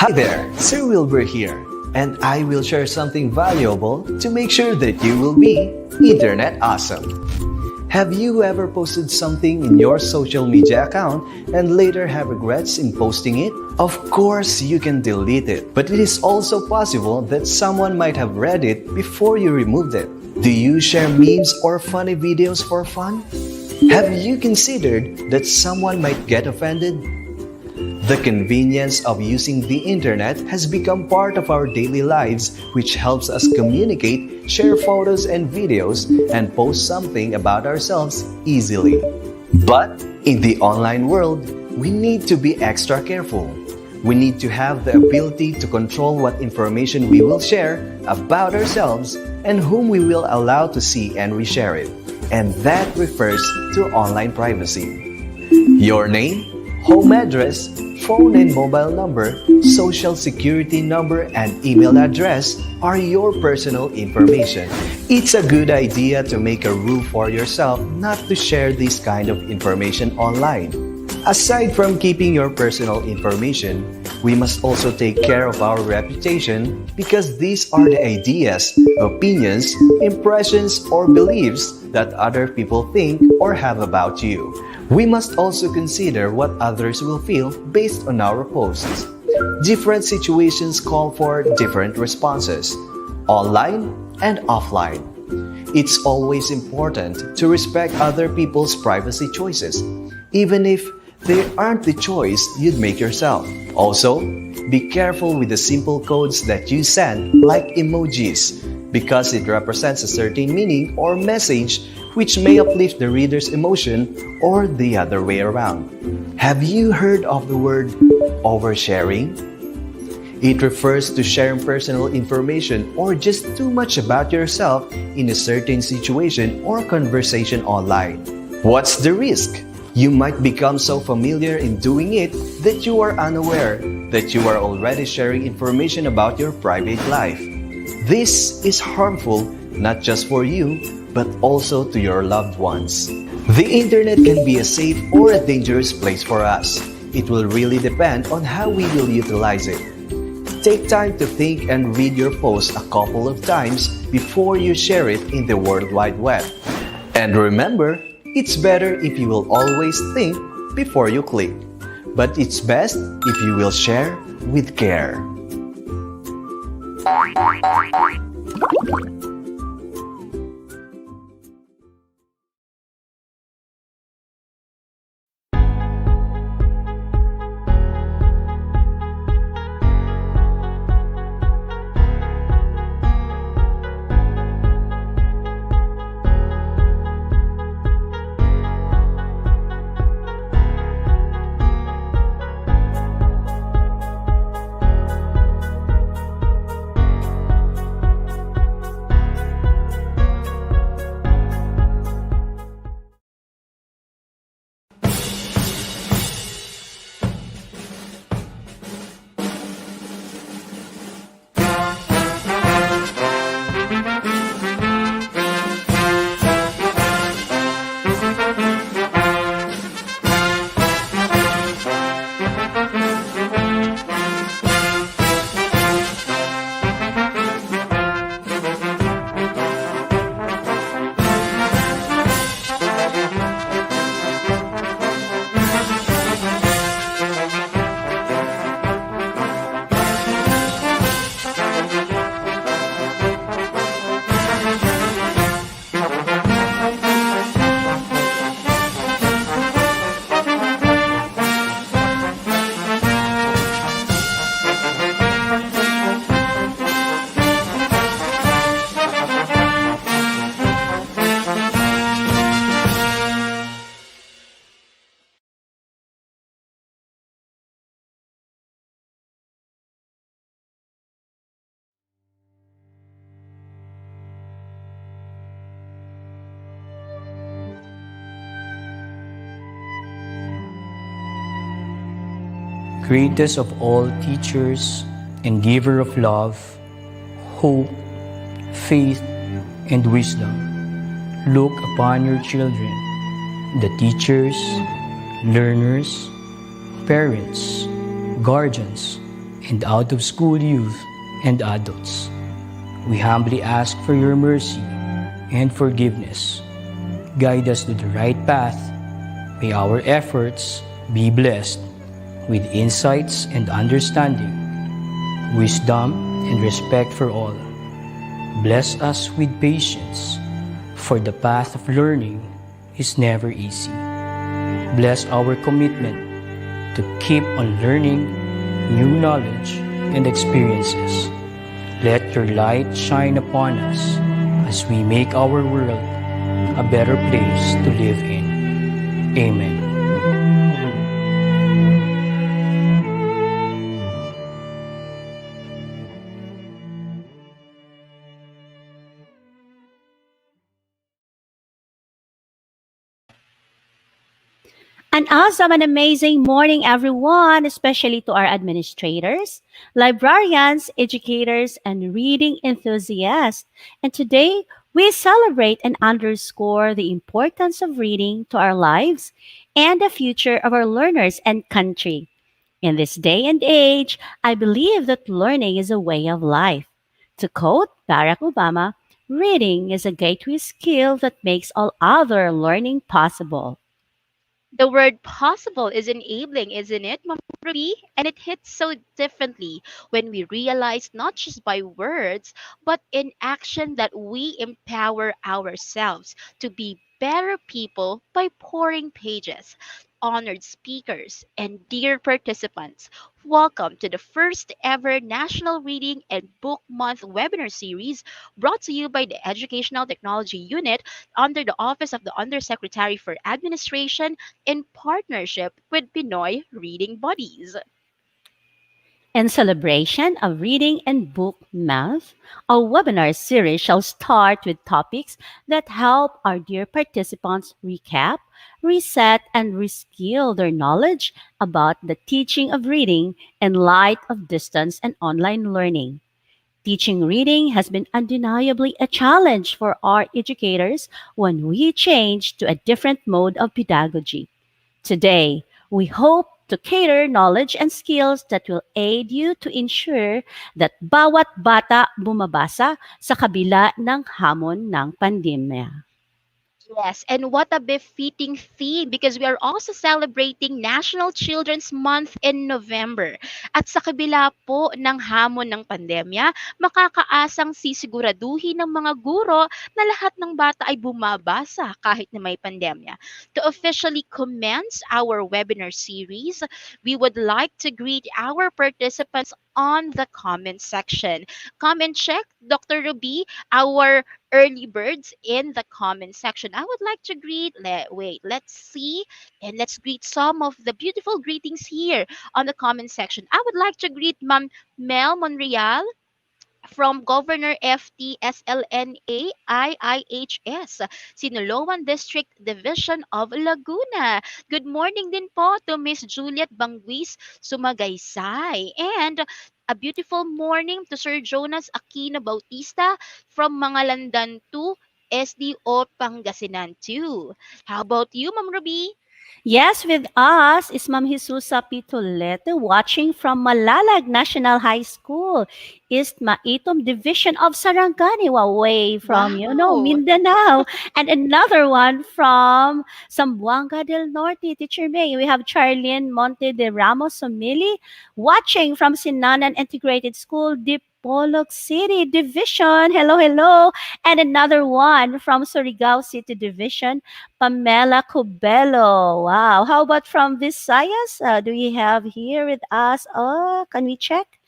Hi there, Sir Wilbur here, and I will share something valuable to make sure that you will be Internet awesome. Have you ever posted something in your social media account and later have regrets in posting it? Of course, you can delete it, but it is also possible that someone might have read it before you removed it. Do you share memes or funny videos for fun? Have you considered that someone might get offended? The convenience of using the internet has become part of our daily lives, which helps us communicate, share photos and videos, and post something about ourselves easily. But in the online world, we need to be extra careful. We need to have the ability to control what information we will share about ourselves and whom we will allow to see and reshare it. And that refers to online privacy. Your name, home address, phone and mobile number, social security number, and email address are your personal information. It's a good idea to make a rule for yourself not to share this kind of information online. Aside from keeping your personal information, we must also take care of our reputation because these are the ideas, opinions, impressions, or beliefs that other people think or have about you. We must also consider what others will feel based on our posts. Different situations call for different responses, online and offline. It's always important to respect other people's privacy choices, even if they aren't the choice you'd make yourself. Also, be careful with the simple codes that you send, like emojis, because it represents a certain meaning or message which may uplift the reader's emotion or the other way around. Have you heard of the word oversharing? It refers to sharing personal information or just too much about yourself in a certain situation or conversation online. What's the risk? You might become so familiar in doing it that you are unaware that you are already sharing information about your private life. This is harmful not just for you, but also to your loved ones. The internet can be a safe or a dangerous place for us. It will really depend on how we will utilize it. Take time to think and read your post a couple of times before you share it in the World Wide Web. And remember, it's better if you will always think before you click. But it's best if you will share with care. Greatest of all teachers and giver of love, hope, faith, and wisdom, look upon your children, the teachers, learners, parents, guardians, and out of school youth and adults. We humbly ask for your mercy and forgiveness. Guide us to the right path. May our efforts be blessed with insights and understanding, wisdom and respect for all. Bless us with patience, for the path of learning is never easy. Bless our commitment to keep on learning new knowledge and experiences. Let your light shine upon us as we make our world a better place to live in. Amen. An awesome and amazing morning, everyone, especially to our administrators, librarians, educators, and reading enthusiasts. And today, we celebrate and underscore the importance of reading to our lives and the future of our learners and country. In this day and age, I believe that learning is a way of life. To quote Barack Obama, reading is a gateway skill that makes all other learning possible. The word possible is enabling, isn't it, Ma'am Ruby? And it hits so differently when we realize not just by words, but in action that we empower ourselves to be better people by pouring pages. Honored speakers and dear participants, welcome to the first ever National Reading and Book Month webinar series brought to you by the Educational Technology Unit under the Office of the Undersecretary for Administration in partnership with Pinoy Reading Buddies. In celebration of Reading and Book Month, our webinar series shall start with topics that help our dear participants recap, reset, and reskill their knowledge about the teaching of reading in light of distance and online learning. Teaching reading has been undeniably a challenge for our educators when we change to a different mode of pedagogy. Today, we hope to cater knowledge and skills that will aid you to ensure that bawat bata bumabasa sa kabila ng hamon ng pandemya. Yes, and what a befitting theme because we are also celebrating National Children's Month in November. At sa kabila po ng hamon ng pandemya, makakaasang sisiguraduhin ng mga guro na lahat ng bata ay bumabasa kahit na may pandemya. To officially commence our webinar series, we would like to greet our participants on the comment section. Come and check, Dr. Ruby, our early birds in the comment section. I would like to let's see, and let's greet some of the beautiful greetings here on the comment section. I would like to greet Ma'am Mel Monreal from Governor FTSLNA IIHS, Sinaloan District Division of Laguna. Good morning din po to Miss Juliet Banguis Sumagaysay. And a beautiful morning to Sir Jonas Aquino Bautista from Mangalandan 2, SDO Pangasinan 2. How about you, Ma'am Ruby? Yes, with us is Ma'am Jesusa Pitolete watching from Malalag National High School, East Maitom Division of Sarangani, away from, Wow. Mindanao. And another one from Zamboanga del Norte, Teacher May. We have Charlene Monte de Ramos Somili watching from Sinanan Integrated School, Dipolog City Division. Hello, hello. And another one from Surigao City Division, Pamela Cubelo. Wow. How about from Visayas? Do we have here with us? Oh, can we check?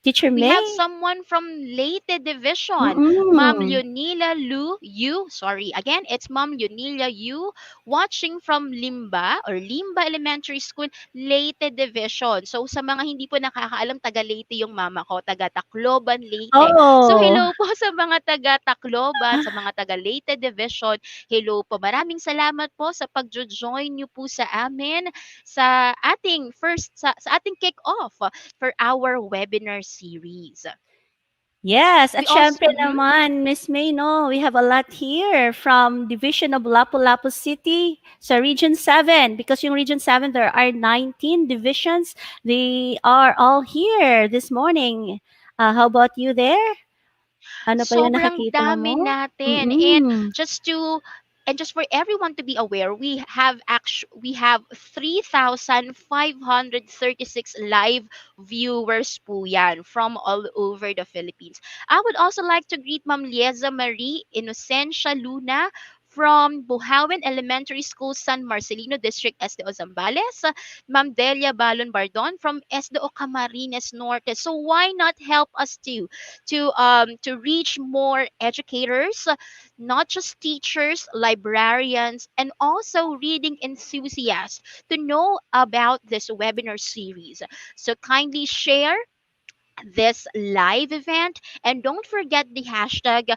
Teacher We have May? someone from Leyte Division, Ma'am Mm-mm. Leonila Lu Yu. Sorry, again, it's Ma'am Leonila Yu watching from Limba Elementary School, Leyte Division. So sa mga hindi po nakakaalam, taga Leyte yung mama ko, taga Tacloban, Leyte. So Oh, hello po sa mga taga Tacloban, sa mga taga Leyte Division. Hello po. Maraming salamat po sa pagjo-join niyo po sa amin sa ating kick-off for our webinar series. Yes, We at also syempre naman, Miss May, no, we have a lot here from Division of Lapu-Lapu City sa Region 7. Because yung Region 7, there are 19 divisions. They are all here this morning. How about you there? Ano pa yung sobrang nakikita dami mo? natin. Mm-mm. Just for everyone to be aware, we have 3,536 live viewers po yan from all over the Philippines. I would also like to greet Ma'am Lieza Marie Inocencia Luna from Buhawen Elementary School, San Marcelino District, SDO Zambales. Ma'am Delia Balon Bardon from SDO Camarines Norte. So why not help us too to reach more educators, not just teachers, librarians, and also reading enthusiasts to know about this webinar series. So kindly share this live event and don't forget the hashtag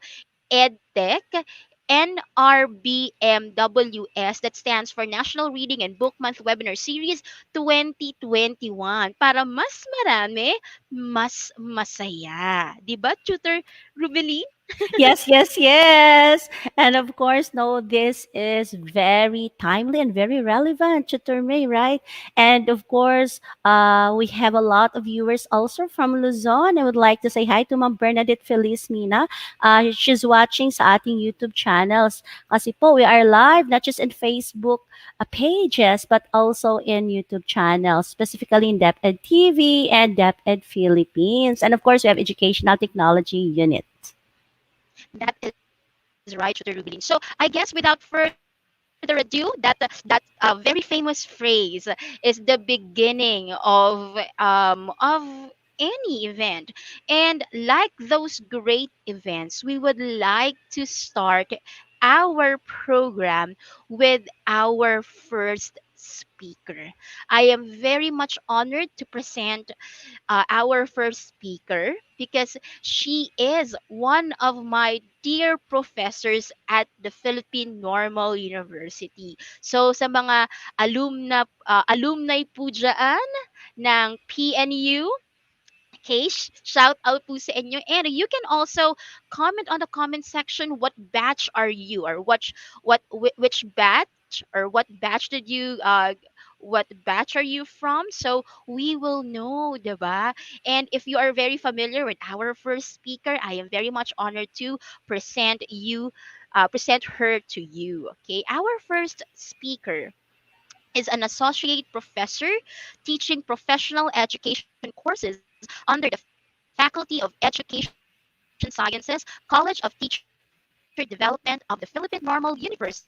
EdTech NRBMWS, that stands for National Reading and Book Month Webinar Series 2021, para mas marami, mas masaya. 'Di ba, Tutor Rubeline? Yes, yes, yes. And of course, no, this is very timely and very relevant to Terme, right? And of course, we have a lot of viewers also from Luzon. I would like to say hi to Ma'am Bernadette Feliz Mina. She's watching sa ating YouTube channels. Kasi po, we are live, not just in Facebook pages, but also in YouTube channels, specifically in DepEd TV and DepEd Philippines. And of course, we have Educational Technology Unit. That is right, Tutor Rubeline. So I guess without further ado, that very famous phrase is the beginning of any event. And like those great events, we would like to start our program with our first speaker. I am very much honored to present our first speaker because she is one of my dear professors at the Philippine Normal University. So sa mga alumni po dyan ng PNU, okay, shout out po sa inyo. And you can also comment on the comment section what batch are you, or which batch, or what batch are you from, so we will know, diba? And if you are very familiar with our first speaker, I am very much honored to present her to you. Okay, our first speaker is an associate professor teaching professional education courses under the Faculty of Education Sciences, College of Teacher Development of the Philippine Normal University.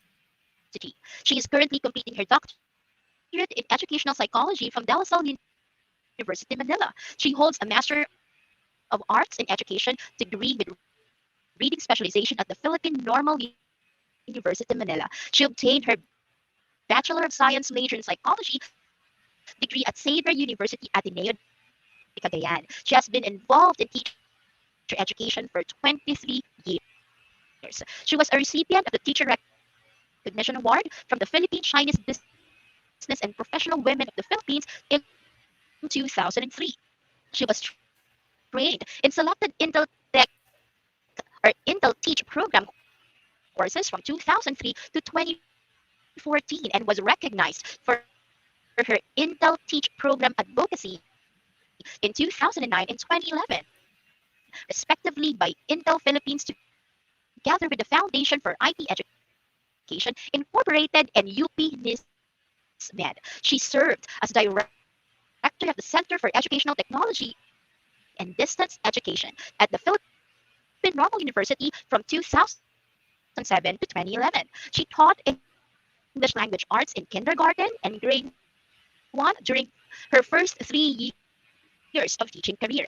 She is currently completing her doctorate in educational psychology from De La Salle University, Manila. She holds a Master of Arts in Education degree with reading specialization at the Philippine Normal University, Manila. She obtained her Bachelor of Science major in psychology degree at Xavier University Ateneo de Cagayan. She has been involved in teacher education for 23 years. She was a recipient of the Teacher Recognition Award from the Philippine Chinese Business and Professional Women of the Philippines in 2003. She was trained in selected Intel Tech or Intel Teach program courses from 2003 to 2014 and was recognized for her Intel Teach program advocacy in 2009 and 2011, respectively, by Intel Philippines together with the Foundation for IT Education Incorporated and UP NISMED. She served as Director of the Center for Educational Technology and Distance Education at the Philippine Normal University from 2007 to 2011. She taught English language arts in kindergarten and grade 1 during her first 3 years of teaching career.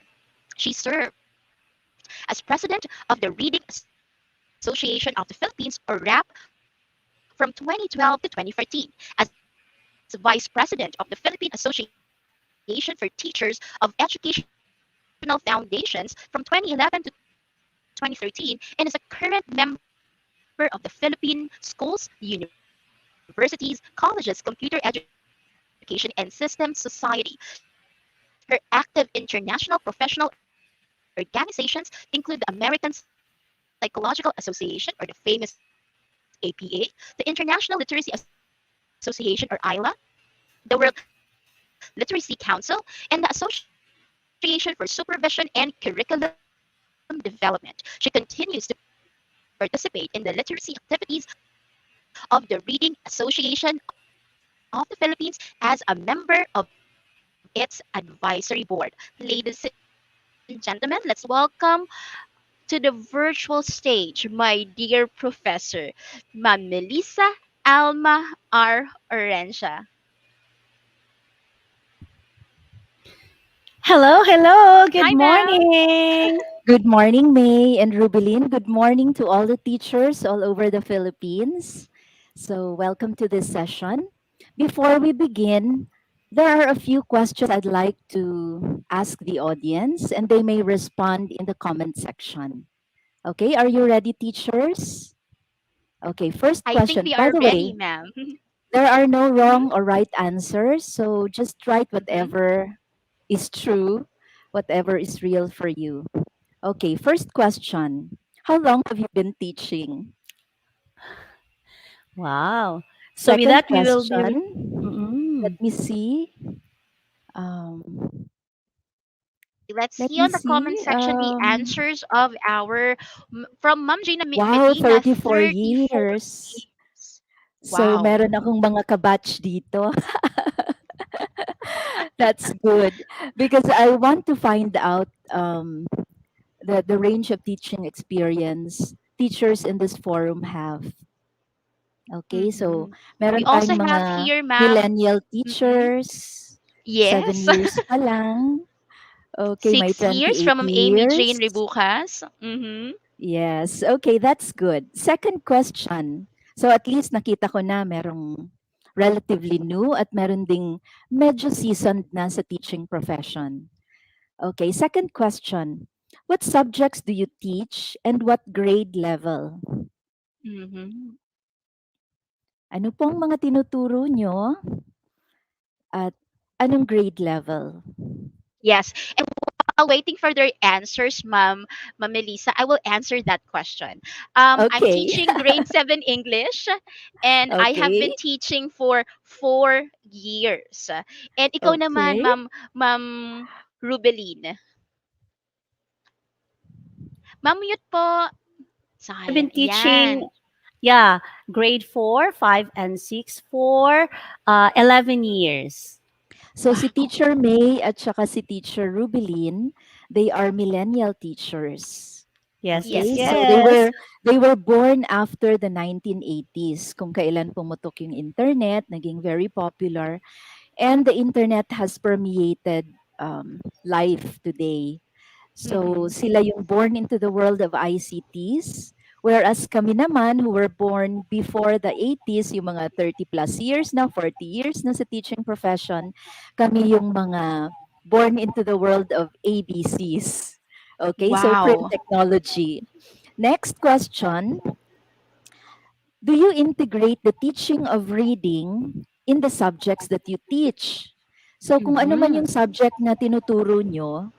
She served as president of the Reading Association of the Philippines, or RAP, from 2012 to 2013, as vice president of the Philippine Association for Teachers of Educational Foundations from 2011 to 2013, and is a current member of the Philippine Schools, Universities, Colleges, Computer Education, and Systems Society. Her active international professional education organizations include the American Psychological Association, or the famous APA, the International Literacy Association, or ILA, the World Literacy Council, and the Association for Supervision and Curriculum Development. She continues to participate in the literacy activities of the Reading Association of the Philippines as a member of its advisory board. Ladies and gentlemen, let's welcome to the virtual stage my dear professor, Ma'am Melissa Alma R. Orensia. Hello, hello. Hi, Good ma'am. morning. Good morning, May and Rubilin. Good morning to all the teachers all over the Philippines. So, welcome to this session. Before we begin, there are a few questions I'd like to ask the audience, and they may respond in the comment section. Okay, are you ready, teachers? Okay, first I think question. we By are the ready, way, ma'am. there are no Mhm, wrong or right answers, so just write mhm. whatever is true, whatever is real for you. Okay, first question. How long have you been teaching? Wow. So with Second that, we will be. question. Let Mm, me see. Um, Let's let see me on the comment see. section the answers of our from Ma'am Gina Wow, Medina, 34 34 years. years. So, Wow. meron akong mga kabatch dito. That's good. Because I want to find out the range of teaching experience teachers in this forum have. Okay, so Mhm. We meron also tayong have mga here, ma'am. millennial Mhm. teachers, 7 Yes. years pa lang. Okay, may 6 years 28 from Ma'am Amy years. Jane Ribucas. Mhm. Yes, okay, that's good. Second question. So at least nakita ko na merong relatively new at meron ding medyo seasoned na sa teaching profession. Okay, second question. What subjects do you teach and what grade level? Mhm. Ano pong mga tinuturo nyo at anong grade level? Yes. And while waiting for their answers, Ma'am Melissa, I will answer that question. I'm Okay. teaching grade 7 English, and I have Okay. been teaching for 4 years. And ikaw naman, Okay. Ma'am Rubeline. Ma'am, mute po. I've been Sayang. teaching, Yan. yeah, grade 4, 5, and 6 for 11 years. So si Wow. Teacher May at saka si Teacher Rubilin, they are millennial teachers. Yes, yes, Okay? Yes. So yes. they were born after the 1980s kung kailan pumutok yung internet, naging very popular, and the internet has permeated life today. So Mhm. sila yung born into the world of ICTs, whereas kami naman who were born before the 80s, yung mga 30 plus years na, 40 years na sa teaching profession, kami yung mga born into the world of ABCs. Okay, so print Wow. technology. Next question, do you integrate the teaching of reading in the subjects that you teach? So kung ano man Mhm. yung subject na tinuturo nyo,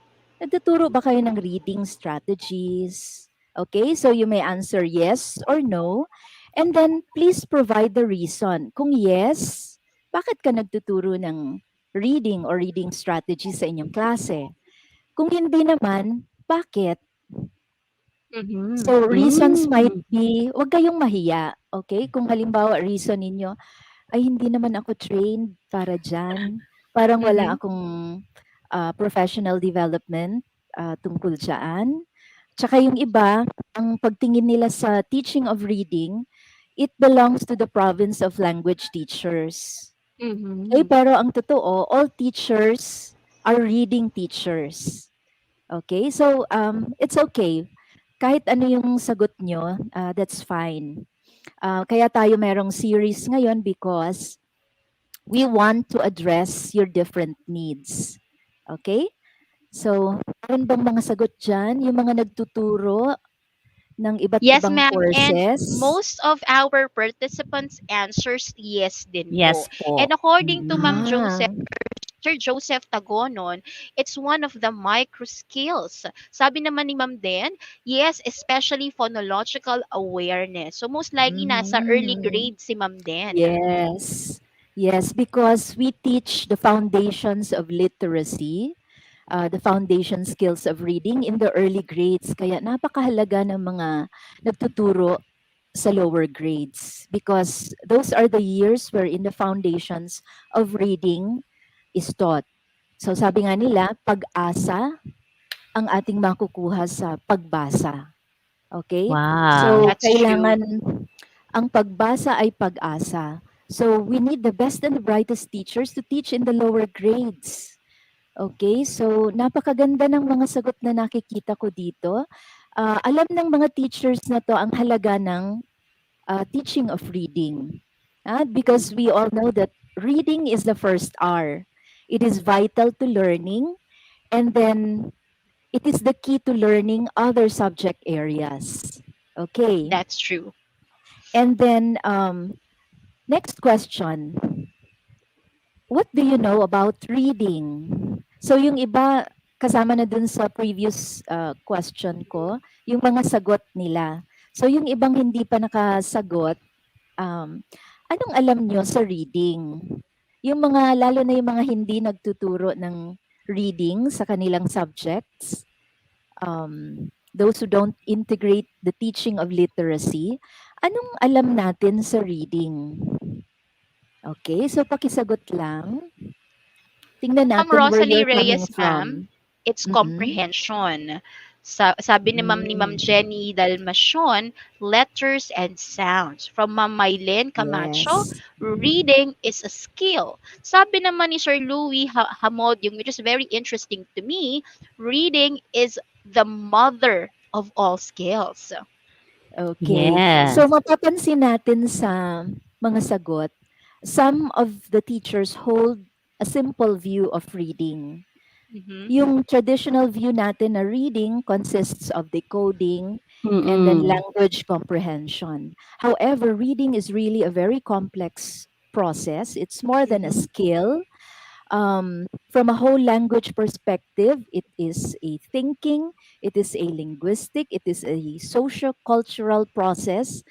nagtuturo ba kayo ng reading strategies? Okay, so you may answer yes or no. And then please provide the reason. Kung yes, bakit ka nagtuturo ng reading or reading strategies sa inyong klase? Kung hindi naman, bakit? Mhm. So reasons might Mm. be, wag kayong mahiya, okay? Kung halimbawa reason ninyo, ay hindi naman ako trained para diyan. Parang wala Mhm. akong professional development tungkol diyan. Tsaka yung iba, ang pagtingin nila sa teaching of reading, it belongs to the province of language teachers. Okay, Mhm. pero ang totoo, all teachers are reading teachers. Okay, so it's okay. Kahit ano yung sagot nyo, that's fine. Kaya tayo merong series ngayon because we want to address your different needs. Okay? So, meron bang mga sagot dyan? Yung mga nagtuturo ng iba't Yes, ibang ma'am. And courses? most of our participants answers yes din Yes po. po. And according to Ma'am Mhm. Joseph, Ah, Dr. Joseph Tagonon, it's one of the micro skills. Sabi naman ni Ma'am Den, yes, especially phonological awareness. So most likely nasa early Mhm. grade si Ma'am Den. Yes. Yes, because we teach the foundations of literacy, the foundation skills of reading in the early grades. Kaya napakahalaga ng mga nagtuturo sa lower grades because those are the years wherein the foundations of reading is taught. So sabi nga nila, pag-asa ang ating makukuha sa pagbasa. Okay? Wow. So That's true. kailangan ang pagbasa ay pag-asa. So we need the best and the brightest teachers to teach in the lower grades. Okay? So napakaganda ng mga sagot na nakikita ko dito. Alam ng mga teachers na to ang halaga ng teaching of reading. Because we all know that reading is the first R. It is vital to learning, and then it is the key to learning other subject areas. Okay. That's true. And then, next question. What do you know about reading? So, yung iba, kasama na dun sa previous question ko, yung mga sagot nila. So, yung ibang hindi pa nakasagot, anong alam nyo sa reading? Yung mga, lalo na yung mga hindi nagtuturo ng reading sa kanilang subjects, those who don't integrate the teaching of literacy, anong alam natin sa reading? Okay, so pakisagot lang. Tingnan Ma'am natin where Rosalie you're coming Reyes, ma'am, from. it's Mm-mm. comprehension. Sabi ni Ma'am Mm, Jenny Dalmacion, letters and sounds. From Ma'am Mylene Camacho, yes. reading is a skill. Sabi naman ni Sir Louis Hamodyong, which is very interesting to me, reading is the mother of all skills. Okay. So Yes. mapapansin natin sa mga sagot, some of the teachers hold a simple view of reading. Mhm. Yung traditional view natin na reading consists of decoding and then Mm-mm. language comprehension. However, reading is really a very complex process. It's more than a Mhm. skill. From a whole language perspective, it is a thinking, it is a linguistic, it is a social cultural process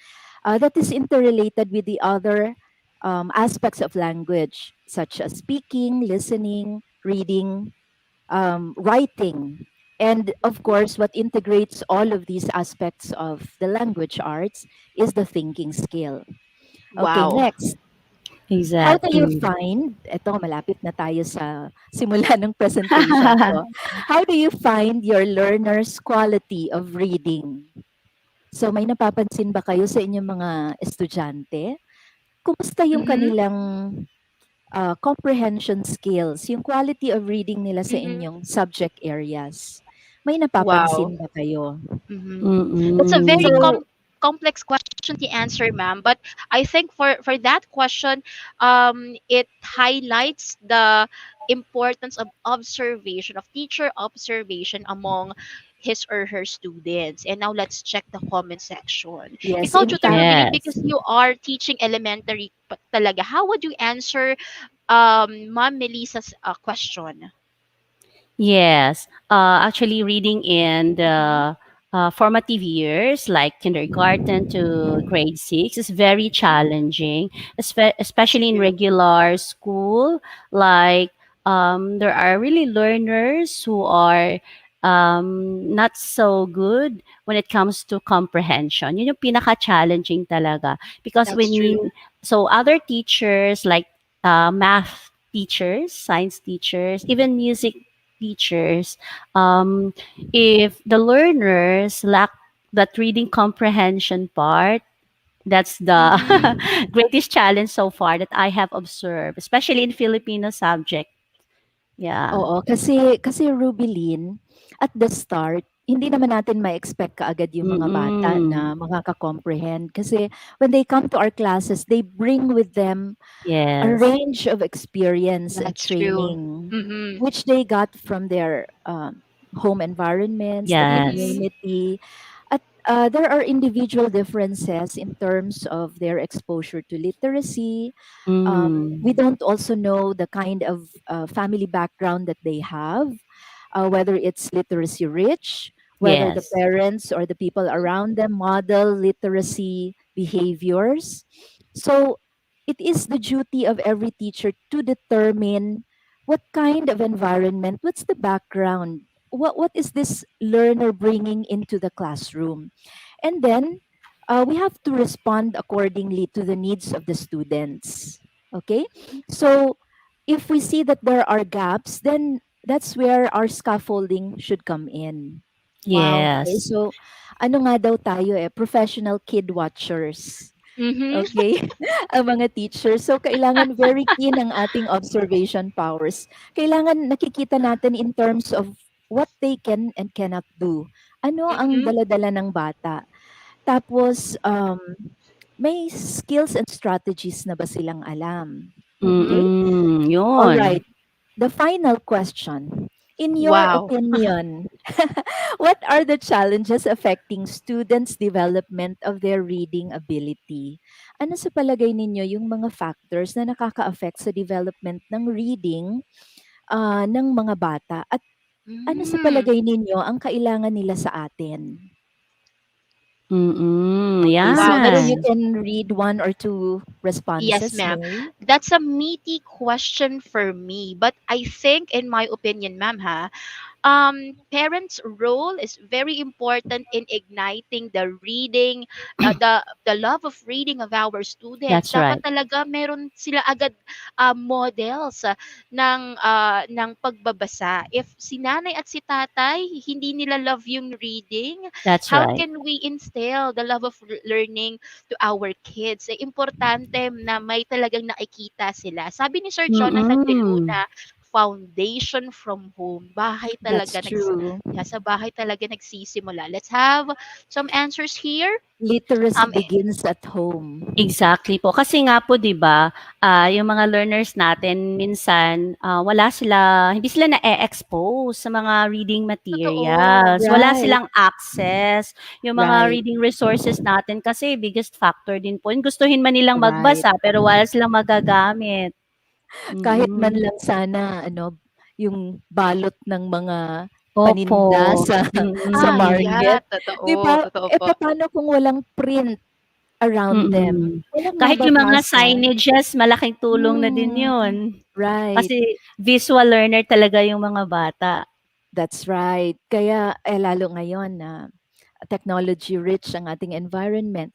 that is interrelated with the other aspects of language, such as speaking, listening, reading, writing. And of course, what integrates all of these aspects of the language arts is the thinking skill. Okay, Wow. next. How do you Exactly. find, eto malapit na tayo sa simula ng presentation ko. How do you find your learners' quality of reading? So may napapansin ba kayo sa inyong mga estudyante? Kumusta yung Mhm. kanilang comprehension skills, yung quality of reading nila sa Mhm. inyong subject areas? May Wow. napapansin ba kayo? Mhm. That's a very Mm-mm. So, complex question to answer, ma'am. But I think for that question, it highlights the importance of observation, of teacher observation among his or her students. And now let's check the comment section. yes, Ikaw, in Tutor fact, Rubilin, Yes. because you are teaching elementary talaga, how would you answer Ma'am Melissa's question? Yes, actually, reading in the formative years, like kindergarten to grade six, is very challenging, That's especially in true. regular school. Like, there are really learners who are not so good when it comes to comprehension. Yun yung pinaka-challenging talaga. Because That's true. so other teachers, like math teachers, science teachers, even music teachers, um, if the learners lack that reading comprehension part, that's the Mm-hmm. greatest challenge so far that I have observed, especially in Filipino subject. Yeah. oo, kasi Rubilin, at the start, hindi naman natin ma-expect kaagad yung mga bata Mm-mm. na makaka-comprehend kasi when they come to our classes, they bring with them a Yes. range of experience and That's true. training Mm-hmm. which they got from their home environments, the Yes. Mm-hmm. community. there are individual differences in terms of their exposure to literacy. We Mm. don't also know the kind of family background that they have, whether it's literacy rich, whether the Yes. parents or the people around them model literacy behaviors. So it is the duty of every teacher to determine what kind of environment, what's the background, what is this learner bringing into the classroom. And then we have to respond accordingly to the needs of the students. Okay? So if we see that there are gaps, then that's where our scaffolding should come in. Okay, Yes. so ano nga daw tayo professional kid watchers. Mm-hmm. Okay, ang mga teachers. So kailangan very keen ang ating observation powers. Kailangan nakikita natin in terms of what they can and cannot do. Ano ang Mm-hmm. dala-dala ng bata? Tapos, may skills and strategies na ba silang alam? Okay? Mm, All yun. right. The final question. In your Wow. opinion, what are the challenges affecting students' development of their reading ability? Ano sa palagay ninyo yung mga factors na nakaka-affect sa development ng reading ng mga bata? At ano sa Mm. palagay ninyo ang kailangan nila sa atin? Mm, Okay, Wow, siguro that's you yan. can read one or two yes, responses, ma'am. Mary. That's a meaty question for me, but I think, in my opinion, ma'am, parents' role is very important in igniting the reading, the love of reading of our students. That's Dapat right. talaga meron sila agad models ng pagbabasa. If si nanay at si tatay hindi nila love yung reading, That's how right. can we instill the love of learning to our kids? Importante na may talagang nakikita sila. Sabi ni Sir Jonathan De Mm. Luna, foundation from home. Bahay That's talaga true. sa bahay talaga nagsisimula. Let's have some answers here. Literacy Um begins at home. Exactly po. Kasi nga po 'di ba, yung mga learners natin minsan, hindi sila na-e-expose sa mga reading totoo. materials. Wala Right, silang access. Yung mga right, reading resources natin kasi biggest factor din po. Yung gustuhin man nilang right. magbasa pero wala silang magagamit. Kahit man Mm. lang sana ano, yung balot ng mga Opo. paninda sa sa Mm. Yeah, market, 'di totoo, ba? totoo Eh, po. paano kung walang print around them? Mm. Walang Kahit yung mga mababasa. signages malaking tulong na din Hmm, yun. right. Kasi visual learner talaga yung mga bata. That's right. Kaya, lalo ngayon na technology rich ang ating environment.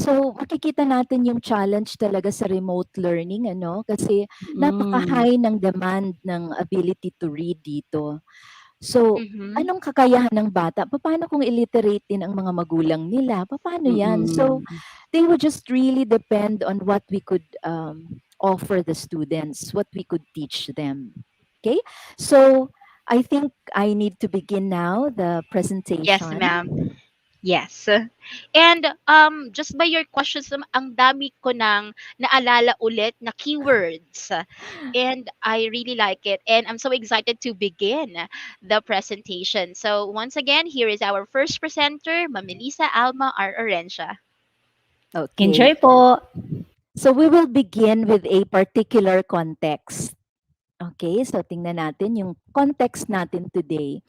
So makikita natin yung challenge talaga sa remote learning ano kasi Mm. napaka-high ng demand ng ability to read dito. So Mhm. anong kakayahan ng bata? Paano kung illiterate din ang mga magulang nila? Paano 'yan? So Mm. they would just really depend on what we could offer the students, what we could teach them. Okay? So I think I need to begin now the Yes, presentation. ma'am. Yes. And just by your questions, ang dami ko nang naalala ulit na keywords. And I really like it. And I'm so excited to begin the presentation. So once again, here is our first presenter, Ma'am Melissa Alma R. Orencia. Okay. Enjoy po. So we will begin with a particular context. Okay, so tingnan natin yung context natin today.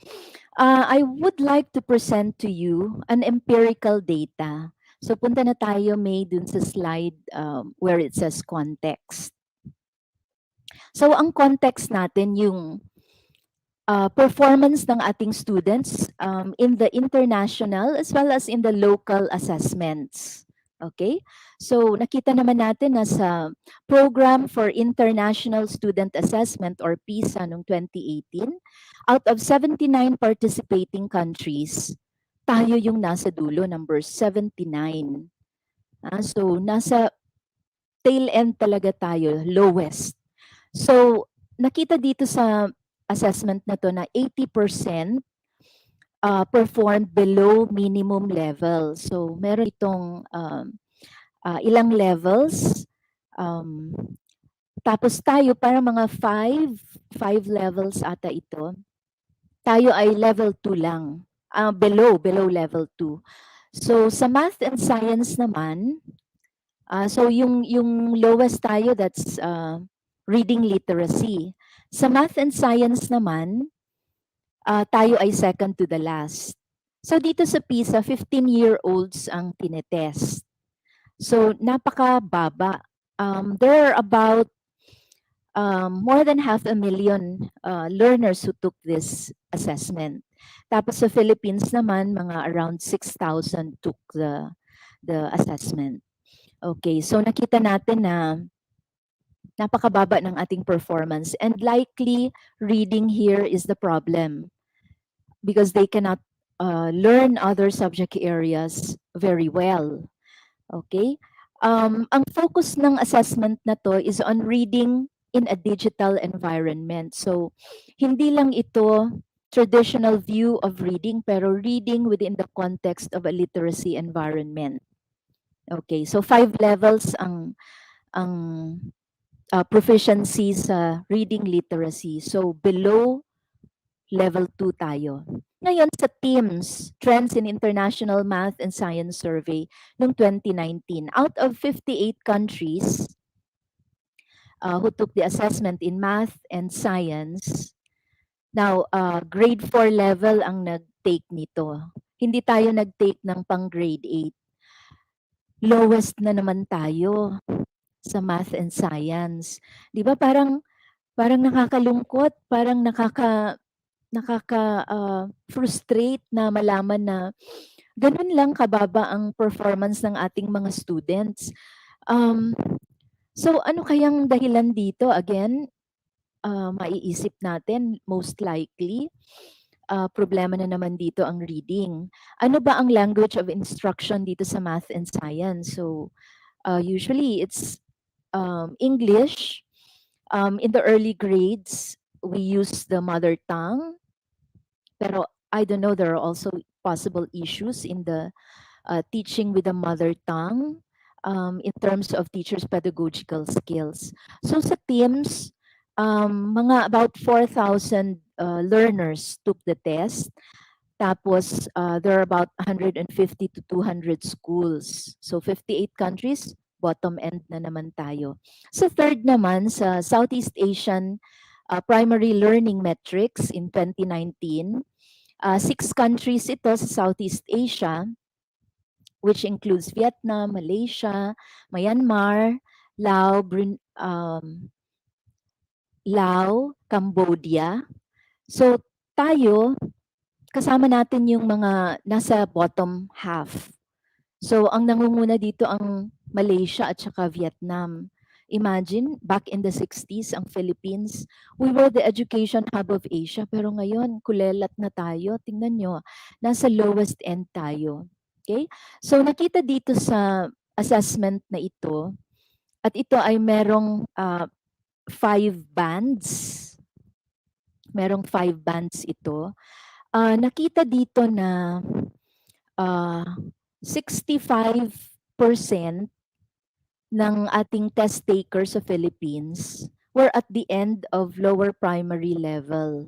I would like to present to you an empirical data. So punta na tayo May dun sa slide where it says context. So ang context natin yung performance ng ating students in the international as well as in the local assessments. Okay? So nakita naman natin na sa Program for International Student Assessment or PISA noong 2018, out of 79 participating countries, tayo yung nasa dulo, number 79. So nasa tail end talaga tayo, lowest. So nakita dito sa assessment na to na 80% performed below minimum level. So meron itong ilang levels. Um, Tapos tayo para mga five levels ata ito. Tayo ay level 2 lang below level 2. So sa math and science naman, so yung lowest tayo, that's reading literacy. Sa math and science naman, tayo ay second to the last. So dito sa PISA, 15-year-olds ang tinetest. So napakababa. There are about more than 500,000 learners who took this assessment. Tapos sa Philippines naman, mga around 6,000 took the assessment. Okay, so nakita natin na napakababa ng ating performance, and likely reading here is the problem because they cannot learn other subject areas very well. Okay? Ang focus ng assessment na to is on reading in a digital environment. So, hindi lang ito traditional view of reading, pero reading within the context of a literacy environment. Okay, so 5 levels ang proficiency sa reading literacy. So, below level 2 tayo. Ngayon sa TIMSS, Trends in International Math and Science Survey noong 2019, out of 58 countries who took the assessment in math and science, now grade 4 level ang nag-take nito. Hindi tayo nag-take ng pang grade 8. Lowest na naman tayo sa math and science. 'Di ba parang nakakalungkot, parang frustrate na malaman na ganun lang kababa ang performance ng ating mga students. So ano kayang dahilan dito? Again, maiisip natin most likely problema na naman dito ang reading. Ano ba ang language of instruction dito sa math and science? So usually it's English. In the early grades, we use the mother tongue. Pero I don't know, there are also possible issues in the teaching with the mother tongue in terms of teachers' pedagogical skills. So sa TIMSS, mga about 4,000 learners took the test. Tapos there are about 150 to 200 schools. So 58 countries, bottom end na naman tayo. Sa third naman, sa Southeast Asian Primary Learning Metrics in 2019, 6 countries ito sa Southeast Asia, which includes Vietnam, Malaysia, Myanmar, Laos, Cambodia. So tayo, kasama natin yung mga nasa bottom half. So ang nangunguna dito ang Malaysia at saka Vietnam. Imagine, back in the 60s, ang Philippines, we were the education hub of Asia, pero ngayon, kulelat na tayo. Tingnan nyo, nasa lowest end tayo. Okay? So nakita dito sa assessment na ito, at ito ay merong 5 bands. Merong 5 bands ito. Nakita dito na 65% ng ating test takers sa Philippines were at the end of lower primary level.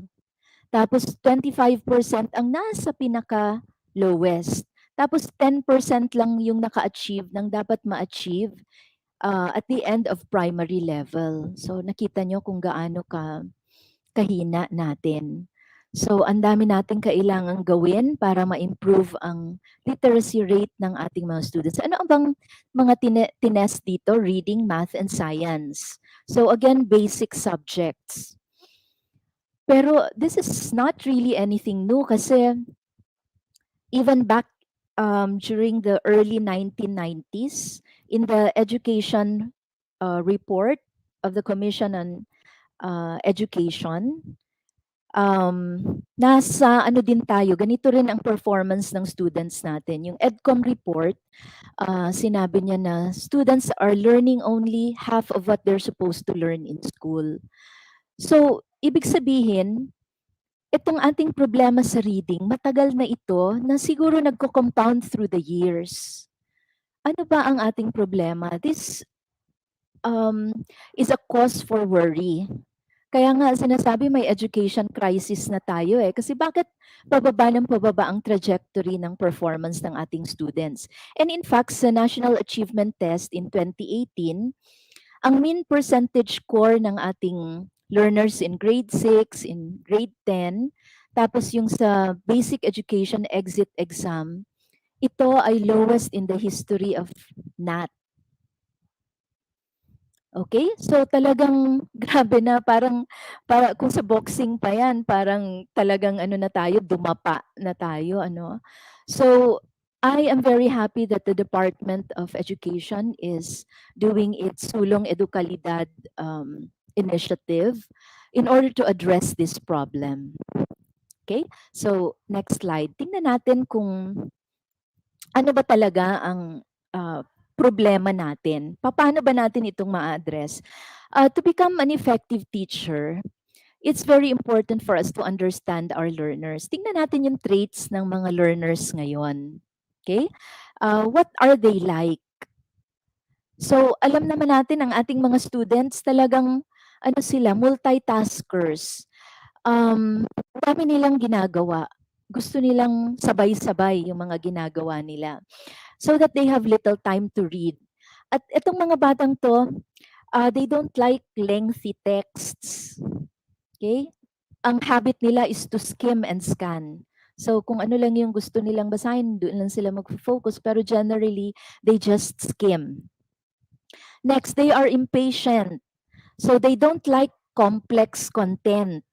Tapos 25% ang nasa pinaka lowest. Tapos 10% lang yung naka-achieve ng dapat ma-achieve at the end of primary level. So nakita nyo kung gaano kahina natin. So ang dami natin kailangang gawin para ma-improve ang literacy rate ng ating mga students. Ano ang bang mga tinest dito? Reading, math, and science. So again, basic subjects. Pero this is not really anything new kasi even back during the early 1990s, in the education report of the Commission on Education, nasa ano din tayo, ganito rin ang performance ng students natin. Yung EDCOM report, sinabi niya na students are learning only half of what they're supposed to learn in school. So, ibig sabihin, itong ating problema sa reading, matagal na ito na siguro nagko-compound through the years. Ano ba ang ating problema? This is a cause for worry. Kaya nga sinasabi may education crisis na tayo eh. Kasi bakit pababa ng pababa ang trajectory ng performance ng ating students? And in fact, sa National Achievement Test in 2018, ang mean percentage score ng ating learners in grade 6, in grade 10, tapos yung sa basic education exit exam, ito ay lowest in the history of NAT. Okay? So talagang grabe na para kung sa boxing pa 'yan, parang talagang ano na tayo, dumapa na tayo ano. So I am very happy that the Department of Education is doing its Sulong Edukalidad initiative in order to address this problem. Okay? So next slide. Tingnan natin kung ano ba talaga ang problema natin? Paano ba natin itong ma-address? To become an effective teacher, it's very important for us to understand our learners. Tingnan natin yung traits ng mga learners ngayon. Okay? What are they like? So, alam naman natin ang ating mga students talagang ano sila, multitaskers. Dami nilang ginagawa. Gusto nilang sabay-sabay yung mga ginagawa nila so that they have little time to read. At itong mga batang to, they don't like lengthy texts. Okay? Ang habit nila is to skim and scan. So kung ano lang yung gusto nilang basahin, doon lang sila mag-focus. Pero generally, they just skim. Next, they are impatient. So they don't like complex content.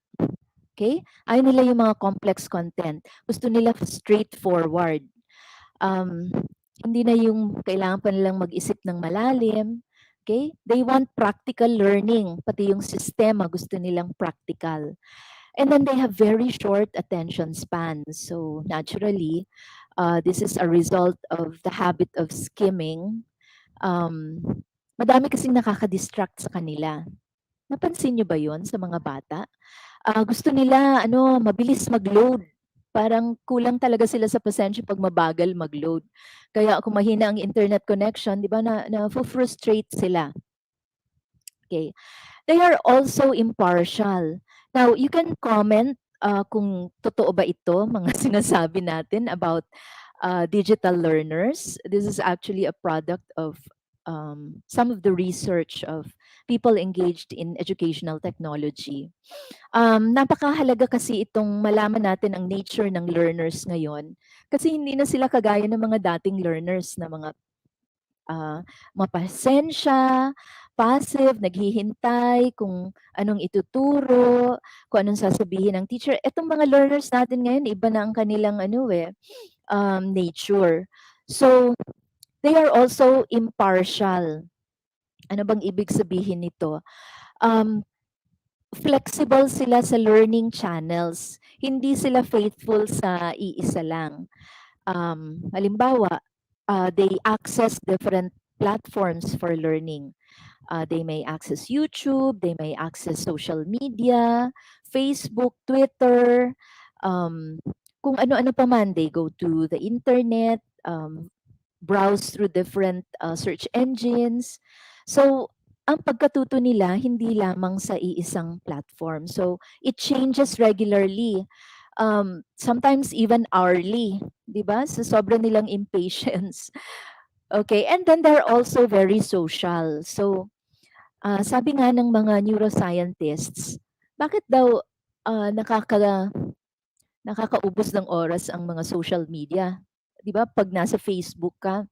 Okay? Ayaw nila yung mga complex content. Gusto nila straightforward. Hindi na yung kailangan pa nilang mag-isip ng malalim. Okay? They want practical learning. Pati yung sistema gusto nilang practical. And then they have very short attention spans. So naturally, this is a result of the habit of skimming. Madami kasing nakaka-distract sa kanila. Napansin nyo ba yon sa mga bata? Gusto nila mabilis mag-load. Parang kulang talaga sila sa pasensya pag mabagal mag-load. Kaya kung mahina ang internet connection, di ba, na-frustrate sila. Okay. They are also impartial. Now, you can comment kung totoo ba ito, mga sinasabi natin about digital learners. This is actually a product of some of the research of people engaged in educational technology. Napakahalaga kasi itong malaman natin ang nature ng learners ngayon. Kasi hindi na sila kagaya ng mga dating learners na mga mapasensya, passive, naghihintay kung anong ituturo, kung anong sasabihin ng teacher. Itong mga learners natin ngayon, iba na ang kanilang nature. So, they are also impartial. Ano bang ibig sabihin nito? Flexible sila sa learning channels. Hindi sila faithful sa iisa lang. Halimbawa, they access different platforms for learning. They may access YouTube, they may access social media, Facebook, Twitter, kung ano-ano pa man. They go to the internet, browse through different search engines. So, ang pagkatuto nila hindi lamang sa iisang platform. So, it changes regularly. Sometimes even hourly, 'di ba? So sobra nilang impatience. Okay, and then they're also very social. So, sabi nga ng mga neuroscientists, bakit daw nakakaubos ng oras ang mga social media? 'Di ba? Pag nasa Facebook ka,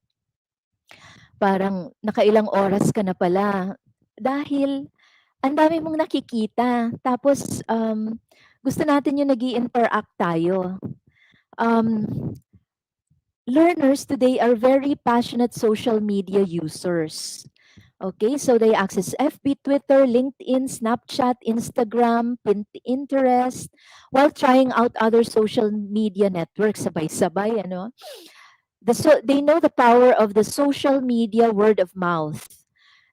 parang nakailang oras ka na pala. Dahil ang dami mong nakikita. Tapos gusto natin yung nag-i-interact tayo. Learners today are very passionate social media users. Okay, so they access FB, Twitter, LinkedIn, Snapchat, Instagram, Pinterest, while trying out other social media networks sabay-sabay, they know the power of the social media word of mouth.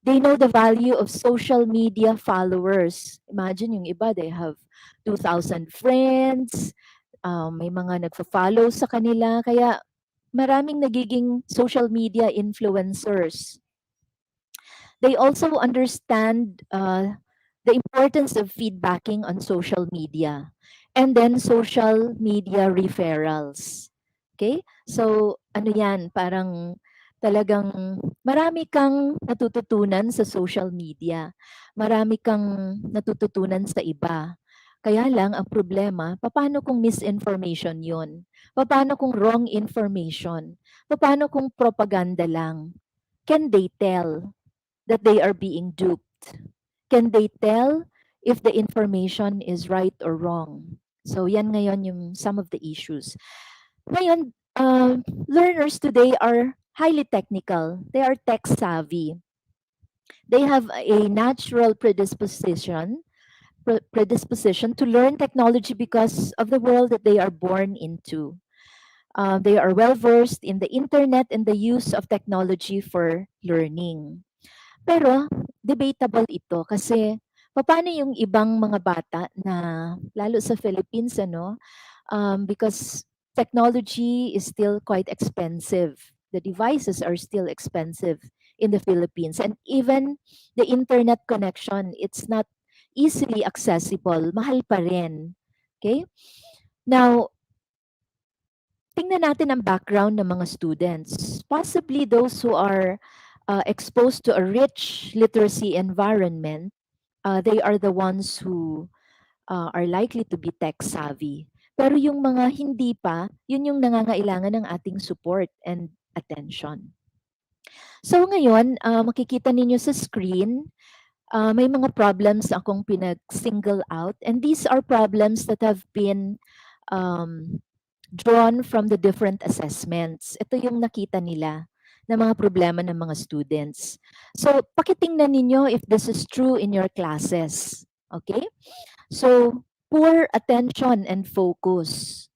They know the value of social media followers. Imagine yung iba, they have 2,000 friends, may mga nagfa-follow sa kanila, kaya maraming nagiging social media influencers. They also understand the importance of feedbacking on social media, and then social media referrals. Okay? So, ano yan, parang talagang marami kang natututunan sa social media. Marami kang natututunan sa iba. Kaya lang, ang problema, paano kung misinformation yun? Paano kung wrong information? Paano kung propaganda lang? Can they tell that they are being duped? Can they tell if the information is right or wrong? So yan ngayon yung some of the issues. Ngayon, learners today are highly technical. They are tech savvy. They have a natural predisposition to learn technology because of the world that they are born into. They are well versed in the internet and the use of technology for learning. Pero debatable ito kasi paano yung ibang mga bata na lalo sa Philippines ano, because technology is still quite expensive. The devices are still expensive in the Philippines, and even the internet connection, it's not easily accessible. Mahal pa rin. Okay? Now, tingnan natin ang background ng mga students. Possibly those who are exposed to a rich literacy environment, they are the ones who are likely to be tech savvy. Pero yung mga hindi pa, yun yung nangangailangan ng ating support and attention. So ngayon, makikita ninyo sa screen, may mga problems akong pinag-single out, and these are problems that have been um, drawn from the different assessments. Ito yung nakita nila na mga problema ng mga students. So, pakitingnan ninyo if this is true in your classes. Okay? So, poor attention and focus.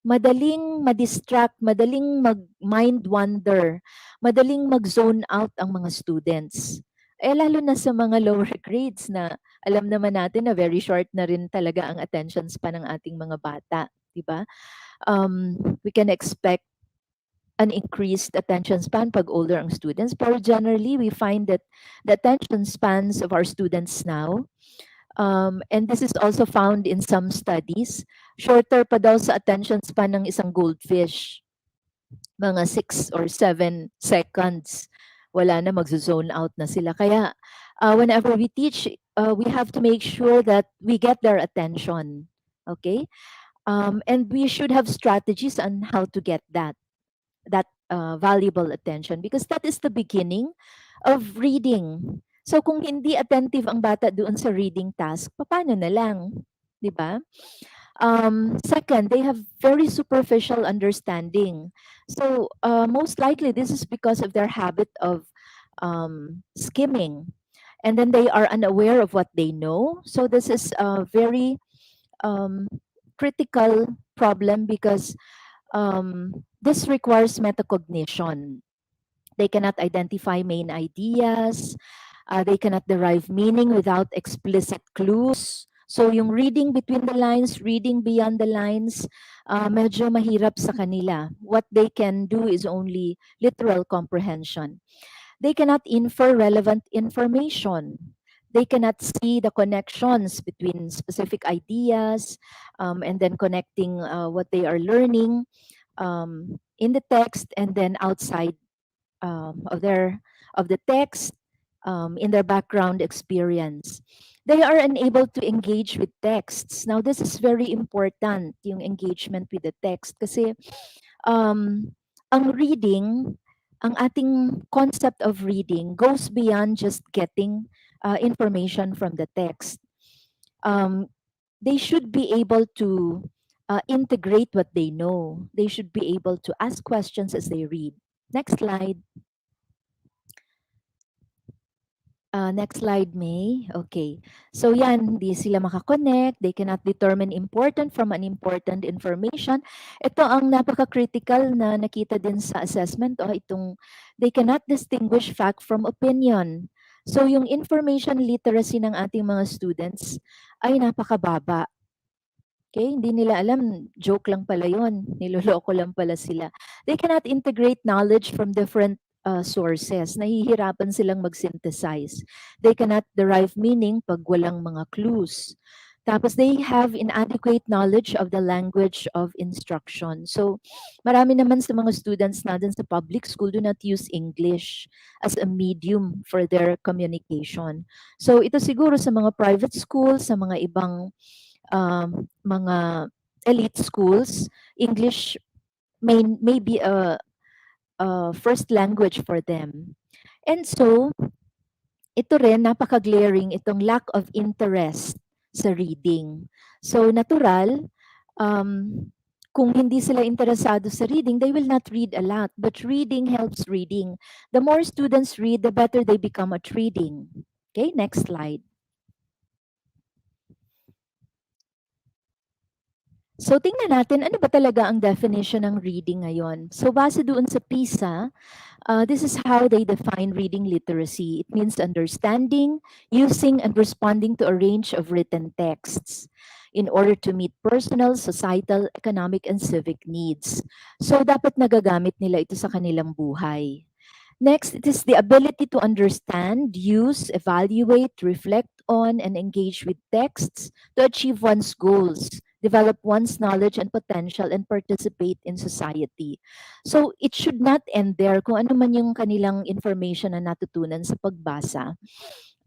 Madaling madistract, madaling mag-mind wander, madaling mag-zone out ang mga students. Eh, lalo na sa mga lower grades na alam naman natin na very short na rin talaga ang attention span ng ating mga bata. Diba? We can expect an increased attention span pag older ang students. Pero generally, we find that the attention spans of our students now, and this is also found in some studies, shorter pa daw sa attention span ng isang goldfish. Mga 6 or 7 seconds. Wala na, magzo-zone out na sila. Kaya whenever we teach, we have to make sure that we get their attention. Okay? And we should have strategies on how to get that valuable attention, because that is the beginning of reading. So kung hindi attentive ang bata doon sa reading task, paano na lang, 'di ba? Second, they have very superficial understanding. So most likely this is because of their habit of skimming, and then they are unaware of what they know. So this is a very critical problem because this requires metacognition. They cannot identify main ideas. They cannot derive meaning without explicit clues. So yung reading between the lines, reading beyond the lines, medyo mahirap sa kanila. What they can do is only literal comprehension. They cannot infer relevant information. They cannot see the connections between specific ideas, and then connecting what they are learning in the text and then outside of the text, in their background experience. They are unable to engage with texts. Now, this is very important, yung engagement with the text, kasi ang reading, ang ating concept of reading goes beyond just getting information from the text. They should be able to integrate what they know. They should be able to ask questions as they read. Next slide. Next slide, May. Okay. So yan, hindi sila makakonect. They cannot determine important from unimportant information. Ito ang napaka-critical na nakita din sa assessment. They cannot distinguish fact from opinion. So yung information literacy ng ating mga students ay napakababa. Okay, hindi nila alam, joke lang pala yun. Niloloko lang pala sila. They cannot integrate knowledge from different sources. Nahihirapan silang mag-synthesize. They cannot derive meaning pag walang mga clues. Tapos they have inadequate knowledge of the language of instruction. So marami naman sa mga students natin sa public school do not use English as a medium for their communication. So ito siguro sa mga private schools, sa mga ibang mga elite schools, English may be a first language for them. And so, ito rin, napaka-glaring itong lack of interest sa reading. So, natural, kung hindi sila interesado sa reading, they will not read a lot. But reading helps reading. The more students read, the better they become at reading. Okay, next slide. So, tingnan natin, ano ba talaga ang definition ng reading ngayon? So, base doon sa PISA, this is how they define reading literacy. It means understanding, using, and responding to a range of written texts in order to meet personal, societal, economic, and civic needs. So, dapat nagagamit nila ito sa kanilang buhay. Next, it is the ability to understand, use, evaluate, reflect on, and engage with texts to achieve one's goals, develop one's knowledge and potential, and participate in society. So, it should not end there. Kung ano man yung kanilang information na natutunan sa pagbasa,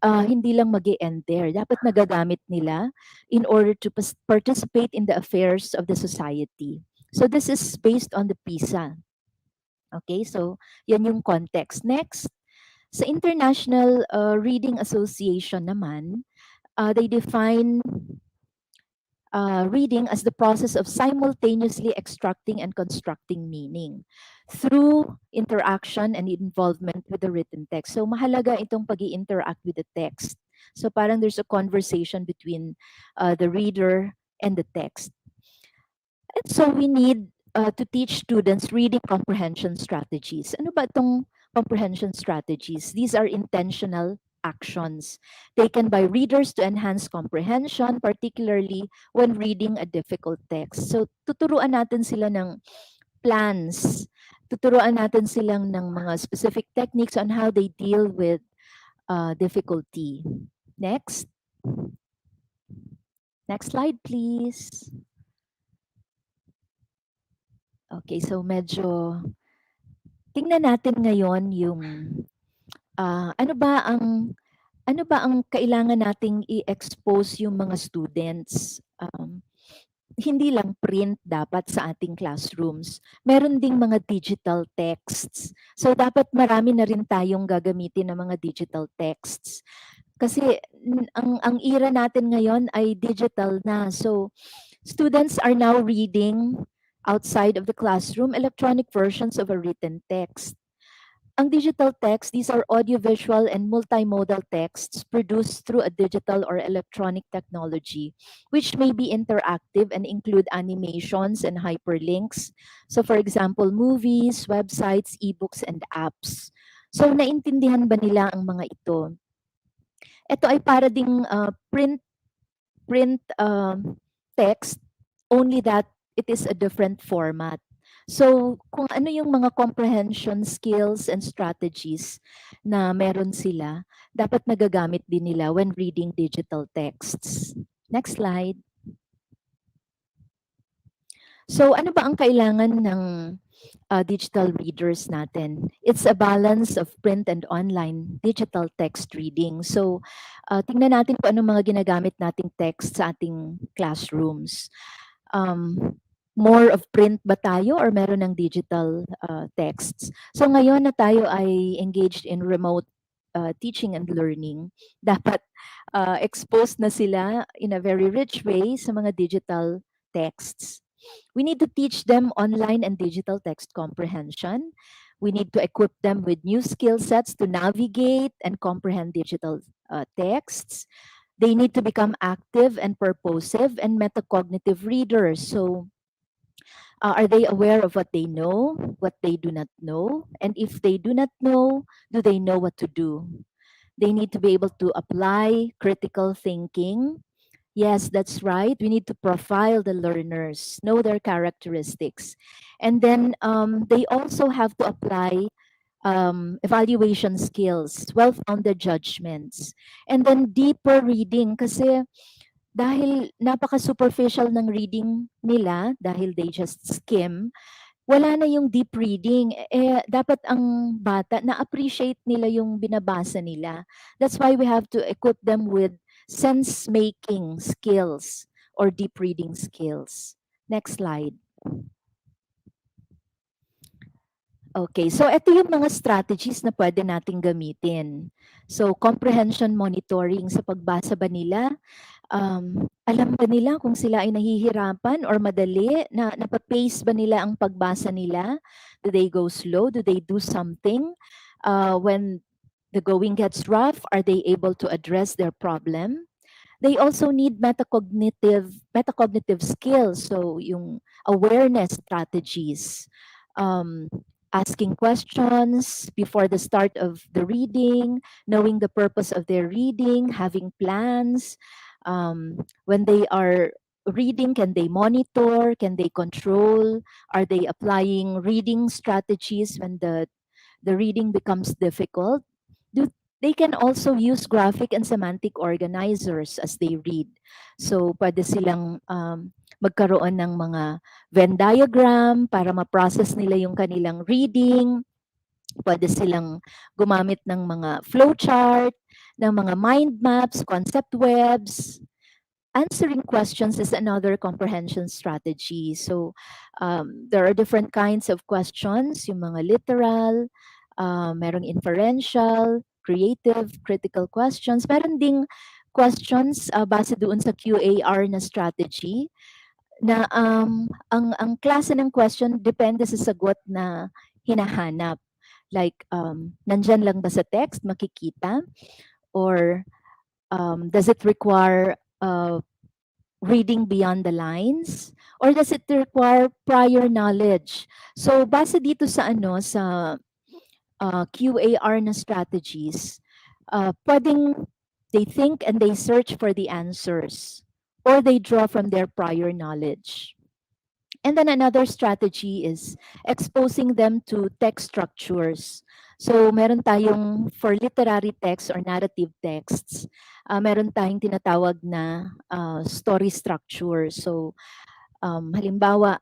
hindi lang mag end there. Dapat nagagamit nila in order to participate in the affairs of the society. So, this is based on the PISA. Okay, so yan yung context. Next, sa International Reading Association naman, they define reading as the process of simultaneously extracting and constructing meaning through interaction and involvement with the written text. So mahalaga itong pag-i-interact with the text. So parang there's a conversation between the reader and the text. And so we need to teach students reading comprehension strategies. Ano ba itong comprehension strategies? These are intentional actions taken by readers to enhance comprehension, particularly when reading a difficult text. So tuturuan natin sila ng plans, tuturuan natin silang ng mga specific techniques on how they deal with difficulty. Next. Next slide, please. Okay, so medyo tingnan natin ngayon yung ano ba ang kailangan nating i-expose yung mga students. Hindi lang print dapat sa ating classrooms. Meron ding mga digital texts. So dapat marami na rin tayong gagamitin ng mga digital texts. Kasi ang era natin ngayon ay digital na. So students are now reading outside of the classroom electronic versions of a written text. Ang digital text, these are audiovisual and multimodal texts produced through a digital or electronic technology, which may be interactive and include animations and hyperlinks. So for example, movies, websites, ebooks, and apps. So naintindihan ba nila ang mga ito? Ito ay para ding print text, only that it is a different format. So, kung ano yung mga comprehension skills and strategies na meron sila, dapat nagagamit din nila when reading digital texts. Next slide. So, ano ba ang kailangan ng digital readers natin? It's a balance of print and online digital text reading. So, tingnan natin kung ano mga ginagamit nating text sa ating classrooms. More of print ba tayo or meron ng digital texts? So ngayon na tayo ay engaged in remote teaching and learning, dapat exposed na sila in a very rich way sa mga digital texts. We need to teach them online and digital text comprehension. We need to equip them with new skill sets to navigate and comprehend digital texts. They need to become active and purposive and metacognitive readers. So are they aware of what they know, what they do not know? And if they do not know, do they know what to do? They need to be able to apply critical thinking. Yes, that's right. We need to profile the learners, know their characteristics. And then they also have to apply evaluation skills, well-founded judgments, and then deeper reading kasi dahil napaka-superficial ng reading nila, dahil they just skim, wala na yung deep reading. Dapat ang bata na-appreciate nila yung binabasa nila. That's why we have to equip them with sense-making skills or deep reading skills. Next slide. Okay, so ito yung mga strategies na pwede nating gamitin. So, comprehension monitoring sa pagbasa ba nila? Alam ba nila kung sila ay nahihirapan or madali? Napapace ba nila ang pagbasa nila? Do they go slow? Do they do something? When the going gets rough, are they able to address their problem? They also need metacognitive skills, so yung awareness strategies, asking questions before the start of the reading, knowing the purpose of their reading, having plans. When they are reading, can they monitor? Can they control? Are they applying reading strategies when the reading becomes difficult? They can also use graphic and semantic organizers as they read. So, pwede silang magkaroon ng mga Venn diagram para ma-process nila yung kanilang reading. Pwede silang gumamit ng mga flowchart, ng mga mind maps, concept webs. Answering questions is another comprehension strategy. So, there are different kinds of questions, yung mga literal, merong inferential, creative, critical questions. Meron ding questions base doon sa QAR na strategy na ang klase ng question depende sa sagot na hinahanap. Like, nandyan lang ba sa text, makikita? Or does it require reading beyond the lines? Or does it require prior knowledge? So, base dito sa sa QAR na strategies, pwedeng they think and they search for the answers or they draw from their prior knowledge. And then another strategy is exposing them to text structures. So meron tayong for literary text or narrative texts, meron tayong tinatawag na story structure. So halimbawa,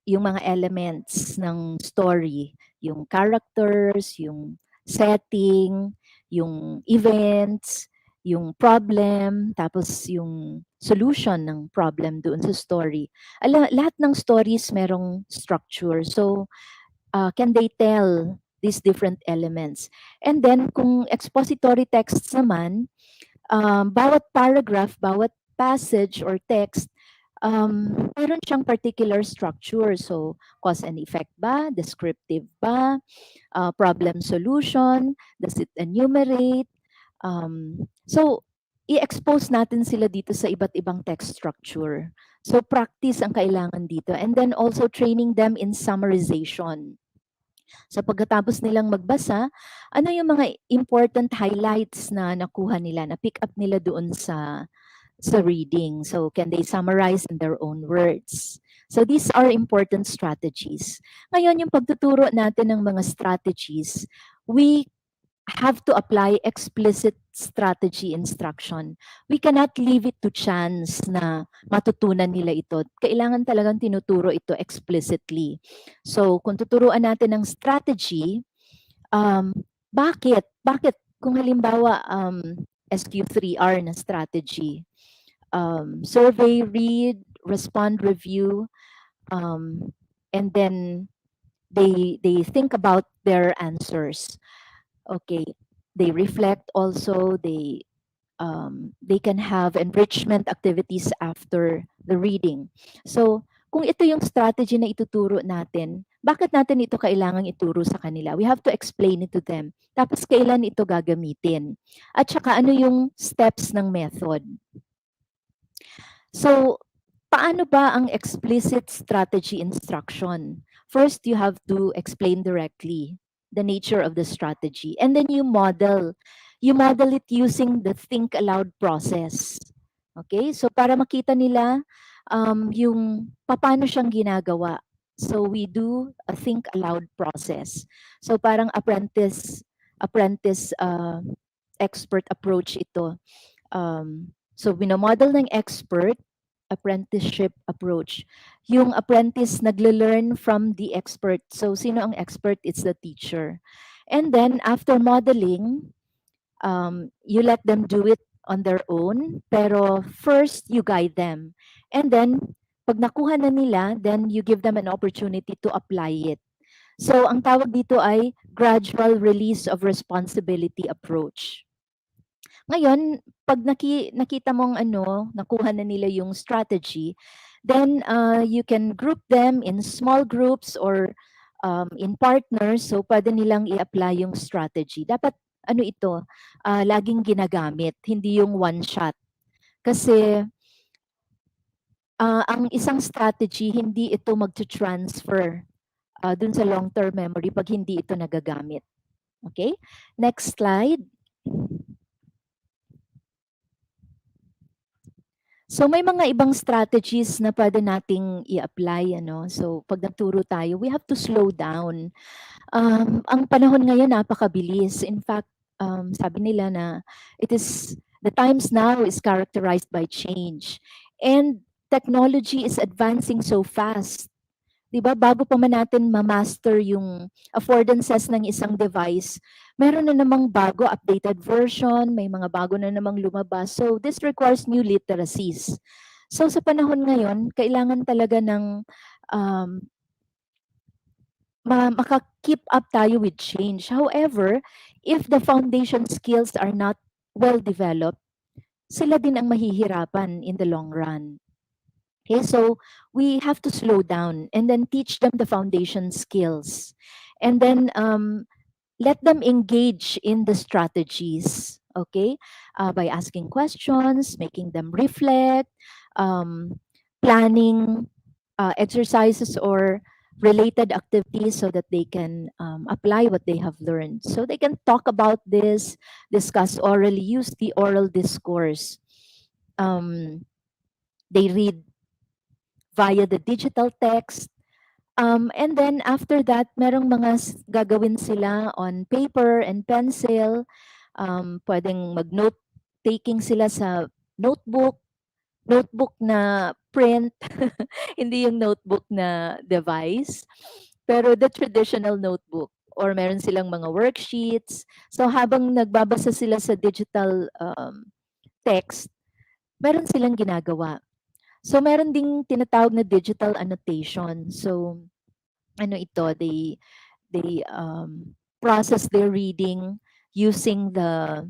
yung mga elements ng story, yung characters, yung setting, yung events, yung problem, tapos yung solution ng problem doon sa story. Lahat ng stories merong structure. So, can they tell these different elements? And then, kung expository texts naman, bawat paragraph, bawat passage or text, meron siyang particular structure. So, cause and effect ba? Descriptive ba? Problem solution? Does it enumerate? So, i-expose natin sila dito sa iba't ibang text structure. So, practice ang kailangan dito. And then also training them in summarization. So, pagkatapos nilang magbasa, ano yung mga important highlights na nakuha nila, na pick up nila doon sa reading. So, can they summarize in their own words? So, these are important strategies. Ngayon, yung pagtuturo natin ng mga strategies, we have to apply explicit strategy instruction. We cannot leave it to chance na matutunan nila ito. Kailangan talagang tinuturo ito explicitly. So, kung tuturuan natin ng strategy, bakit? Bakit? Kung halimbawa, SQ3R na strategy, survey, read, respond, review, and then they think about their answers. Okay, they reflect also, they can have enrichment activities after the reading. So, kung ito yung strategy na ituturo natin, bakit natin ito kailangang ituro sa kanila? We have to explain it to them. Tapos kailan ito gagamitin? At saka ano yung steps ng method? So, paano ba ang explicit strategy instruction? First, you have to explain directly the nature of the strategy. And then you model. You model it using the think aloud process. Okay? So, para makita nila yung paano siyang ginagawa. So we do a think aloud process. So parang apprentice expert approach ito. So binomodel ng expert apprenticeship approach. Yung apprentice nagle-learn from the expert. So sino ang expert? It's the teacher. And then after modeling, you let them do it on their own, pero first you guide them. And then pag nakuha na nila, then you give them an opportunity to apply it. So ang tawag dito ay gradual release of responsibility approach. Ngayon, pag nakita mong nakuha na nila yung strategy, then you can group them in small groups or in partners. So pwede nilang i-apply yung strategy. Dapat ito, laging ginagamit, hindi yung one shot. Kasi ang isang strategy, hindi ito mag-transfer dun sa long-term memory pag hindi ito nagagamit. Okay? Next slide. So may mga ibang strategies na pwede nating i-apply. So pag nagturo tayo, we have to slow down. Ang panahon ngayon napakabilis. In fact, sabi nila na the times now is characterized by change. And technology is advancing so fast. 'Di ba? Bago pa man natin ma-master yung affordances ng isang device, meron na namang bago, updated version, may mga bago na namang lumabas. So this requires new literacies. So sa panahon ngayon, kailangan talaga ng um, maka-keep up tayo with change. However, if the foundation skills are not well developed, sila din ang mahihirapan in the long run. Okay, so we have to slow down and then teach them the foundation skills. And then let them engage in the strategies, okay? By asking questions, making them reflect, planning exercises or related activities so that they can apply what they have learned. So they can talk about this, discuss orally, use the oral discourse. They read via the digital text. And then after that, merong mga gagawin sila on paper and pencil. Pwedeng mag-note taking sila sa notebook na print, hindi yung notebook na device, pero the traditional notebook. Or meron silang mga worksheets. So habang nagbabasa sila sa digital text, meron silang ginagawa. So meron ding tinatawag na digital annotation. So they process their reading using the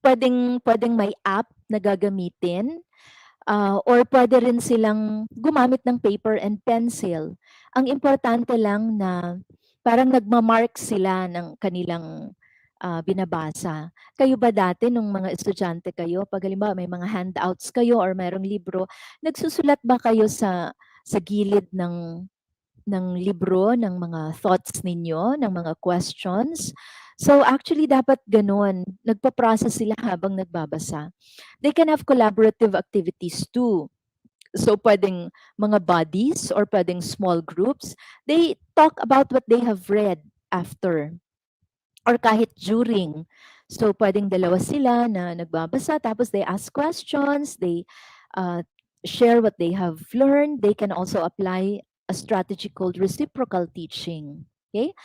pwedeng may app na gagamitin or pwede rin silang gumamit ng paper and pencil. Ang importante lang na parang nagma-mark sila ng kanilang binabasa. Kayo ba dati nung mga estudyante kayo, pag halimbawa may mga handouts kayo or mayroong libro, nagsusulat ba kayo sa gilid ng libro, ng mga thoughts ninyo, ng mga questions? So actually dapat ganun. Nagpa-process sila habang nagbabasa. They can have collaborative activities too. So pwedeng mga bodies or pwedeng small groups. They talk about what they have read after or kahit during. So pwedeng dalawa sila na nagbabasa tapos they ask questions, they share what they have learned. They can also apply a strategy called reciprocal teaching. Okay?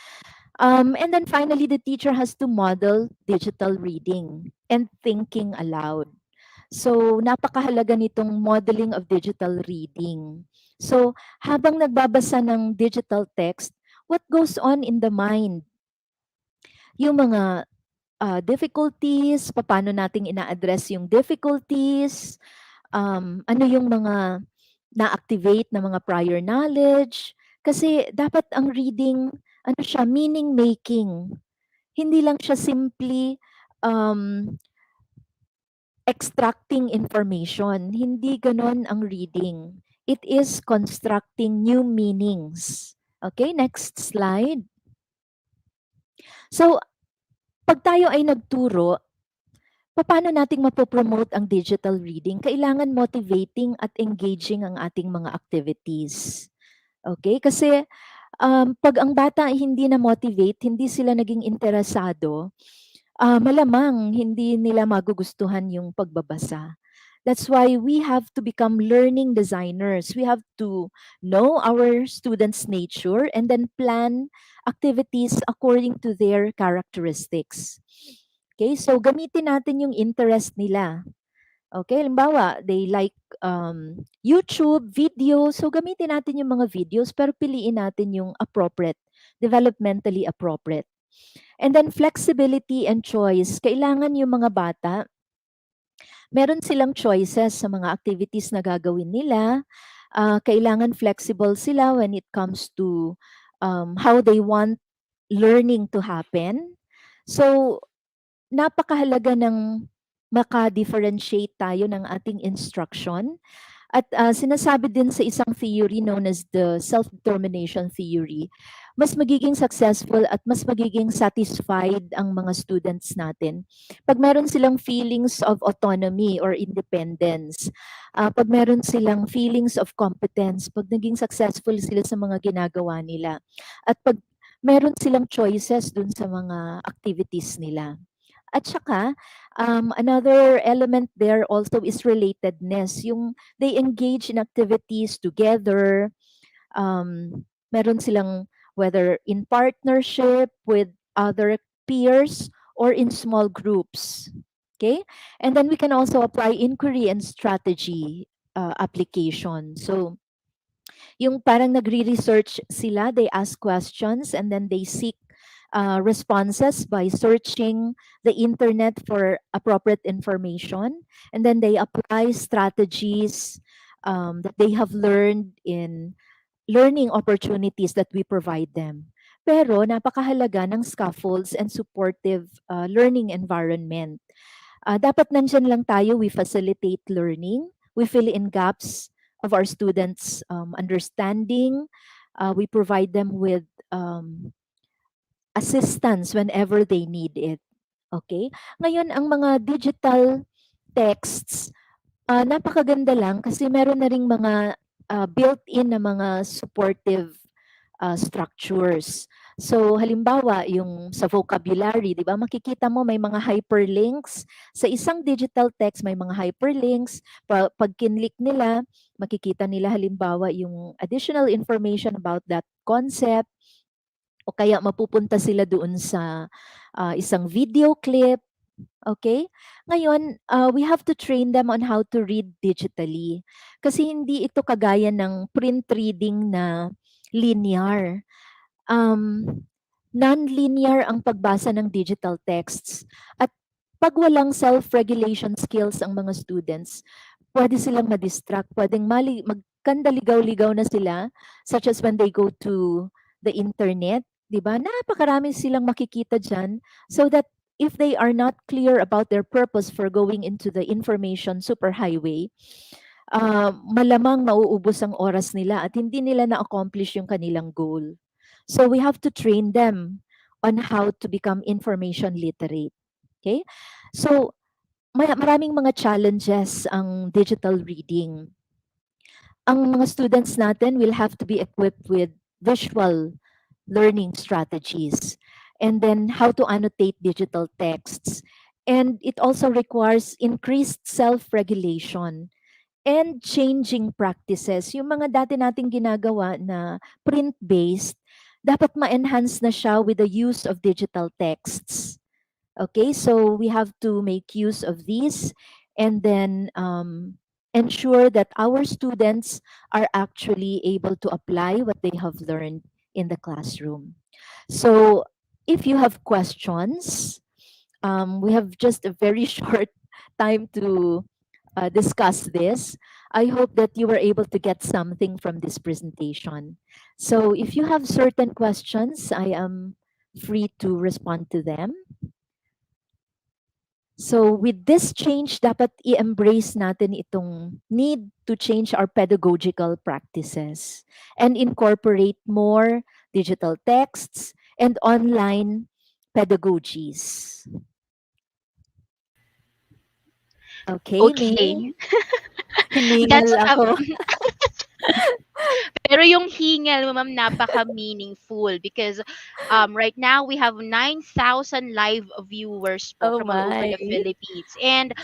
And then finally, the teacher has to model digital reading and thinking aloud. So, napakahalaga nitong modeling of digital reading. So, habang nagbabasa ng digital text, what goes on in the mind? Yung mga difficulties, paano nating ina-address yung difficulties, ano yung mga na-activate na mga prior knowledge. Kasi dapat ang reading, meaning making. Hindi lang siya simply extracting information. Hindi ganon ang reading. It is constructing new meanings. Okay, next slide. So, pag tayo ay nagturo, paano nating mapopromote ang digital reading? Kailangan motivating at engaging ang ating mga activities. Okay? Kasi 'pag ang bata ay hindi na-motivate, hindi sila naging interesado, malamang hindi nila magugustuhan yung pagbabasa. That's why we have to become learning designers. We have to know our students' nature and then plan activities according to their characteristics. Okay, so gamitin natin yung interest nila. Okay, halimbawa, they like YouTube, video. So gamitin natin yung mga videos pero piliin natin yung appropriate, developmentally appropriate. And then flexibility and choice. Kailangan yung mga bata, meron silang choices sa mga activities na gagawin nila. Kailangan flexible sila when it comes to how they want learning to happen. So, napakahalaga ng maka-differentiate tayo ng ating instruction. At sinasabi din sa isang theory known as the self-determination theory, mas magiging successful at mas magiging satisfied ang mga students natin pag meron silang feelings of autonomy or independence, pag meron silang feelings of competence, pag naging successful sila sa mga ginagawa nila, at pag meron silang choices dun sa mga activities nila. At saka, another element there also is relatedness. Yung they engage in activities together. Meron silang whether in partnership with other peers or in small groups. Okay? And then we can also apply inquiry and strategy application. So, yung parang nagre-research sila, they ask questions and then they seek responses by searching the internet for appropriate information. And then they apply strategies that they have learned in learning opportunities that we provide them. Pero napakahalaga ng scaffolds and supportive learning environment. Dapat nandyan lang tayo, we facilitate learning, we fill in gaps of our students' understanding, we provide them with assistance whenever they need it. Okay? Ngayon, ang mga digital texts, napakaganda lang kasi meron na ring mga built-in na mga supportive structures. So halimbawa, yung sa vocabulary, 'di ba? Makikita mo may mga hyperlinks sa isang digital text, may mga hyperlinks. Pag kinlik nila, makikita nila halimbawa yung additional information about that concept o kaya mapupunta sila doon sa isang video clip. Okay? Ngayon, we have to train them on how to read digitally. Kasi hindi ito kagaya ng print reading na linear. Non-linear ang pagbasa ng digital texts. At pag walang self-regulation skills ang mga students, pwede silang ma-distract, pwedeng magkandaligaw-ligaw na sila, such as when they go to the internet, di ba? Napakarami silang makikita dyan, so that if they are not clear about their purpose for going into the information superhighway, malamang mauubos ang oras nila at hindi nila na-accomplish yung kanilang goal. So we have to train them on how to become information literate. Okay? So maraming mga challenges ang digital reading. Ang mga students natin will have to be equipped with visual learning strategies and then how to annotate digital texts. And it also requires increased self-regulation and changing practices. Yung mga dati nating ginagawa na print-based, dapat ma-enhance na siya with the use of digital texts. Okay, so we have to make use of these and then ensure that our students are actually able to apply what they have learned in the classroom. So if you have questions, we have just a very short time to discuss this. I hope that you were able to get something from this presentation. So if you have certain questions, I am free to respond to them. So with this change, dapat i-embrace natin itong need to change our pedagogical practices and incorporate more digital texts and online pedagogies. Okay, Okay. Hiningal That's ako. Pero yung hingal mo, ma'am, napaka-meaningful because right now we have 9,000 live viewers po Oh from all over my. the Philippines. And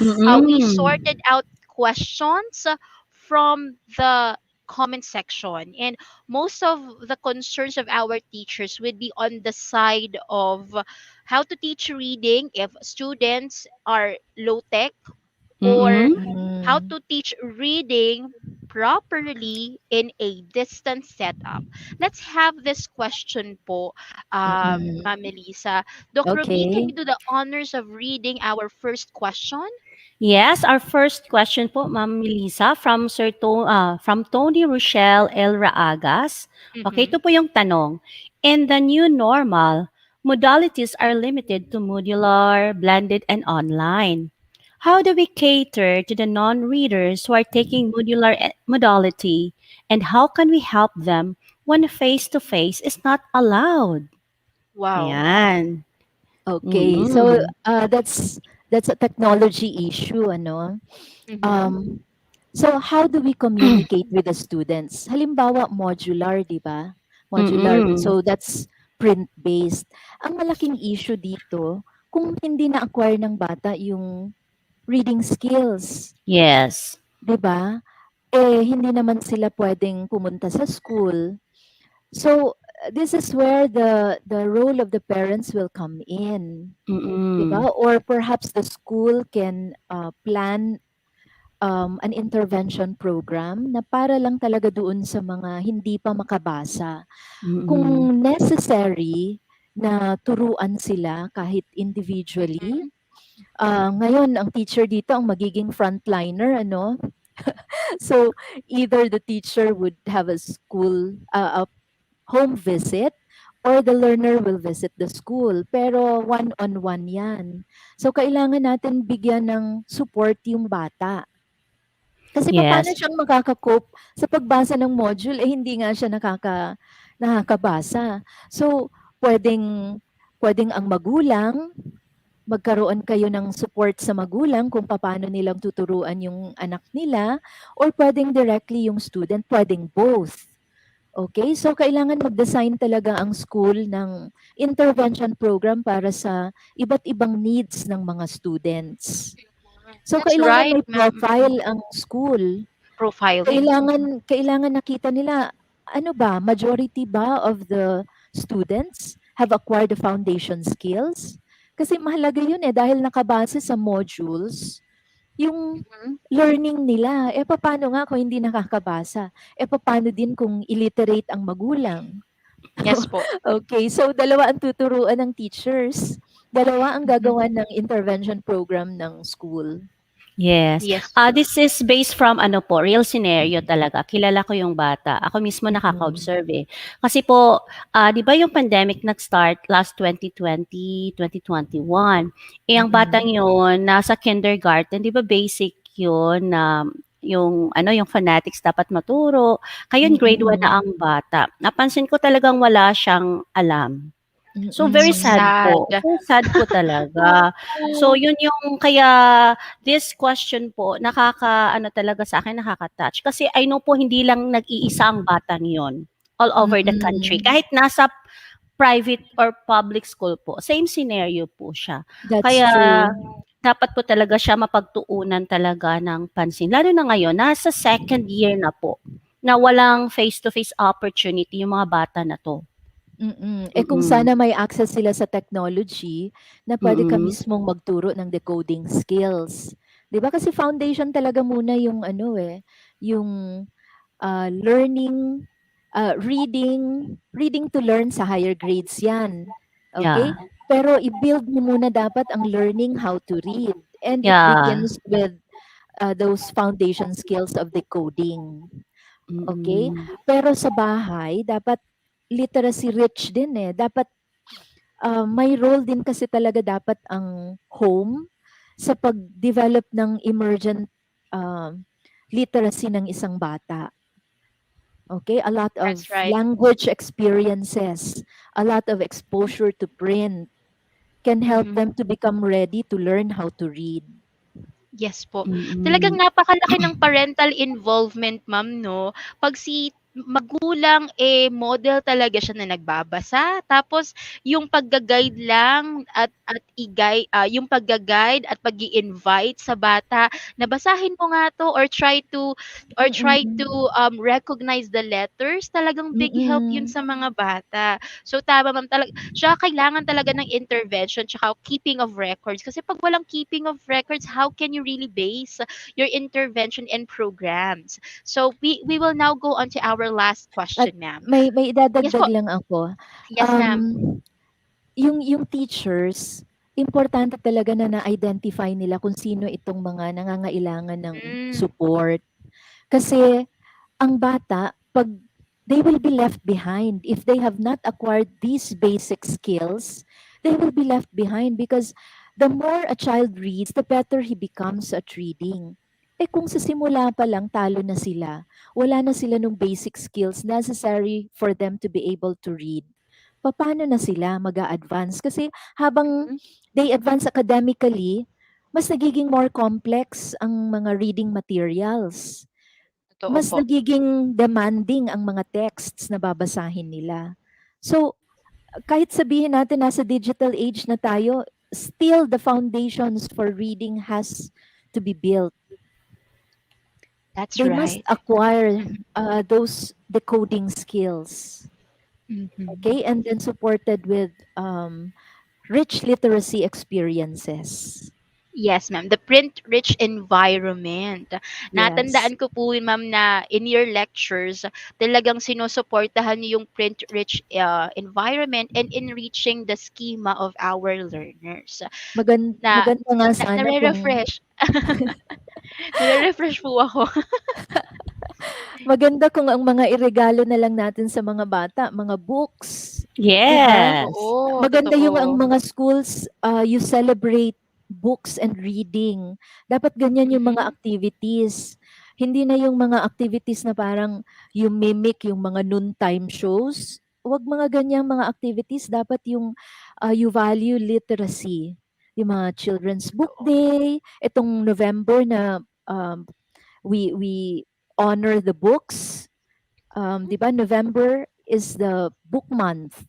we Mm-mm. sorted out questions from the comment section. And most of the concerns of our teachers would be on the side of how to teach reading if students are low tech, or Mm-mm. how Mm, to teach reading properly in a distance setup. Let's have this question po, mm. Ma'am Melissa. Doc Ruby, can Okay. you do the honors of reading our first question? Yes, our first question po, Ma'am Melissa, from Tony Rochelle L. Raagas. Okay, Mm-hmm. ito po yung tanong. In the new normal, modalities are limited to modular, blended, and online. How do we cater to the non-readers who are taking modality, and how can we help them when face-to-face is not allowed? Wow. Ayan. Okay. So Mm-mm. that's a technology issue, ano? Mm-hmm. Um, so how do we communicate with the students? Halimbawa, modular, di ba? Modular. Mm-mm. So that's print-based. Ang malaking issue dito, kung hindi na-acquire ng bata yung reading skills, Yes. di ba? Eh, hindi naman sila pwedeng pumunta sa school. So, this is where the role of the parents will come in, 'di Mm-mm. ba? Or perhaps the school can plan an intervention program na para lang talaga doon sa mga hindi pa makabasa. Mm. Kung necessary na turuan sila kahit individually, ngayon ang teacher dito ang magiging frontliner, ano? So either the teacher would have a a home visit, or the learner will visit the school. Pero one-on-one yan. So, kailangan natin bigyan ng support yung bata. Kasi paano Yes. siyang makaka-cope sa pagbasa ng module, eh hindi nga siya nakakabasa. So, pwedeng, pwedeng ang magulang, magkaroon kayo ng support sa magulang kung paano nilang tuturuan yung anak nila, or pwedeng directly yung student, pwedeng both. Okay, so kailangan mag-design talaga ang school ng intervention program para sa iba't ibang needs ng mga students. So That's kailangan right, may ma'am. profile ang school. Profiling. Kailangan nakita nila, ano ba, majority ba of the students have acquired the foundation skills? Kasi mahalaga yun eh, dahil nakabase sa modules, yung Mhm. learning nila. Eh, paano nga kung hindi nakakabasa? Eh, paano din kung illiterate ang magulang? Yes po. Okay, so dalawa ang tuturuan ng teachers. Dalawa ang Mhm. gagawa ng intervention program ng school. Yes. Yes. This is based from ano po, real scenario talaga. Kilala ko yung bata. Ako mismo Mm. nakaka-observe eh. Kasi po, 'di ba yung pandemic nag-start last 2020, 2021. Eh ang batang Mm. yun nasa kindergarten, 'di ba basic yun na yung ano, yung phonetics dapat maturo. Ngayon grade 1 Mm. na ang bata. Napansin ko talagang wala siyang alam. So, very So Mm. sad sad. po. Very sad po talaga. So, yun yung kaya this question po nakaka-ano talaga sa akin, nakaka-touch. Kasi I know po hindi lang nag-iisa ang batang yun all over the country. Mm. Kahit nasa private or public school po, same scenario po siya. That's Kaya true. dapat po talaga siya mapagtuunan talaga ng pansin. Lalo na ngayon, nasa second year na po na walang face-to-face opportunity yung mga bata na 'to. Eh kung Mm. sana may access sila sa technology na pwede ka Mm. mismong magturo ng decoding skills. 'Di ba kasi foundation talaga muna yung ano eh, yung learning, reading to learn sa higher grades yan. Okay? Yeah. Pero i-build mo muna dapat ang learning how to read. And it Yeah. begins with those foundation skills of decoding. Okay? Mm. Pero sa bahay, dapat literacy rich din eh. Dapat may role din kasi talaga dapat ang home sa pag-develop ng emergent literacy ng isang bata. Okay, a lot of That's right. language experiences, a lot of exposure to print can help Mhm. them to become ready to learn how to read. Yes po. Talagang Mm. napakalaki ng parental involvement, ma'am, no? Pag si magulang, model talaga siya na nagbabasa, tapos yung pagga-guide lang yung pagga-guide at pag-i-invite sa bata na basahin mo nga 'to or try to Mm. recognize the letters, talagang big help yun Mm. sa mga bata. So tama ma'am, siya kailangan talaga ng intervention tsaka keeping of records, kasi 'pag walang keeping of records, how can you really base your intervention and programs? So we will now go on to our last At question, ma'am. may Yes po. idadagdag lang ako. Yes, Um, ma'am. yung teachers, importante talaga na na-identify nila kung sino itong mga nangangailangan ng Hmm, support. Kasi ang bata, 'pag they will be left behind if they have not acquired these basic skills, they will be left behind because the more a child reads, the better he becomes at reading. Eh kung sa simula pa lang talo na sila, wala na sila nung basic skills necessary for them to be able to read, paano na sila mag-a-advance? Kasi habang mhm, they advance academically, mas nagiging more complex ang mga reading materials, totoo mas po. nagiging demanding ang mga texts na babasahin nila. So, kahit sabihin natin nasa digital age na tayo, still the foundations for reading has to be built. That's They must right. acquire Mhm, those decoding skills, mhm. okay, and then supported with rich literacy experiences. Yes, ma'am. The print-rich environment. Yes. Natandaan ko po yun, ma'am, na in your lectures, talagang sinusuportahan niyo yung print-rich environment and enriching the schema of our learners. Na, Maganda nga sana kung nare-refresh. Nare-refresh po ako. maganda kung ang mga iregalo na lang natin sa mga bata, mga books, 'di ba? Yes. Totoo, Maganda yung ang totoo. mga schools, you celebrate books and reading. Dapat ganyan yung mga Mhm. activities. Hindi na yung mga activities na parang yung mimic yung mga noontime shows. Huwag mga ganyang mga activities. Dapat yung you value literacy. Yung mga Children's Book Totoo. Day, itong November na we honor the books. 'Di ba November is the book month,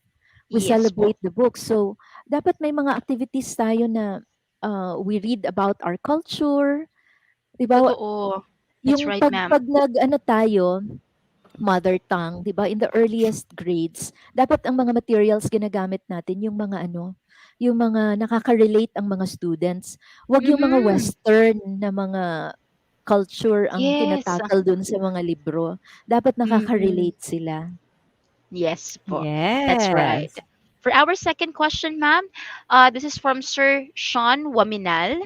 we Yes po. celebrate the book. So, dapat may mga activities tayo na we read about our culture, 'di ba? Totoo. That's Yung right, pag ma'am. pag nag-ano tayo, mother tongue, 'di ba? In the earliest grades, dapat ang mga materials ginagamit natin yung mga ano, yung mga nakaka-relate ang mga students. Huwag yung mga Mhm. western na mga culture ang Yes. tinatakal dun sa mga libro. Dapat Mhm. nakaka-relate sila. Yes po. That's right. Yes. For our second question, ma'am, this is from Sir Sean Waminal.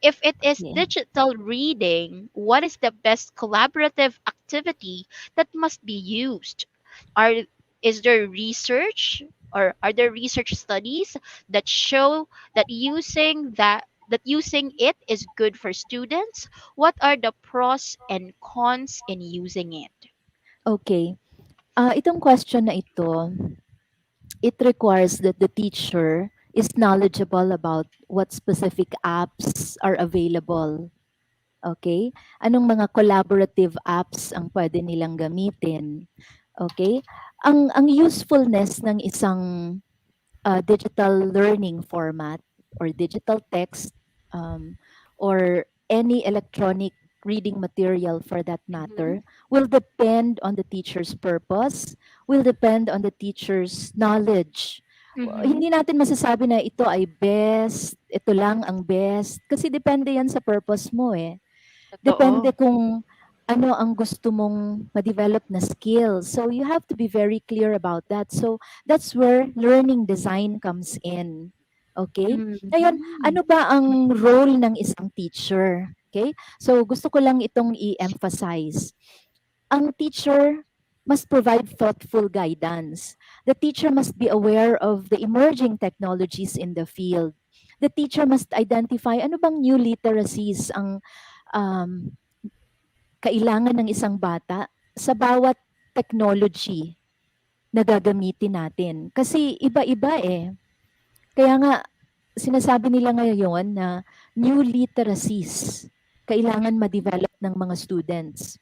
If it is Yeah. digital reading, what is the best collaborative activity that must be used? Are is there research or are there research studies that show that using it is good for students? What are the pros and cons in using it? Okay. Itong question na ito, it requires that the teacher is knowledgeable about what specific apps are available. Okay? Anong mga collaborative apps ang pwede nilang gamitin? Okay? Ang usefulness ng isang digital learning format or digital text, um, or any electronic reading material for that Mhm. matter will depend on the teacher's purpose, will depend on the teacher's knowledge. Mhm. Hindi natin masasabi na ito ay best, ito lang ang best, kasi depende yan sa purpose mo eh. Totoo. Depende kung ano ang gusto mong ma-develop na skill. So you have to be very clear about that. So that's where learning design comes in. Okay? Ngayon, Mhm. ano ba ang role ng isang teacher? Okay? So gusto ko lang itong i-emphasize. Ang teacher must provide thoughtful guidance. The teacher must be aware of the emerging technologies in the field. The teacher must identify ano bang new literacies ang um, kailangan ng isang bata sa bawat technology na gagamitin natin. Kasi iba-iba eh. Kaya nga, sinasabi nila ngayon na new literacies kailangan ma-develop ng mga students.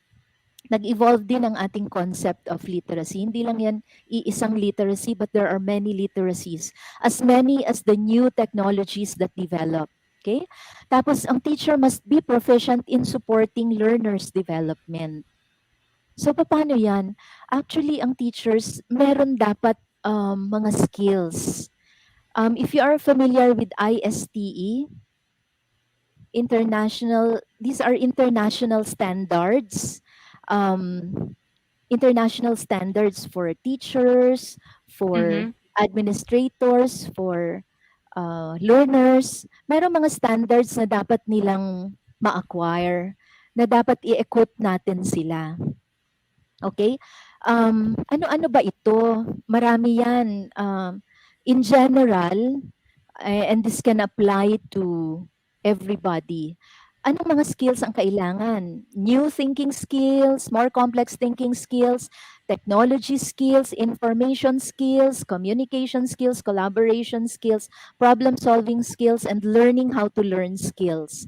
nag-evolve din ang ating concept of literacy. Hindi lang yan iisang literacy, but there are many literacies, as many as the new technologies that develop. Okay? Tapos, ang teacher must be proficient in supporting learners' development. So, paano yan? Actually, ang teachers, meron dapat mga skills. If you are familiar with ISTE, these are international standards. Um, International standards for teachers, for Mm-hmm. administrators, for learners. Mayroong mga standards na dapat nilang ma-acquire, na dapat i-equip natin sila. Okay? Ano-ano ba ito? Marami yan. In general, and this can apply to everybody. Anong mga skills ang kailangan? New thinking skills, more complex thinking skills, technology skills, information skills, communication skills, collaboration skills, problem solving skills, and learning how to learn skills.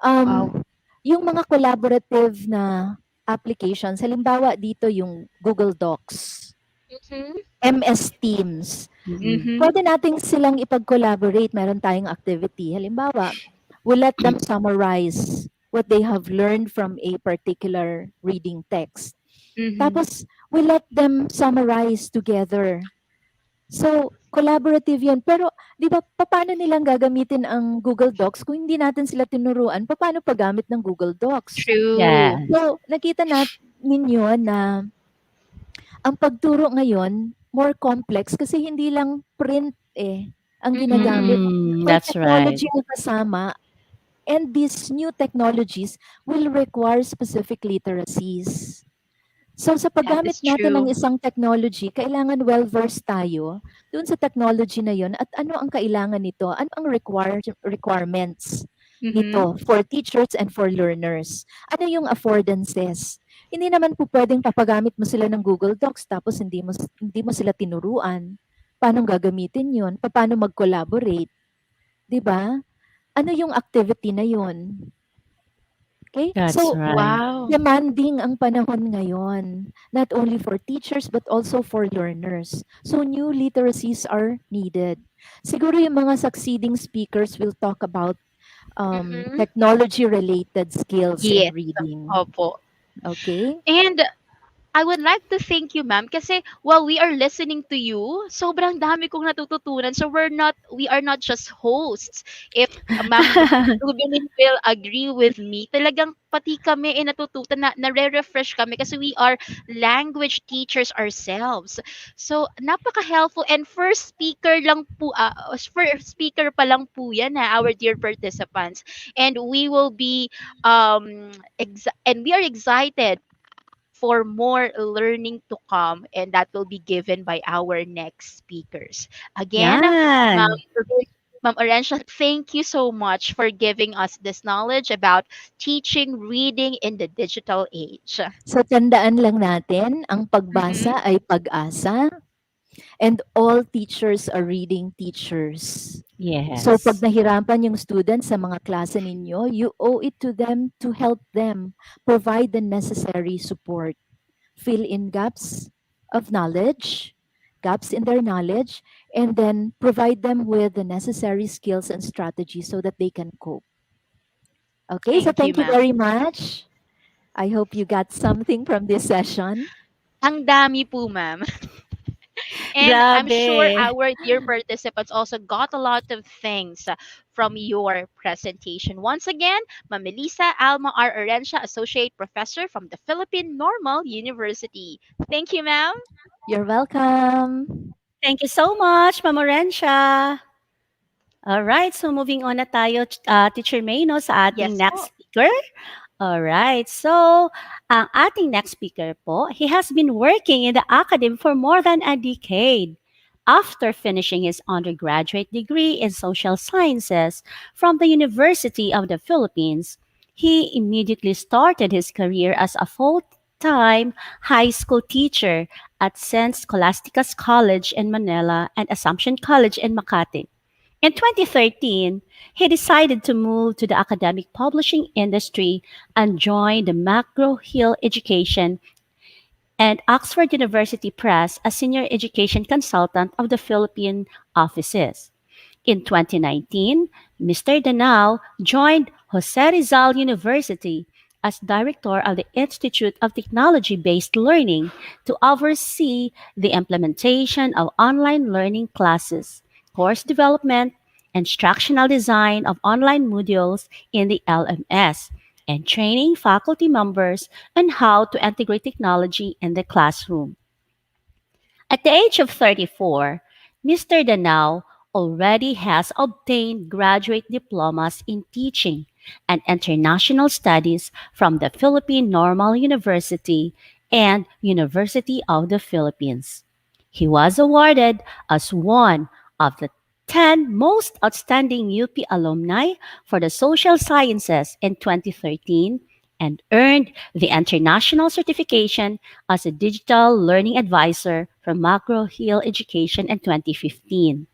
Wow. Yung mga collaborative na applications, halimbawa dito yung Google Docs, Mm-hmm. MS Teams. Mhm. Pwede nating silang ipag-collaborate. Meron tayong activity. Halimbawa, we let them summarize what they have learned from a particular reading text. Mm-hmm. Tapos, we let them summarize together. So, collaborative yan. Pero, di ba, paano nilang gagamitin ang Google Docs kung hindi natin sila tinuruan? Paano paggamit ng Google Docs? True. Yeah. So, nakita ninyo na ang pagturo ngayon, more complex kasi hindi lang print ang ginagamit. May That's right. technology na kasama, and these new technologies will require specific literacies. So sa paggamit is natin ng true. isang technology, kailangan well-versed tayo dun sa technology na yon at ano ang kailangan nito, ano ang requirements Mm-hmm. nito for teachers and for learners. Ano yung affordances? Hindi naman po pwedeng papagamit mo sila ng Google Docs tapos hindi mo sila tinuruan. Paano gagamitin yon? Paano mag-collaborate? 'Di ba? Ano yung activity na yon? Okay? That's So, right. Wow. demanding ang panahon ngayon, not only for teachers but also for learners. So, new literacies are needed. Siguro yung mga succeeding speakers will talk about Mm-hmm. technology-related skills in Yes. reading. Opo. Okay? And I would like to thank you, ma'am, kasi while we are listening to you, sobrang dami kong natututunan. So we are not just hosts. If ma'am Ruben will agree with me, talagang pati kami natututo nare-refresh kami kasi we are language teachers ourselves. So napaka-helpful, and first speaker pa lang po yan, our dear participants. And we will be and we are excited for more learning to come, and that will be given by our next speakers. Again, Yan. Ma'am Orensia, thank you so much for giving us this knowledge about teaching reading in the digital age. So, tandaan lang natin, ang Mhm. pagbasa ay pag-asa, and all teachers are reading teachers. So, pag Yes. nahirapan yung students sa mga klase ninyo, you owe it to them to help them provide the necessary support, fill in gaps of knowledge, gaps in their knowledge, and then provide them with the necessary skills and strategies so that they can cope. Okay, so Thank you, thank you ma'am. very much. I hope you got something from this session. Ang dami po, ma'am. And I'm sure Grabe. our dear participants also got a lot of things from your presentation. Once again, Ma'am Melissa Alma R. Orencia, Associate Professor from the Philippine Normal University. Thank you, ma'am. You're welcome. Thank you so much, Ma'am Orensia. Alright, so moving on na tayo, Teacher May, no, sa ating Yes next po. speaker. Alright, so ang ating next speaker po, he has been working in the academy for more than a decade. After finishing his undergraduate degree in social sciences from the University of the Philippines, he immediately started his career as a full-time high school teacher at St. Scholastica's College in Manila and Assumption College in Makati. In 2013, he decided to move to the academic publishing industry and joined the McGraw Hill Education and Oxford University Press as senior education consultant of the Philippine offices. In 2019, Mr. Danao joined Jose Rizal University as director of the Institute of Technology Based Learning to oversee the implementation of online learning classes, course development, instructional design of online modules in the LMS, and training faculty members on how to integrate technology in the classroom. At the age of 34, Mr. Danao already has obtained graduate diplomas in teaching and international studies from the Philippine Normal University and University of the Philippines. He was awarded as one of the 10 most outstanding UP alumni for the social sciences in 2013 and earned the international certification as a digital learning advisor from McGraw Hill Education in 2015.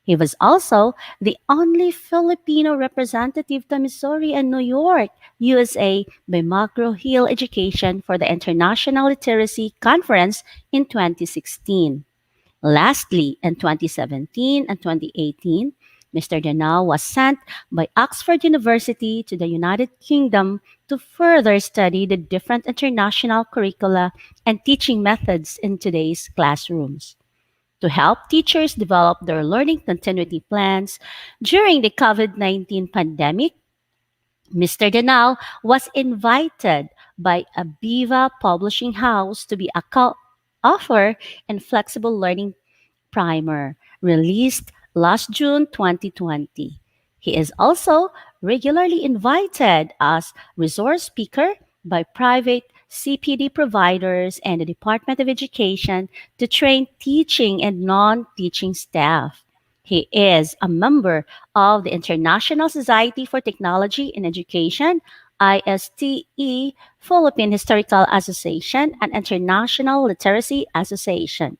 He was also the only Filipino representative to Missouri and New York, USA, by McGraw Hill Education for the International Literacy Conference in 2016. Lastly, in 2017 and 2018, Mr. Danao was sent by Oxford University to the United Kingdom to further study the different international curricula and teaching methods in today's classrooms. To help teachers develop their learning continuity plans during the COVID 19 pandemic, Mr. Danao was invited by Abiva Publishing House to be a co-author in flexible learning primer, released last June 2020. He is also regularly invited as resource speaker by private CPD providers and the Department of Education to train teaching and non teaching staff. He is a member of the International Society for Technology in Education, ISTE, Philippine Historical Association, and International Literacy Association.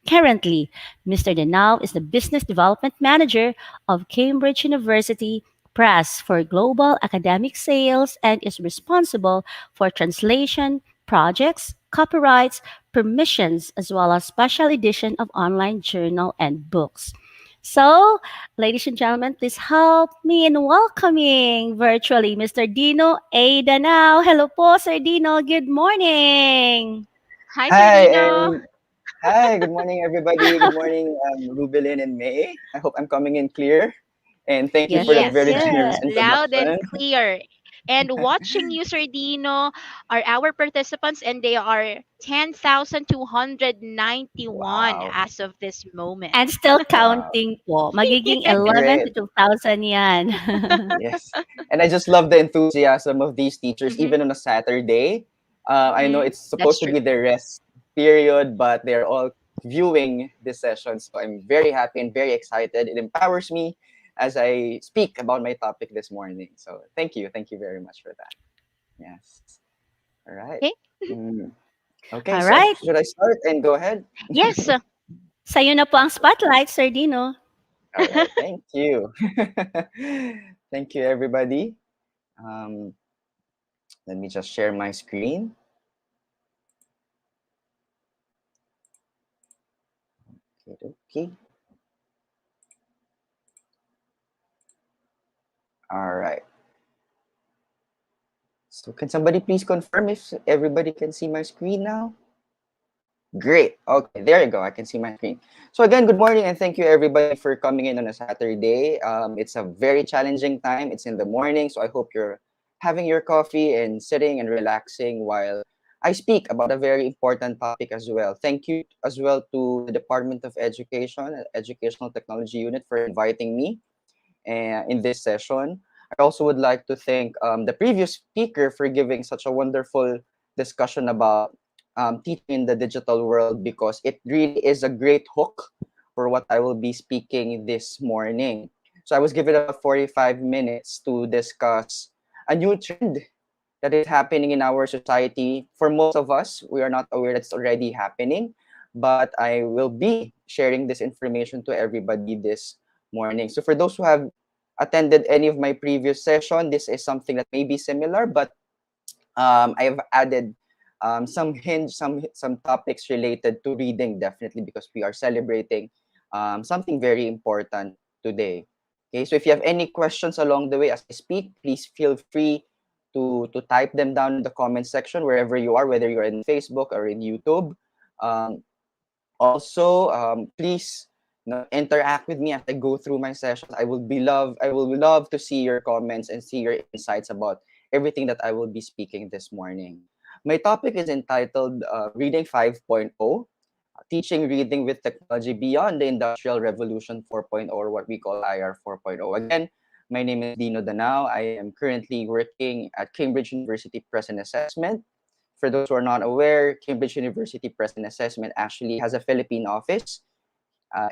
Currently, Mr. Denau is the Business Development Manager of Cambridge University Press for Global Academic Sales and is responsible for translation, projects, copyrights, permissions, as well as special edition of online journal and books. So, ladies and gentlemen, please help me in welcoming virtually Mr. Dino A. Danao. Hello po, Sir Dino. Good morning. Hi, Sir Hi, Dino. and hi, good morning, everybody. Good morning, Rubilin and May. I hope I'm coming in clear. And thank you Yes, for that yes, Yes, very generous yes. loud and introduction. clear. And watching you, Sir Dino, are our participants, and they are 10,291 Wow, as of this moment. And still wow, counting po. Magiging 11 to great. 2,000 yan. Yes. And I just love the enthusiasm of these teachers, Mm-hmm, even on a Saturday. I know mm-hmm. it's That's supposed to true. be their rest period, but they're all viewing this session. So I'm very happy and very excited. It empowers me as I speak about my topic this morning. So thank you. Thank you very much for that. Yes. All right. Okay. Mm. Okay, All so right. should I start and go ahead? Yes. Sa'yo na po ang spotlight, Sir Dino. All right. Thank you. Thank you, everybody. Um, Let me just share my screen. Okay, okay. All right. So can somebody please confirm if everybody can see my screen now? Great. Okay, there you go. I can see my screen. So again, good morning and thank you everybody for coming in on a Saturday. It's a very challenging time. It's in the morning, so I hope you're having your coffee and sitting and relaxing while I speak about a very important topic as well. Thank you as well to the Department of Education, Educational Technology Unit for inviting me in this session. I also would like to thank the previous speaker for giving such a wonderful discussion about teaching in the digital world because it really is a great hook for what I will be speaking this morning. So I was given about 45 minutes to discuss a new trend that is happening in our society. For most of us, we are not aware that it's already happening, but I will be sharing this information to everybody this morning. So for those who have attended any of my previous session, this is something that may be similar, but I have added some hints, some topics related to reading, definitely, because we are celebrating something very important today. Okay, so if you have any questions along the way as I speak, please feel free to type them down in the comment section wherever you are, whether you're in Facebook or in YouTube. Um, Also, please, interact with me as I go through my sessions. I will love to see your comments and see your insights about everything that I will be speaking this morning. My topic is entitled Reading 5.0, Teaching Reading with Technology Beyond the Industrial Revolution 4.0, or what we call IR 4.0. Again, my name is Dino Danao. I am currently working at Cambridge University Press and Assessment. For those who are not aware, Cambridge University Press and Assessment actually has a Philippine office,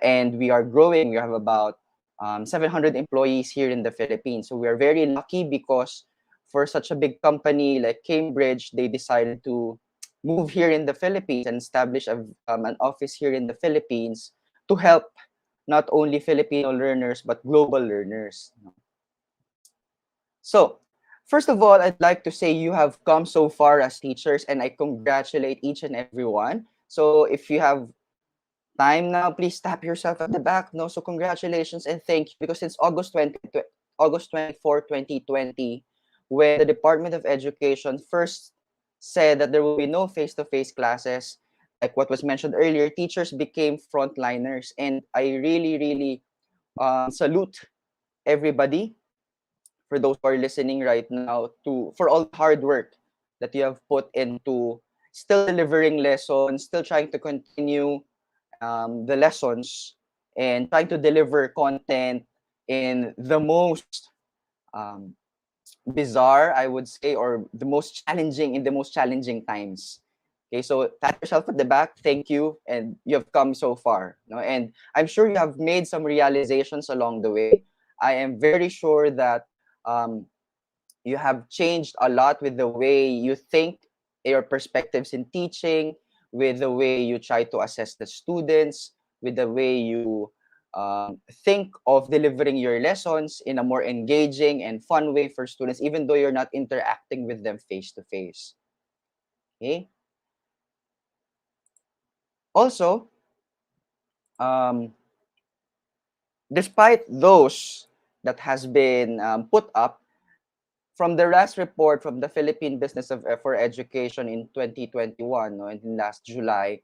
and we are growing. We have about 700 employees here in the Philippines. So we are very lucky because for such a big company like Cambridge, they decided to move here in the Philippines and establish an office here in the Philippines to help not only Filipino learners but global learners. So, first of all, I'd like to say you have come so far as teachers, and I congratulate each and every one. So, if you have time now, please tap yourself at the back. No, so congratulations and thank you, because since August 24, 2020, when the Department of Education first said that there will be no face-to-face classes, like what was mentioned earlier, teachers became frontliners, and I really, really salute everybody, for those who are listening right now, to for all the hard work that you have put into still delivering lessons, still trying to continue the lessons, and trying to deliver content in the most um, bizarre, I would say, or the most challenging times. Okay, so pat yourself at the back. Thank you, and you have come so far. No, and I'm sure you have made some realizations along the way. I am very sure that um, you have changed a lot with the way you think, your perspectives in teaching, with the way you try to assess the students, with the way you think of delivering your lessons in a more engaging and fun way for students, even though you're not interacting with them face to face. Okay. Also, um, despite those that has been put up, from the last report from the Philippine Business for Education in 2021, no, in last July,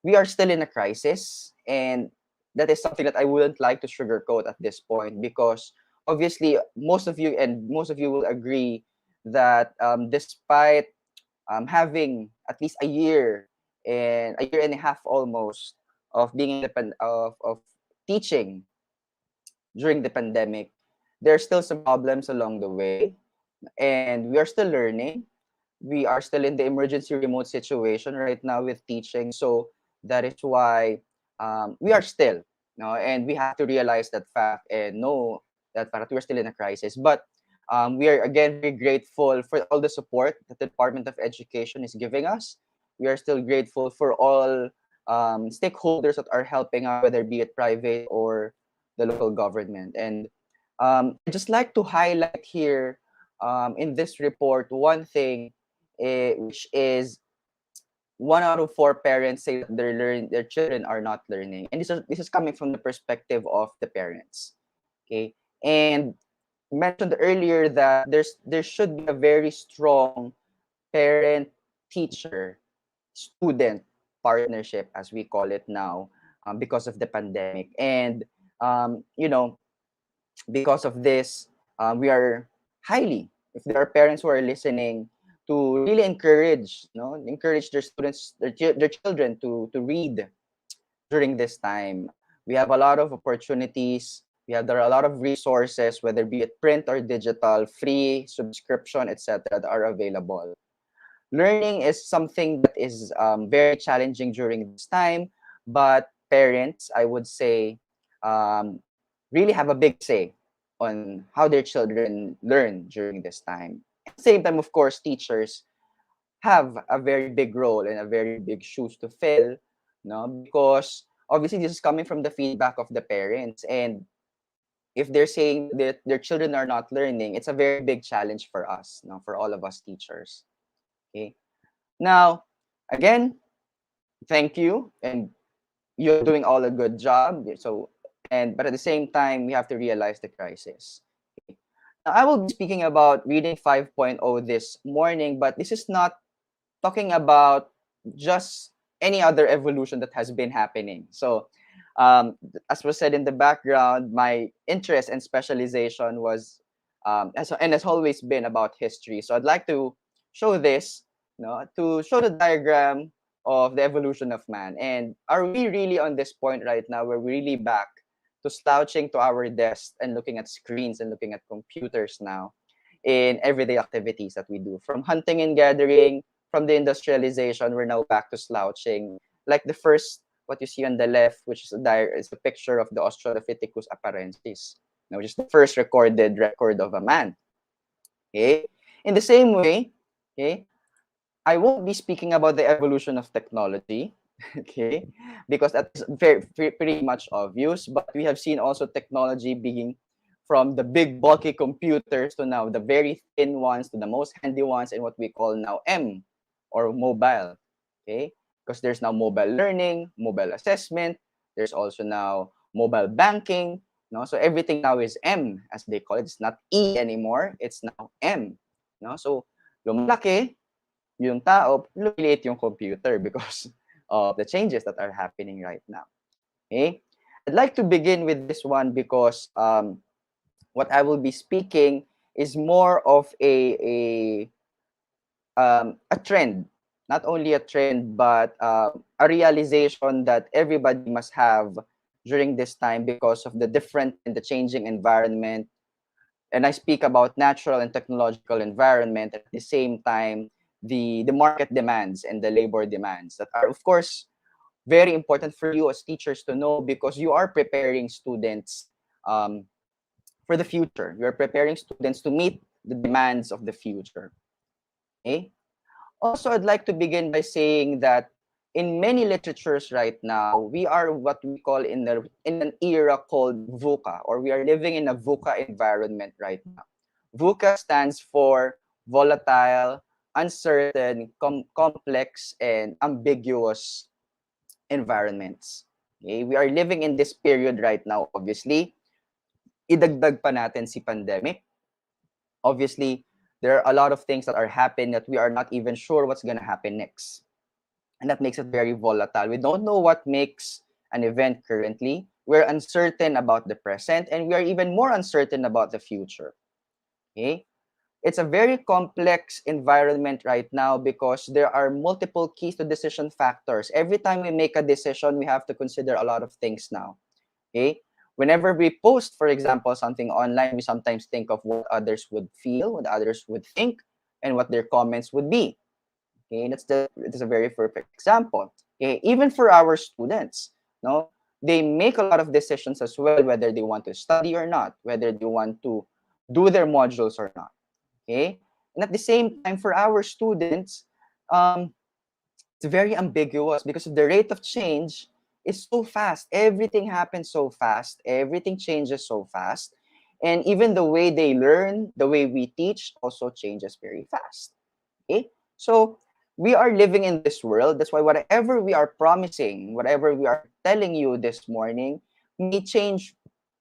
we are still in a crisis, and that is something that I wouldn't like to sugarcoat at this point, because obviously most of you will agree that despite having at least a year and a half almost of being independent of teaching during the pandemic, there are still some problems along the way, and we are still learning. We are still in the emergency remote situation right now with teaching, so that is why we are still, and we have to realize that fact and know that fact, we're still in a crisis. But we are again very grateful for all the support that the Department of Education is giving us. We are still grateful for all stakeholders that are helping out, whether be it private or the local government. And I just like to highlight here in this report one thing, which is 1 out of 4 parents say that their children are not learning, and this is coming from the perspective of the parents. Okay, and mentioned earlier that there should be a very strong parent teacher student partnership, as we call it now, because of the pandemic. And you know, because of this, we are highly, if there are parents who are listening, to really encourage their students, their children to read during this time. We have a lot of opportunities. There are a lot of resources, whether be it print or digital, free subscription, etc., that are available. Learning is something that is very challenging during this time, but parents, I would say, um, really have a big say on how their children learn during this time. At the same time, of course, teachers have a very big role and a very big shoes to fill, no? Because obviously this is coming from the feedback of the parents, and if they're saying that their children are not learning, it's a very big challenge for us, for all of us teachers. Okay. Now, again, thank you, and you're doing all a good job. So, but at the same time, we have to realize the crisis. Okay. Now, I will be speaking about reading 5.0 this morning, but this is not talking about just any other evolution that has been happening. So, as was said in the background, my interest and specialization was and has always been about history. So I'd like to show this, to show the diagram of the evolution of man. And are we really on this point right now where we're really back to slouching to our desks and looking at screens and looking at computers now in everyday activities that we do? From hunting and gathering, from the industrialization, we're now back to slouching. Like the first, what you see on the left, which is is a picture of the Australopithecus afarensis, which is the first recorded record of a man. Okay. In the same way, okay, I won't be speaking about the evolution of technology, okay, because that's pretty much obvious. But we have seen also technology being from the big bulky computers to now the very thin ones to the most handy ones, and what we call now M, or mobile. Okay, because there's now mobile learning, mobile assessment. There's also now mobile banking. So everything now is M, as they call it. It's not E anymore. It's now M. So lumalaki yung tao, lumiliit yung computer because of the changes that are happening right now. Okay? I'd like to begin with this one because what I will be speaking is more of a trend. Not only a trend, but a realization that everybody must have during this time because of the different and the changing environment. And I speak about natural and technological environment at the same time, the market demands and the labor demands that are, of course, very important for you as teachers to know because you are preparing students for the future. You are preparing students to meet the demands of the future. Okay? Also, I'd like to begin by saying that in many literatures right now, we are what we call in an era called VUCA, or we are living in a VUCA environment right now. VUCA stands for volatile, uncertain, complex, and ambiguous environments. Okay? We are living in this period right now, obviously. Idagdag pa natin si pandemic. Obviously, there are a lot of things that are happening that we are not even sure what's going to happen next. And that makes it very volatile. We don't know what makes an event currently. We're uncertain about the present, and we are even more uncertain about the future. Okay? It's a very complex environment right now because there are multiple keys to decision factors. Every time we make a decision, we have to consider a lot of things now. Okay? Whenever we post, for example, something online, we sometimes think of what others would feel, what others would think, and what their comments would be. Okay, it's a very perfect example. Okay, even for our students, they make a lot of decisions as well, whether they want to study or not, whether they want to do their modules or not. Okay, and at the same time, for our students, it's very ambiguous because the rate of change is so fast. Everything happens so fast. Everything changes so fast. And even the way they learn, the way we teach also changes very fast. Okay? So we are living in this world. That's why whatever we are promising, whatever we are telling you this morning may change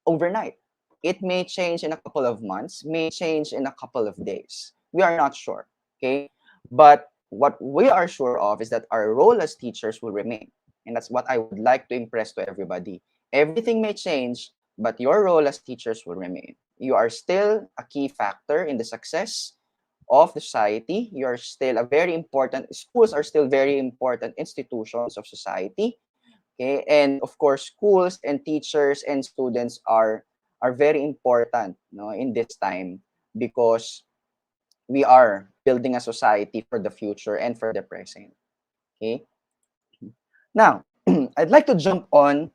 overnight. It may change in a couple of months, may change in a couple of days. We are not sure. Okay? But what we are sure of is that our role as teachers will remain. And that's what I would like to impress to everybody. Everything may change, but your role as teachers will remain. You are still a key factor in the success of the society. You are still schools are still very important institutions of society. Okay, and of course, schools and teachers and students are very important, in this time because we are building a society for the future and for the present. Okay. Now, I'd like to jump on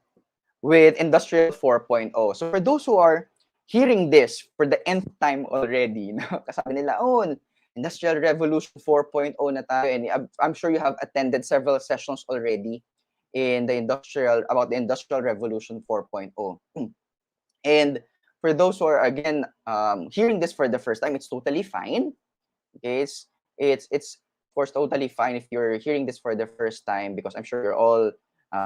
with Industrial 4.0. So for those who are hearing this for the nth time already, kasabi nila, Industrial Revolution 4.0 na tayo. And I'm sure you have attended several sessions already about the Industrial Revolution 4.0. And for those who are again hearing this for the first time, it's totally fine. Okay, it's of course totally fine if you're hearing this for the first time, because I'm sure you're all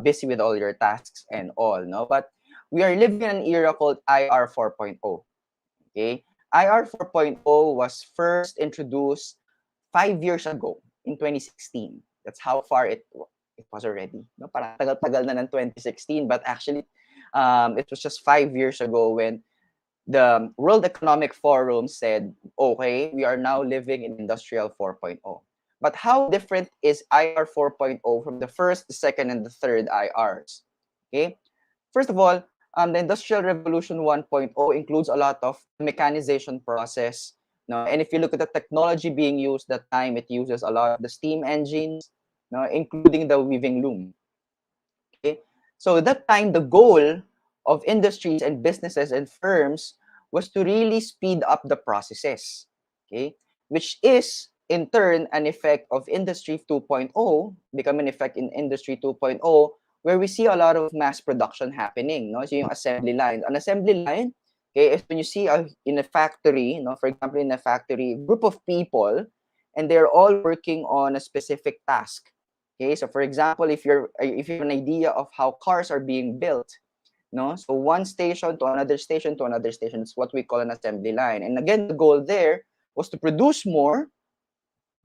busy with all your tasks and all, no. But we are living in an era called IR 4.0. Okay, IR 4.0 was first introduced 5 years ago in 2016. That's how far it was already. No, parang tagal-tagal na ng 2016, but actually, it was just 5 years ago when the World Economic Forum said, okay, we are now living in Industrial 4.0. But how different is IR 4.0 from the first, the second, and the third IRs? Okay, first of all, the Industrial Revolution 1.0 includes a lot of mechanization process. No, and if you look at the technology being used that time, it uses a lot of the steam engines, no, including the weaving loom. Okay, so at that time, the goal of industries and businesses and firms was to really speed up the processes. Okay, which is in turn an effect of Industry 2.0, become an effect in Industry 2.0, where we see a lot of mass production happening. No, so yung assembly line, an assembly line. Okay, is when you see in a factory, no, for example, in a factory, group of people, and they're all working on a specific task. Okay, so for example, if you have an idea of how cars are being built, no, so one station to another station to another station, it's what we call an assembly line. And again, the goal there was to produce more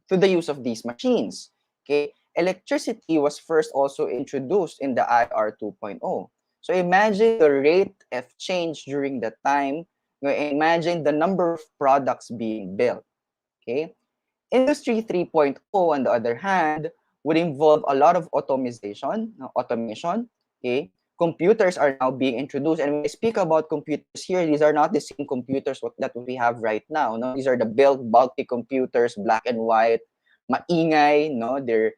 through the use of these machines. Okay, electricity was first also introduced in the IR 2.0. So imagine the rate of change during that time. Imagine the number of products being built. Okay, Industry 3.0, on the other hand, would involve a lot of automation. Okay, computers are now being introduced, and when I speak about computers here, these are not the same computers that we have right now. No, these are the bulky computers, black and white, maingay. No, they're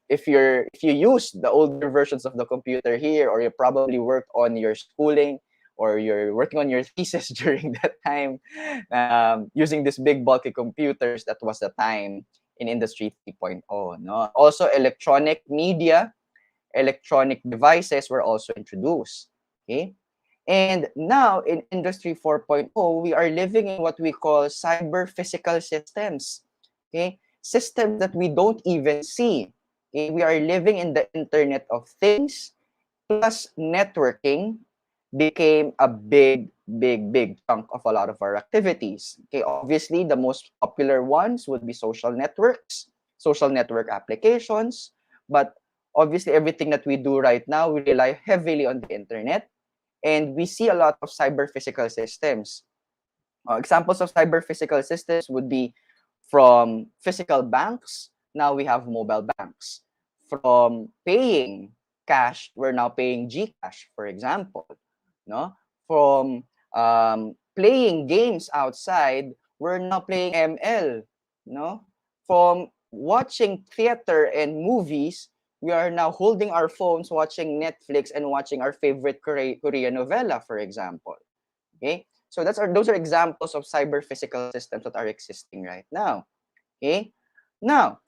if you use the older versions of the computer here, or you probably worked on your schooling, or you're working on your thesis during that time, using these big bulky computers, that was the time in Industry 3.0. No? Also, electronic media, electronic devices were also introduced. Okay, and now in Industry 4.0, we are living in what we call cyber physical systems. Okay, systems that we don't even see. Okay, we are living in the Internet of Things, plus networking became a big chunk of a lot of our activities. Okay, obviously the most popular ones would be social networks, social network applications, but obviously everything that we do right now, we rely heavily on the internet, and we see a lot of cyber physical systems. Examples of cyber physical systems would be from physical banks, now we have mobile banks. From paying cash, we're now paying GCash, for example. No, from playing games outside, we're now playing ML. No, from watching theater and movies, we are now holding our phones, watching Netflix and watching our favorite Korean novela, for example. Okay, so those are examples of cyber physical systems that are existing right now. Okay, now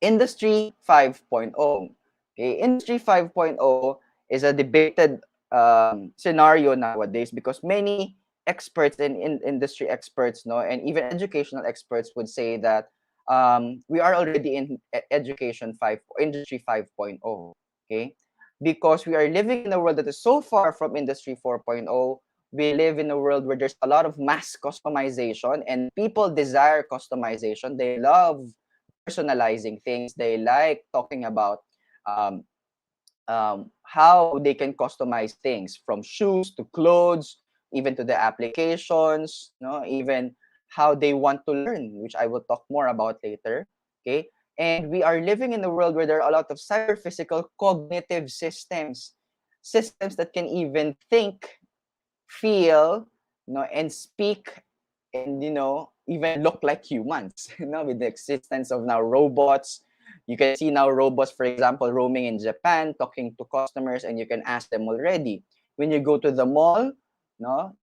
Industry 5.0. Okay, Industry 5.0 is a debated scenario nowadays, because many experts and industry experts, no, and even educational experts would say that we are already in Industry 5.0. Okay, because we are living in a world that is so far from Industry 4.0. We live in a world where there's a lot of mass customization, and people desire customization. They love personalizing things. They like talking about um, how they can customize things, from shoes to clothes, even to the applications, no, even how they want to learn, which I will talk more about later. Okay, and we are living in a world where there are a lot of cyber physical cognitive systems that can even think, feel, and speak, and even look like humans. With the existence of now robots, you can see now robots, for example, roaming in Japan, talking to customers, and you can ask them already. When you go to the mall,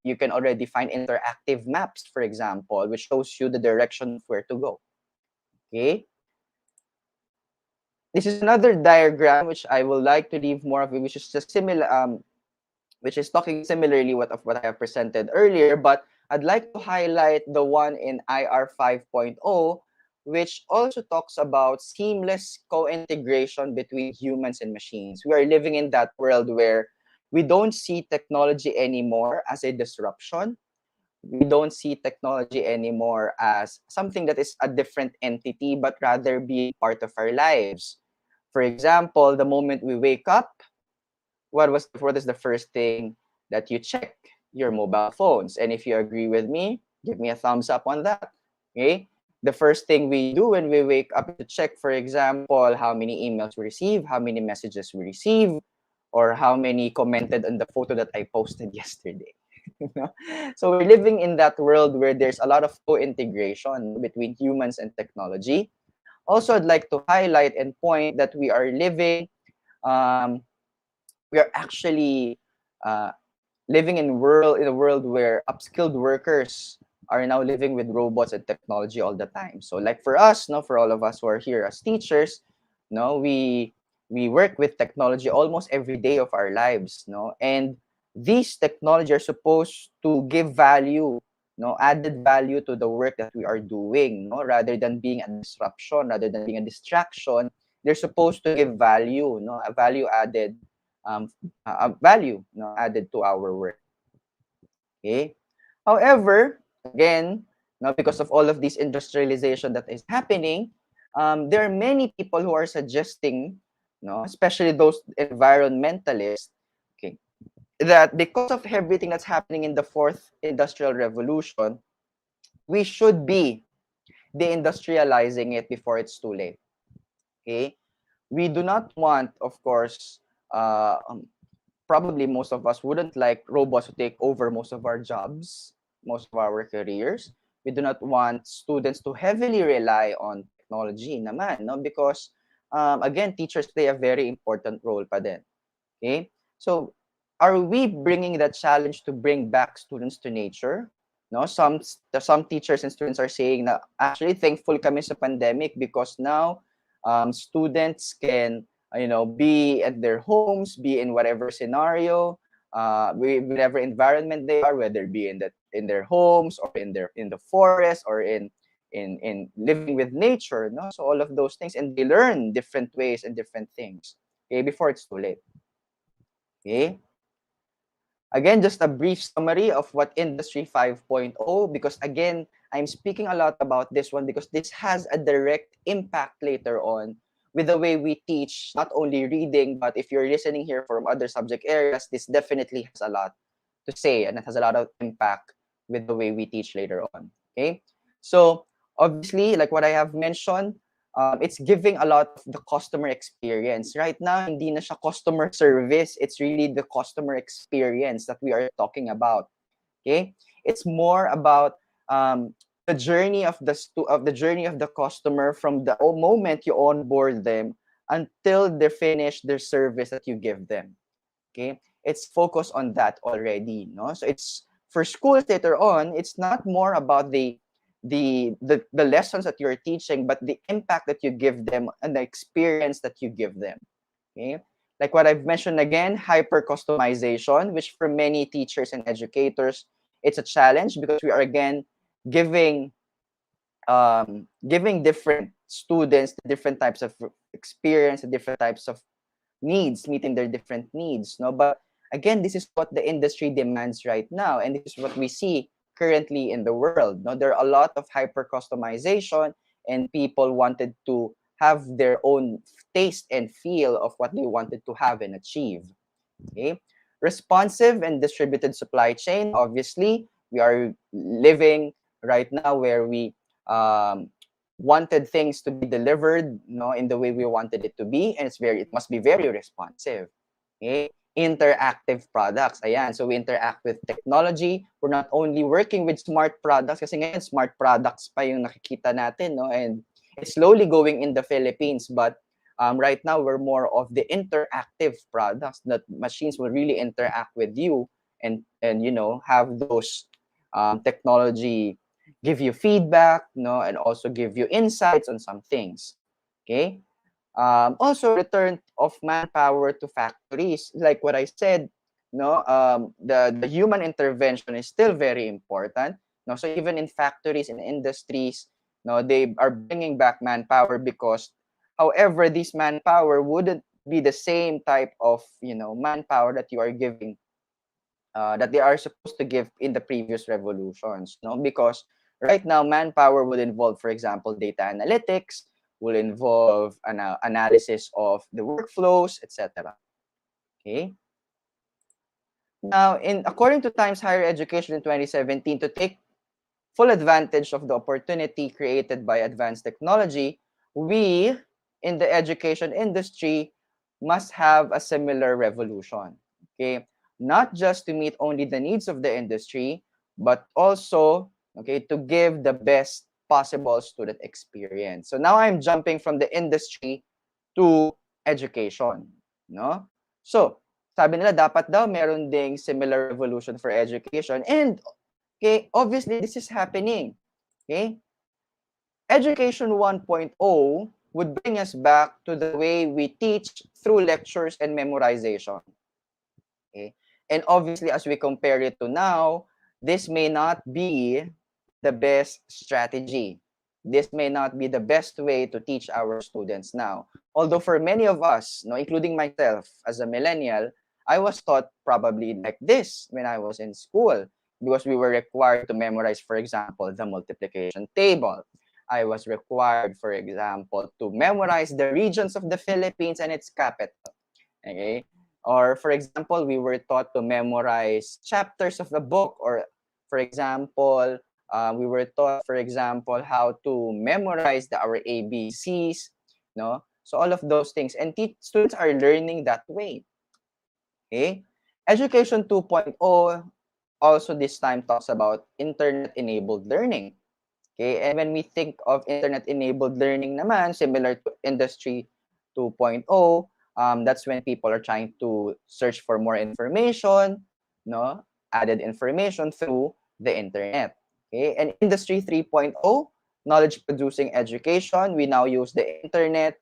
you can already find interactive maps, for example, which shows you the direction of where to go. Okay. This is another diagram which I would like to leave more of it, which is just similar. which is talking similarly of what I have presented earlier, but I'd like to highlight the one in IR 5.0, which also talks about seamless co-integration between humans and machines. We are living in that world where we don't see technology anymore as a disruption. We don't see technology anymore as something that is a different entity, but rather being part of our lives. For example, the moment we wake up, what is the first thing that you check? Your mobile phones. And if you agree with me, give me a thumbs up on that. Okay? The first thing we do when we wake up is to check, for example, how many emails we receive, how many messages we receive, or how many commented on the photo that I posted yesterday. You know? So we're living in that world where there's a lot of co-integration between humans and technology. Also, I'd like to highlight and point that um, we are actually uh, living in a world where upskilled workers are now living with robots and technology all the time. So like for us, no, for all of us who are here as teachers, no, we work with technology almost every day of our lives, no, and these technology are supposed to give value, no, added value to the work that we are doing, no, rather than being a disruption, rather than being a distraction. They're supposed to give value, no, a value added um, value, no, added to our work. Okay. However, again, no, because of all of this industrialization that is happening, there are many people who are suggesting, no, especially those environmentalists, okay, that because of everything that's happening in the fourth industrial revolution, we should be deindustrializing it before it's too late. Okay, we do not want, of course, probably most of us wouldn't like robots to take over most of our jobs, most of our careers. We do not want students to heavily rely on technology naman, no? Because, again, teachers play a very important role pa din. Okay? So, are we bringing that challenge to bring back students to nature? No, some teachers and students are saying na actually thankful kami sa pandemic because now students can be at their homes, be in whatever scenario, whatever environment they are, whether it be in their homes or in the forest or in living with nature, no, so all of those things, and they learn different ways and different things, okay, before it's too late. Okay, again, just a brief summary of what Industry 5.0, because again, I'm speaking a lot about this one because this has a direct impact later on with the way we teach, not only reading, but if you're listening here from other subject areas, this definitely has a lot to say and it has a lot of impact with the way we teach later on. Okay, so obviously, like what I have mentioned, it's giving a lot of the customer experience. Right now, hindi na siya customer service. It's really the customer experience that we are talking about. Okay, it's more about the journey of the journey of the customer from the moment you onboard them until they finish their service that you give them. Okay, it's focused on that already, no? So it's for schools later on, it's not more about the lessons that you're teaching, but the impact that you give them and the experience that you give them. Okay, like what I've mentioned again, hyper customization, which for many teachers and educators, it's a challenge because we are again giving giving different students different types of experience, different types of needs, meeting their different needs, no, but again, this is what the industry demands right now, and this is what we see currently in the world, no. There are a lot of hyper customization and people wanted to have their own taste and feel of what they wanted to have and achieve. Okay, responsive and distributed supply chain, obviously we are living right now where we wanted things to be delivered, no, in the way we wanted it to be, and it must be very responsive. Okay, interactive products, ayan, so we interact with technology. We're not only working with smart products kasi ngayon smart products pa yung nakikita natin, no, and it's slowly going in the Philippines, but right now we're more of the interactive products that machines will really interact with you and have those technology give you feedback, no, and also give you insights on some things. Okay, also return of manpower to factories, like what I said, no, the human intervention is still very important. No, so even in factories and industries, no, they are bringing back manpower because, however, this manpower wouldn't be the same type of, manpower that you are giving, that they are supposed to give in the previous revolutions, no, because right now manpower would involve, for example, data analytics, will involve an analysis of the workflows, etc. Okay. Now, in according to Times Higher Education in 2017, to take full advantage of the opportunity created by advanced technology, we in the education industry must have a similar revolution. Okay, not just to meet only the needs of the industry, but also, okay, to give the best possible student experience. So now I'm jumping from the industry to education, no? So, sabi nila dapat daw meron ding similar revolution for education, and okay, obviously this is happening. Okay? Education 1.0 would bring us back to the way we teach through lectures and memorization. Okay? And obviously, as we compare it to now, this may not be the best strategy. This may not be the best way to teach our students now. Although for many of us, no, including myself as a millennial, I was taught probably like this when I was in school, because we were required to memorize, for example, the multiplication table. I was required, for example, to memorize the regions of the Philippines and its capital. Okay? Or, for example, we were taught to memorize chapters of a book, or, for example, we were taught, for example, how to memorize our ABCs, no? So all of those things, and students are learning that way. Okay, Education 2.0 also this time talks about internet-enabled learning. Okay, and when we think of internet-enabled learning naman, similar to Industry 2.0, that's when people are trying to search for more information, no, added information through the internet. Okay, and Industry 3.0, knowledge-producing education, we now use the internet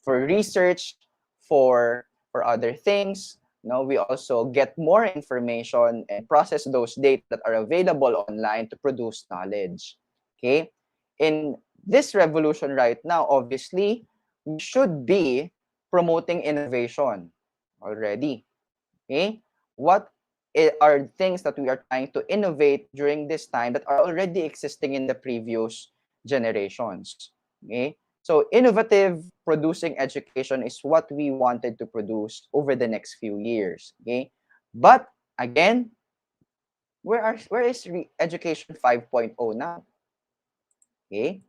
for research, for other things. No, we also get more information and process those data that are available online to produce knowledge. Okay, in this revolution right now, obviously, we should be promoting innovation already. Okay, what are things that we are trying to innovate during this time that are already existing in the previous generations? Okay, so innovative producing education is what we wanted to produce over the next few years. Okay, but again, where is education 5.0 now? Okay.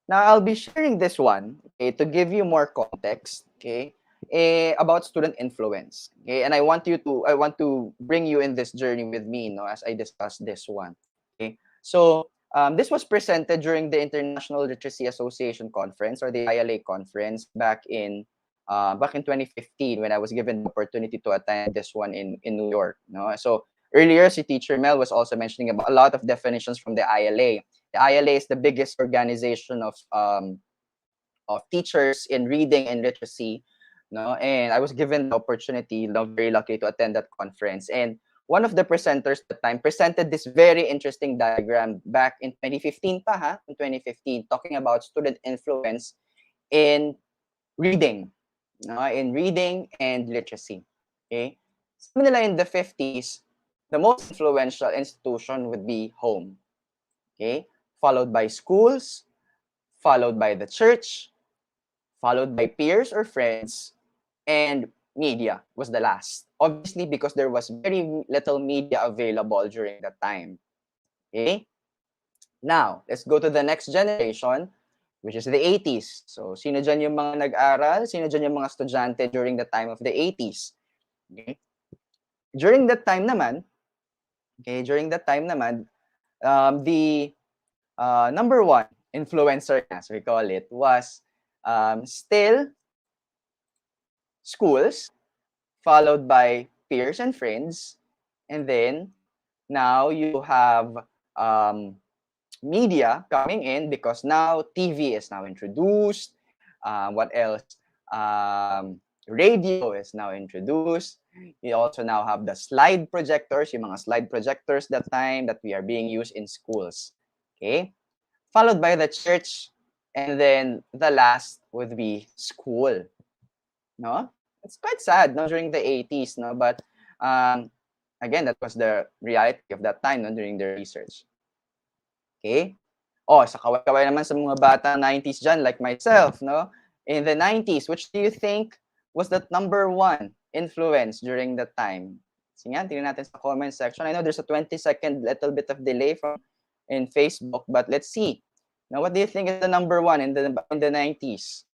Now I'll be sharing this one, okay, to give you more context, okay, about student influence. Okay, and I want to bring you in this journey with me, as I discuss this one. Okay, so this was presented during the International Literacy Association conference, or the ILA conference, back in 2015, when I was given the opportunity to attend this one in New York. So earlier, si Teacher Mel was also mentioning about a lot of definitions from the ILA. The ILA is the biggest organization of teachers in reading and literacy, and I was given the opportunity, very lucky to attend that conference. And one of the presenters at the time presented this very interesting diagram back in 2015 in 2015, talking about student influence in reading, in reading and literacy. Okay, sabi nila in the 50s, the most influential institution would be home. Okay, followed by schools, followed by the church, followed by peers or friends, and media was the last. Obviously, because there was very little media available during that time. Okay? Now, let's go to the next generation, which is the 80s. So, sino dyan yung mga nag-aral? Sino dyan yung mga estudyante during the time of the 80s? Okay? During that time naman, the number one influencer, as we call it, was still schools, followed by peers and friends, and then now you have media coming in, because now TV is now introduced. What else? Radio is now introduced. We also now have the slide projectors, yung mga slide projectors that time that we are being used in schools. Okay? Followed by the church, and then the last would be school. No? It's quite sad, no, during the 80s, no? But again, that was the reality of that time, no, during the research. Okay? Oh, sa kaway-kaway naman sa mga bata 90s dyan, like myself, no? In the 90s, which do you think was the number one influence during that time? Sige nga, tingnan natin sa comment section. I know there's a 20-second little bit of delay from in Facebook, but let's see. Now, what do you think is the number one in the 90s?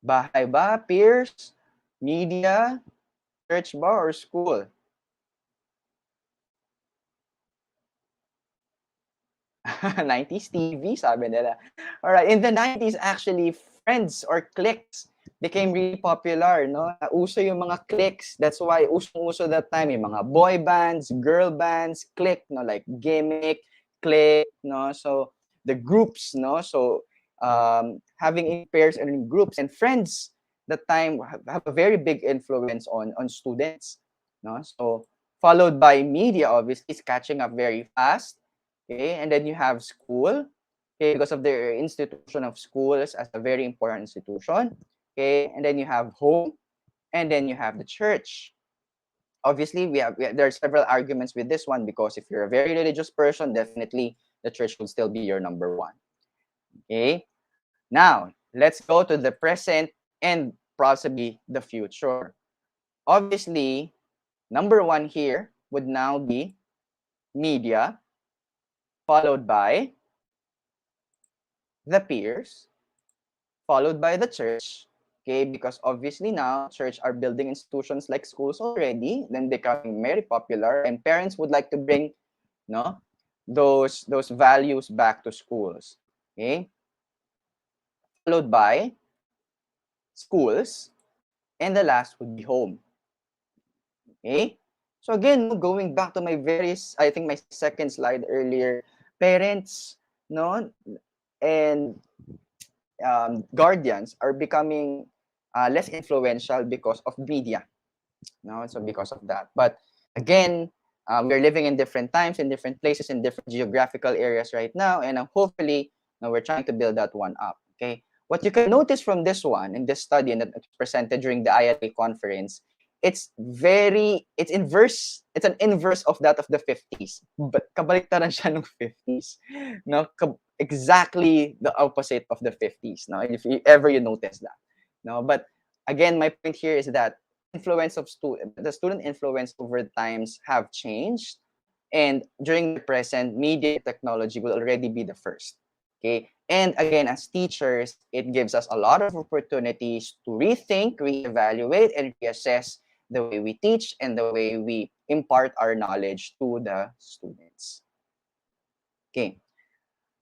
Bahay ba, peers, media, church ba, or school? 90s TV, sabi nila. All right, in the 90s, actually, friends or cliques became really popular, no? Uso yung mga cliques. That's why uso that time yung mga boy bands, girl bands, clique, no? Like Gimmick, clique, no? So the groups, no? So having in pairs and in groups, and friends that time have a very big influence on students, no? So followed by media, obviously, is catching up very fast. Okay, and then you have school, okay, because of the institution of schools as a very important institution. Okay, and then you have home, and then you have the church. Obviously, there are several arguments with this one, because if you're a very religious person, definitely the church would still be your number one. Okay, now let's go to the present and possibly the future. Obviously, number one here would now be media, followed by the peers, followed by the church, okay, because obviously now church are building institutions like schools already, then becoming very popular, and parents would like to bring, no, those values back to schools, okay, followed by schools, and the last would be home, okay. So again, going back to my I think my second slide earlier, parents, no, and guardians are becoming less influential because of media, no? So because of that. But again, we're living in different times, in different places, in different geographical areas right now, and hopefully, we're trying to build that one up. Okay, what you can notice from this one in this study, and that was presented during the ILA conference, it's inverse. It's an inverse of that of the 50s. But kabaliktaran siya ng 50s. No, exactly the opposite of the 50s. No, if you ever you notice that. No, but again, my point here is that the student influence over times have changed, and during the present, media technology will already be the first. Okay, and again, as teachers, it gives us a lot of opportunities to rethink, reevaluate, and reassess the way we teach and the way we impart our knowledge to the students. Okay.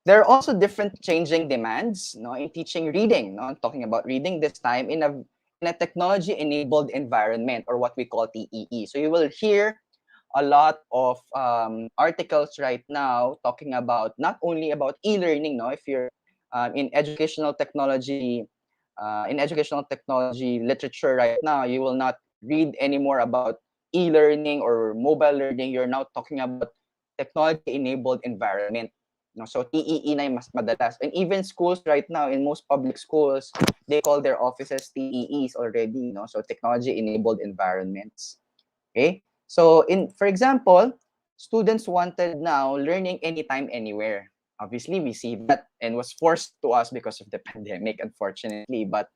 There are also different changing demands, no, in teaching reading. No, I'm talking about reading this time in a technology-enabled environment, or what we call TEE. So you will hear a lot of articles right now talking about not only about e-learning. No, if you're in educational technology literature right now, you will not read anymore about e-learning or mobile learning. You're now talking about technology-enabled environment. No, so TEE na yung mas madalas. And even schools right now, in most public schools, they call their offices TEEs already. No, so technology-enabled environments. Okay. So for example, students wanted now learning anytime, anywhere. Obviously, we see that, and was forced to us because of the pandemic, unfortunately. But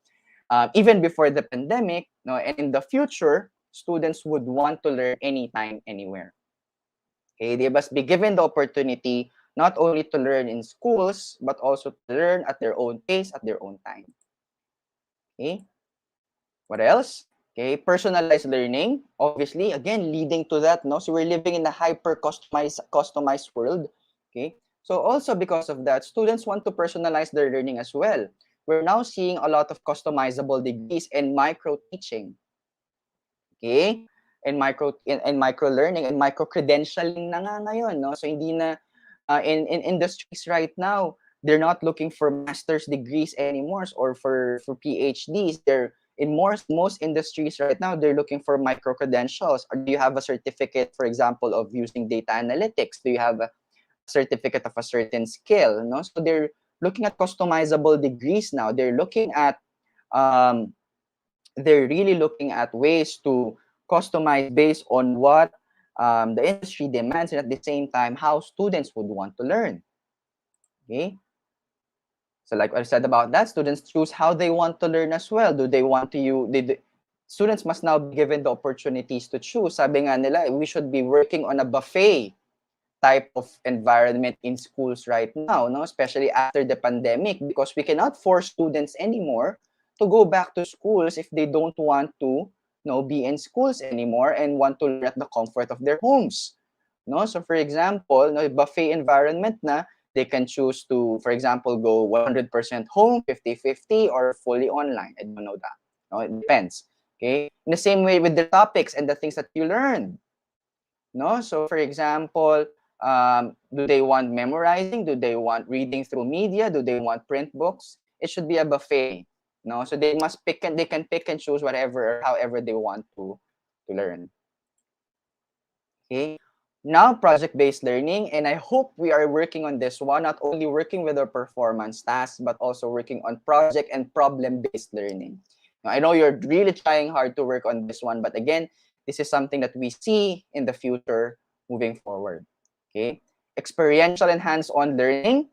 even before the pandemic, no, and in the future, students would want to learn anytime, anywhere. Okay, they must be given the opportunity not only to learn in schools, but also to learn at their own pace, at their own time. Okay, what else? Okay, personalized learning, obviously, again, leading to that, no? So we're living in a customized world, okay? So also because of that, students want to personalize their learning as well. We're now seeing a lot of customizable degrees and micro-teaching, okay? And micro learning and micro credentialing na nga ngayon, no? So hindi na in industries right now, they're not looking for master's degrees anymore or for PhDs. They're in most industries right now, they're looking for micro credentials. Or do you have a certificate, for example, of using data analytics? Do you have a certificate of a certain skill? No, so they're looking at customizable degrees now. Um, they're really looking at ways to customize based on what the industry demands, and at the same time how students would want to learn. Okay, so like I said about that, students choose how they want to learn as well. Do they want to students must now be given the opportunities to choose. Sabi nga nila, we should be working on a buffet type of environment in schools right now, no? Especially after the pandemic, because we cannot force students anymore to go back to schools if they don't want to, be in schools anymore and want to learn at the comfort of their homes. No? So for example, no, buffet environment na, they can choose to, for example, go 100% home, 50-50, or fully online. I don't know that. No, it depends. Okay. In the same way with the topics and the things that you learn. No, so for example, do they want memorizing? Do they want reading through media? Do they want print books? It should be a buffet. No, so they must they can pick and choose whatever or however they want to learn. Okay. Now, project-based learning, and I hope we are working on this one, not only working with our performance tasks, but also working on project and problem-based learning. Now, I know you're really trying hard to work on this one, but again, this is something that we see in the future moving forward. Okay, experiential and hands-on learning.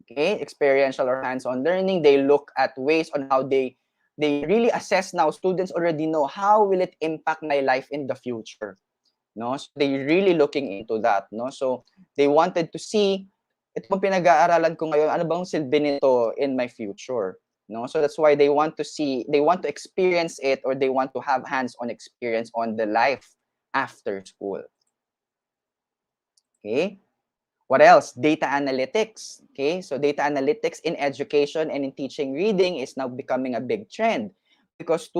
Okay, experiential or hands-on learning. They look at ways on how they really assess now. Students already know how will it impact my life in the future. No, so they really looking into that. No, so they wanted to see ito bang pinag-aaralan ko ngayon, ano bang silbi nito in my future. No, so that's why they want to experience it, or they want to have hands-on experience on the life after school. Okay, what else? Data analytics. Okay, so data analytics in education and in teaching reading is now becoming a big trend, because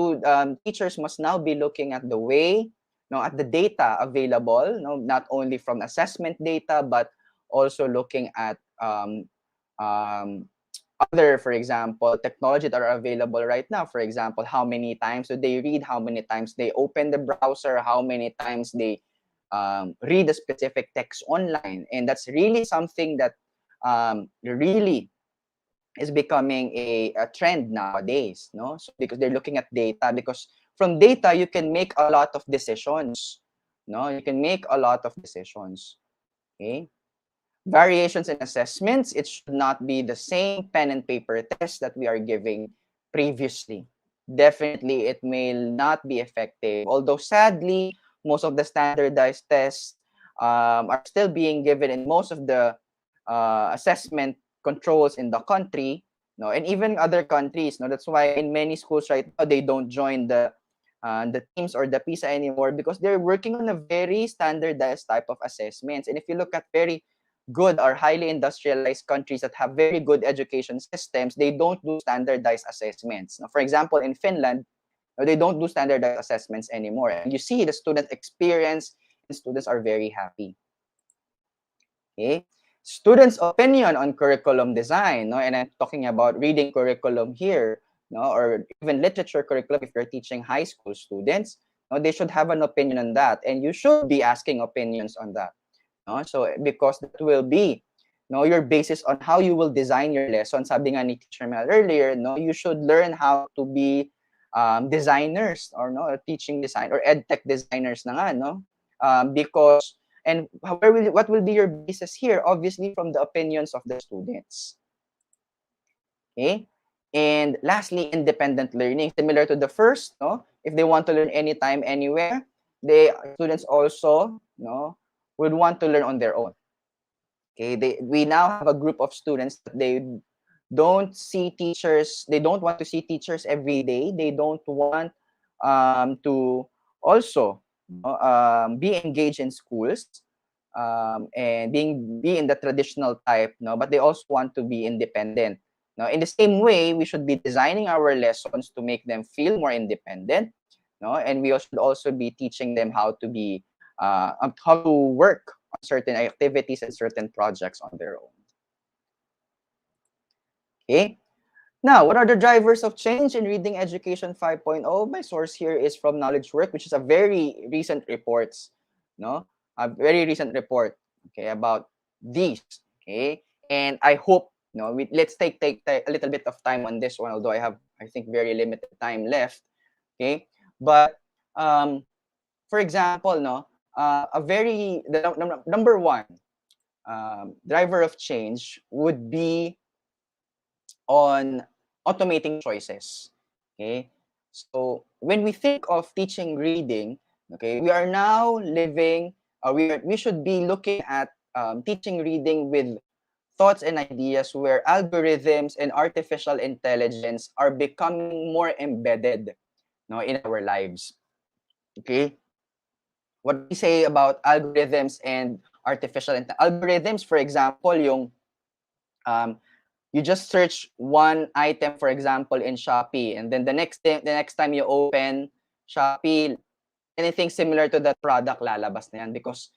teachers must now be looking at the way, at the data available, not only from assessment data, but also looking at other, for example, technology that are available right now. For example, how many times do they read, how many times they open the browser, how many times they read a specific text online. And that's really something that really is becoming a trend nowadays, no? So because they're looking at data, because from data you can make a lot of decisions, no? You can make a lot of decisions. Okay. Variations in assessments, it should not be the same pen and paper test that we are giving previously. Definitely, it may not be effective. Although sadly, most of the standardized tests are still being given in most of the assessment controls in the country, no, and even other countries. No, that's why in many schools right now they don't join the teams or the PISA anymore, because they're working on a very standardized type of assessments. And if you look at very good or highly industrialized countries that have very good education systems, they don't do standardized assessments. Now, for example, in Finland, they don't do standardized assessments anymore. And you see the student experience, and students are very happy. Okay. Students' opinion on curriculum design, no? And I'm talking about reading curriculum here, no? Or even literature curriculum if you're teaching high school students. No? They should have an opinion on that, and you should be asking opinions on that. No? So because that will be your basis on how you will design your lesson. Sabi nga ni Teacher Mel earlier, you should learn how to be designers, or teaching design or edtech designers na nga, no? Because and what will be your basis here? Obviously from the opinions of the students. Okay? And lastly, independent learning, similar to the first, no? If they want to learn anytime, anywhere, students also, would want to learn on their own. Okay, we now have a group of students that they don't see teachers. They don't want to see teachers every day. They don't want to also be engaged in schools and be in the traditional type. No, but they also want to be independent. Now, in the same way, we should be designing our lessons to make them feel more independent. No, and we should also be teaching them how to work on certain activities and certain projects on their own. Okay. Now, what are the drivers of change in Reading Education 5.0? My source here is from Knowledge Work, which is a very recent reports, no, a very recent report, okay, about these, okay, and I hope, let's take a little bit of time on this one, although I think, very limited time left, okay, but for example, the number one driver of change would be on automating choices. Okay, so when we think of teaching reading, okay, we are now living. We should be looking at teaching reading with thoughts and ideas where algorithms and artificial intelligence are becoming more embedded, in our lives. Okay, what we say about algorithms and algorithms, for example, yung um, you just search one item, for example, in Shopee, and then the next time you open Shopee, anything similar to that product lalabas na yan, because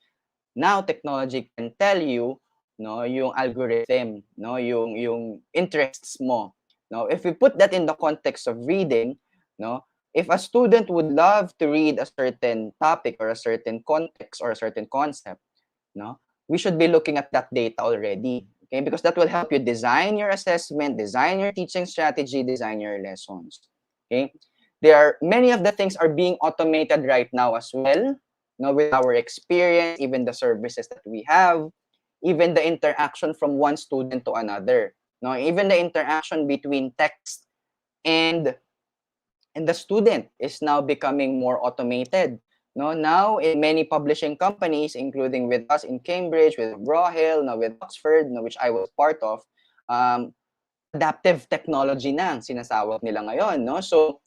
now technology can tell you, no, yung algorithm, no, yung interests mo. No, if we put that in the context of reading, no, if a student would love to read a certain topic or a certain context or a certain concept, no, we should be looking at that data already. Okay, because that will help you design your assessment, design your teaching strategy, design your lessons. Okay, many of the things are being automated right now as well. With our experience, even the services that we have, even the interaction from one student to another. No, even the interaction between text and the student is now becoming more automated. No, now in many publishing companies, including with us in Cambridge, with McGraw-Hill, now with Oxford, which I was part of, um, adaptive technology na ang sinasawag nila ngayon, no? So,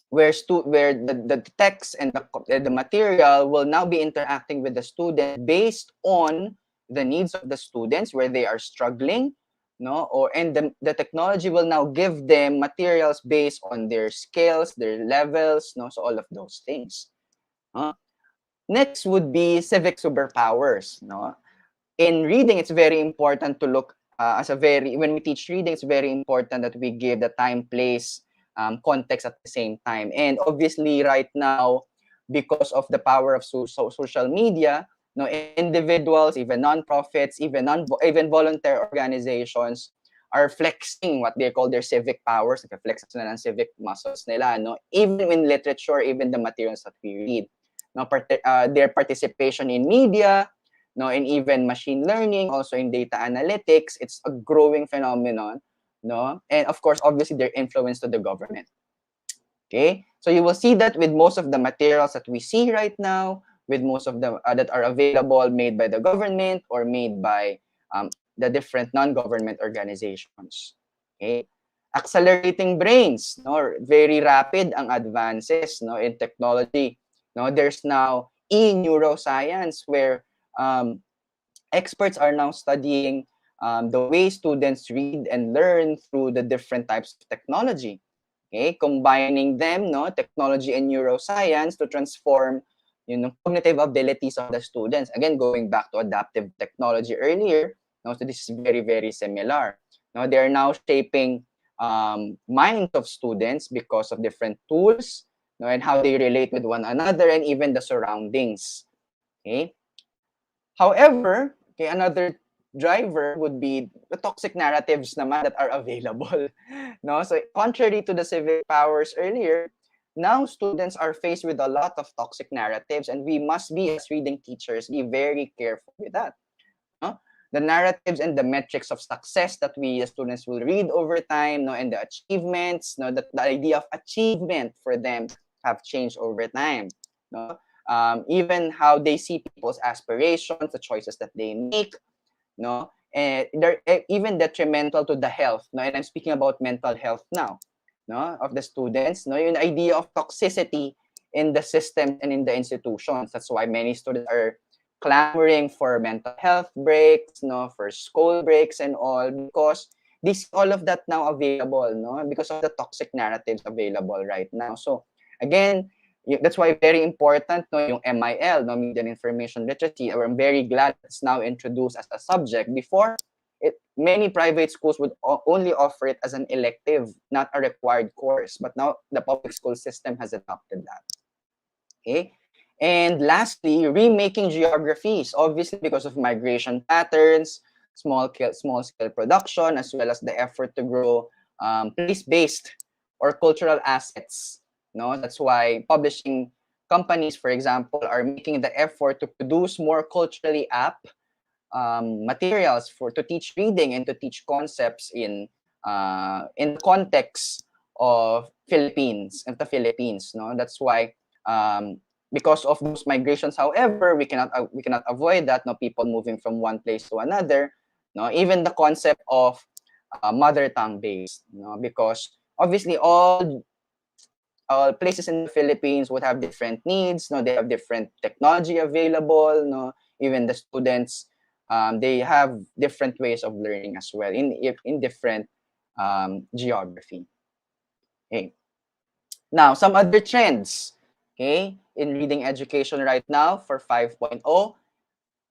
where the text and the material will now be interacting with the student based on the needs of the students, where they are struggling, and the technology will now give them materials based on their skills, their levels, so all of those things. Next would be civic superpowers. In reading, it's very important to look when we teach reading, it's very important that we give the time, place, context at the same time. And obviously, right now, because of the power of social media, individuals, even nonprofits, even voluntary organizations are flexing what they call their civic powers, flex na ng civic muscles nila, even in literature, even the materials that we read. Their participation in media, and even machine learning, also in data analytics, it's a growing phenomenon, and of course, obviously, their influence to the government. Okay, so you will see that with most of the materials that we see right now, with most of them that are available, made by the government or made by the different non-government organizations. Okay, accelerating brains, very rapid ang advances, in technology. There's now e-neuroscience, where experts are now studying the way students read and learn through the different types of technology. Okay, combining them, technology and neuroscience, to transform, cognitive abilities of the students. Again, going back to adaptive technology earlier, so this is very, very similar. They are now shaping minds of students because of different tools, and how they relate with one another, and even the surroundings. Okay. However, okay, another driver would be the toxic narratives naman that are available. So contrary to the civic powers earlier, now students are faced with a lot of toxic narratives, and we must be, as reading teachers, be very careful with that. The narratives and the metrics of success that we as students will read over time, and the achievements, the idea of achievement for them have changed over time. Even how they see people's aspirations, the choices that they make, and they're even detrimental to the health. And I'm speaking about mental health now, of the students. Yung idea of toxicity in the system and in the institutions. That's why many students are clamoring for mental health breaks, for school breaks and all, because this all of that now available, because of the toxic narratives available right now. So again, that's why very important, yung MIL, Media and Information Literacy. I'm very glad it's now introduced as a subject. Before, Many private schools would only offer it as an elective, not a required course. But now the public school system has adopted that. Okay. And lastly, remaking geographies, obviously because of migration patterns, small scale production, as well as the effort to grow place-based or cultural assets. No, that's why publishing companies, for example, are making the effort to produce more culturally apt materials to teach reading and to teach concepts in the context of the Philippines. No, that's why um, because of those migrations, however, we cannot avoid that. No, people moving from one place to another. No, even the concept of mother tongue based. No, because obviously all places in the Philippines would have different needs. No, they have different technology available. No, even the students, they have different ways of learning as well in different geography. Okay. Now, some other trends, okay, in reading education right now for 5.0.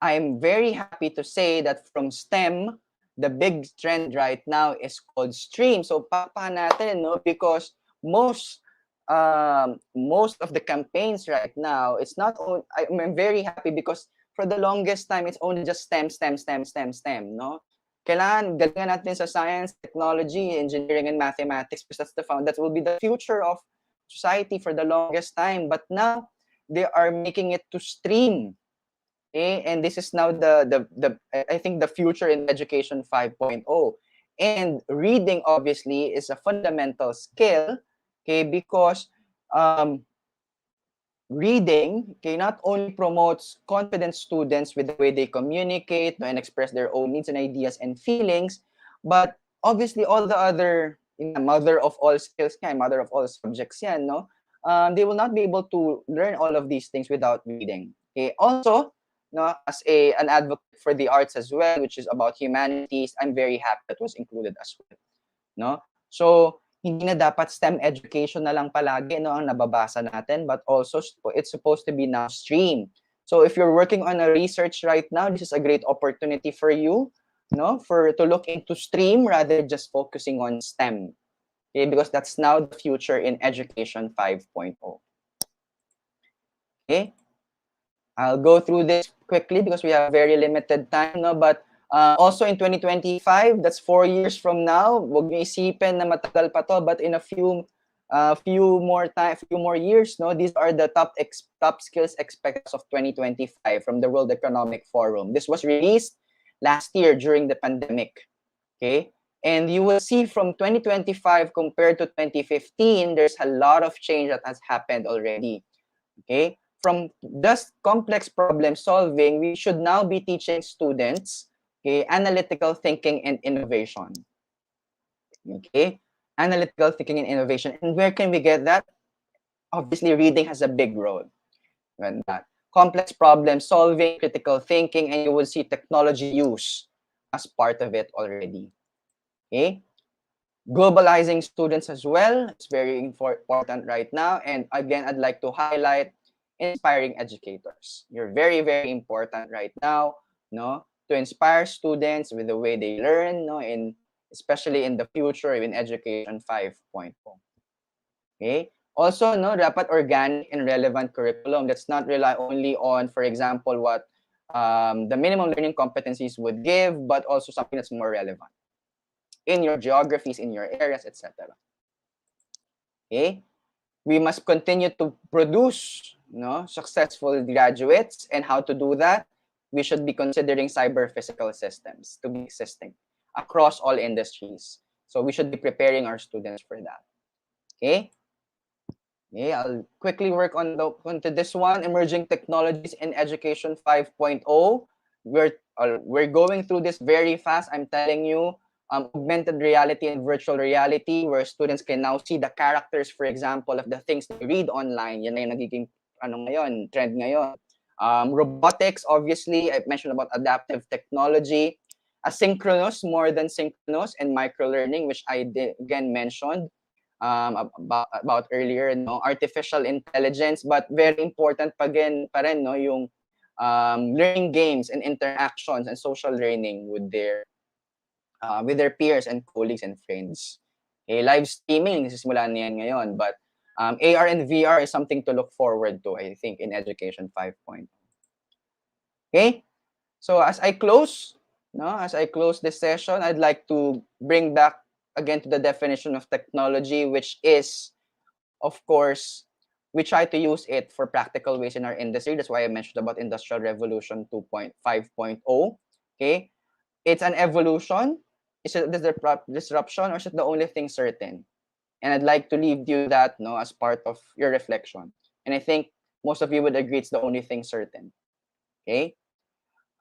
I'm very happy to say that from STEM, the big trend right now is called STREAM. So, papa natin, no? Because most of the campaigns right now, it's not only, I'm very happy because for the longest time, it's only just STEM, STEM, STEM, STEM, STEM, no? Kailangan galingan natin sa science, technology, engineering, and mathematics because that will be the future of society for the longest time. But now, they are making it to STREAM. Okay? And this is now I think the future in education 5.0. And reading obviously is a fundamental skill, okay, because reading, okay, not only promotes confident students with the way they communicate, no, and express their own needs and ideas and feelings, but obviously all the other mother of all skills, mother of all subjects yan, no? They will not be able to learn all of these things without reading. Okay, also, no, as an advocate for the arts as well, which is about humanities, I'm very happy that was included as well. No? So, hindi na dapat STEM education na lang palagi, no, ang nababasa natin, but also it's supposed to be now STREAM. So, if you're working on a research right now, this is a great opportunity for you, no, to look into STREAM rather just focusing on STEM. Okay, because that's now the future in education 5.0. Okay, I'll go through this quickly because we have very limited time, no? But also in 2025, that's 4 years from now. Huwag niyo isipin na matagal pa to, but in a few more years, no? These are the top skills expected of 2025 from the World Economic Forum. This was released last year during the pandemic. Okay, and you will see from 2025 compared to 2015, there's a lot of change that has happened already. Okay. From just complex problem solving, we should now be teaching students, okay, analytical thinking and innovation. Okay, analytical thinking and innovation. And where can we get that? Obviously, reading has a big role in that. Complex problem solving, critical thinking, and you will see technology use as part of it already. Okay, globalizing students as well. It's very important right now. And again, I'd like to highlight inspiring educators. You're very, very important right now, no, to inspire students with the way they learn, no, especially in the future in education 5.0. Okay. Also, no, dapat organic and relevant curriculum. Let's not rely only on, for example, what the minimum learning competencies would give, but also something that's more relevant in your geographies, in your areas, etc. Okay. We must continue to produce, no, successful graduates, and how to do that, we should be considering cyber physical systems to be existing across all industries. So we should be preparing our students for that. Okay. Okay, I'll quickly work onto this one, emerging technologies in education 5.0. We're going through this very fast. I'm telling you, augmented reality and virtual reality, where students can now see the characters, for example, of the things they read online. Yan na yung nagiging trend ngayon. Robotics, obviously, I mentioned about adaptive technology. Asynchronous, more than synchronous, and microlearning, which I again mentioned about earlier, no? Artificial intelligence, but very important pa rin, no, yung learning games and interactions and social learning with their with their peers and colleagues and friends. Live streaming, nagsisimula na yan ngayon, but AR and VR is something to look forward to, I think, in Education 5.0. Okay? So as I close this session, I'd like to bring back again to the definition of technology, which is, of course, we try to use it for practical ways in our industry. That's why I mentioned about Industrial Revolution 2.5.0. Okay? It's an evolution. Is it disruption, or is it the only thing certain? And I'd like to leave you that as part of your reflection. And I think most of you would agree it's the only thing certain. Okay?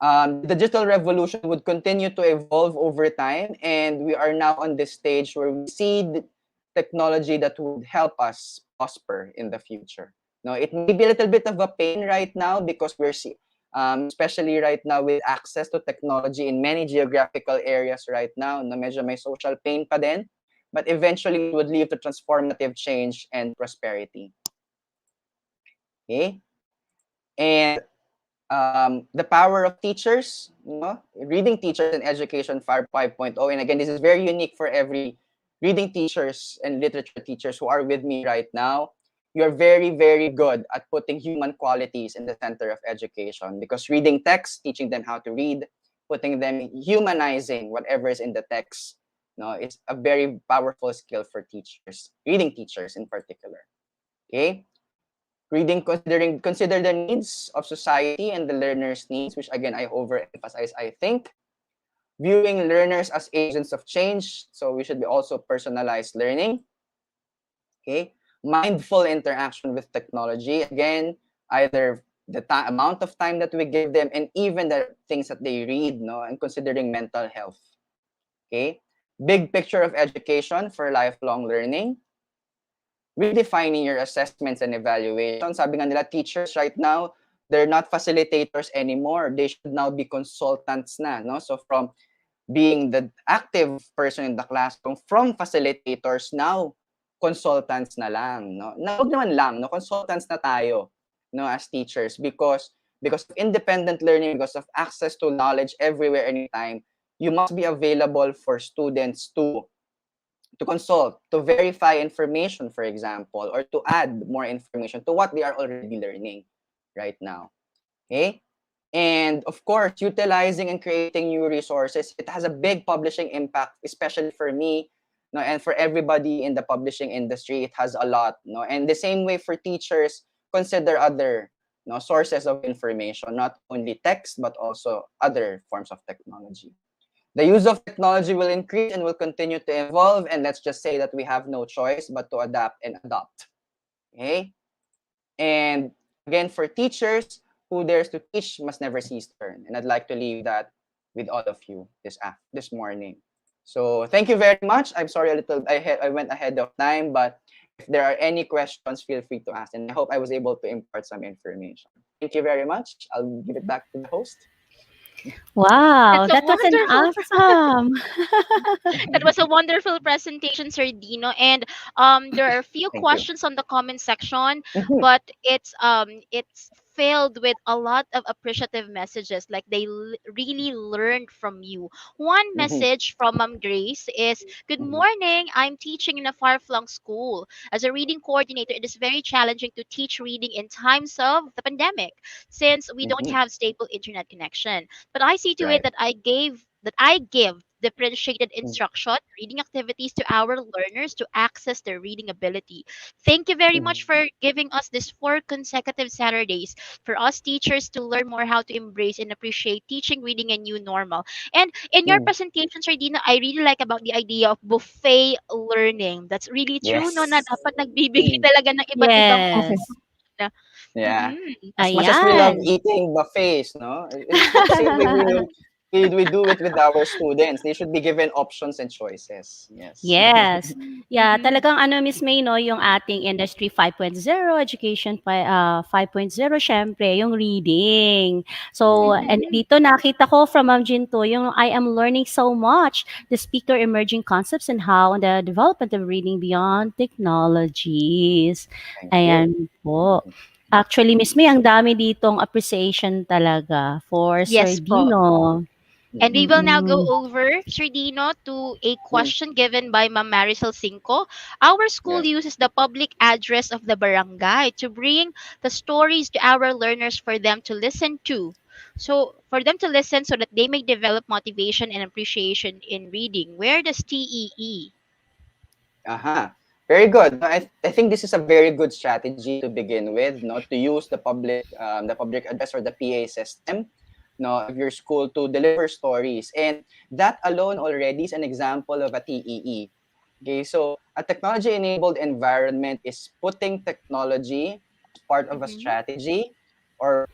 The digital revolution would continue to evolve over time, and we are now on this stage where we see the technology that would help us prosper in the future. Now, it may be a little bit of a pain right now because we're seeing, especially right now with access to technology in many geographical areas right now, na medyo may social pain pa din, but eventually it would lead to transformative change and prosperity. Okay? And the power of teachers, reading teachers in Education 5.0. And again, this is very unique for every reading teachers and literature teachers who are with me right now. You're very, very good at putting human qualities in the center of education, because reading text, teaching them how to read, putting them, humanizing whatever is in the text, it's a very powerful skill for teachers, reading teachers in particular. Okay? Reading, consider the needs of society and the learner's needs, which again, I overemphasize, I think. Viewing learners as agents of change, so we should be also personalized learning. Okay. Mindful interaction with technology, again, either the amount of time that we give them and even the things that they read, and considering mental health. Okay. Big picture of education for lifelong learning. Redefining your assessments and evaluation. Sabi nga nila, teachers right now, they're not facilitators anymore. They should now be consultants na, So from being the active person in the classroom, from facilitators, now consultants na lang, Na wag naman lang, consultants na tayo, as teachers, because of independent learning, because of access to knowledge everywhere, anytime, you must be available for students to consult, to verify information, for example, or to add more information to what they are already learning right now. Okay? And of course, utilizing and creating new resources, it has a big publishing impact, especially for me, and for everybody in the publishing industry, it has a lot. And the same way for teachers, consider other sources of information, not only text, but also other forms of technology. The use of technology will increase and will continue to evolve, and let's just say that we have no choice but to adapt and adopt. Okay? And again, for teachers, who dares to teach must never cease to learn. And I'd like to leave that with all of you this morning. So thank you very much. I'm sorry I went ahead of time, but if there are any questions, feel free to ask. And I hope I was able to impart some information. Thank you very much. I'll give it back to the host. Wow, That's a that was an wonderful awesome. that was a wonderful presentation, Sir Dino. And there are a few Thank you. questions on the comment section, Mhm. but it's filled with a lot of appreciative messages. Like they really learned from you. One Mhm. message from Mom Grace is, "Good Mhm. morning. I'm teaching in a far-flung school. As a reading coordinator, it is very challenging to teach reading in times of the pandemic, since we don't Mhm. have stable internet connection. But I see to it Right. that I give differentiated Mhm. instruction, reading activities to our learners to access their reading ability. Thank you very much Mhm. for giving us these 4 consecutive Saturdays for us teachers to learn more how to embrace and appreciate teaching reading a new normal." And in your Mhm. presentation, Sir Dino, I really like about the idea of buffet learning. That's really true, no, na Yes. dapat nagbibigay Mhm. talaga ng iba't ibang Yes. na. Yeah. Mhm. As much as we love Ayan. eating buffets, it's the same way we do it with our students. They should be given options and choices. Yes. Yes. Yeah, Mhm. talagang ano Miss May 'no, yung ating Industry 5.0, Education 5.0 siyempre yung reading. So, Mhm. and Mhm. dito nakita ko from Ma'am Jinto yung I am learning so much, the speaker emerging concepts and how the development of reading beyond technologies. Thank you. Ayan po. Mhm. Actually, Miss May, ang dami ditong appreciation talaga for Sir Yes po. Dino. And we will now go Mm-mm. over, Sir Dino, to a Mm, question given by Ma'am Marisol Cinco. Our school yeah. uses the public address of the barangay to bring the stories to our learners for them to listen to. So, for them to listen so that they may develop motivation and appreciation in reading. Where does TEE? Uh-huh. Very good. No, I think this is a very good strategy to begin with, no, to use the public address or the PA system, no, of your school to deliver stories. And that alone already is an example of a TEE. Okay, so a technology-enabled environment is putting technology as part of a Mm-hmm. strategy or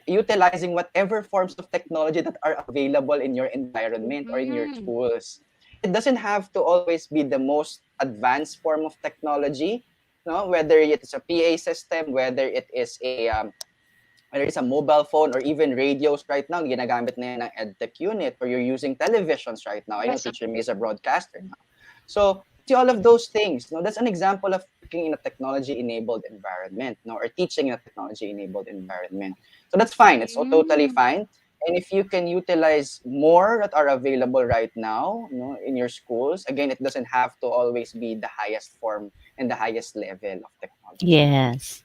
utilizing whatever forms of technology that are available in your environment or in your Mm-hmm. schools. It doesn't have to always be the most advanced form of technology, no, whether it's a PA system, whether it's a mobile phone or even radios right now, ginagamit na yan ng EdTech unit, or you're using televisions right now. I know Yes. Teacher May is a broadcaster now. So see all of those things. No, that's an example of working in a technology-enabled environment, no, or teaching in a technology-enabled environment. So that's fine. It's all totally Mm. fine. And if you can utilize more that are available right now, no, in your schools, again, it doesn't have to always be the highest form and the highest level of technology. Yes.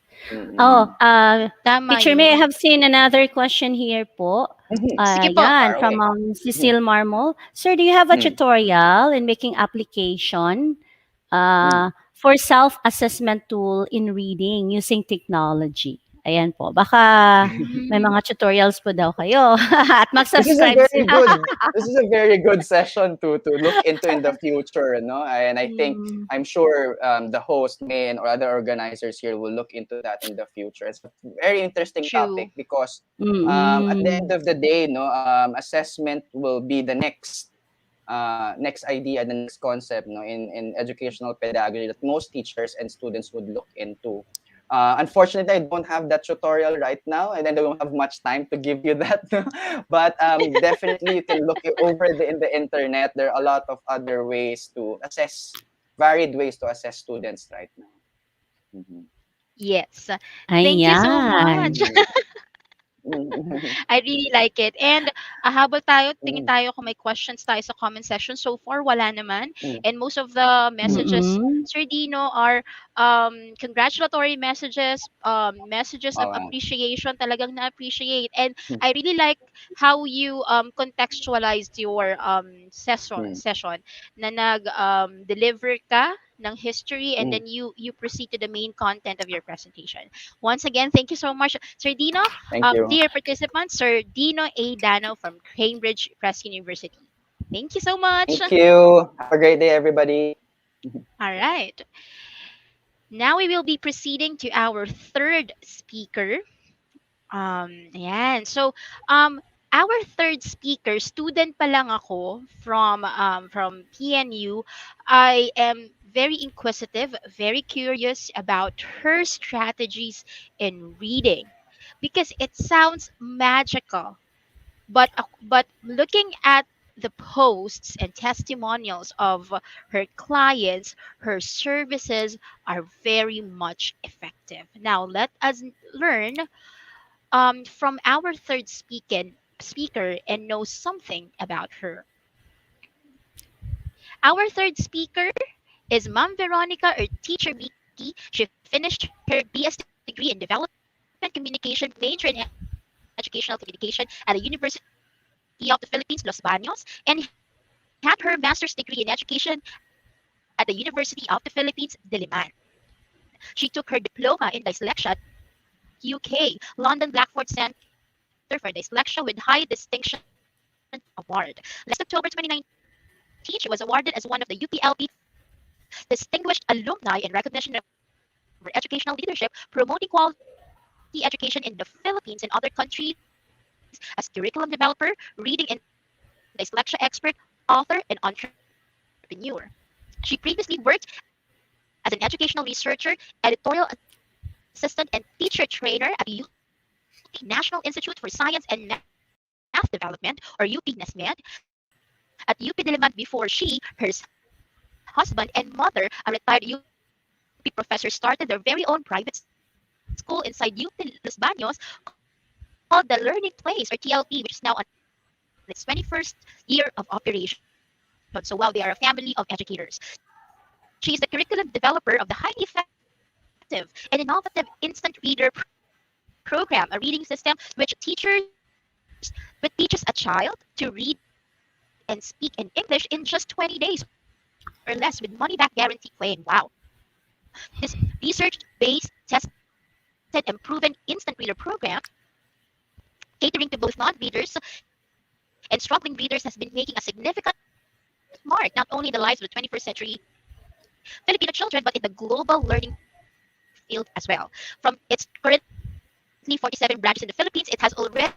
Oh, Mm-mm. Tama Teacher May, I yun. have seen another question here po. Sige po. Yan, Far from away. Cecile Marmol. Sir, do you have a Mm, tutorial in making application mm. for self-assessment tool in reading using technology? Ayan po. Baka may Mm. mga tutorials po daw kayo at This is a mag-subscribe very sila. good this is a very good session to look into in the future, no? And I think Mm, I'm sure the host May and or other organizers here will look into that in the future. It's a very interesting True. topic because at the end mm-mm. of the day, no, assessment will be the next idea, the next concept, no, in educational pedagogy that most teachers and students would look into. Unfortunately, I don't have that tutorial right now, and I don't have much time to give you that. But definitely, you can look it over in the internet. There are a lot of other ways to assess, varied ways to assess students right now. Mhm. Yes. Thank you so much. Ayan. Mhm. Mhm. I really like it. And habang tayo, tingin Mhm. tayo kung may questions tayo sa comment section. So far, wala naman. Mhm. And most of the messages, Mm-mm. Sir Dino, are congratulatory messages, messages of Wow. appreciation, talagang na-appreciate. And I really like how you contextualized your Mhm. session na nag-deliver ka ng history and Mhm. then you proceed to the main content of your presentation. Once again, thank you so much, Sir Dino. Thank you. Dear participants, Sir Dino A. Dano from Cambridge Press University. Thank you so much. Thank you. Have a great day, everybody. All right. Now we will be proceeding to our third speaker. Ayan. So, our third speaker, student pa lang ako from PNU. I am very inquisitive, very curious about her strategies in reading because it sounds magical. But looking at the posts and testimonials of her clients, her services are very much effective. Now let us learn from our speaker and know something about her. Our third speaker is Ma'am Veronica or Teacher Vicky. She finished her BS degree in Development Communication, major in Educational Communication at the University of the Philippines, Los Baños, and had her master's degree in education at the University of the Philippines, Diliman. She took her diploma in dyslexia at UK, London Blackford Center for Dyslexia with High Distinction Award. Last October 2019, she was awarded as one of the UPLP Distinguished Alumni in recognition of her educational leadership, promoting quality education in the Philippines and other countries as curriculum developer, reading and dyslexia expert, author, and entrepreneur. She previously worked as an educational researcher, editorial assistant, and teacher trainer at the UP National Institute for Science and Math Development, or UP NESMED, at UP Diliman before she, her husband, and mother, a retired UP professor, started their very own private school inside UP Los Baños called the Learning Place, or TLP, which is now its 21st year of operation. So while they are a family of educators, she is the curriculum developer of the highly effective and innovative Instant Reader program, a reading system which teaches a child to read and speak in English in just 20 days or less with money back guarantee claim. Wow. This research based, tested, and proven instant reader program, catering to both non readers and struggling readers, has been making a significant mark not only in the lives of the 21st century Filipino children, but in the global learning field as well. From its currently 47 branches in the Philippines, it has already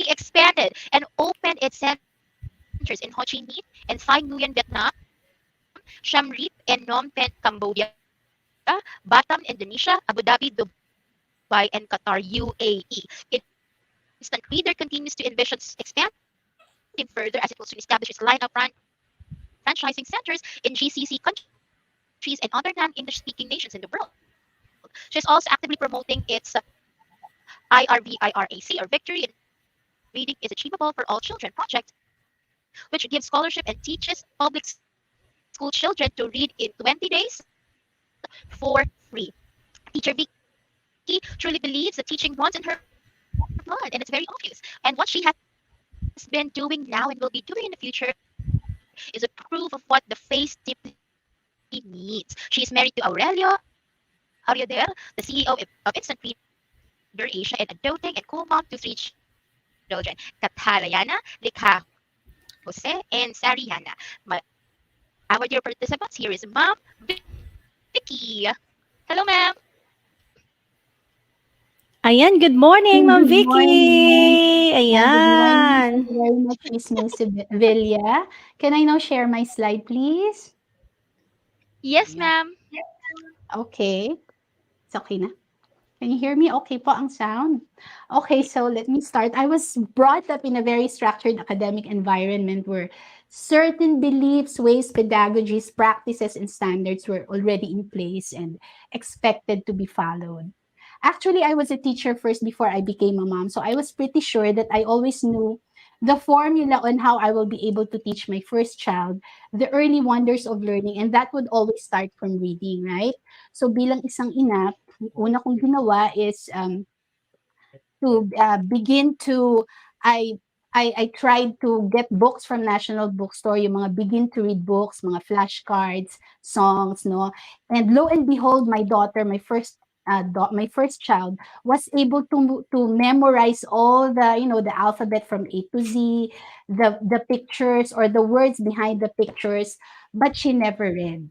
expanded and opened its centers in Ho Chi Minh and Sai Nguyen, Vietnam, Siem Reap and Phnom Penh, Cambodia, Batam, Indonesia, Abu Dhabi, Dubai, and Qatar, UAE. Instant Reader continues to envision expanding further as it will soon establish its line of franchising centers in GCC countries and other non-English speaking nations in the world. She is also actively promoting its IRVIRAC, or Victory in Reading is Achievable for All Children project, which gives scholarship and teaches public school children to read in 20 days for free. Teacher Vicky truly believes that teaching runs in her blood and it's very obvious. And what she has been doing now and will be doing in the future is a proof of what the face deeply needs. She is married to Aurelio Ariodel, the CEO of Instant Reader Asia and a doting and cool mom to three children. Katarayana Likha Jose and Sariana. Our dear participants, here is Mom Vicky. Hello, Ma'am. Ayan, good morning, Ma'am Good morning. Vicky. Good morning. Ayan. Thank you very much, Miss Villa. Can I now share my slide, please? Yes, ma'am. Okay. It's okay na. Can you hear me? Okay po ang sound. Okay, so let me start. I was brought up in a very structured academic environment where certain beliefs, ways, pedagogies, practices, and standards were already in place and expected to be followed. Actually, I was a teacher first before I became a mom, so I was pretty sure that I always knew the formula on how I will be able to teach my first child the early wonders of learning, and that would always start from reading, right? So bilang isang ina, una kong ginawa is to begin to I I tried to get books from National Bookstore, yung mga begin to read books, mga flashcards, songs, no. And lo and behold, my daughter, my first child, was able to memorize all the the alphabet from A to Z, the pictures or the words behind the pictures, but she never read.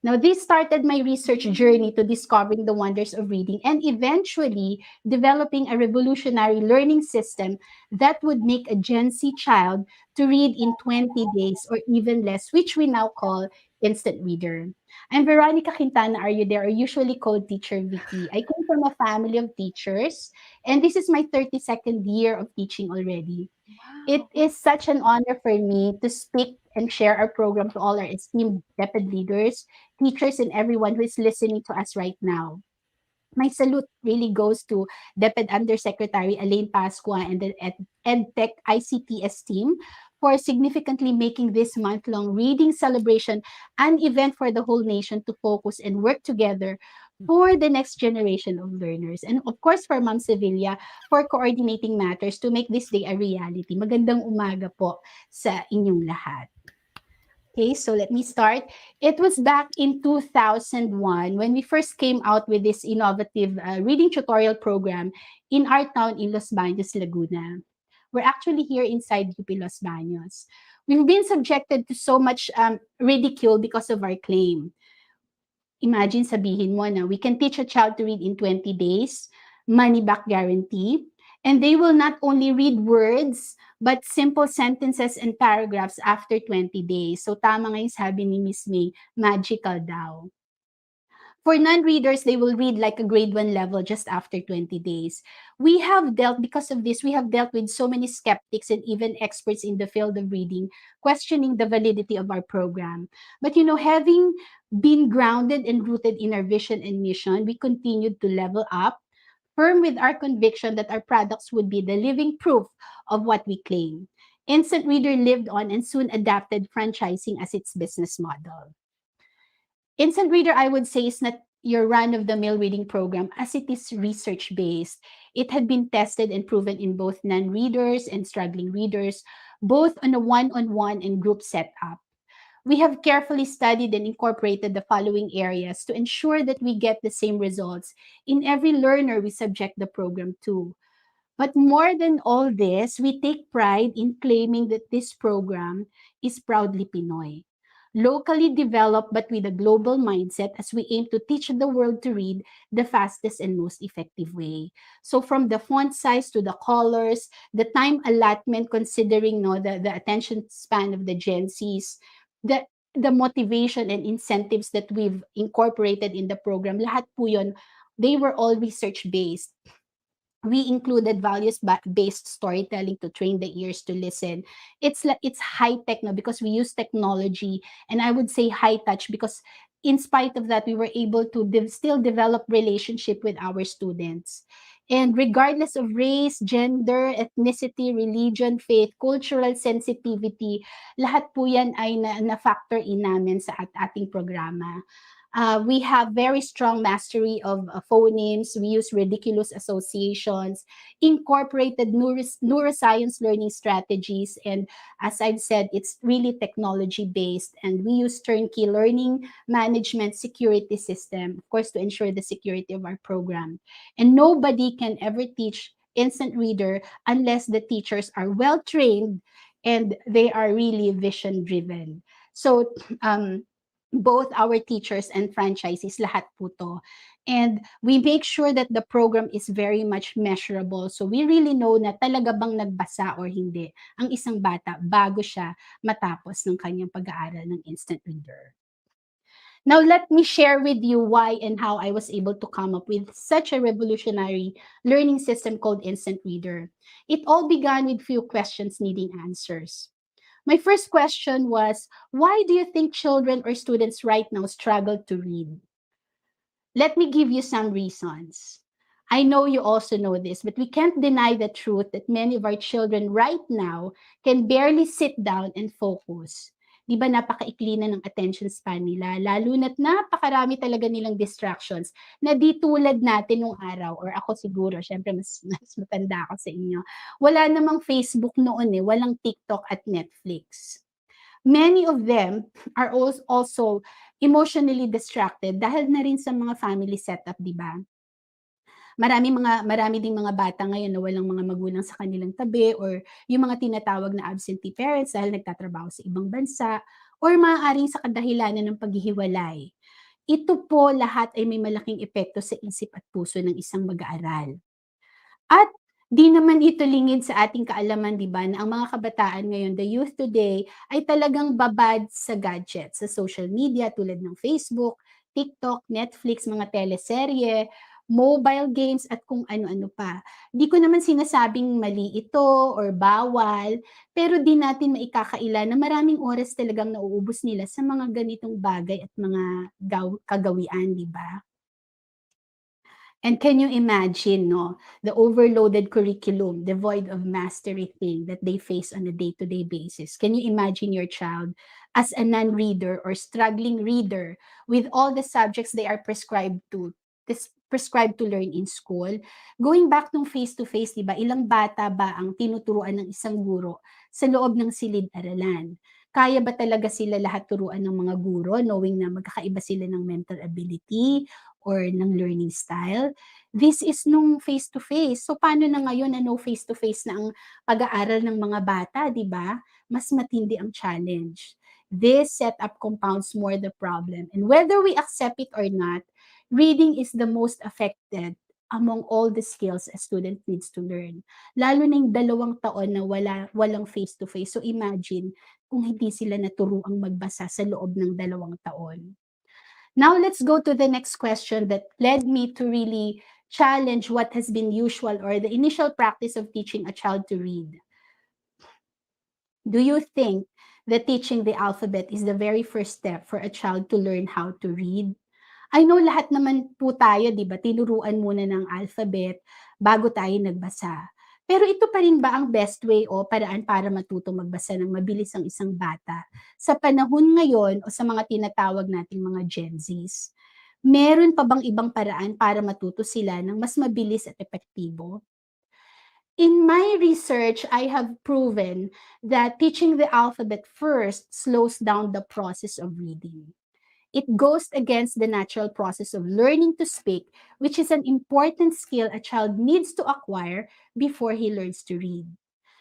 Now, this started my research journey to discovering the wonders of reading and eventually developing a revolutionary learning system that would make a Gen Z child to read in 20 days or even less, which we now call instant reader. I'm Veronica Quintana. Are you there? Or usually called Teacher Vicky. I came from a family of teachers, and this is my 32nd year of teaching already. It is such an honor for me to speak and share our program to all our esteemed DepEd leaders, teachers, and everyone who is listening to us right now. My salute really goes to DepEd Undersecretary Elaine Pasqua and the EdTech ICTS team for significantly making this month-long reading celebration an event for the whole nation to focus and work together for the next generation of learners. And of course, for Ma'am Sevilla, for coordinating matters to make this day a reality. Magandang umaga po sa inyong lahat. Okay, so let me start. It was back in 2001 when we first came out with this innovative reading tutorial program in our town in Los Baños, Laguna. We're actually here inside UP Los Baños. We've been subjected to so much ridicule because of our claim. Imagine sabihin mo na we can teach a child to read in 20 days, money back guarantee, and they will not only read words, but simple sentences and paragraphs after 20 days. So tama nga yung sabi ni Miss May, magical daw. For non-readers, they will read like a grade 1 level just after 20 days. Because of this, we have dealt with so many skeptics and even experts in the field of reading, questioning the validity of our program. But having been grounded and rooted in our vision and mission, we continued to level up, firm with our conviction that our products would be the living proof of what we claim. Instant Reader lived on and soon adapted franchising as its business model. Instant Reader, I would say, is not your run-of-the-mill reading program as it is research-based. It had been tested and proven in both non-readers and struggling readers, both on a one-on-one and group setup. We have carefully studied and incorporated the following areas to ensure that we get the same results in every learner we subject the program to. But more than all this, we take pride in claiming that this program is proudly Pinoy. Locally developed but with a global mindset as we aim to teach the world to read the fastest and most effective way. So from the font size to the colors, the time allotment considering the attention span of the Gen Zs, the the motivation and incentives that we've incorporated in the program, lahat po yun, they were all research-based. We included values-based storytelling to train the ears to listen. It's high tech now because we use technology, and I would say high touch because in spite of that, we were able to still develop relationship with our students. And regardless of race, gender, ethnicity, religion, faith, cultural sensitivity, lahat po yan ay na-factor in namin sa ating programa. We have very strong mastery of phonemes. We use ridiculous associations, incorporated neuroscience learning strategies. And as I've said, it's really technology based. And we use turnkey learning management security system, of course, to ensure the security of our program. And nobody can ever teach Instant Reader unless the teachers are well trained and they are really vision driven. So, both our teachers and franchisees, lahat po to. And we make sure that the program is very much measurable. So we really know na talaga bang nagbasa or hindi ang isang bata bago siya matapos ng kanyang pag-aaral ng Instant Reader. Now, let me share with you why and how I was able to come up with such a revolutionary learning system called Instant Reader. It all began with few questions needing answers. My first question was, why do you think children or students right now struggle to read? Let me give you some reasons. I know you also know this, but we can't deny the truth that many of our children right now can barely sit down and focus. Di ba napakaikli na ng attention span nila, lalo na't napakarami talaga nilang distractions na di tulad natin nung araw, or ako siguro, syempre mas matanda ako sa inyo. Wala namang Facebook noon walang TikTok at Netflix. Many of them are also emotionally distracted dahil na rin sa mga family setup, di ba? Marami ding mga bata ngayon na walang mga magulang sa kanilang tabi, or yung mga tinatawag na absentee parents dahil nagtatrabaho sa ibang bansa, or maaaring sa kadahilanan ng paghihiwalay. Ito po lahat ay may malaking epekto sa isip at puso ng isang mag-aaral. At di naman ito lingid sa ating kaalaman, di ba, na ang mga kabataan ngayon, the youth today, ay talagang babad sa gadgets, sa social media tulad ng Facebook, TikTok, Netflix, mga teleserye, mobile games, at kung ano-ano pa. Di ko naman sinasabing mali ito or bawal, pero di natin maikakaila na maraming oras talagang nauubos nila sa mga ganitong bagay at mga kagawian, di ba? And can you imagine, the overloaded curriculum, devoid of mastery thing that they face on a day-to-day basis? Can you imagine your child as a non-reader or struggling reader with all the subjects they are prescribed to learn in school? Going back nung face-to-face, di ba, ilang bata ba ang tinuturuan ng isang guro sa loob ng silid-aralan? Kaya ba talaga sila lahat turuan ng mga guro, knowing na magkakaiba sila ng mental ability or ng learning style? This is nung face-to-face. So paano na ngayon na no face-to-face na ang pag-aaral ng mga bata, di ba? Mas matindi ang challenge. This setup compounds more the problem. And whether we accept it or not, reading is the most affected among all the skills a student needs to learn. Lalo na yung 2 taon na walang face-to-face. So imagine kung hindi sila naturuang magbasa sa loob ng 2 taon. Now let's go to the next question that led me to really challenge what has been usual or the initial practice of teaching a child to read. Do you think that teaching the alphabet is the very first step for a child to learn how to read? I know lahat naman po tayo, di ba, tinuruan muna ng alphabet bago tayo nagbasa. Pero ito pa rin ba ang best way o paraan para matuto magbasa ng mabilis ang isang bata sa panahon ngayon o sa mga tinatawag nating mga Gen Zs? Meron pa bang ibang paraan para matuto sila ng mas mabilis at epektibo? In my research, I have proven that teaching the alphabet first slows down the process of reading. It goes against the natural process of learning to speak, which is an important skill a child needs to acquire before he learns to read.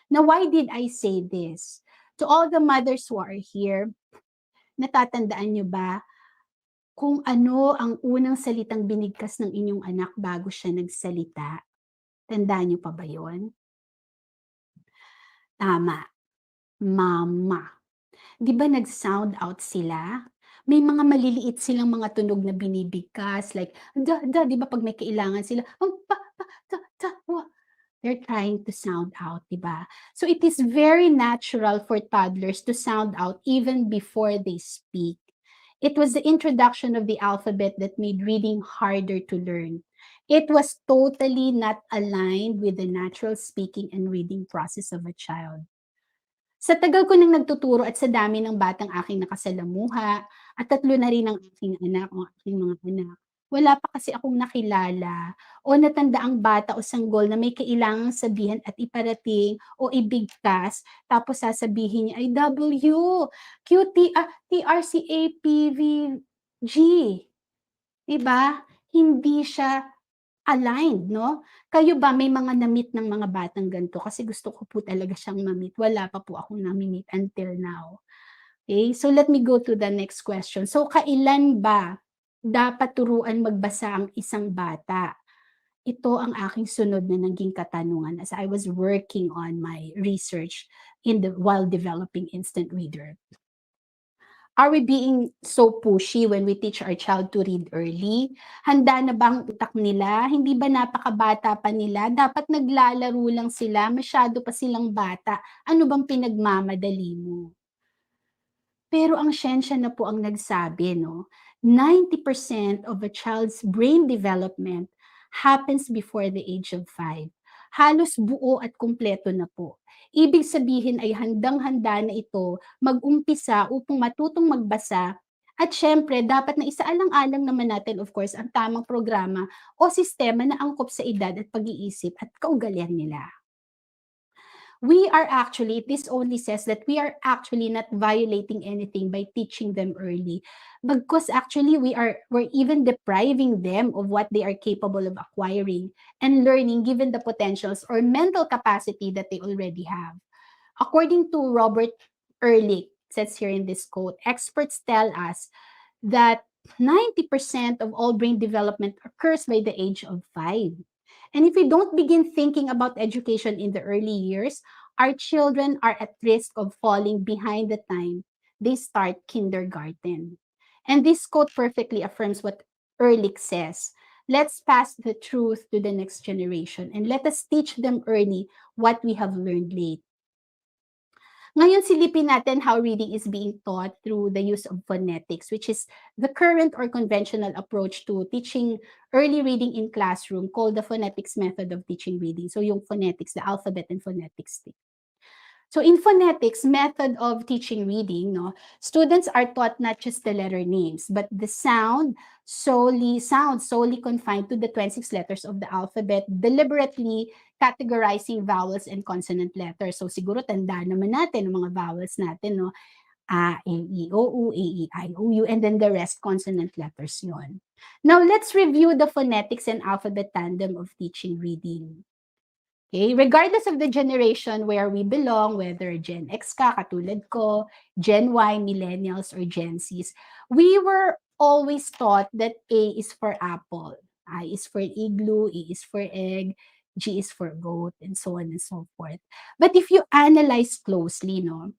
Now, why did I say this? To all the mothers who are here, natatandaan nyo ba kung ano ang unang salitang binigkas ng inyong anak bago siya nagsalita? Tandaan nyo pa ba yon? Tama, mama. Di ba nag-sound out sila? May mga maliliit silang mga tunog na binibigkas, like, di ba pag may kailangan sila, they're trying to sound out, di ba? So it is very natural for toddlers to sound out even before they speak. It was the introduction of the alphabet that made reading harder to learn. It was totally not aligned with the natural speaking and reading process of a child. Sa tagal ko nang nagtuturo at sa dami ng batang aking nakasalamuha, at 3 na rin ang aking anak o aking mga anak, wala pa kasi akong nakilala o natandaang bata o sanggol na may kailangang sabihan at iparating o ibigkas, tapos sasabihin niya ay W, Q, T, TRCAPVG. Diba? Hindi siya aligned, no? Kayo ba may mga na-meet ng mga batang ganito? Kasi gusto ko po talaga siyang ma-meet. Wala pa po akong na-meet until now. Okay, so let me go to the next question. So kailan ba dapat turuan magbasa ang isang bata? Ito ang aking sunod na naging katanungan as I was working on my research while developing Instant Reader. Are we being so pushy when we teach our child to read early? Handa na ba ang utak nila? Hindi ba napakabata pa nila? Dapat naglalaro lang sila, masyado pa silang bata. Ano bang pinagmamadali mo? Pero ang siyensya na po ang nagsabi, no? 90% of a child's brain development happens before the age of 5. Halos buo at kumpleto na po. Ibig sabihin ay handang-handa na ito mag-umpisa upang matutong magbasa at syempre dapat na isaalang-alang naman natin of course ang tamang programa o sistema na angkop sa edad at pag-iisip at kaugalian nila. This only says that we are actually not violating anything by teaching them early. Because actually we're even depriving them of what they are capable of acquiring and learning given the potentials or mental capacity that they already have. According to Robert Ehrlich, it says here in this quote, experts tell us that 90% of all brain development occurs by the age of 5. And if we don't begin thinking about education in the early years, our children are at risk of falling behind the time they start kindergarten. And this quote perfectly affirms what Ehrlich says. Let's pass the truth to the next generation and let us teach them early what we have learned late. Ngayon, silipin natin how reading is being taught through the use of phonetics, which is the current or conventional approach to teaching early reading in classroom called the phonetics method of teaching reading. So yung phonetics, the alphabet and phonetics. So in phonetics method of teaching reading, no, students are taught not just the letter names, but the sound solely confined to the 26 letters of the alphabet, deliberately categorizing vowels and consonant letters. So siguro tanda naman natin ang mga vowels natin, no? A, E, I, O, U, A, E, I, O, U, and then the rest consonant letters yon. Now let's review the phonetics and alphabet tandem of teaching reading. Okay, regardless of the generation where we belong, whether Gen X ka, katulad ko, Gen Y, Millennials, or Gen Zs, we were always taught that A is for apple, I is for igloo, E is for egg, G is for goat, and so on and so forth. But if you analyze closely, no,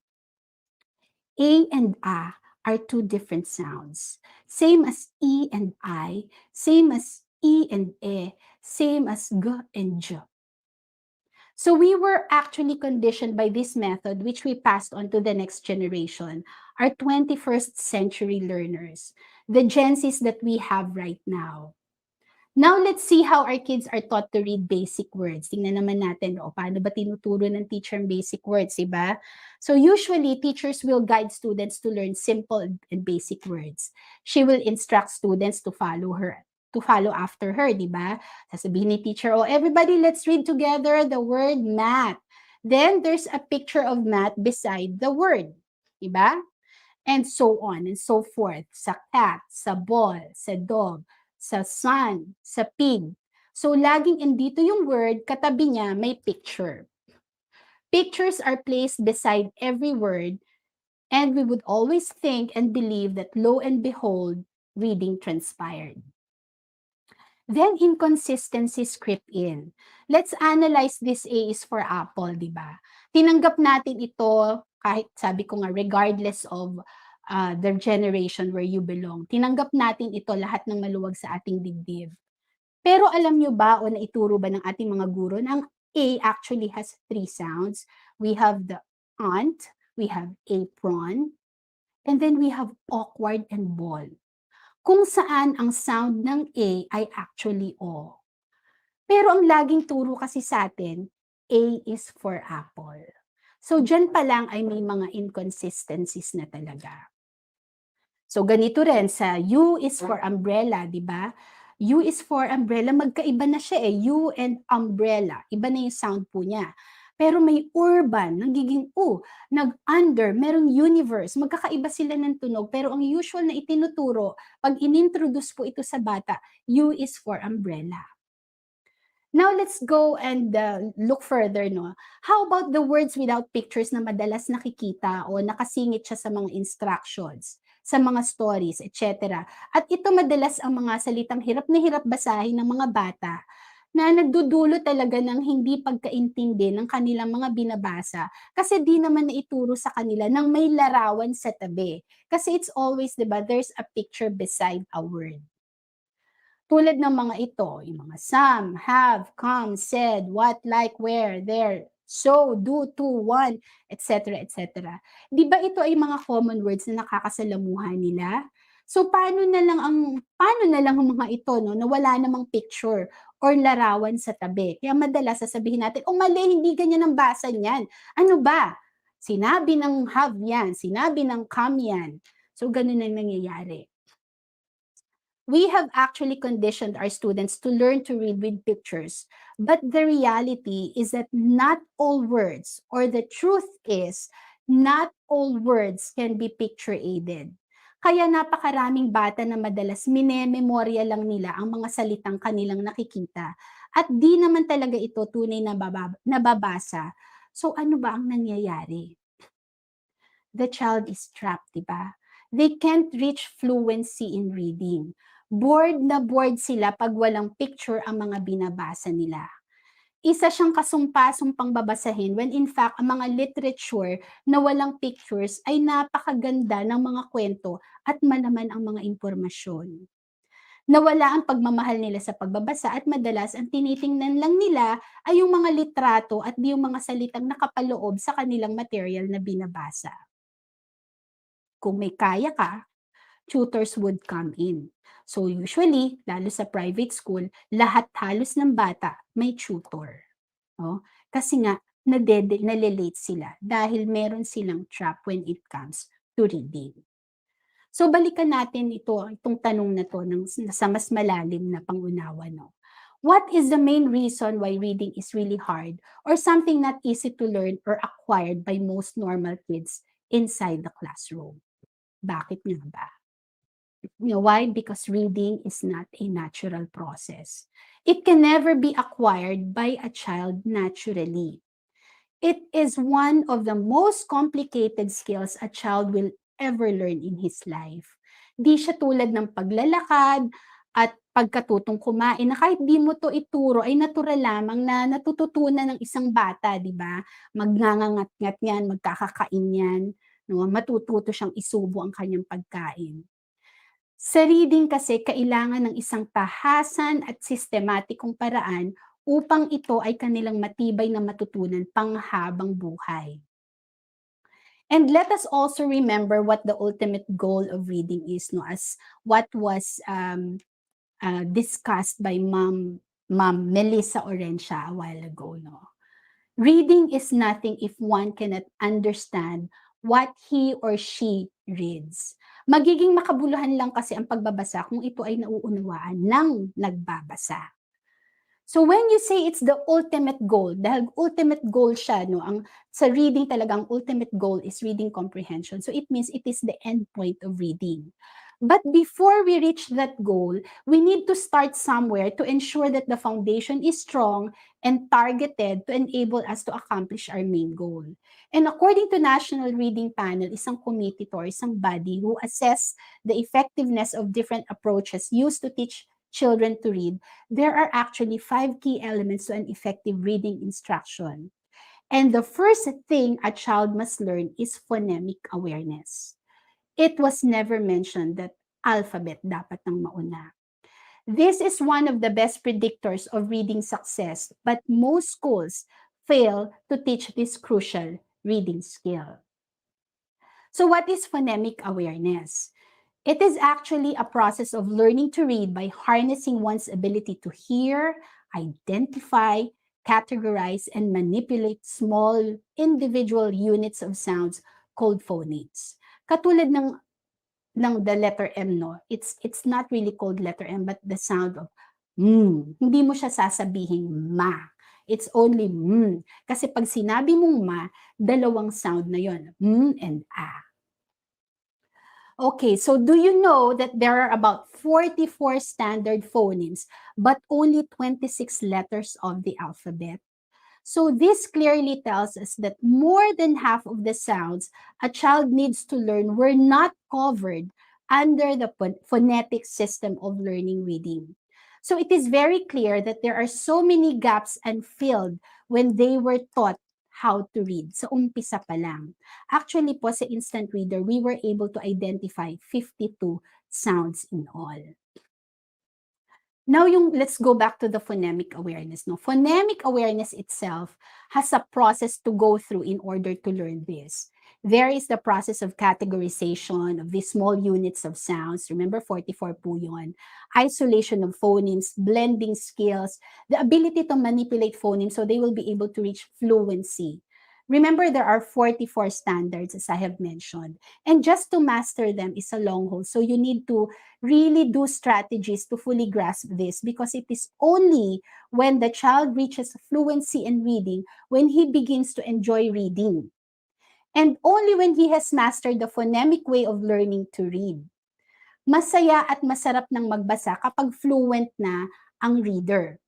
A and A are two different sounds. Same as E and I, same as E and E, same as G and J. So we were actually conditioned by this method, which we passed on to the next generation, our 21st century learners, the Gen Zs that we have right now. Now, let's see how our kids are taught to read basic words. Tingnan naman natin, paano ba tinuturo ng teacher ang basic words, diba? So usually, teachers will guide students to learn simple and basic words. She will instruct students to follow after her, diba? Sasabihin ni teacher, everybody, let's read together the word math. Then, there's a picture of math beside the word, diba? And so on and so forth. Sa cat, sa ball, sa dog, sa sun, sa pig. So, laging indito yung word, katabi niya may picture. Pictures are placed beside every word, and we would always think and believe that lo and behold, reading transpired. Then inconsistencies creep in. Let's analyze this A is for apple, di ba? Tinanggap natin ito kahit sabi ko nga regardless of the generation where you belong. Tinanggap natin ito lahat ng maluwag sa ating dibdib. Pero alam nyo ba o naituro ba ng ating mga guro na ang A actually has 3 sounds? We have the ant, we have apron, and then we have awkward and ball. Kung saan ang sound ng A ay actually O. Pero ang laging turo kasi sa atin, A is for apple. So dyan pa lang ay may mga inconsistencies na talaga. So ganito rin sa U is for umbrella, di ba? U is for umbrella, magkaiba na siya U and umbrella. Iba na yung sound po niya. Pero may urban, nagiging U, nag-under, merong universe, magkakaiba sila ng tunog. Pero ang usual na itinuturo, pag inintroduce po ito sa bata, U is for umbrella. Now let's go and look further, no? How about the words without pictures na madalas nakikita o nakasingit siya sa mga instructions, sa mga stories, etc. At ito madalas ang mga salitang hirap na hirap basahin ng mga bata na nagdudulo talaga ng hindi pagkaintindi ng kanilang mga binabasa kasi di naman naituro sa kanila ng may larawan sa tabi. Kasi it's always, di ba, there's a picture beside a word. Tulad ng mga ito, yung mga some, have, come, said, what, like, where, there, so, do, to, want, etc., etc. Di ba ito ay mga common words na nakakasalamuhan nila? So paano na lang ang mga ito, no, na wala namang picture or larawan sa tabi? Kaya madalas sasabihin natin, mali, hindi ganyan ang basa niyan. Ano ba? Sinabi ng have yan, sinabi ng come yan. So ganun ang nangyayari. We have actually conditioned our students to learn to read with pictures, but the reality is that not all words, or the truth is, not all words can be picture-aided. Kaya napakaraming bata na madalas minememorya lang nila ang mga salitang kanilang nakikita at di naman talaga ito tunay na nababasa. So ano ba ang nangyayari? The child is trapped, diba? They can't reach fluency in reading. Bored na bored sila pag walang picture ang mga binabasa nila. Isa siyang kasumpa-sumpang babasahin when in fact ang mga literature na walang pictures ay napakaganda ng mga kwento at malaman ang mga impormasyon. Nawala ang pagmamahal nila sa pagbabasa at madalas ang tinitingnan lang nila ay yung mga litrato at di yung mga salitang nakapaloob sa kanilang material na binabasa. Kung may kaya ka, tutors would come in. So usually, lalo sa private school, lahat halos ng bata may tutor. No? Kasi nga, nalilate sila dahil meron silang trap when it comes to reading. So balikan natin itong tanong na to sa mas malalim na pangunawa. No? What is the main reason why reading is really hard or something not easy to learn or acquired by most normal kids inside the classroom? Bakit nga ba? Why? Because reading is not a natural process. It can never be acquired by a child naturally. It is one of the most complicated skills a child will ever learn in his life. Di siya tulad ng paglalakad at pagkatutong kumain na kahit di mo to ituro ay natural lamang na natututunan ng isang bata, di ba? Magngangangat-ngat yan, magkakakain yan, no? Matututo siyang isubo ang kanyang pagkain. Sa reading kasi, kailangan ng isang tahasan at sistematikong paraan upang ito ay kanilang matibay na matutunan panghabang buhay. And let us also remember what the ultimate goal of reading is, no? As what was discussed by Ma'am Melissa Orencia a while ago, no? Reading is nothing if one cannot understand what he or she reads. Magiging makabuluhan lang kasi ang pagbabasa kung ito ay nauunawaan ng nagbabasa. So when you say it's the ultimate goal, dahil ultimate goal siya, no, sa reading talagang ultimate goal is reading comprehension. So it means it is the end point of reading. But before we reach that goal, we need to start somewhere to ensure that the foundation is strong and targeted to enable us to accomplish our main goal. And according to National Reading Panel, isang committee to or isang body who assess the effectiveness of different approaches used to teach children to read, there are actually 5 key elements to an effective reading instruction. And the first thing a child must learn is phonemic awareness. It was never mentioned that alphabet dapat ang mauna. This is one of the best predictors of reading success, but most schools fail to teach this crucial reading skill. So what is phonemic awareness? It is actually a process of learning to read by harnessing one's ability to hear, identify, categorize, and manipulate small individual units of sounds called phonemes. Katulad ng the letter M, no? It's not really called letter M, but the sound of Hindi mo siya sasabihin ma. It's only Kasi pag sinabi mong ma, dalawang sound na yon, and a. Okay, so do you know that there are about 44 standard phonemes, but only 26 letters of the alphabet? So this clearly tells us that more than half of the sounds a child needs to learn were not covered under the phonetic system of learning reading. So it is very clear that there are so many gaps unfilled when they were taught how to read. Sa umpisa pa lang. Actually po sa instant reader, we were able to identify 52 sounds in all. Now, let's go back to the phonemic awareness. No? Phonemic awareness itself has a process to go through in order to learn this. There is the process of categorization of these small units of sounds. Remember, 44 po yun. Isolation of phonemes, blending skills, the ability to manipulate phonemes so they will be able to reach fluency. Remember, there are 44 standards, as I have mentioned. And just to master them is a long haul. So you need to really do strategies to fully grasp this because it is only when the child reaches fluency in reading when he begins to enjoy reading. And only when he has mastered the phonemic way of learning to read. Masaya at masarap ng magbasa kapag fluent na ang reader.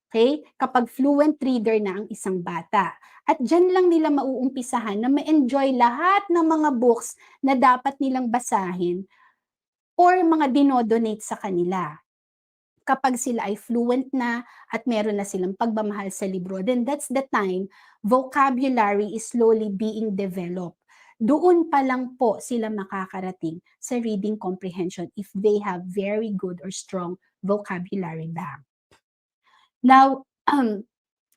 Okay? Kapag fluent reader na ang isang bata. At dyan lang nila mauumpisahan na ma-enjoy lahat ng mga books na dapat nilang basahin or mga dinodonate sa kanila. Kapag sila ay fluent na at meron na silang pagmamahal sa libro, then that's the time vocabulary is slowly being developed. Doon pa lang po sila makakarating sa reading comprehension if they have very good or strong vocabulary bank. Now,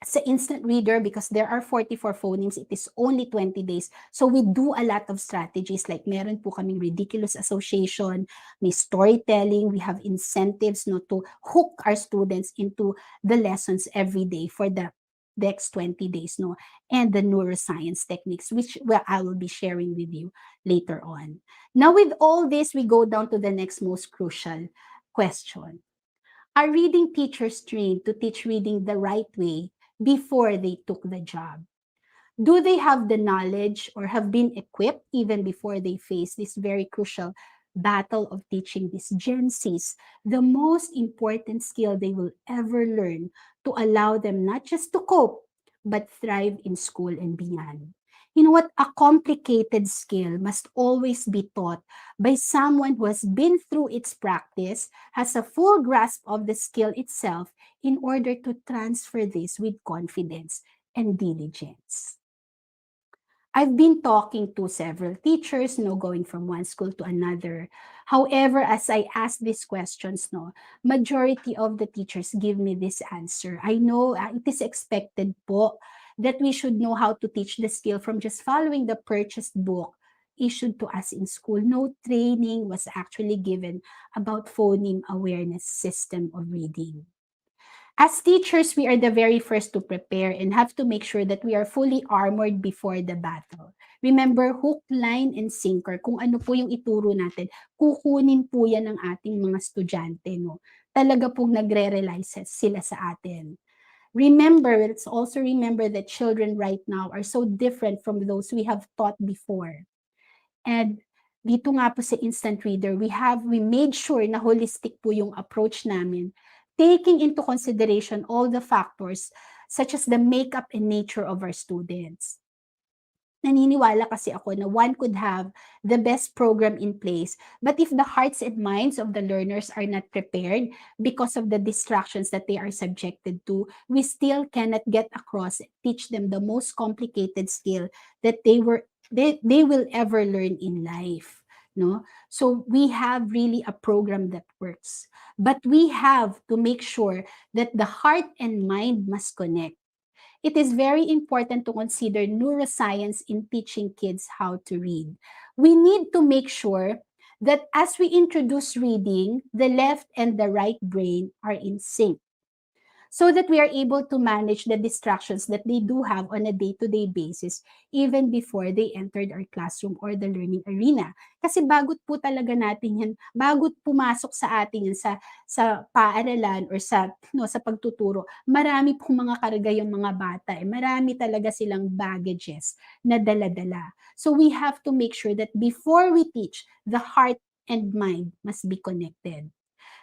sa instant reader, because there are 44 phonemes, it is only 20 days. So we do a lot of strategies like meron po kaming ridiculous association, may storytelling, we have incentives no, to hook our students into the lessons every day for the next 20 days, no, and the neuroscience techniques, which I will be sharing with you later on. Now, with all this, we go down to the next most crucial question. Are reading teachers trained to teach reading the right way before they took the job? Do they have the knowledge or have been equipped even before they face this very crucial battle of teaching these Gen Zs the most important skill they will ever learn to allow them not just to cope, but thrive in school and beyond? You know what? A complicated skill must always be taught by someone who has been through its practice, has a full grasp of the skill itself in order to transfer this with confidence and diligence. I've been talking to several teachers, going from one school to another. However, as I ask these questions, majority of the teachers give me this answer. I know it is expected po that we should know how to teach the skill from just following the purchased book issued to us in school. No training was actually given about phoneme awareness system of reading. As teachers, we are the very first to prepare and have to make sure that we are fully armored before the battle. Remember, hook, line, and sinker. Kung ano po yung ituro natin, kukunin po yan ng ating mga estudyante. No? Talaga pong nagre-rely sila sa atin. Remember, let's also remember that children right now are so different from those we have taught before. And dito nga po sa instant reader, we made sure na holistic po yung approach namin, taking into consideration all the factors such as the makeup and nature of our students. Naniniwala kasi ako na one could have the best program in place, but if the hearts and minds of the learners are not prepared because of the distractions that they are subjected to, we still cannot get across and teach them the most complicated skill that they will ever learn in life. No? So we have really a program that works. But we have to make sure that the heart and mind must connect. It is very important to consider neuroscience in teaching kids how to read. We need to make sure that as we introduce reading, the left and the right brain are in sync, so that we are able to manage the distractions that they do have on a day-to-day basis even before they entered our classroom or the learning arena. Kasi bago't po talaga natin yan, bago't pumasok sa atin yan sa paaralan or sa pagtuturo, marami pong mga karga yung mga bata. Marami talaga silang baggages na dala-dala. So we have to make sure that before we teach, the heart and mind must be connected.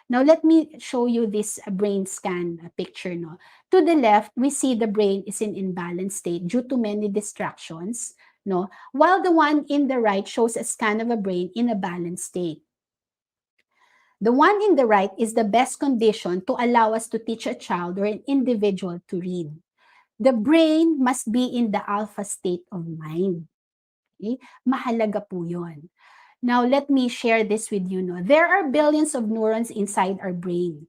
Now, let me show you this brain scan picture. No? To the left, we see the brain is in imbalanced state due to many distractions, no? While the one in the right shows a scan of a brain in a balanced state. The one in the right is the best condition to allow us to teach a child or an individual to read. The brain must be in the alpha state of mind. Okay? Mahalaga po yun. Now, let me share this with you. No? There are billions of neurons inside our brain,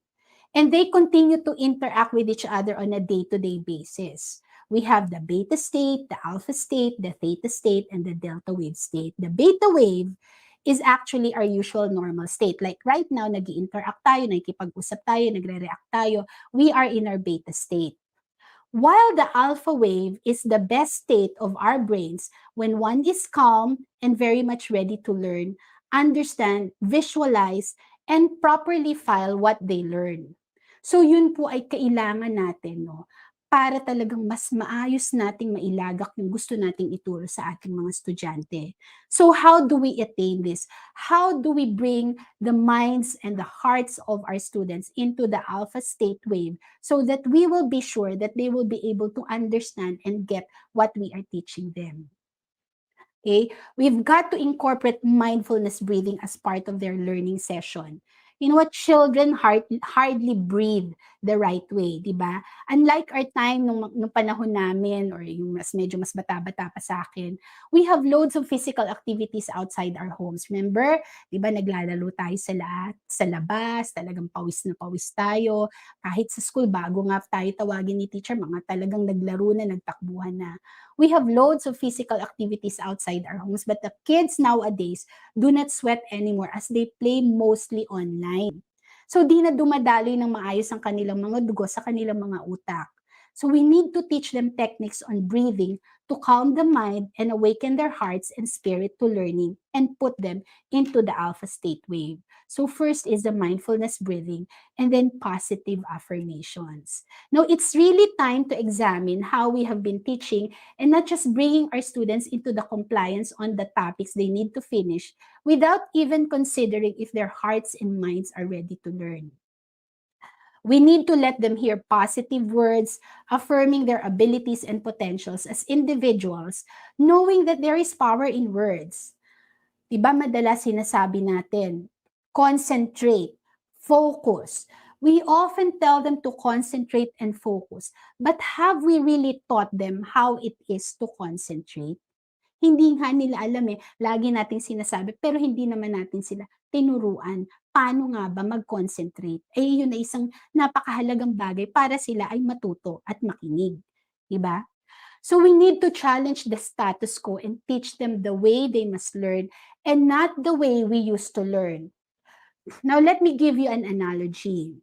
and they continue to interact with each other on a day-to-day basis. We have the beta state, the alpha state, the theta state, and the delta wave state. The beta wave is actually our usual normal state. Like right now, nag-i-interact tayo, nakikipag-usap tayo, nagre-react tayo. We are in our beta state. While the alpha wave is the best state of our brains when one is calm and very much ready to learn, understand, visualize, and properly file what they learn. So yun po ay kailangan natin, no? Para talagang mas maayos nating mailagak yung gusto nating ituro sa ating mga estudyante. So how do we attain this? How do we bring the minds and the hearts of our students into the alpha state wave so that we will be sure that they will be able to understand and get what we are teaching them? Okay? We've got to incorporate mindfulness breathing as part of their learning session. You know what? Children hardly breathe the right way, di ba? Unlike our time nung panahon namin or yung medyo mas bata-bata pa sa akin, we have loads of physical activities outside our homes. Remember? Di ba naglalaro tayo sa labas, talagang pawis na pawis tayo. Kahit sa school, bago nga tayo tawagin ni teacher, mga talagang naglaro na, nagtakbuhan na. We have loads of physical activities outside our homes, but the kids nowadays do not sweat anymore as they play mostly online. So di na dumadaloy ng maayos ang kanilang mga dugo sa kanilang mga utak. So we need to teach them techniques on breathing to calm the mind and awaken their hearts and spirit to learning and put them into the alpha state wave. So first is the mindfulness breathing and then positive affirmations. Now it's really time to examine how we have been teaching and not just bringing our students into the compliance on the topics they need to finish without even considering if their hearts and minds are ready to learn. We need to let them hear positive words, affirming their abilities and potentials as individuals, knowing that there is power in words. Diba madalas sinasabi natin, concentrate, focus. We often tell them to concentrate and focus, but have we really taught them how it is to concentrate? Hindi nga nila alam lagi nating sinasabi, pero hindi naman natin sila tinuruan paano nga ba mag-concentrate. Yun ay isang napakahalagang bagay para sila ay matuto at makinig. Diba? So we need to challenge the status quo and teach them the way they must learn and not the way we used to learn. Now, let me give you an analogy.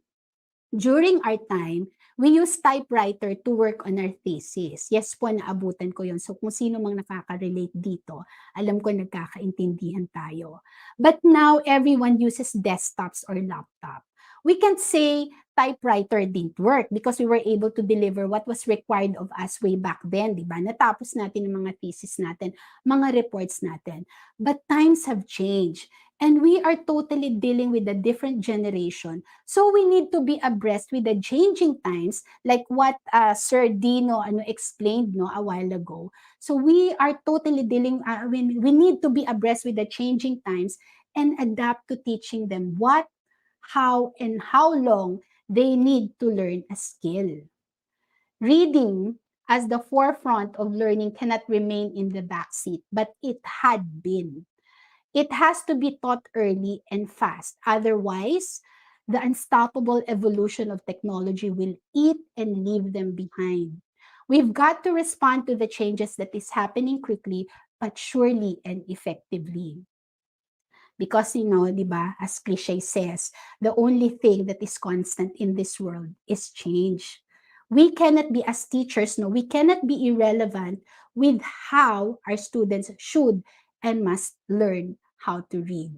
During our time, we use typewriter to work on our thesis. Yes po, naabutan ko yun. So kung sino mang nakaka-relate dito, alam ko nagkakaintindihan tayo. But now, everyone uses desktops or laptop. We can't say typewriter didn't work because we were able to deliver what was required of us way back then, di ba? Natapos natin ang mga thesis natin, mga reports natin. But times have changed. And we are totally dealing with a different generation. So we need to be abreast with the changing times, like what Sir Dino explained a while ago. So we are totally dealing, we need to be abreast with the changing times and adapt to teaching them what, how, and how long they need to learn a skill. Reading as the forefront of learning cannot remain in the backseat, but it had been. It has to be taught early and fast. Otherwise, the unstoppable evolution of technology will eat and leave them behind. We've got to respond to the changes that is happening quickly, but surely and effectively. Because, di ba, as cliche says, the only thing that is constant in this world is change. We cannot be, as teachers, we cannot be irrelevant with how our students should and must learn how to read.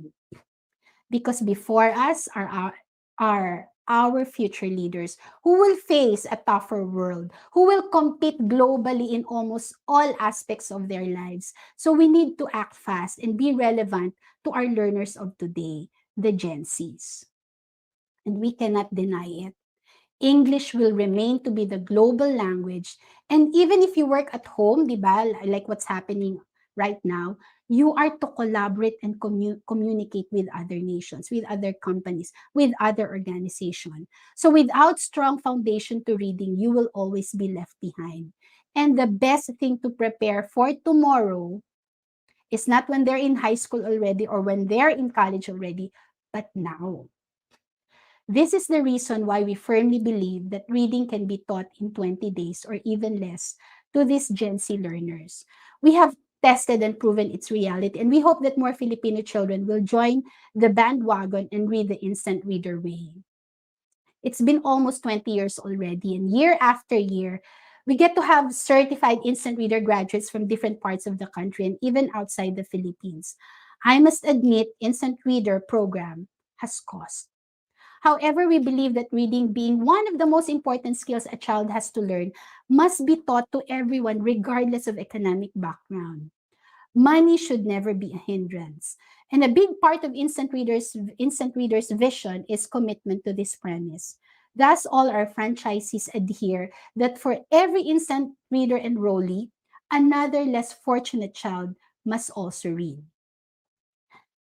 Because before us are our future leaders who will face a tougher world, who will compete globally in almost all aspects of their lives. So we need to act fast and be relevant to our learners of today, the Gen Zs. And we cannot deny it. English will remain to be the global language. And even if you work at home, di ba, like what's happening right now, you are to collaborate and communicate with other nations, with other companies, with other organizations. So without strong foundation to reading, you will always be left behind. And the best thing to prepare for tomorrow is not when they're in high school already or when they're in college already, but now. This is the reason why we firmly believe that reading can be taught in 20 days or even less to these Gen Z learners. We have tested and proven its reality, and we hope that more Filipino children will join the bandwagon and read the instant reader way. It's been almost 20 years already, and year after year, we get to have certified instant reader graduates from different parts of the country and even outside the Philippines. I must admit, instant reader program has cost. However, we believe that reading, being one of the most important skills a child has to learn, must be taught to everyone regardless of economic background. Money should never be a hindrance. And a big part of instant readers' vision is commitment to this premise. Thus, all our franchisees adhere that for every instant reader enrollee, another less fortunate child must also read.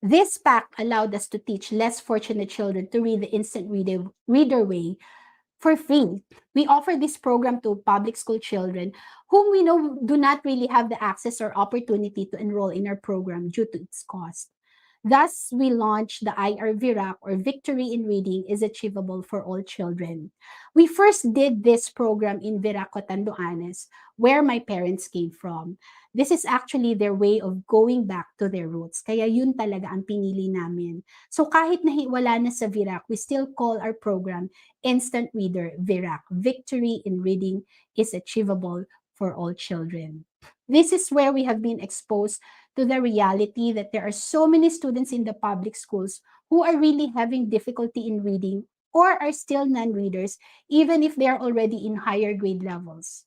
This pact allowed us to teach less fortunate children to read the instant reader way for free. We offer this program to public school children whom we know do not really have the access or opportunity to enroll in our program due to its cost. Thus, we launched the IR VIRAC, or Victory in Reading is Achievable for All Children. We first did this program in VIRAC Cotanduanes, where my parents came from. This is actually their way of going back to their roots. Kaya yun talaga ang pinili namin. So kahit wala na sa VIRAC, we still call our program Instant Reader VIRAC. Victory in Reading is Achievable for All Children. This is where we have been exposed to the reality that there are so many students in the public schools who are really having difficulty in reading or are still non-readers, even if they are already in higher grade levels.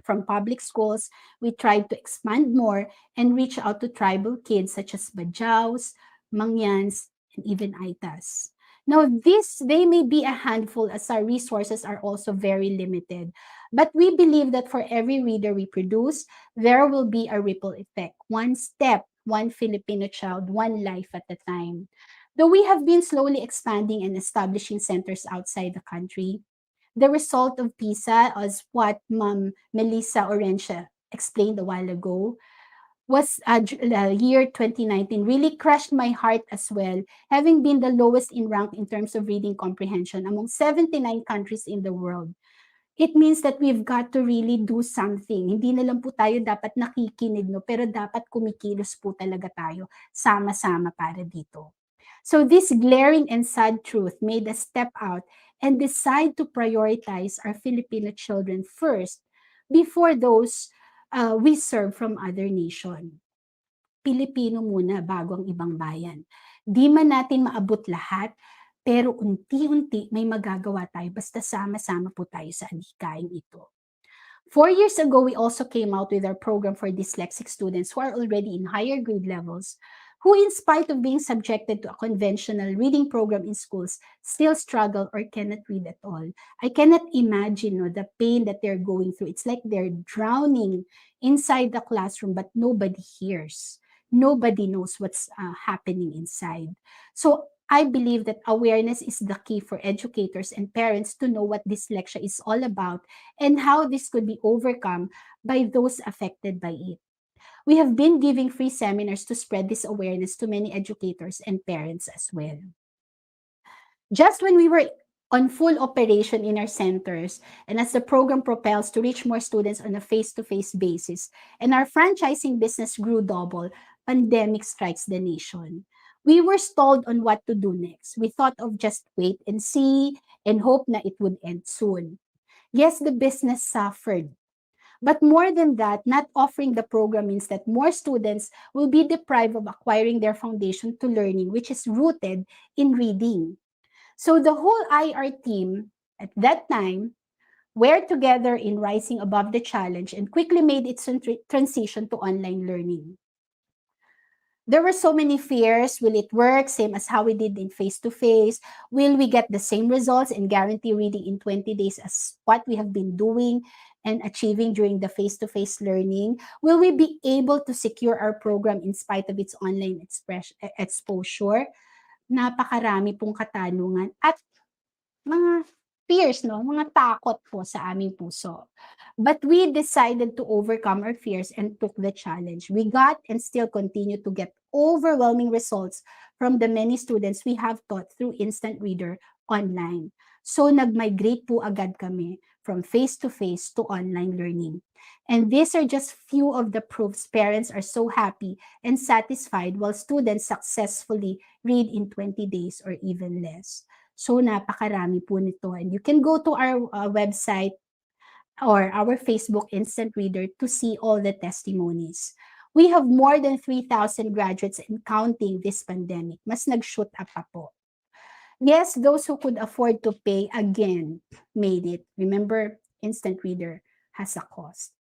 From public schools, we tried to expand more and reach out to tribal kids such as Bajaus, Mangyans, and even Aitas. Now, they may be a handful as our resources are also very limited, but we believe that for every reader we produce, there will be a ripple effect. One step, one Filipino child, one life at a time. Though we have been slowly expanding and establishing centers outside the country, the result of PISA, as what Ma'am Melissa Orencia explained a while ago, was year 2019 really crushed my heart as well, having been the lowest in rank in terms of reading comprehension among 79 countries in the world. it means that we've got to really do something. Hindi na lang po tayo dapat nakikinig, no? Pero dapat kumikilos po talaga tayo sama-sama para dito. So this glaring and sad truth made us step out and decide to prioritize our Filipino children first before those we serve from other nation. Pilipino muna bago ang ibang bayan. Di man natin maabot lahat, pero unti-unti may magagawa tayo basta sama-sama po tayo sa adhikaing ito. 4 years ago, we also came out with our program for dyslexic students who are already in higher grade levels, who in spite of being subjected to a conventional reading program in schools, still struggle or cannot read at all. I cannot imagine the pain that they're going through. It's like they're drowning inside the classroom, but nobody hears. Nobody knows what's happening inside. So I believe that awareness is the key for educators and parents to know what dyslexia is all about and how this could be overcome by those affected by it. We have been giving free seminars to spread this awareness to many educators and parents as well. Just when we were on full operation in our centers, and as the program propels to reach more students on a face-to-face basis, and our franchising business grew double, pandemic strikes the nation. We were stalled on what to do next. We thought of just wait and see and hope na it would end soon. Yes, the business suffered. But more than that, not offering the program means that more students will be deprived of acquiring their foundation to learning, which is rooted in reading. So the whole IR team at that time were together in rising above the challenge and quickly made its transition to online learning. There were so many fears. Will it work? Same as how we did in face-to-face. Will we get the same results and guarantee reading in 20 days as what we have been doing and achieving during the face-to-face learning? Will we be able to secure our program in spite of its online exposure? Napakarami pong katanungan at mga fears, no? Mga takot po sa aming puso. But we decided to overcome our fears and took the challenge. We got and still continue to get overwhelming results from the many students we have taught through Instant Reader online. So nag-migrate po agad kami from face-to-face to online learning. And these are just few of the proofs parents are so happy and satisfied while students successfully read in 20 days or even less. So napakarami po nito. And you can go to our website or our Facebook Instant Reader to see all the testimonies. We have more than 3,000 graduates and counting this pandemic. Mas nag-shoot up pa po. Yes, those who could afford to pay again made it. Remember, Instant Reader has a cost.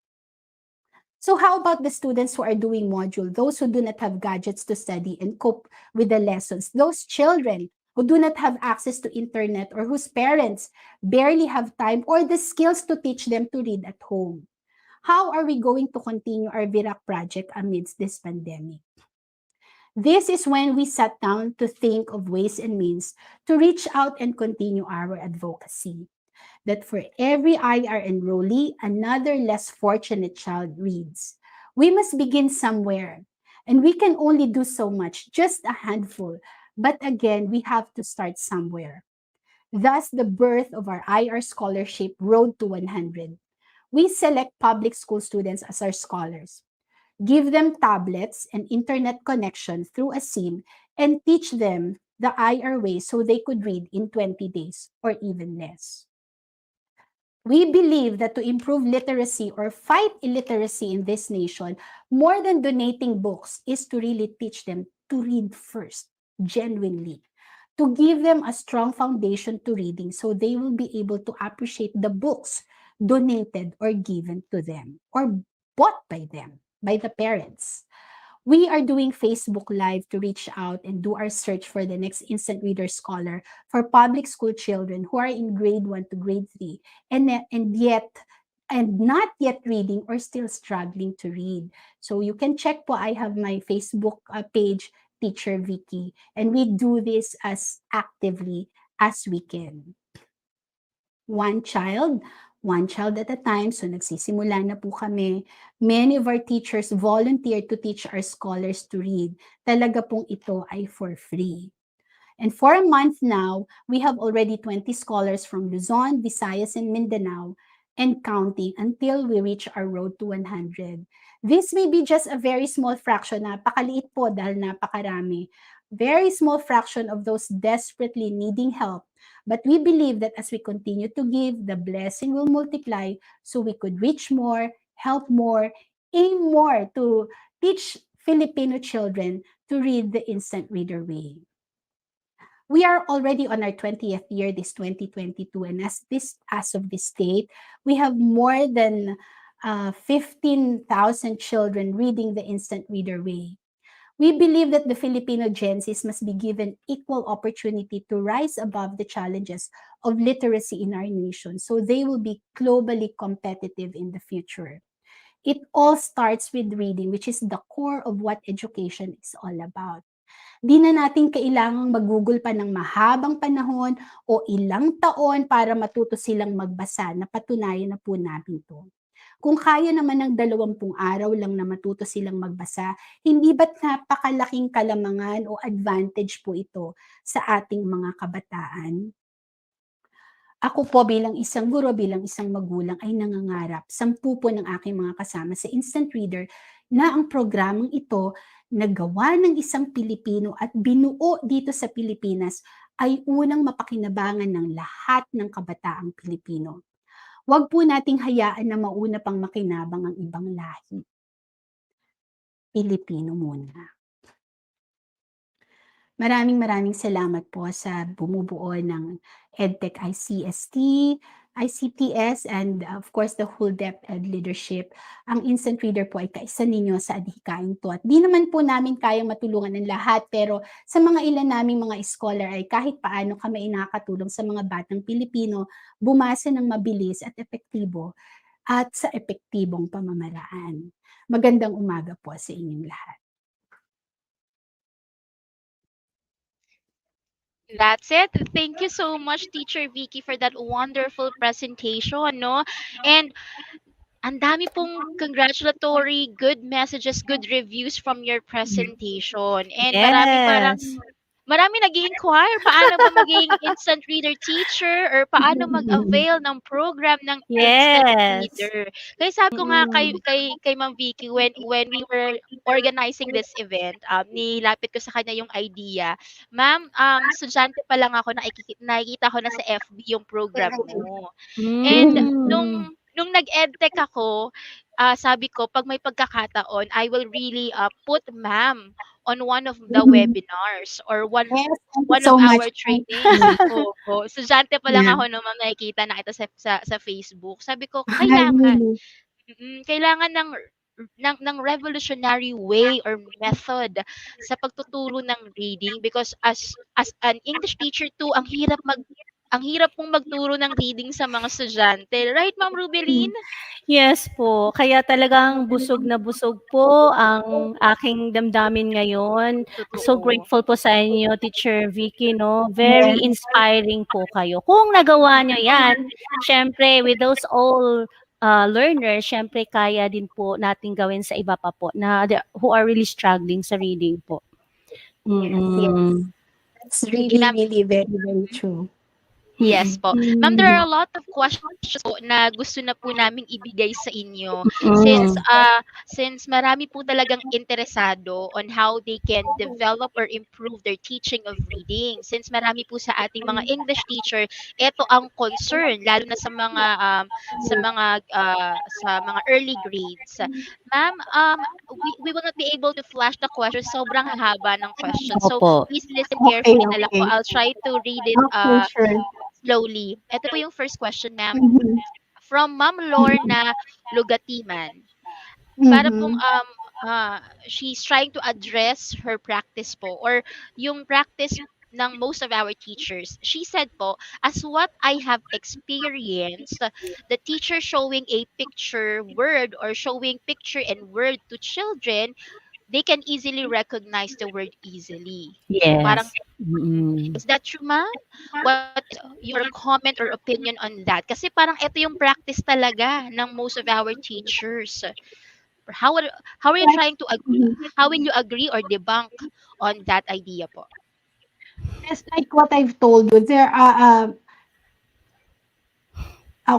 So how about the students who are doing module, those who do not have gadgets to study and cope with the lessons, those children who do not have access to internet or whose parents barely have time or the skills to teach them to read at home? How are we going to continue our VIRAC project amidst this pandemic? This is when we sat down to think of ways and means to reach out and continue our advocacy. That for every IR enrollee, another less fortunate child reads. We must begin somewhere, and we can only do so much, just a handful. But again, we have to start somewhere. Thus, the birth of our IR scholarship, Road to 100. We select public school students as our scholars, give them tablets and internet connection through a SIM, and teach them the IR way so they could read in 20 days or even less. We believe that to improve literacy or fight illiteracy in this nation, more than donating books is to really teach them to read first, genuinely, to give them a strong foundation to reading so they will be able to appreciate the books donated or given to them or bought by them, by the parents. We are doing Facebook Live to reach out and do our search for the next Instant Reader Scholar for public school children who are in grade 1 to grade 3 and not yet reading or still struggling to read. So you can check po, I have my Facebook page, Teacher Vicky, and we do this as actively as we can. One child at a time. So nagsisimula na po kami. Many of our teachers volunteer to teach our scholars to read. Talaga pong ito ay for free. And for a month now, we have already 20 scholars from Luzon, Visayas, and Mindanao and counting until we reach our road to 100. This may be just a very small fraction, napakaliit po dahil napakarami. Very small fraction of those desperately needing help. But we believe that as we continue to give, the blessing will multiply so we could reach more, help more, aim more to teach Filipino children to read the instant reader way. We are already on our 20th year, this 2022, and as of this date, we have more than 15,000 children reading the instant reader way. We believe that the Filipino Gen Zs must be given equal opportunity to rise above the challenges of literacy in our nation so they will be globally competitive in the future. It all starts with reading, which is the core of what education is all about. Di na natin kailangang magugol pa ng mahabang panahon o ilang taon para matuto silang magbasa. Napatunayan na po namin to. Kung kaya naman ng 20 araw lang na matuto silang magbasa, hindi ba't napakalaking kalamangan o advantage po ito sa ating mga kabataan? Ako po bilang isang guro, bilang isang magulang ay nangangarap, 10 po ng aking mga kasama sa Instant Reader na ang programang ito nagawa ng isang Pilipino at binuo dito sa Pilipinas ay unang mapakinabangan ng lahat ng kabataang Pilipino. Huwag po nating hayaan na mauna pang makinabang ang ibang lahi. Pilipino muna. Maraming salamat po sa bumubuo ng EdTech ICST, ICTS, and of course the whole DepEd leadership. Ang Instant Reader po ay kaisa ninyo sa adhikain to. At di naman po namin kayang matulungan ng lahat, pero sa mga ilan naming mga scholar ay kahit paano kami nakakatulong sa mga batang Pilipino bumasa ng mabilis at epektibo at sa epektibong pamamaraan. Magandang umaga po sa inyong lahat. That's it. Thank you so much, Teacher Vicky, for that wonderful presentation, no? And ang dami pong congratulatory, good messages, good reviews from your presentation. And Yes. marami nag-i-inquire paano ba maging instant reader teacher or paano mag-avail ng program ng instant Yes. reader. Kaya sabi ko nga kay Ma'am Vicky when we were organizing this event, nilapit ko sa kanya yung idea. Ma'am, estudyante pa lang ako, nakikita ko na sa FB yung program mo. And nung nag-edtech ako, sabi ko, pag may pagkakataon, I will really put ma'am on one of the webinars or one Yes, thank you one so of much. our trainings. Opo. Estudyante pa lang Yeah. ako no, ma'am, nakikita na kita sa Facebook. Sabi ko, Ay, kailangan. really? Kailangan ng revolutionary way or method sa pagtuturo ng reading because as an English teacher too, ang hirap pong magturo ng reading sa mga estudyante. Right, Ma'am Rubeline? Yes po. Kaya talagang busog na busog po ang aking damdamin ngayon. So Totoo. grateful po sa inyo, Teacher Vicky, no? Very inspiring po kayo. Kung nagawa nyo yan, syempre, with those all learners, syempre, kaya din po natin gawin sa iba pa po na who are really struggling sa reading po. Mm-mm. That's really very true. Yes po. Ma'am, there are a lot of questions po na gusto na po naming ibigay sa inyo since marami po talagang interesado on how they can develop or improve their teaching of reading. Since marami po sa ating mga English teacher, ito ang concern lalo na sa mga early grades. Ma'am, we will not be able to flash the questions. Sobrang haba ng questions. So Opo. please listen carefully na lang po. I'll try to read it Okay, sure. slowly. Ito po yung first question, ma'am. Mhm. From Ma'am Lorna Lugatiman. Para pong she's trying to address her practice po or yung practice ng most of our teachers. She said po, as what I have experienced, the teacher showing a picture word or showing picture and word to children, they can easily recognize the word easily. So parang Yes. is that true, ma'am? What your comment or opinion on that? Kasi parang ito yung practice talaga ng most of our teachers. How are you trying to how will you agree or debunk on that idea po? Just like what I've told you, there are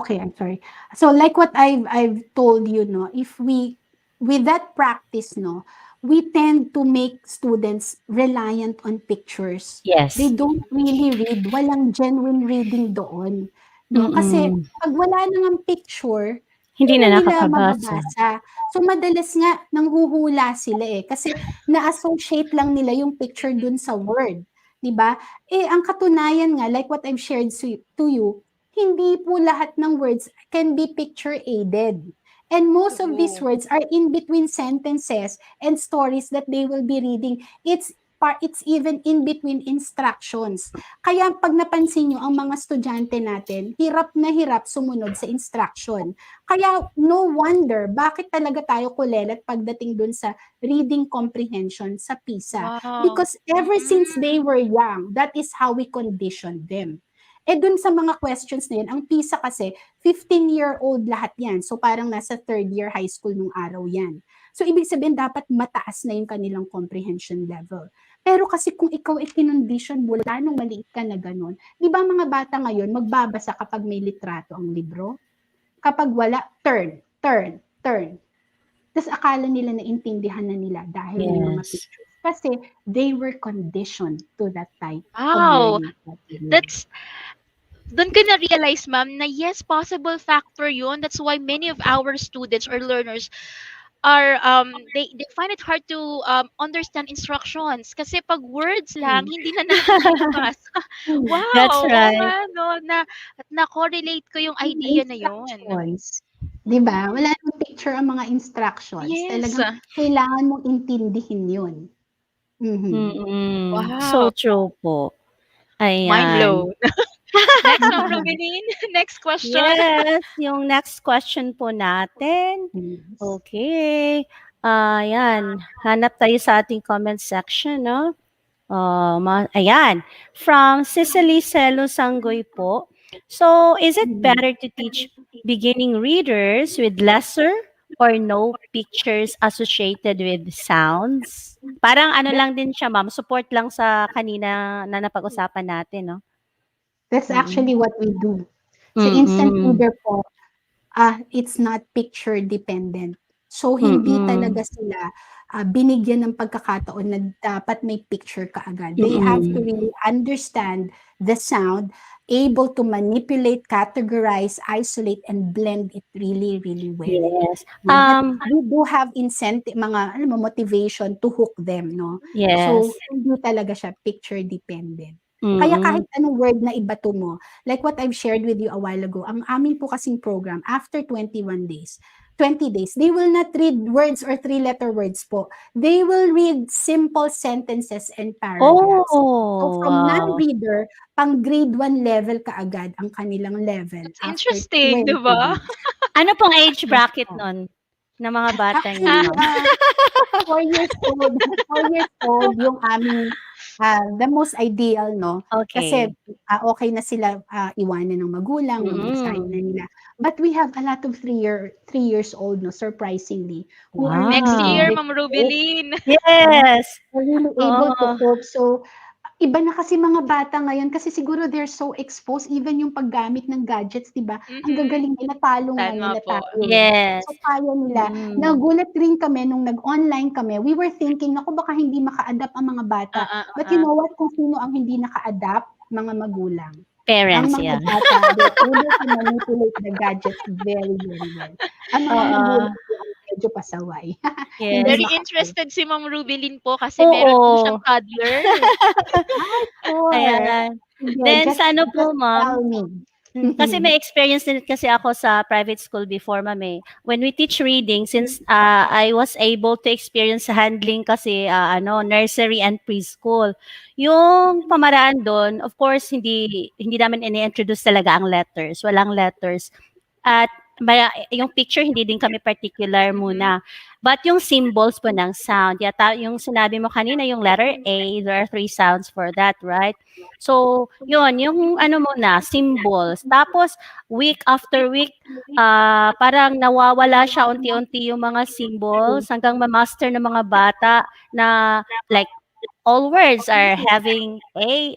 Okay, I'm sorry. So like what I've told you, no, if we with that practice, no, we tend to make students reliant on pictures. They Yes. don't really read, walang genuine reading doon, no? Kasi Mm. pag wala nang picture, Hindi hindi na na nila nakakabasa. mababasa. So madalas nga nanghuhula sila eh kasi na-associate lang nila yung picture dun sa word, 'di ba? Eh ang katunayan nga like what I've shared to you, hindi po lahat ng words can be picture aided. And most of these True. words are in between sentences and stories that they will be reading. It's even in between instructions. Kaya pag napansin nyo, ang mga estudyante natin, hirap na hirap sumunod sa instruction. Kaya no wonder bakit talaga tayo kulelat pagdating dun sa reading comprehension sa PISA. Wow. Because ever since they were young, that is how we conditioned them. Eh dun sa mga questions na yun, ang PISA kasi 15-year-old lahat yan. So parang nasa third year high school nung araw yan. So ibig sabihin dapat mataas na yung kanilang comprehension level. Pero kasi kung ikaw ay kinondition mula nung maliit ka na ganun, di ba mga bata ngayon magbabasa kapag may litrato ang libro? Kapag wala, turn, turn, turn. Tapos akala nila naintindihan na nila dahil may mga Yes. pictures. Kasi they were conditioned to that type of Wow. learning pattern. That's doon ko na-realize, ma'am, na yes, possible factor yun. That's why many of our students or learners are they find it hard to understand instructions kasi pag words lang hindi na natin mabasa. That's Wow, oo right. nga no na correlate ko yung Mga idea na yun. instructions. 'Di ba? Wala namang picture ang mga instructions. Yes. Talagang kailangan mong intindihin 'yun. Mhm. So Wow. true po. Mind Ayan. blown. Next, Ma'am Rubilin. Next question. Yes, yung next question po natin. Yes. Okay. Ayan, hanap tayo sa ating comment section, no? Ayan, from Cicely Celo Sanggoy po. So, is it better to teach beginning readers with lesser or no pictures associated with sounds? Parang ano lang din siya, ma'am, support lang sa kanina na napag-usapan natin, no? That's Mm. actually what we do. Sa instant Mm. reader po, it's not picture dependent. So hindi talaga sila binigyan ng pagkakataon na dapat may picture kaagad. They have to really understand the sound, able to manipulate, categorize, isolate, and blend it really, really well. Yes. But we do have incentive, mga motivation to hook them, no? Yes. So hindi talaga siya picture dependent. Kaya kahit anong word na ibato mo, like what I've shared with you a while ago, ang amin po kasing program, after 20 days, they will not read words or three-letter words po. They will read simple sentences and paragraphs. So from wow. non-reader, pang grade 1 level kaagad ang kanilang level. It's after interesting, 20 di ba? days. Ano pong age bracket nun? Na mga bata Actually, niyo, ma'am? 4 years old yung aming the most ideal, no? Kasi Okay. okay na sila iwanan ng magulang, mabasahin na nila. But we have a lot of 3 years old, no, surprisingly, who are Next really year, able Ma'am to cope. Rubilin. Yes. They're really able to Oo. cope. So, iba na kasi mga bata ngayon kasi siguro they're so exposed even yung paggamit ng gadgets, 'di ba? Ang gagaling nila, talo nga Tama nila po. tayo. Yes. So kaya nila. Nagulat rin kami nung nag-online kami. We were thinking, naku baka hindi maka-adapt ang mga bata. But you know what? Kung sino ang hindi naka-adapt? Mga magulang. Ang Parents, mga yeah. bata, they're able to manipulate the gadgets very, very well. Ang mga magulang po ang medyo pasaway. Yes. Very maka- interested si Ma'am Rubilin po kasi meron po siyang Oo. toddler. Sure. Ayan. Sige, Then just, sa ano po, just ma'am? tell me. Kasi may experience din kasi ako sa private school before, ma'am eh. When we teach reading, since I was able to experience handling kasi nursery and preschool. Yung pamaraan doon, of course, hindi namin ini-introduce talaga ang letters. Walang letters. At yung picture, hindi din kami particular muna. But yung symbols po ng sound, yata yung sinabi mo kanina, yung letter A, there are 3 sounds for that, right? So, yun, yung muna, symbols. Tapos, week after week, parang nawawala siya unti-unti yung mga symbols hanggang ma-master ng mga bata na like, all words are having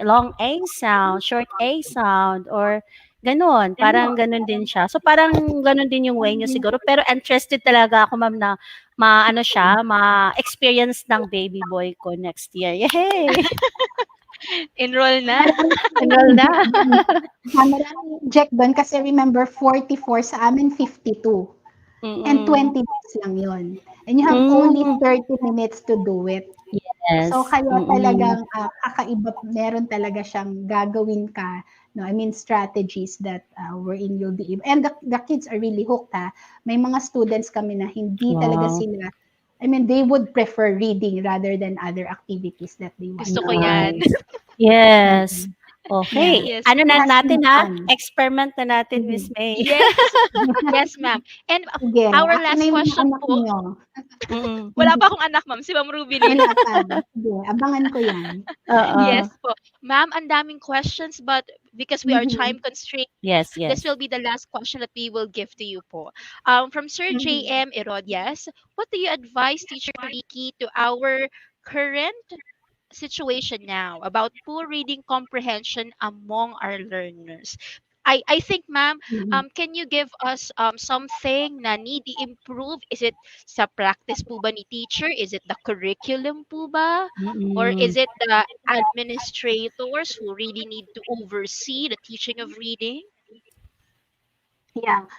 long A sound, short A sound, or Ganon, parang ganon din siya. So parang ganon din yung way niyo siguro. Pero interested talaga ako, ma'am, na maano siya, ma-experience ng baby boy ko next year. Yay! Enroll na. Enroll na. Maraming inject doon kasi remember 44 sa amin 52. And 20 minutes lang yun. And you have only 30 minutes to do it. Yes. So kaya talagang kakaiba, meron talaga siyang gagawin ka. No, I mean strategies that wherein you'll be able. And the kids are really hooked, ha. May mga students kami na hindi talaga Wow. sila, I mean, they would prefer reading rather than other activities that they want. Gusto ko yan. Yes. Okay. Yes. Ano na It has natin, been ha? fun. Experiment na natin, Miss May. Yes. Yes, ma'am. And Sige, our akin last na yung mga question anak po. niyo. Wala pa akong anak, ma'am. Si Ma'am Ruby Lee. Wala pa. Sige, abangan ko yan. Oo. Yes po. Ma'am, ang daming questions, but because we are time constrained, Yes, this yes. will be the last question that we will give to you po. From Sir J.M. Herodias, what do you advise Teacher Vicky to our current situation now about poor reading comprehension among our learners? I think, ma'am, can you give us something na need i-improve? Is it sa practice po ba ni teacher? Is it the curriculum po ba? Or is it the administrators who really need to oversee the teaching of reading? Yeah.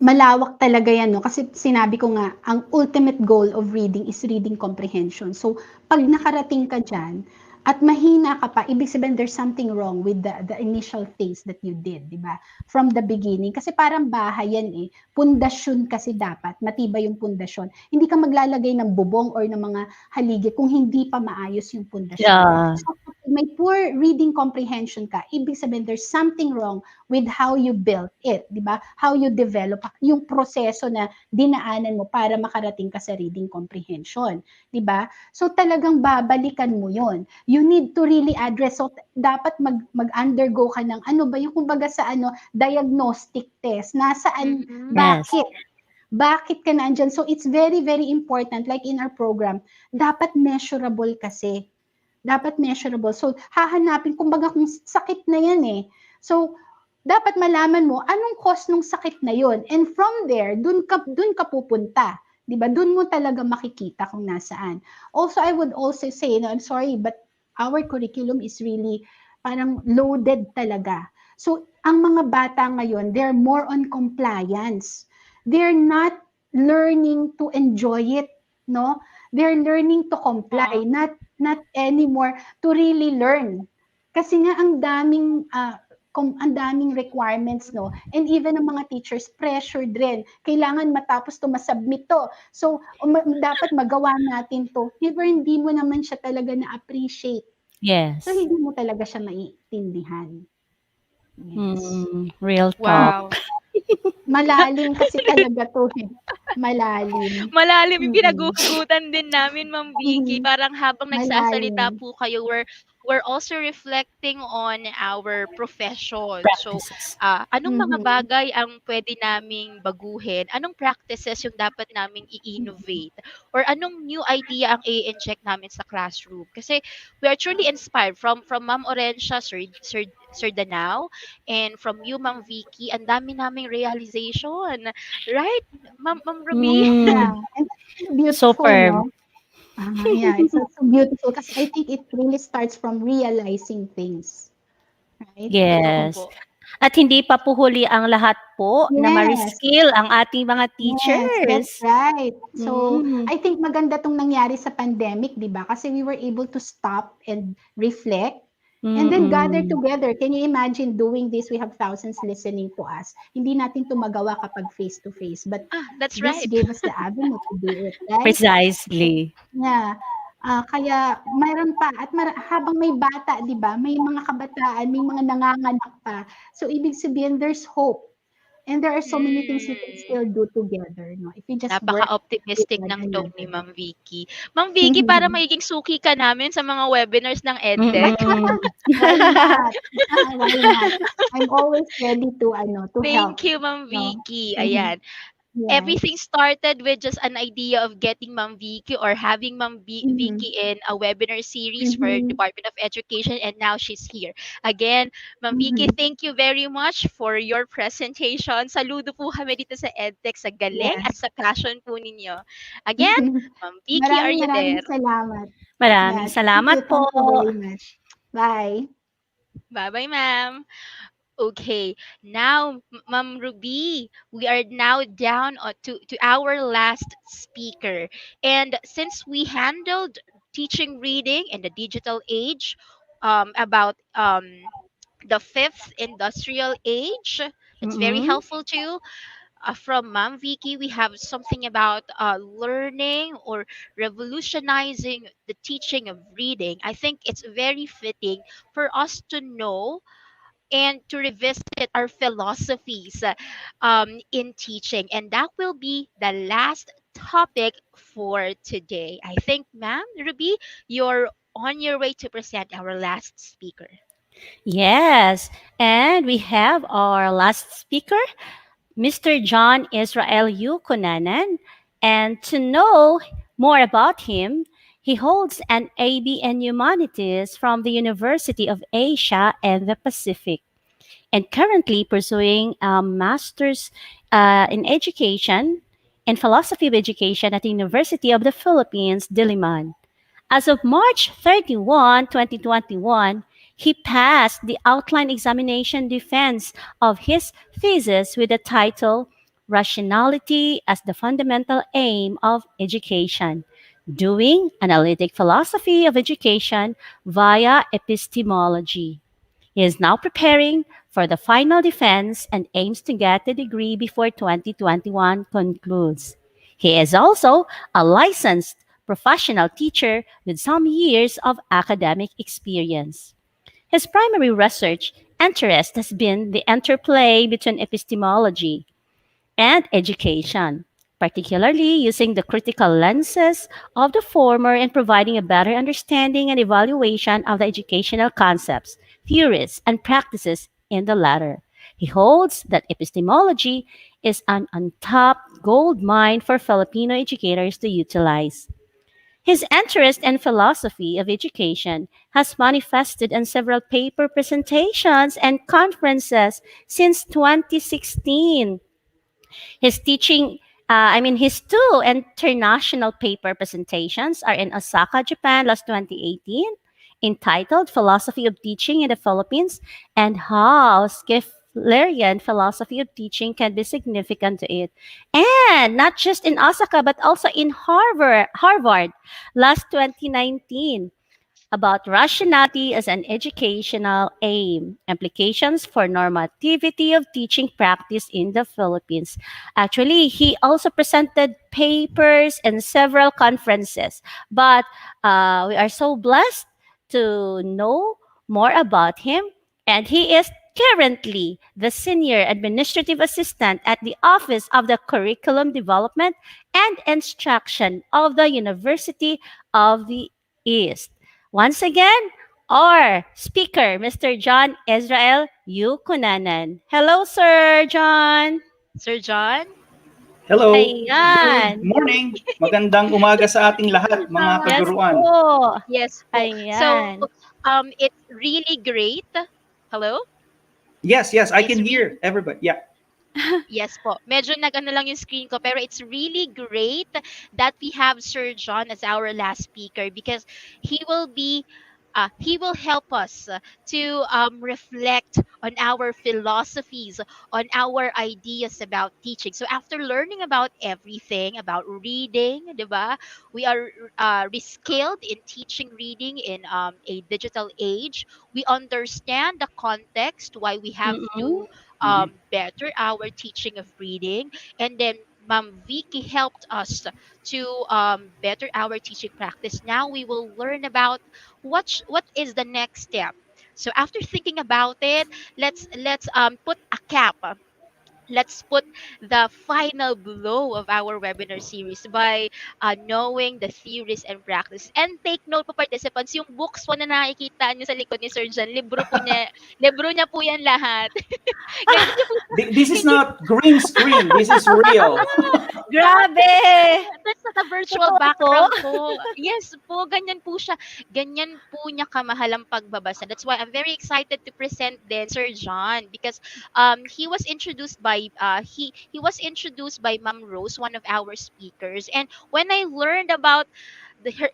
Malawak talaga yan, no? Kasi sinabi ko nga, ang ultimate goal of reading is reading comprehension. So, pag nakarating ka dyan, at mahina ka pa, ibig sabihin there's something wrong with the initial phase that you did, di ba? From the beginning. Kasi parang bahay yan eh. Pundasyon kasi dapat. Matibay yung pundasyon. Hindi ka maglalagay ng bubong or ng mga haligi kung hindi pa maayos yung pundasyon. Yeah. So, kapag may poor reading comprehension ka, ibig sabihin there's something wrong with how you built it, di ba? How you develop yung proseso na dinaanan mo para makarating ka sa reading comprehension, di ba? So talagang babalikan mo yon. You need to really address. So dapat mag-undergo ka ng ano ba yung kumbaga sa diagnostic test. Nasaan, bakit? Bakit ka nandyan? So it's very, very important. Like in our program, dapat measurable kasi. Dapat measurable. So hahanapin, kumbaga kung sakit na yan eh. So dapat malaman mo anong cause ng sakit na yon. And from there, dun ka pupunta. 'Di ba? Dun mo talaga makikita kung nasaan. Also, I would also say, no, I'm sorry, but our curriculum is really parang loaded talaga. So, ang mga bata ngayon, they're more on compliance. They're not learning to enjoy it, no? They're learning to comply, not anymore to really learn. Kasi nga ang daming requirements, no? And even ang mga teachers pressured rin. Kailangan matapos to, masubmit to. So, dapat magawa natin to. Never, hindi mo naman siya talaga na-appreciate. Yes. So, hindi mo talaga siya maiintindihan. Yes. Real Wow. talk. Malalim kasi talaga to. Malalim. Malalim yung pinaguhugutan din namin, Ma'am Vicky. Parang habang nagsasalita Malalim. po kayo, we're also reflecting on our profession. So, Practices. anong mga bagay ang pwede naming baguhin? Anong practices yung dapat naming i-innovate? Or anong new idea ang i-inject namin sa classroom? Kasi we are truly inspired from Ma'am Orencia, Sir Danao, and from you, Ma'am Vicky. Ang dami naming realization. Right, Ma'am Ruby? Yeah. And it's beautiful, Superb. no? Yeah, it's so beautiful kasi I think it really starts from realizing things. Right? Yes. Opo. At hindi pa po huli ang lahat po na Yes. ma-reskill ang ating mga teachers. Yes, that's right. So, Mm. I think maganda tong nangyari sa pandemic, di ba? Kasi we were able to stop and reflect and then gather together. Can you imagine doing this? We have thousands listening to us. Hindi natin to magawa kapag face-to-face. But That's this right. gave us the avenue to do it, right? Precisely. Yeah. Kaya mayroon pa at habang may bata, 'di ba? May mga kabataan, may mga nanganganak pa. So ibig sabihin there's hope. And there are so many things we can still do together, no? If we just work Napaka-optimistic with ng one tone ni another. Ma'am Vicky. Ma'am Vicky, para magiging suki ka namin sa mga webinars ng EdTech. Why not? Why not? I'm always ready to help. Thank you, Ma'am No? Vicky. Ayan. Yes. everything started with just an idea of getting Ma'am Vicky or having Mhm. Vicky in a webinar series for Mhm. Department of Education, and now she's here. Again, Ma'am Vicky, Mhm. thank you very much for your presentation. Saludo po kami dito sa EdTech sa galing at Yes. sa passion po ninyo. Again, Ma'am Vicky, are Maraming you maraming there? salamat. Maraming Yeah, thank you. salamat po. Thank you very much. Bye. Bye-bye, ma'am. Okay, now, Ma'am Ruby, we are now down to our last speaker. And since we handled teaching reading in the digital age, about the fifth industrial age, that's very Mm-mm. helpful too. From Ma'am Vicky, we have something about learning or revolutionizing the teaching of reading. I think it's very fitting for us to know and to revisit our philosophies in teaching. And that will be the last topic for today. I think, ma'am, Ruby, you're on your way to present our last speaker. Yes, and we have our last speaker, Mr. John Israel Yukonanan. And to know more about him, he holds an AB in Humanities from the University of Asia and the Pacific, and currently pursuing a master's in education and philosophy of education at the University of the Philippines, Diliman. As of March 31, 2021, he passed the outline examination defense of his thesis with the title Rationality as the Fundamental Aim of Education, Doing Analytic Philosophy of Education via Epistemology. He is now preparing for the final defense and aims to get the degree before 2021 concludes. He is also a licensed professional teacher with some years of academic experience. His primary research interest has been the interplay between epistemology and education, particularly using the critical lenses of the former and providing a better understanding and evaluation of the educational concepts, theories, and practices in the latter. He holds that epistemology is an untapped gold mine for Filipino educators to utilize. His interest in philosophy of education has manifested in several paper presentations and conferences since 2016. His teaching, his two international paper presentations are in Osaka, Japan, last 2018, entitled Philosophy of Teaching in the Philippines and How Schifflerian Philosophy of Teaching Can Be Significant to It. And not just in Osaka, but also in Harvard, last 2019, about rationality as an educational aim, implications for normativity of teaching practice in the Philippines. Actually, he also presented papers in several conferences, but we are so blessed to know more about him, and he is currently the senior administrative assistant at the Office of the Curriculum Development and Instruction of the University of the East. Once again, our speaker, Mr. John Israel Yukunanan. Hello, Sir John. Sir John? Hello, good Ayan. morning. Magandang umaga sa ating lahat, mga Yes kaguruan. po. Yes po. So, Ayan. it's really great. Hello? Yes, I It's can really hear everybody. Yeah. Yes po. Medyo nag-ano lang yung screen ko, pero it's really great that we have Sir John as our last speaker because he will help us to reflect on our philosophies, on our ideas about teaching. So after learning about everything about reading, 'di ba? We are reskilled in teaching reading in a digital age. We understand the context why we have Mm-mm. to Mhm. better our teaching of reading, and then Ma'am Vicky helped us to better our teaching practice. Now we will learn about what is the next step. So after thinking about it, let's put a cap let's put the final blow of our webinar series by knowing the theories and practice. And take note po participants, yung books po na nakikita nyo sa likod ni Sir John, libro niya po yan lahat. Ganyan niyo po, This is hindi, not green screen. This is real. Grabe! that's not a virtual Totoo po? background po. Yes po, ganyan po siya. Ganyan po niya kamahal ang pagbabasa. That's why I'm very excited to present then Sir John, because he was introduced by he was introduced by Ma'am Rose, one of our speakers. And when I learned about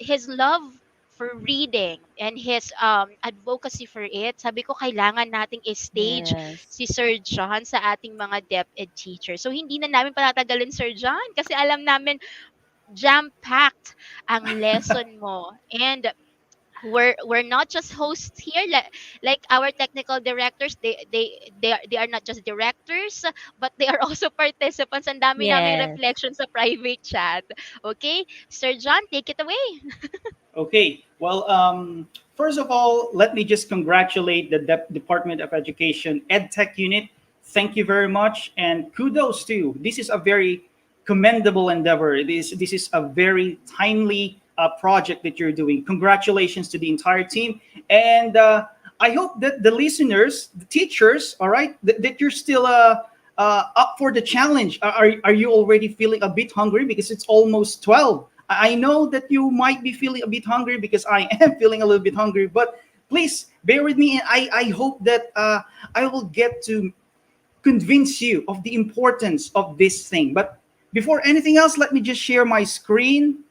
his love for reading and his advocacy for it, sabi ko kailangan nating i-stage Yes. si Sir John sa ating mga DepEd teachers. So hindi na namin patatagalin Sir John kasi alam namin jam-packed ang lesson mo. And we're not just hosts here, like our technical directors, they are not just directors, but they are also participants. Ang dami namin Yes. reflections sa private chat. Okay, Sir John, take it away. Okay. Well, first of all, let me just congratulate the Department of Education EdTech unit. Thank you very much, and kudos to. This is a very commendable endeavor. This is a very timely project that you're doing. Congratulations to the entire team, and I hope that the listeners, the teachers, all right, that you're still up for the challenge. Are you already feeling a bit hungry because it's almost 12? I know that you might be feeling a bit hungry because I am feeling a little bit hungry, but please bear with me, and I hope that I will get to convince you of the importance of this thing. But before anything else, let me just share my screen.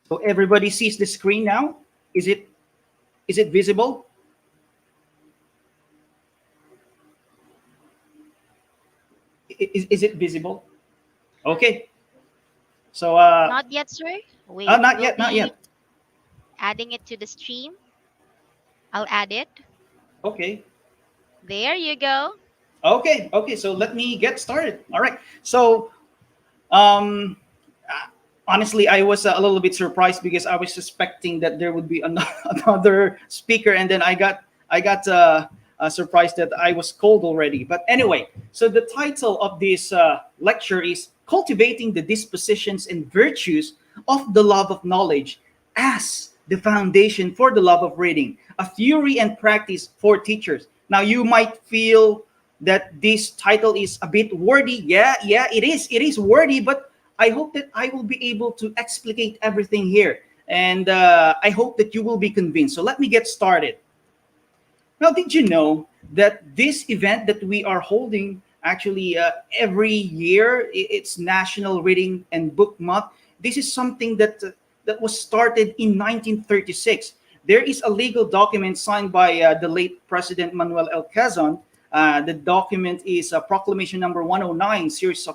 So everybody sees the screen now. Is it visible? Is it visible? Okay. So Not yet, sir. Wait, not we'll yet, not be yet. adding it to the stream. I'll add it. Okay. There you go. Okay. So let me get started. All right. So um honestly, I was a little bit surprised because I was suspecting that there would be another speaker, and then I got surprised that I was cold already. But anyway, so the title of this lecture is "Cultivating the Dispositions and Virtues of the Love of Knowledge as the Foundation for the Love of Reading: A Theory and Practice for Teachers." Now, you might feel that this title is a bit wordy. Yeah, it is. It is wordy, but I hope that I will be able to explicate everything here. And I hope that you will be convinced. So let me get started. Now, did you know that this event that we are holding actually every year, it's National Reading and Book Month. This is something that was started in 1936. There is a legal document signed by the late President Manuel L. Quezon. The document is Proclamation Number 109, Series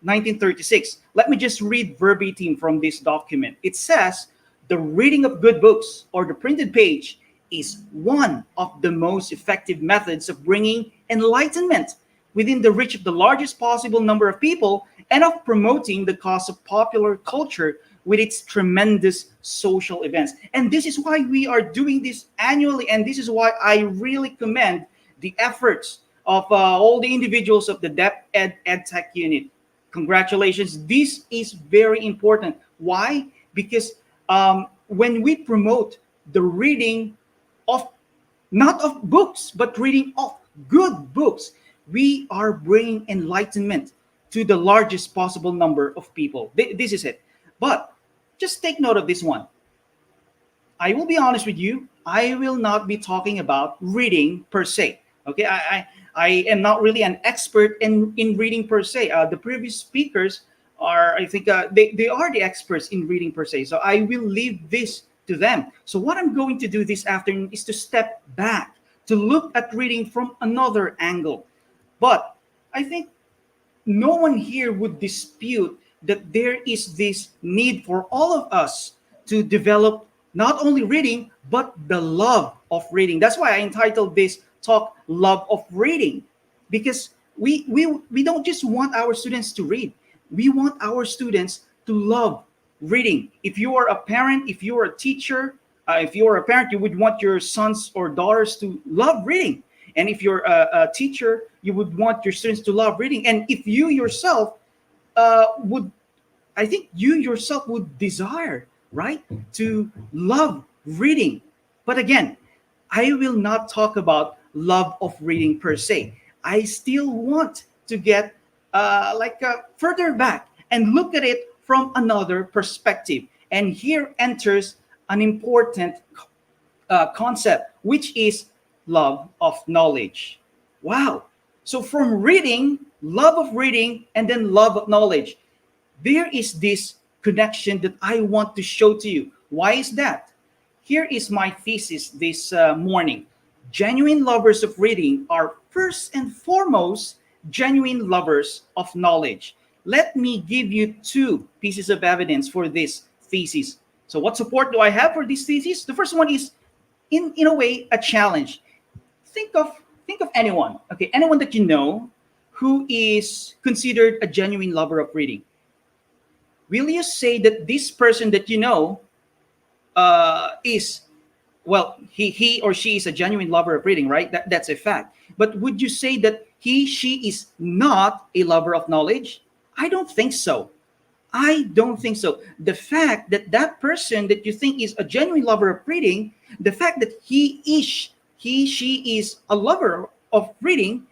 1936. Let me just read verbatim from this document. It says, "The reading of good books or the printed page is one of the most effective methods of bringing enlightenment within the reach of the largest possible number of people and of promoting the cause of popular culture with its tremendous social events." And this is why we are doing this annually, and this is why I really commend the efforts of all the individuals of the DepEd EdTech unit. Congratulations. This is very important. Why? Because when we promote the reading of not of books, but reading of good books, we are bringing enlightenment to the largest possible number of people. This is it. But just take note of this one. I will be honest with you. I will not be talking about reading per se. Okay, I am not really an expert in reading per se. The previous speakers are, I think, they are the experts in reading per se. So I will leave this to them. So what I'm going to do this afternoon is to step back, to look at reading from another angle. But I think no one here would dispute that there is this need for all of us to develop not only reading, but the love of reading. That's why I entitled this talk "Love of Reading," because we don't just want our students to read. We want our students to love reading. If you are a parent, if you are a teacher, if you are a parent, you would want your sons or daughters to love reading. And if you're a teacher, you would want your students to love reading. And if you yourself would, I think you yourself would desire, right, to love reading. But again, I will not talk about love of reading per se. I still want to get further back and look at it from another perspective. And here enters an important concept, which is love of knowledge. Wow. So from reading, love of reading, and then love of knowledge, there is this connection that I want to show to you. Why is that? Here is my thesis this morning. Genuine lovers of reading are first and foremost genuine lovers of knowledge. Let me give you two pieces of evidence for this thesis. So what support do I have for this thesis? The first one is, in a way, a challenge. Think of anyone, okay, anyone that you know who is considered a genuine lover of reading. Will you say that this person that you know is, well, he or she is a genuine lover of reading, right? That's a fact. But would you say that she is not a lover of knowledge? I don't think so. I don't think so. The fact that that person that you think is a genuine lover of reading, the fact that she is a lover of reading,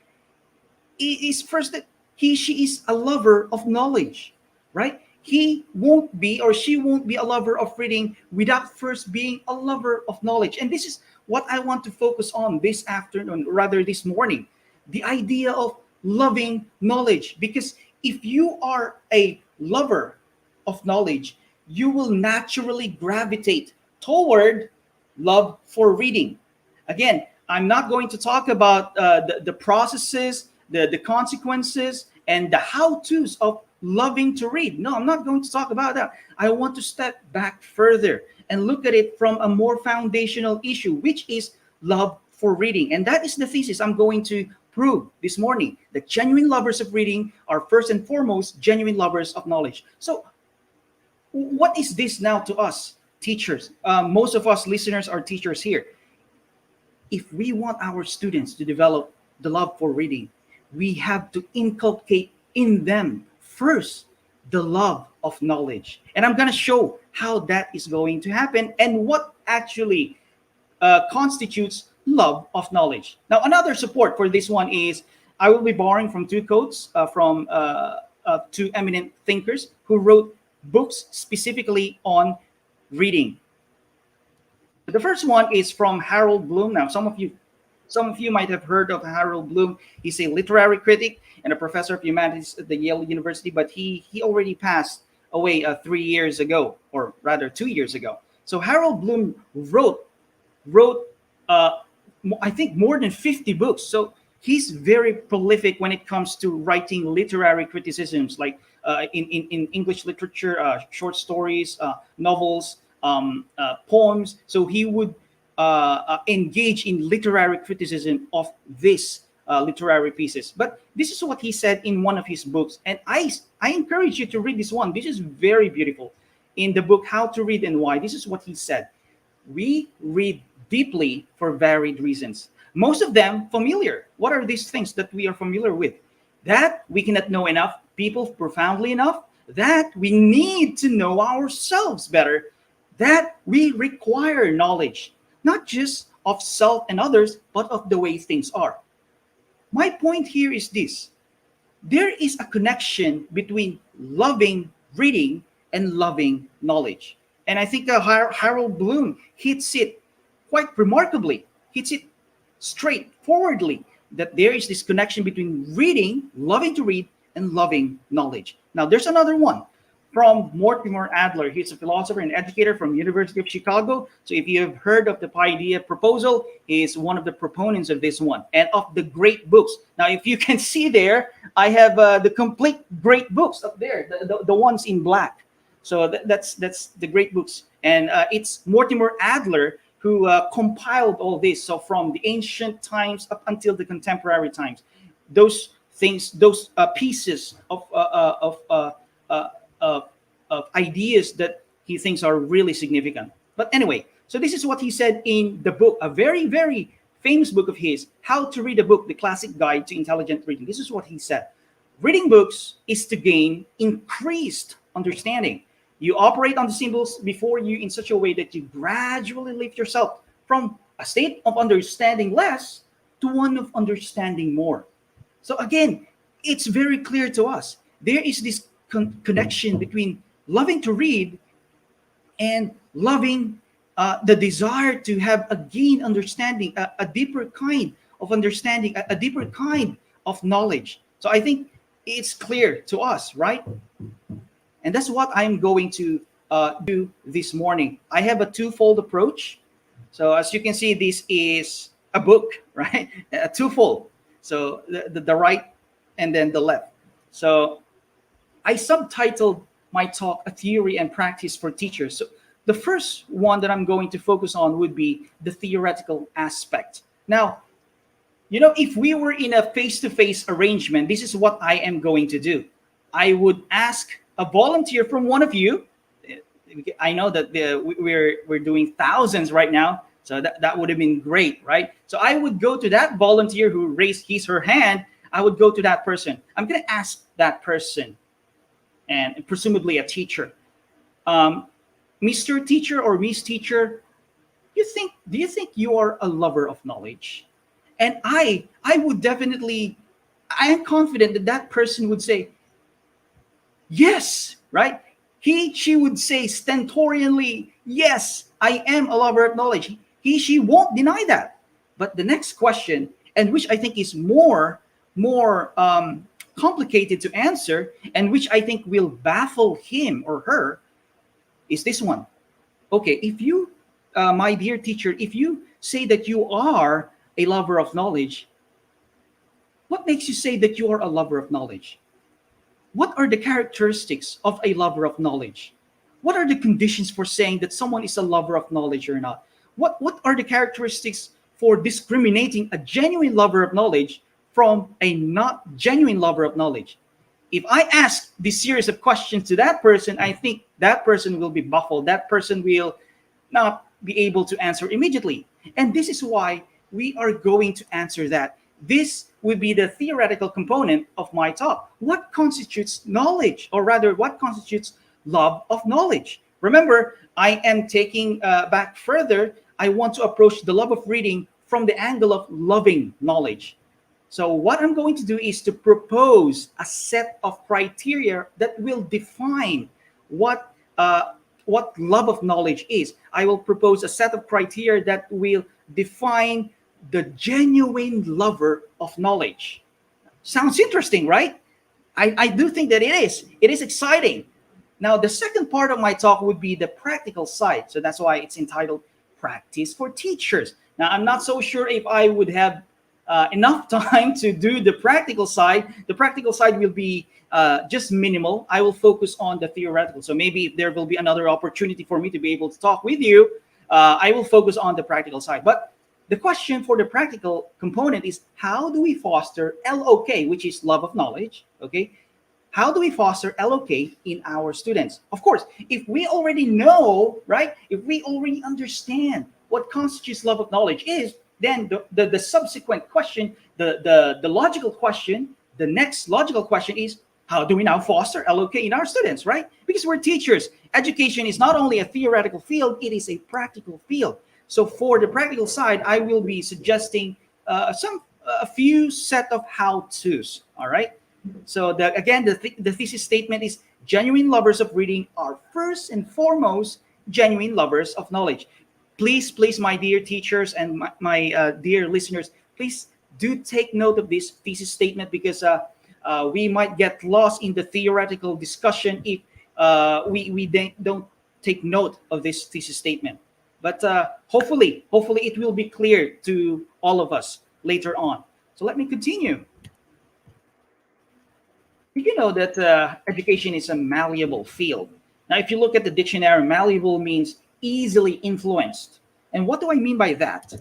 is first that she is a lover of knowledge, right? He won't be or she won't be a lover of reading without first being a lover of knowledge. And this is what I want to focus on this afternoon, rather this morning. The idea of loving knowledge. Because if you are a lover of knowledge, you will naturally gravitate toward love for reading. Again, I'm not going to talk about the processes, the consequences, and the how-tos of loving to read. No, I'm not going to talk about that. I want to step back further and look at it from a more foundational issue, which is love for reading. And that is the thesis I'm going to prove this morning. The genuine lovers of reading are first and foremost genuine lovers of knowledge. So what is this now to us teachers? Most of us listeners are teachers here. If we want our students to develop the love for reading, we have to inculcate in them first the love of knowledge. And I'm going to show how that is going to happen and what actually constitutes love of knowledge. Now, another support for this one is I will be borrowing from two quotes from two eminent thinkers who wrote books specifically on reading. The first one is from Harold Bloom. Now, some of you might have heard of Harold Bloom. He's a literary critic and a professor of humanities at the Yale University, but he already passed away 3 years ago, or rather 2 years ago. So Harold Bloom wrote I think more than 50 books. So he's very prolific when it comes to writing literary criticisms, like in English literature, short stories, novels, poems. So he would engage in literary criticism of this literary pieces. But this is what he said in one of his books, and I encourage you to read this one. This is very beautiful. In the book How to Read and Why, this is what he said: we read deeply for varied reasons, most of them familiar. What are these things that we are familiar with? That we cannot know enough people profoundly enough, that we need to know ourselves better, that we require knowledge, not just of self and others, but of the way things are. My point here is this: there is a connection between loving reading and loving knowledge. And I think Harold Bloom hits it quite remarkably, hits it straightforwardly, that there is this connection between reading, loving to read, and loving knowledge. Now, there's another one from Mortimer Adler. He's a philosopher and educator from University of Chicago. So if you have heard of the Paideia Proposal, he is one of the proponents of this one and of the great books. Now, if you can see there, I have the complete great books up there, the ones in black. So that's the great books. And it's Mortimer Adler who compiled all this. So from the ancient times up until the contemporary times, those things, those pieces of of ideas that he thinks are really significant. But anyway, so this is what he said in the book, a very, very famous book of his, How to Read a Book, The Classic Guide to Intelligent Reading. This is what he said. Reading books is to gain increased understanding. You operate on the symbols before you in such a way that you gradually lift yourself from a state of understanding less to one of understanding more. So again, it's very clear to us. There is this connection between loving to read and loving the desire to have a gain understanding, a deeper kind of understanding, a deeper kind of knowledge. So I think it's clear to us, right? And that's what I'm going to do this morning. I have a twofold approach. So as you can see, this is a book, right? A twofold. So the right and then the left. So I subtitled my talk, A Theory and Practice for Teachers. So the first one that I'm going to focus on would be the theoretical aspect. Now, you know, if we were in a face-to-face arrangement, this is what I am going to do. I would ask a volunteer from one of you. I know that we're doing thousands right now, so that would have been great, right? So I would go to that volunteer who raised his her hand. I would go to that person. I'm going to ask that person, and presumably a teacher, Mr. Teacher or Miss Teacher, do you think you are a lover of knowledge? And I would definitely, I am confident that that person would say, yes, right? She would say stentorianly, yes, I am a lover of knowledge. She won't deny that. But the next question, and which I think is more complicated to answer, and which I think will baffle him or her, is this one. Okay, if you, my dear teacher, if you say that you are a lover of knowledge, what makes you say that you are a lover of knowledge? What are the characteristics of a lover of knowledge? What are the conditions for saying that someone is a lover of knowledge or not? What are the characteristics for discriminating a genuine lover of knowledge from a not genuine lover of knowledge? If I ask this series of questions to that person, I think that person will be baffled. That person will not be able to answer immediately. And this is why we are going to answer that. This would be the theoretical component of my talk. What constitutes knowledge, or rather, what constitutes love of knowledge? Remember, I am taking back further. I want to approach the love of reading from the angle of loving knowledge. So what I'm going to do is to propose a set of criteria that will define what love of knowledge is. I will propose a set of criteria that will define the genuine lover of knowledge. Sounds interesting, right? I do think that it is. It is exciting. Now, the second part of my talk would be the practical side. So that's why it's entitled Practice for Teachers. Now, I'm not so sure if I would have enough time to do the practical side. The practical side will be just minimal. I will focus on the theoretical. So maybe if there will be another opportunity for me to be able to talk with you, I will focus on the practical side. But the question for the practical component is, how do we foster LOK, which is love of knowledge, okay? How do we foster LOK in our students? Of course, if we already know, right? If we already understand what constitutes love of knowledge is, then the subsequent question, the logical question, the next logical question is, how do we now foster LOK in our students, right? Because we're teachers. Education is not only a theoretical field, it is a practical field. So for the practical side, I will be suggesting a few set of how-tos, all right? So again, the thesis statement is, genuine lovers of reading are first and foremost genuine lovers of knowledge. Please, my dear teachers and my dear listeners, please do take note of this thesis statement, because we might get lost in the theoretical discussion if we don't take note of this thesis statement. But hopefully it will be clear to all of us later on. So let me continue. You know that education is a malleable field. Now, if you look at the dictionary, malleable means easily influenced. And what do I mean by that?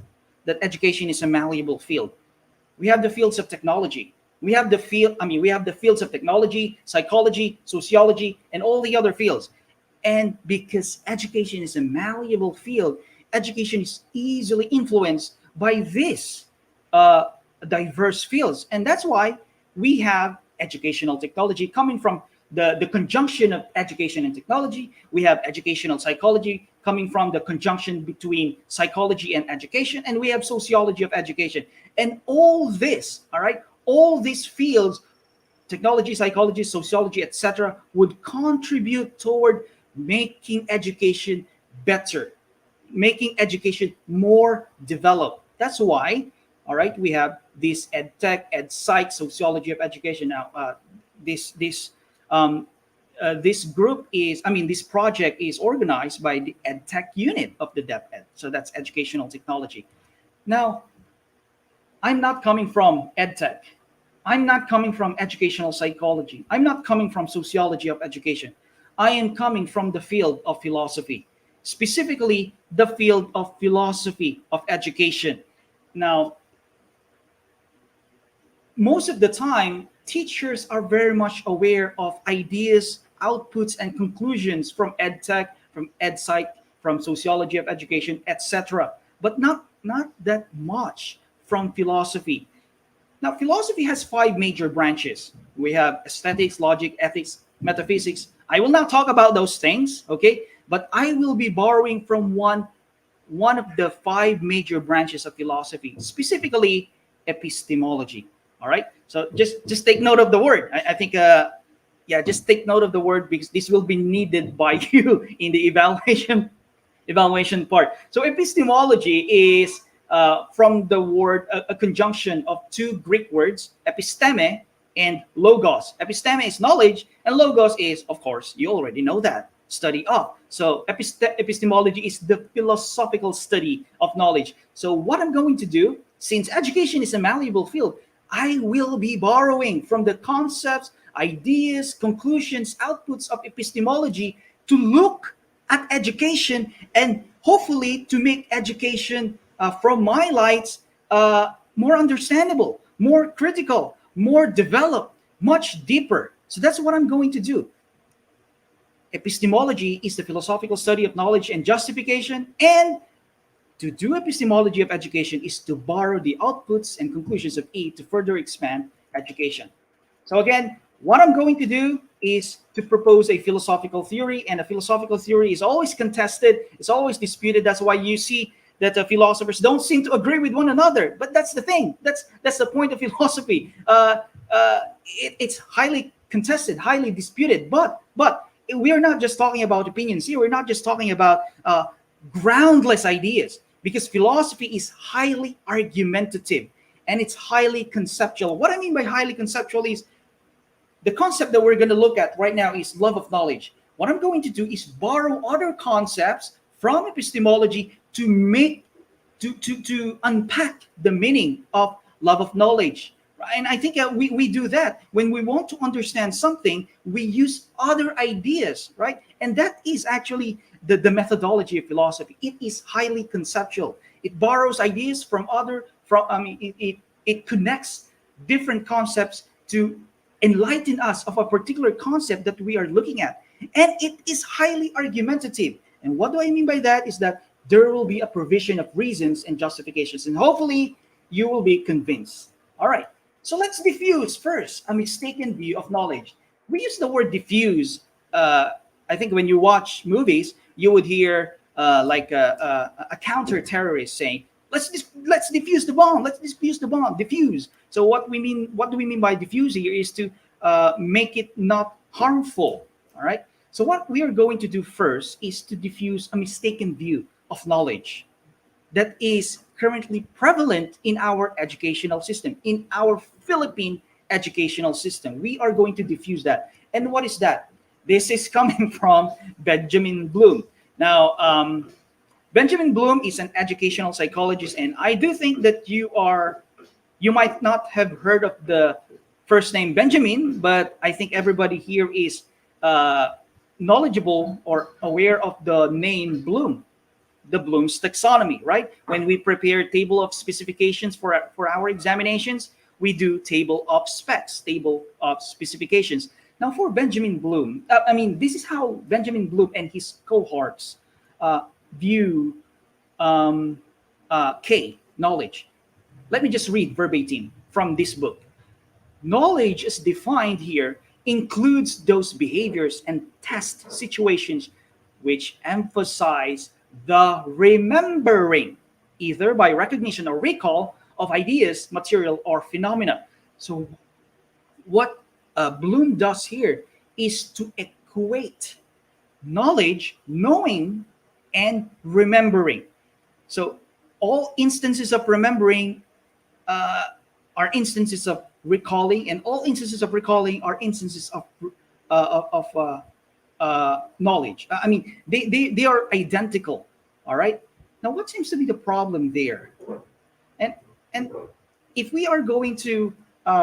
That education is a malleable field. We have the fields of technology. We have the fields of technology, psychology, sociology, and all the other fields. And because education is a malleable field, education is easily influenced by this uh, diverse fields. And that's why we have educational technology coming from the conjunction of education and technology. We have educational psychology coming from the conjunction between psychology and education. And we have sociology of education. And all this, all right, all these fields, technology, psychology, sociology, etc., would contribute toward making education better, making education more developed. That's why, all right, we have this ed tech, ed psych, sociology of education. Now, um, this group is, I mean, this project is organized by the ed tech unit of the DepEd. So that's educational technology. Now, I'm not coming from ed tech. I'm not coming from educational psychology. I'm not coming from sociology of education. I am coming from the field of philosophy, specifically the field of philosophy of education. Now, most of the time, teachers are very much aware of ideas, outputs, and conclusions from ed tech, from ed psych, from sociology of education, etc., but not that much from philosophy. Now, philosophy has five major branches. We have aesthetics, logic, ethics, metaphysics. I will not talk about those things, okay? But I will be borrowing from one of the five major branches of philosophy, specifically epistemology. All right. So just take note of the word. I think yeah, just take note of the word because this will be needed by you in the evaluation part. So epistemology is from the word a conjunction of two Greek words, episteme and logos. Episteme is knowledge, and logos is, of course, you already know that, study of. So epistemology is the philosophical study of knowledge. So what I'm going to do, since education is a malleable field, I will be borrowing from the concepts, ideas, conclusions, outputs of epistemology to look at education and hopefully to make education from my lights more understandable, more critical, more developed, much deeper. So that's what I'm going to do. Epistemology is the philosophical study of knowledge and justification, and to do epistemology of education is to borrow the outputs and conclusions of it to further expand education. So again, what I'm going to do is to propose a philosophical theory, and a philosophical theory is always contested, it's always disputed. That's why you see that philosophers don't seem to agree with one another. But that's the thing. That's the point of philosophy. It's highly contested, highly disputed. But we are not just talking about opinions here. We're not just talking about groundless ideas, because philosophy is highly argumentative and it's highly conceptual. What I mean by highly conceptual is the concept that we're going to look at right now is love of knowledge. What I'm going to do is borrow other concepts from epistemology to unpack the meaning of love of knowledge. And I think we do that when we want to understand something. We use other ideas, right? And that is actually the methodology of philosophy. It is highly conceptual. It borrows ideas from it connects different concepts to enlighten us of a particular concept that we are looking at. And it is highly argumentative. And what do I mean by that is that there will be a provision of reasons and justifications, and hopefully you will be convinced. All right. So let's diffuse first a mistaken view of knowledge. We use the word diffuse. I think when you watch movies, you would hear like a counter-terrorist saying, let's defuse the bomb. Let's defuse the bomb. Diffuse. So what do we mean by diffuse here is to make it not harmful. All right. So what we are going to do first is to diffuse a mistaken view of knowledge that is currently prevalent in our educational system, in our Philippine educational system. We are going to diffuse that. And what is that? This is coming from Benjamin Bloom. Now, Benjamin Bloom is an educational psychologist, and I do think that you might not have heard of the first name Benjamin, but I think everybody here is knowledgeable or aware of the name Bloom, the Bloom's taxonomy, right? When we prepare table of specifications for our examinations, we do table of specs, table of specifications. Now, for Benjamin Bloom, this is how Benjamin Bloom and his cohorts view K, knowledge. Let me just read verbatim from this book. Knowledge, as defined here, includes those behaviors and test situations which emphasize the remembering, either by recognition or recall, of ideas, material, or phenomena. So, what Bloom does here is to equate knowledge, knowing, and remembering. So, all instances of remembering are instances of recalling, and all instances of recalling are instances of knowledge. They are identical. All right. Now, what seems to be the problem there? And if we are going to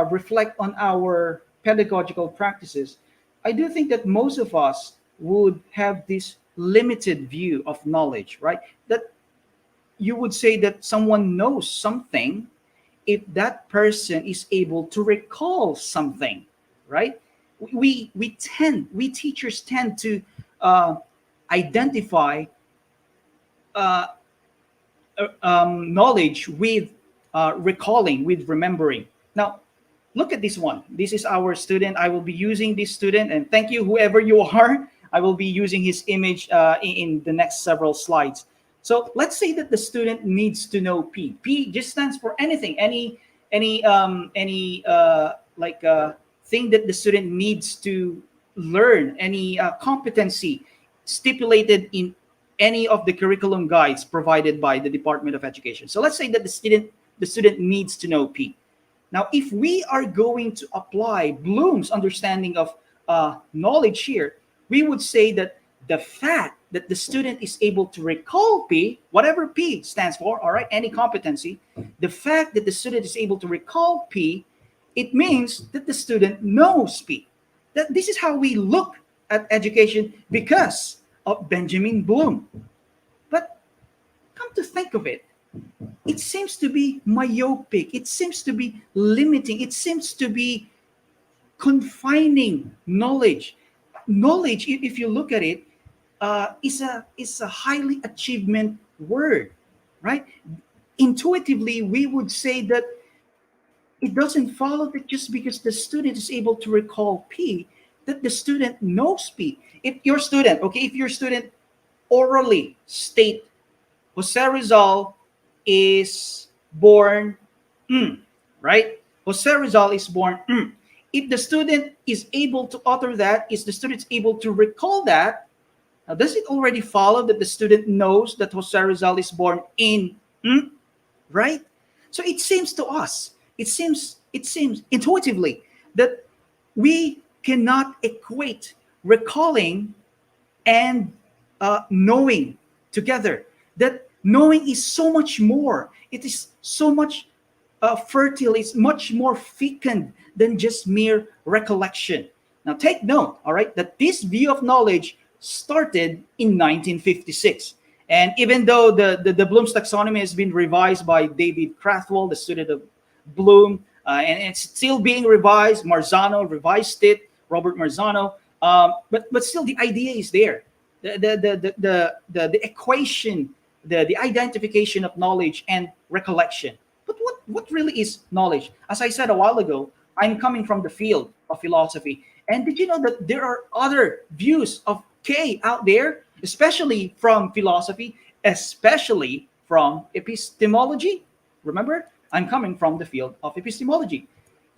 reflect on our pedagogical practices, I do think that most of us would have this limited view of knowledge, right? That you would say that someone knows something if that person is able to recall something, right? We teachers tend to identify knowledge with recalling, with remembering. Now, look at this one. This is our student. I will be using this student, and thank you, whoever you are. I will be using his image in the next several slides. So let's say that the student needs to know P. P just stands for anything, any thing that the student needs to learn, any competency stipulated in any of the curriculum guides provided by the Department of Education. So let's say that the student needs to know P. Now, if we are going to apply Bloom's understanding of knowledge here, we would say that the fact that the student is able to recall P, whatever P stands for, all right, any competency, the fact that the student is able to recall P, it means that the student knows P. That this is how we look at education because of Benjamin Bloom. But come to think of it, it seems to be myopic. It seems to be limiting. It seems to be confining knowledge. Knowledge, if you look at it, is a highly achievement word, right? Intuitively, we would say that it doesn't follow that just because the student is able to recall P, that the student knows P. If your student orally state Jose Rizal is born, right? Jose Rizal is born. If the student is able to utter that, is the student able to recall that, now does it already follow that the student knows that Jose Rizal is born in, right? So it seems to us, it seems intuitively that we cannot equate recalling and knowing together. That knowing is so much more. It is so much fertile. It's much more fecund than just mere recollection. Now take note, all right, that this view of knowledge started in 1956. And even though the Bloom's taxonomy has been revised by David Crathwell, the student of Bloom, and it's still being revised. Marzano revised it, Robert Marzano, but still the idea is there. The equation, the identification of knowledge and recollection. But what really is knowledge? As I said a while ago, I'm coming from the field of philosophy. And did you know that there are other views of K out there, especially from philosophy, especially from epistemology? Remember, I'm coming from the field of epistemology.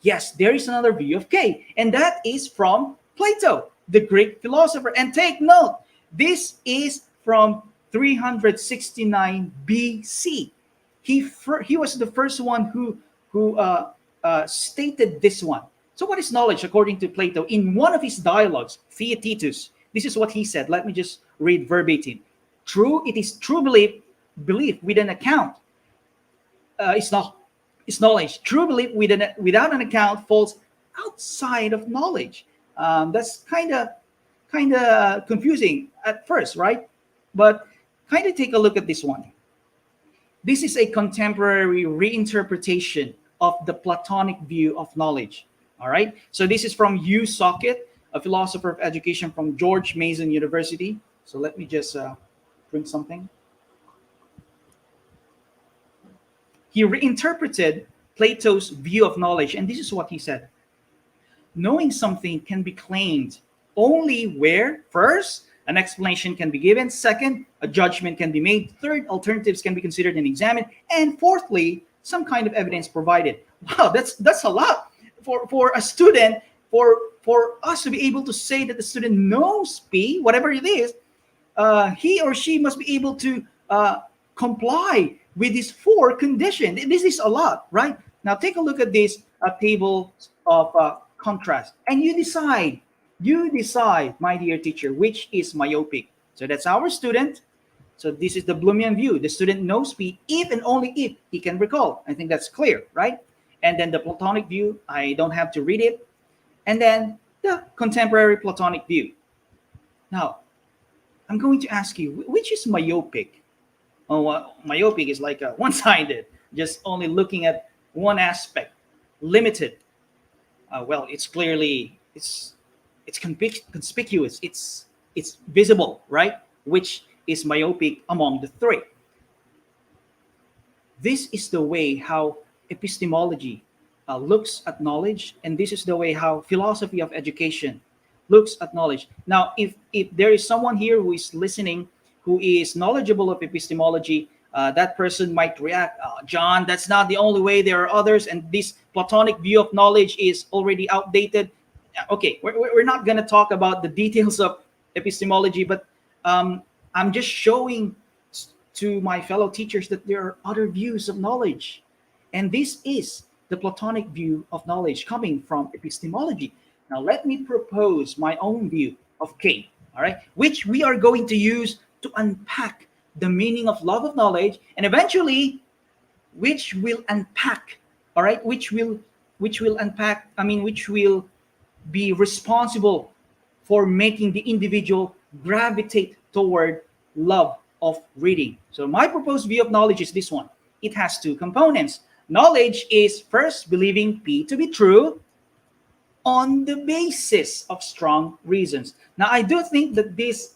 Yes, there is another view of K, and that is from Plato, the Greek philosopher. And take note, this is from 369 BC. He was the first one who stated this one. So what is knowledge according to Plato? In one of his dialogues, Theaetetus, this is what he said. Let me just read verbatim. It is true belief with an account. It's knowledge. True belief without an account falls outside of knowledge. That's kind of confusing at first, right? But kind of take a look at this one. This is a contemporary reinterpretation of the Platonic view of knowledge. All right. So this is from Hugh Socket. a philosopher of education from George Mason University. So let me just drink something. He reinterpreted Plato's view of knowledge, and this is what he said. Knowing something can be claimed only where, first, an explanation can be given, second, a judgment can be made, third, alternatives can be considered and examined, and fourthly, some kind of evidence provided. Wow, that's a lot for a student, for us to be able to say that the student knows P, whatever it is. He or she must be able to comply with these four conditions. This is a lot, right? Now take a look at this table of contrast, and you decide, my dear teacher, which is myopic. So that's our student. So this is the Bloomian view. The student knows P if and only if he can recall. I think that's clear, right? And then the Platonic view, I don't have to read it. And then the contemporary Platonic view. Now, I'm going to ask you, which is myopic? Oh, myopic is like one-sided, just only looking at one aspect, limited. Well, it's clearly, it's conspicuous, it's visible, right? Which is myopic among the three. This is the way how epistemology looks at knowledge, and this is the way how philosophy of education looks at knowledge. Now, if there is someone here who is listening who is knowledgeable of epistemology, that person might react, John, that's not the only way, there are others, and this Platonic view of knowledge is already outdated. Okay, we're not going to talk about the details of epistemology, but I'm just showing to my fellow teachers that there are other views of knowledge. And this is the Platonic view of knowledge coming from epistemology. Now, let me propose my own view of K, all right, which we are going to use to unpack the meaning of love of knowledge, and eventually, which will unpack, all right, which will be responsible for making the individual gravitate toward love of reading. So my proposed view of knowledge is this one. It has two components. Knowledge is first believing P to be true on the basis of strong reasons. Now, I do think that this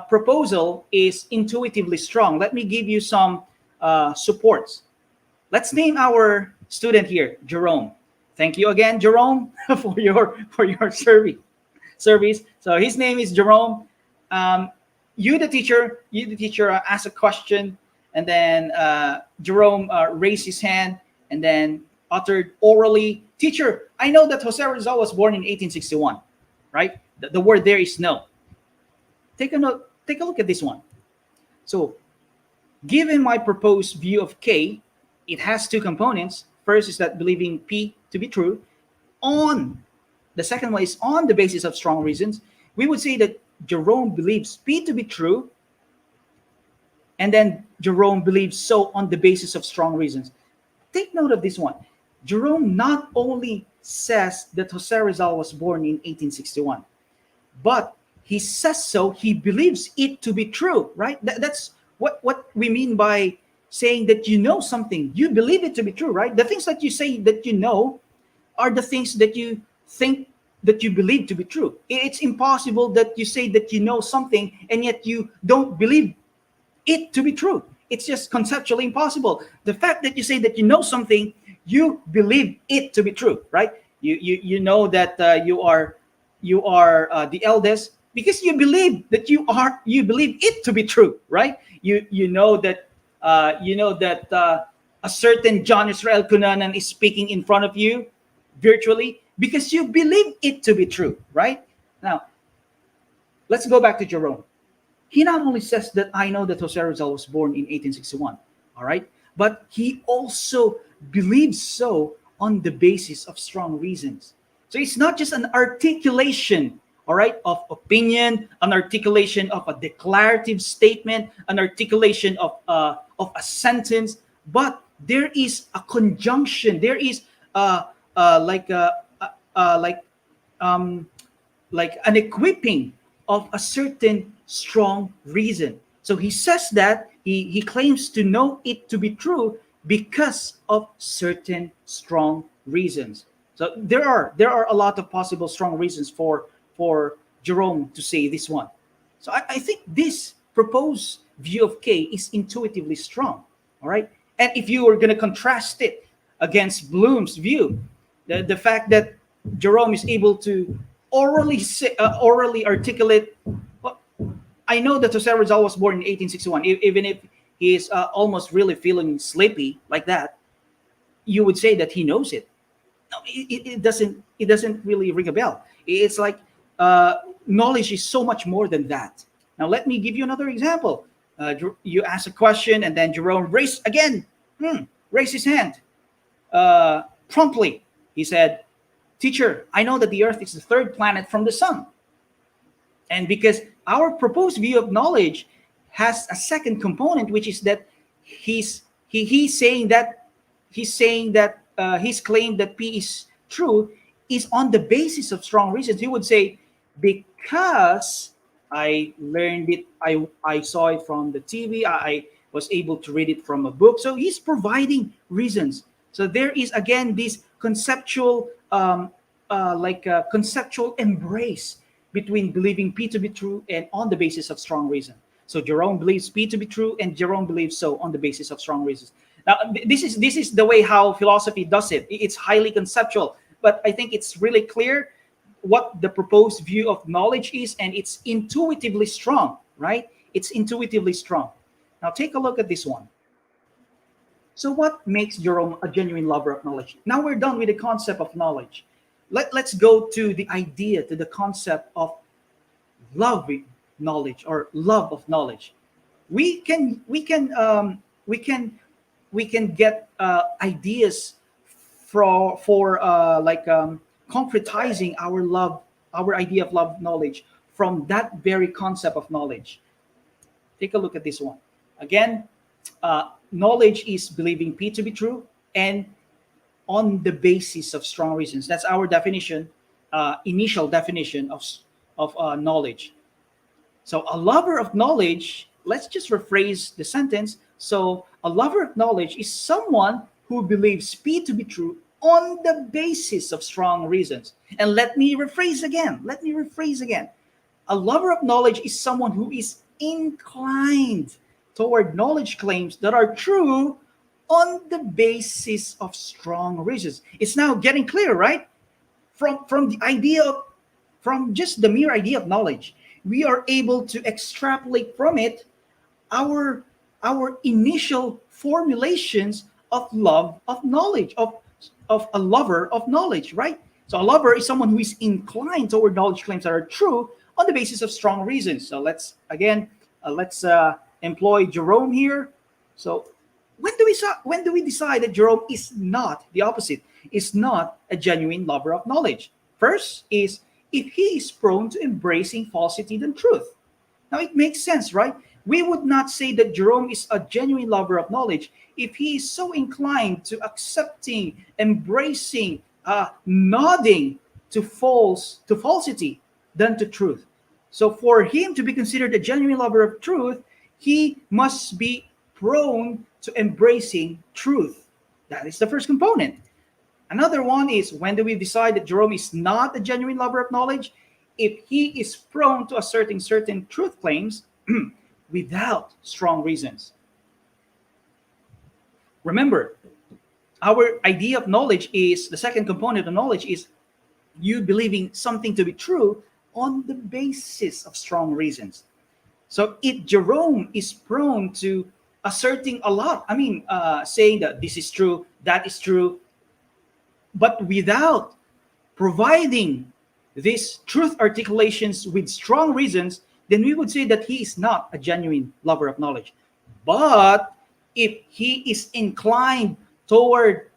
proposal is intuitively strong. Let me give you some supports. Let's name our student here, Jerome. Thank you again, Jerome, for your service. So his name is Jerome. You, the teacher, ask a question, and then Jerome raised his hand and then uttered orally, "Teacher, I know that Jose Rizal was born in 1861, right?" The word there is no. Take a look at this one. So, given my proposed view of K, it has two components. First is that believing P to be true. The second one is on the basis of strong reasons. We would say that Jerome believes P to be true, and then Jerome believes so on the basis of strong reasons. Take note of this one. Jerome not only says that Jose Rizal was born in 1861, but he says so, he believes it to be true, right? That's what we mean by saying that you know something. You believe it to be true, right? The things that you say that you know are the things that you think that you believe to be true. It's impossible that you say that you know something and yet you don't believe it to be true. It's just conceptually impossible. The fact that you say that you know something, you believe it to be true, right? You know that you are the eldest because you believe that you believe it to be true, right? You know that a certain John Israel Cunanan is speaking in front of you virtually because you believe it to be true, right? Now, let's go back to Jerome. He not only says that I know that Jose Rizal was born in 1861, all right? But he also believes so on the basis of strong reasons. So it's not just an articulation, all right, of opinion, an articulation of a declarative statement, an articulation of a sentence, but there is a conjunction. There is like an equipping of a certain strong reason. So he says that he claims to know it to be true because of certain strong reasons. So there are a lot of possible strong reasons for for Jerome to say this one. So I think this proposed view of K is intuitively strong. All right. And if you are going to contrast it against Bloom's view, the fact that Jerome is able to orally articulate. Well, I know that Jose Rizal was born in 1861. Even if he is almost really feeling sleepy like that, you would say that he knows it. No, it doesn't. It doesn't really ring a bell. It's like knowledge is so much more than that. Now, let me give you another example. You ask a question, and then Jerome raised his hand promptly. He said, "Teacher, I know that the Earth is the third planet from the sun." And because our proposed view of knowledge has a second component, which is that he's saying that his claim that P is true is on the basis of strong reasons. He would say, because I learned it, I saw it from the TV, I was able to read it from a book. So he's providing reasons. So there is again this conceptual conceptual embrace between believing P to be true and on the basis of strong reason. So Jerome believes P to be true, and Jerome believes so on the basis of strong reasons. Now, this is the way how philosophy does it. It's highly conceptual, but I think it's really clear what the proposed view of knowledge is, and it's intuitively strong, right? It's intuitively strong. Now, take a look at this one. So what makes Jerome a genuine lover of knowledge? Now we're done with the concept of knowledge. Let's go to the idea, to the concept of loving knowledge or love of knowledge. We can get ideas for concretizing our idea of love of knowledge from that very concept of knowledge. Take a look at this one. Again, knowledge is believing P to be true and on the basis of strong reasons. That's our definition, initial definition of knowledge. So a lover of knowledge, let's just rephrase the sentence. So a lover of knowledge is someone who believes P to be true on the basis of strong reasons. And let me rephrase again. A lover of knowledge is someone who is inclined toward knowledge claims that are true on the basis of strong reasons. It's now getting clear, right? From just the mere idea of knowledge, we are able to extrapolate from it our initial formulations of love of knowledge, of a lover of knowledge, right? So a lover is someone who is inclined toward knowledge claims that are true on the basis of strong reasons. So let's employ Jerome here. So when do we decide that Jerome is not the opposite, is not a genuine lover of knowledge? First is if he is prone to embracing falsity than truth. Now it makes sense, right? We would not say that Jerome is a genuine lover of knowledge if he is so inclined to accepting, embracing, nodding to falsity than to truth. So for him to be considered a genuine lover of truth, he must be prone to embracing truth. That is the first component. Another one is, when do we decide that Jerome is not a genuine lover of knowledge? If he is prone to asserting certain truth claims without strong reasons. Remember, our idea of knowledge is, the second component of knowledge is you believing something to be true on the basis of strong reasons. So if Jerome is prone to asserting a lot, saying that this is true, that is true, but without providing these truth articulations with strong reasons, then we would say that he is not a genuine lover of knowledge. But if he is inclined toward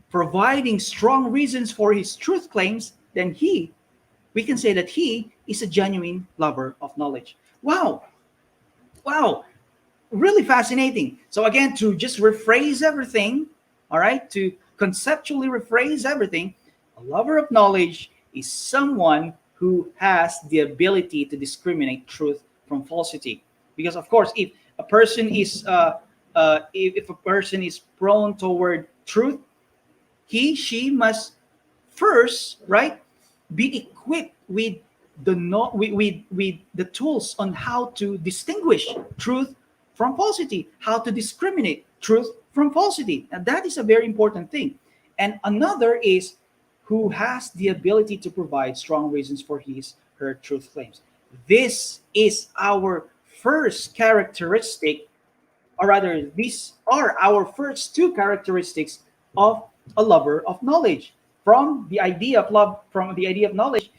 providing strong reasons for his truth claims, then we can say that he is a genuine lover of knowledge. Wow, really fascinating. So again, to just rephrase everything, all right, to conceptually rephrase everything, a lover of knowledge is someone who has the ability to discriminate truth from falsity. Because of course, if a person is prone toward truth, she must first, right, be equipped with the no, with the tools on how to distinguish truth from falsity, how to discriminate truth from falsity. And that is a very important thing. And another is who has the ability to provide strong reasons for his her truth claims. This is our first characteristic, or rather, these are our first two characteristics of a lover of knowledge. From the idea of love, from the idea of knowledge,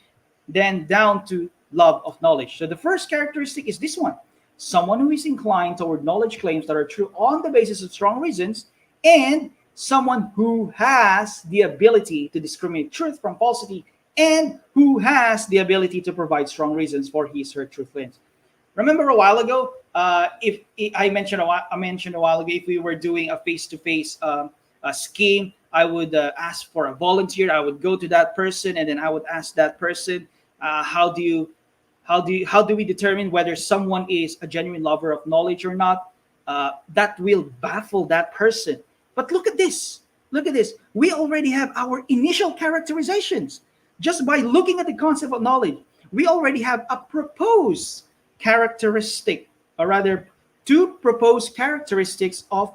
then down to love of knowledge. So the first characteristic is this one: someone who is inclined toward knowledge claims that are true on the basis of strong reasons, and someone who has the ability to discriminate truth from falsity, and who has the ability to provide strong reasons for his her truth claims. Remember a while ago, if I mentioned a while ago, if we were doing a face-to-face scheme, I would ask for a volunteer. I would go to that person, and then I would ask that person, how do we determine whether someone is a genuine lover of knowledge or not? That will baffle that person. But look at this. Look at this. We already have our initial characterizations. Just by looking at the concept of knowledge, we already have a proposed characteristic, or rather, two proposed characteristics of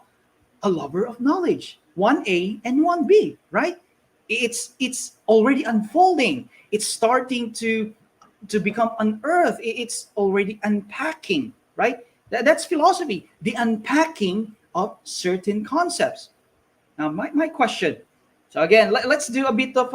a lover of knowledge, 1A and 1B, right? It's already unfolding. It's starting to become unearthed. It's already unpacking, right? That's philosophy, the unpacking of certain concepts. Now, my question. So again, let's do a bit of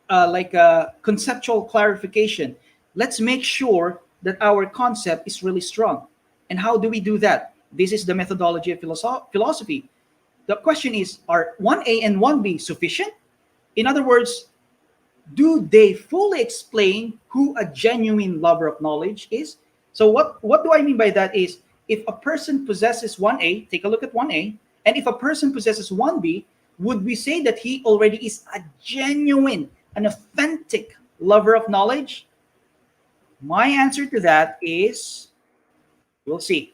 like a conceptual clarification. Let's make sure that our concept is really strong. And how do we do that? This is the methodology of philosophy. The question is, are 1A and 1B sufficient? In other words, do they fully explain who a genuine lover of knowledge is? So what do I mean by that is, if a person possesses 1A, take a look at 1A, and if a person possesses 1B, would we say that he already is a genuine, an authentic lover of knowledge? My answer to that is, we'll see.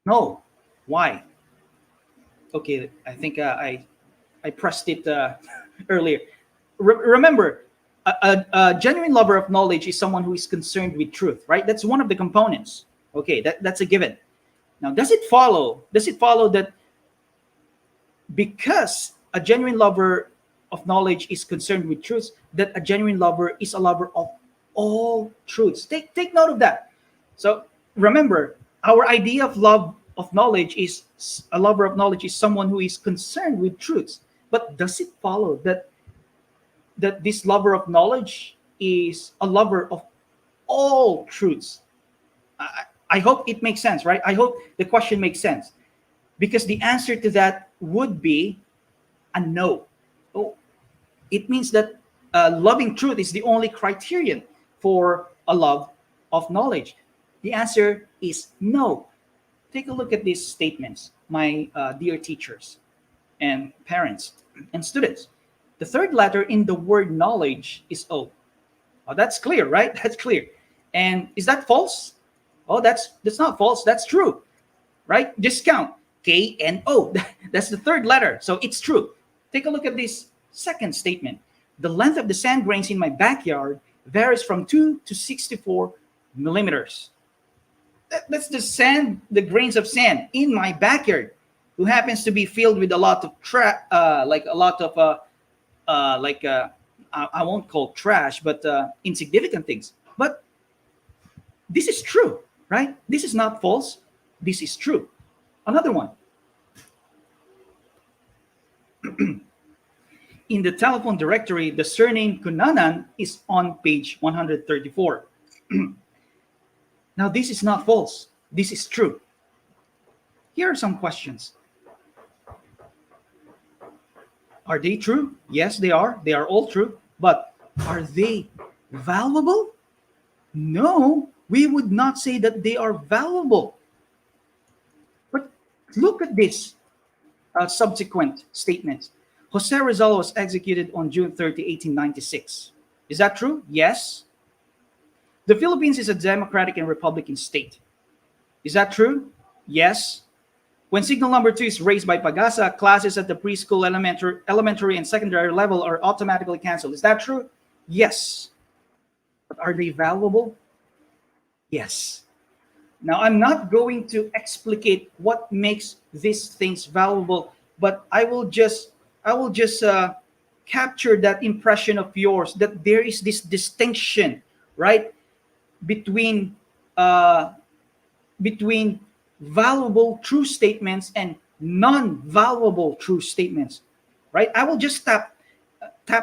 No. Why? Okay, I think I pressed it earlier. Remember, a genuine lover of knowledge is someone who is concerned with truth, right? That's one of the components. Okay, that's a given. Now, does it follow that because a genuine lover of knowledge is concerned with truth, that a genuine lover is a lover of all truths? Take note of that. So remember, our idea of love of knowledge is a lover of knowledge is someone who is concerned with truths. But does it follow that this lover of knowledge is a lover of all truths? I hope it makes sense, right? I hope the question makes sense, because the answer to that would be a no. Oh, it means that loving truth is the only criterion for a love of knowledge. The answer is no. Take a look at these statements, my dear teachers and parents and students. The third letter in the word knowledge is O. Oh, that's clear, right? That's clear. And is that false? Oh, that's not false. That's true, right? Just count K and O. That's the third letter. So it's true. Take a look at this second statement. The length of the sand grains in my backyard varies from 2 to 64 millimeters. That's the grains of sand in my backyard, who happens to be filled with a lot of I won't call trash, but insignificant things. But this is true, right? This is not false. This is true. Another one. In the telephone directory, the surname Kunanan is on page 134. Now, this is not false. This is true. Here are some questions. Are they true? Yes, they are. They are all true. But are they valuable? No, we would not say that they are valuable. But look at this subsequent statements. Jose Rizal was executed on June 30, 1896. Is that true? Yes. The Philippines is a democratic and republican state. Is that true? Yes. When signal number 2 is raised by Pagasa, classes at the preschool, elementary, and secondary level are automatically canceled. Is that true? Yes. But are they valuable? Yes. Now, I'm not going to explicate what makes these things valuable, but I will just capture that impression of yours that there is this distinction, right, between between valuable true statements and non-valuable true statements, right? I will just tap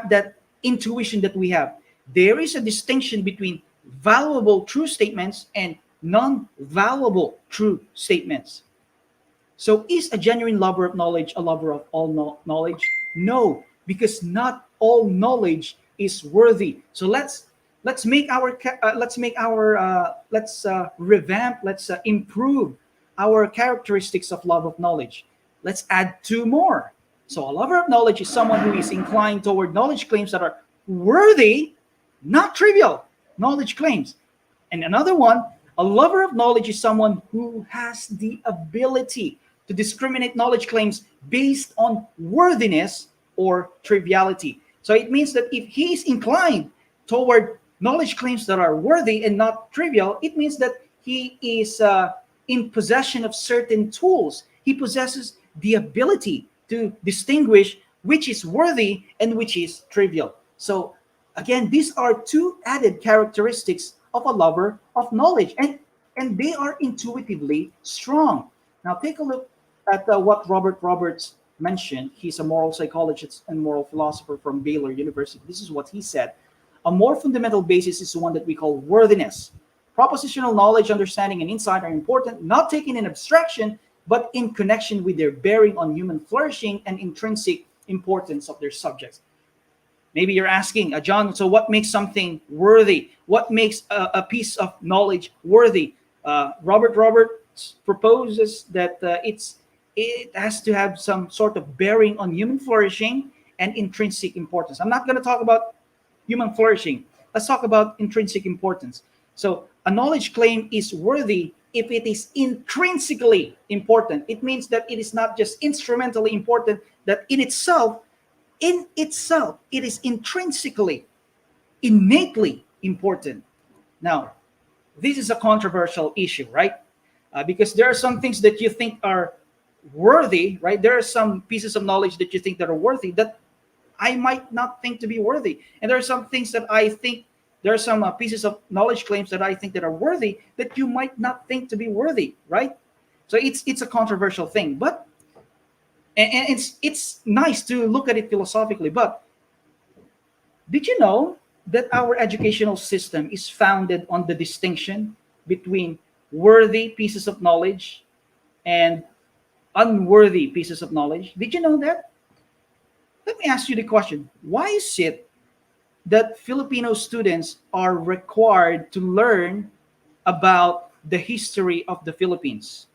that intuition that we have. There is a distinction between valuable true statements and non-valuable true statements. So is a genuine lover of knowledge a lover of all knowledge? No, because not all knowledge is worthy. So let's revamp, let's improve our characteristics of love of knowledge. Let's add two more. So a lover of knowledge is someone who is inclined toward knowledge claims that are worthy, not trivial knowledge claims. And another one, a lover of knowledge is someone who has the ability to discriminate knowledge claims based on worthiness or triviality. So it means that if he is inclined toward knowledge claims that are worthy and not trivial, it means that he is in possession of certain tools. He possesses the ability to distinguish which is worthy and which is trivial. So again, these are two added characteristics of a lover of knowledge, and they are intuitively strong. Now take a look at what Robert Roberts mentioned. He's a moral psychologist and moral philosopher from Baylor University. This is what he said. A more fundamental basis is the one that we call worthiness. Propositional knowledge, understanding, and insight are important, not taken in abstraction, but in connection with their bearing on human flourishing and intrinsic importance of their subjects. Maybe you're asking, John, so what makes something worthy? What makes a piece of knowledge worthy? Robert Roberts proposes that it has to have some sort of bearing on human flourishing and intrinsic importance. I'm not going to talk about human flourishing. Let's talk about intrinsic importance. So a knowledge claim is worthy if it is intrinsically important. It means that it is not just instrumentally important, that in itself, it is intrinsically, innately important. Now, this is a controversial issue, right? Because there are some things that you think are worthy, right? There are some pieces of knowledge that you think that are worthy that I might not think to be worthy. And there are some things that I think, there are some pieces of knowledge claims that I think that are worthy that you might not think to be worthy, right? So it's a controversial thing, but and it's nice to look at it philosophically. But did you know that our educational system is founded on the distinction between worthy pieces of knowledge and unworthy pieces of knowledge? Did you know that? Let me ask you the question. Why is it that Filipino students are required to learn about the history of the Philippines?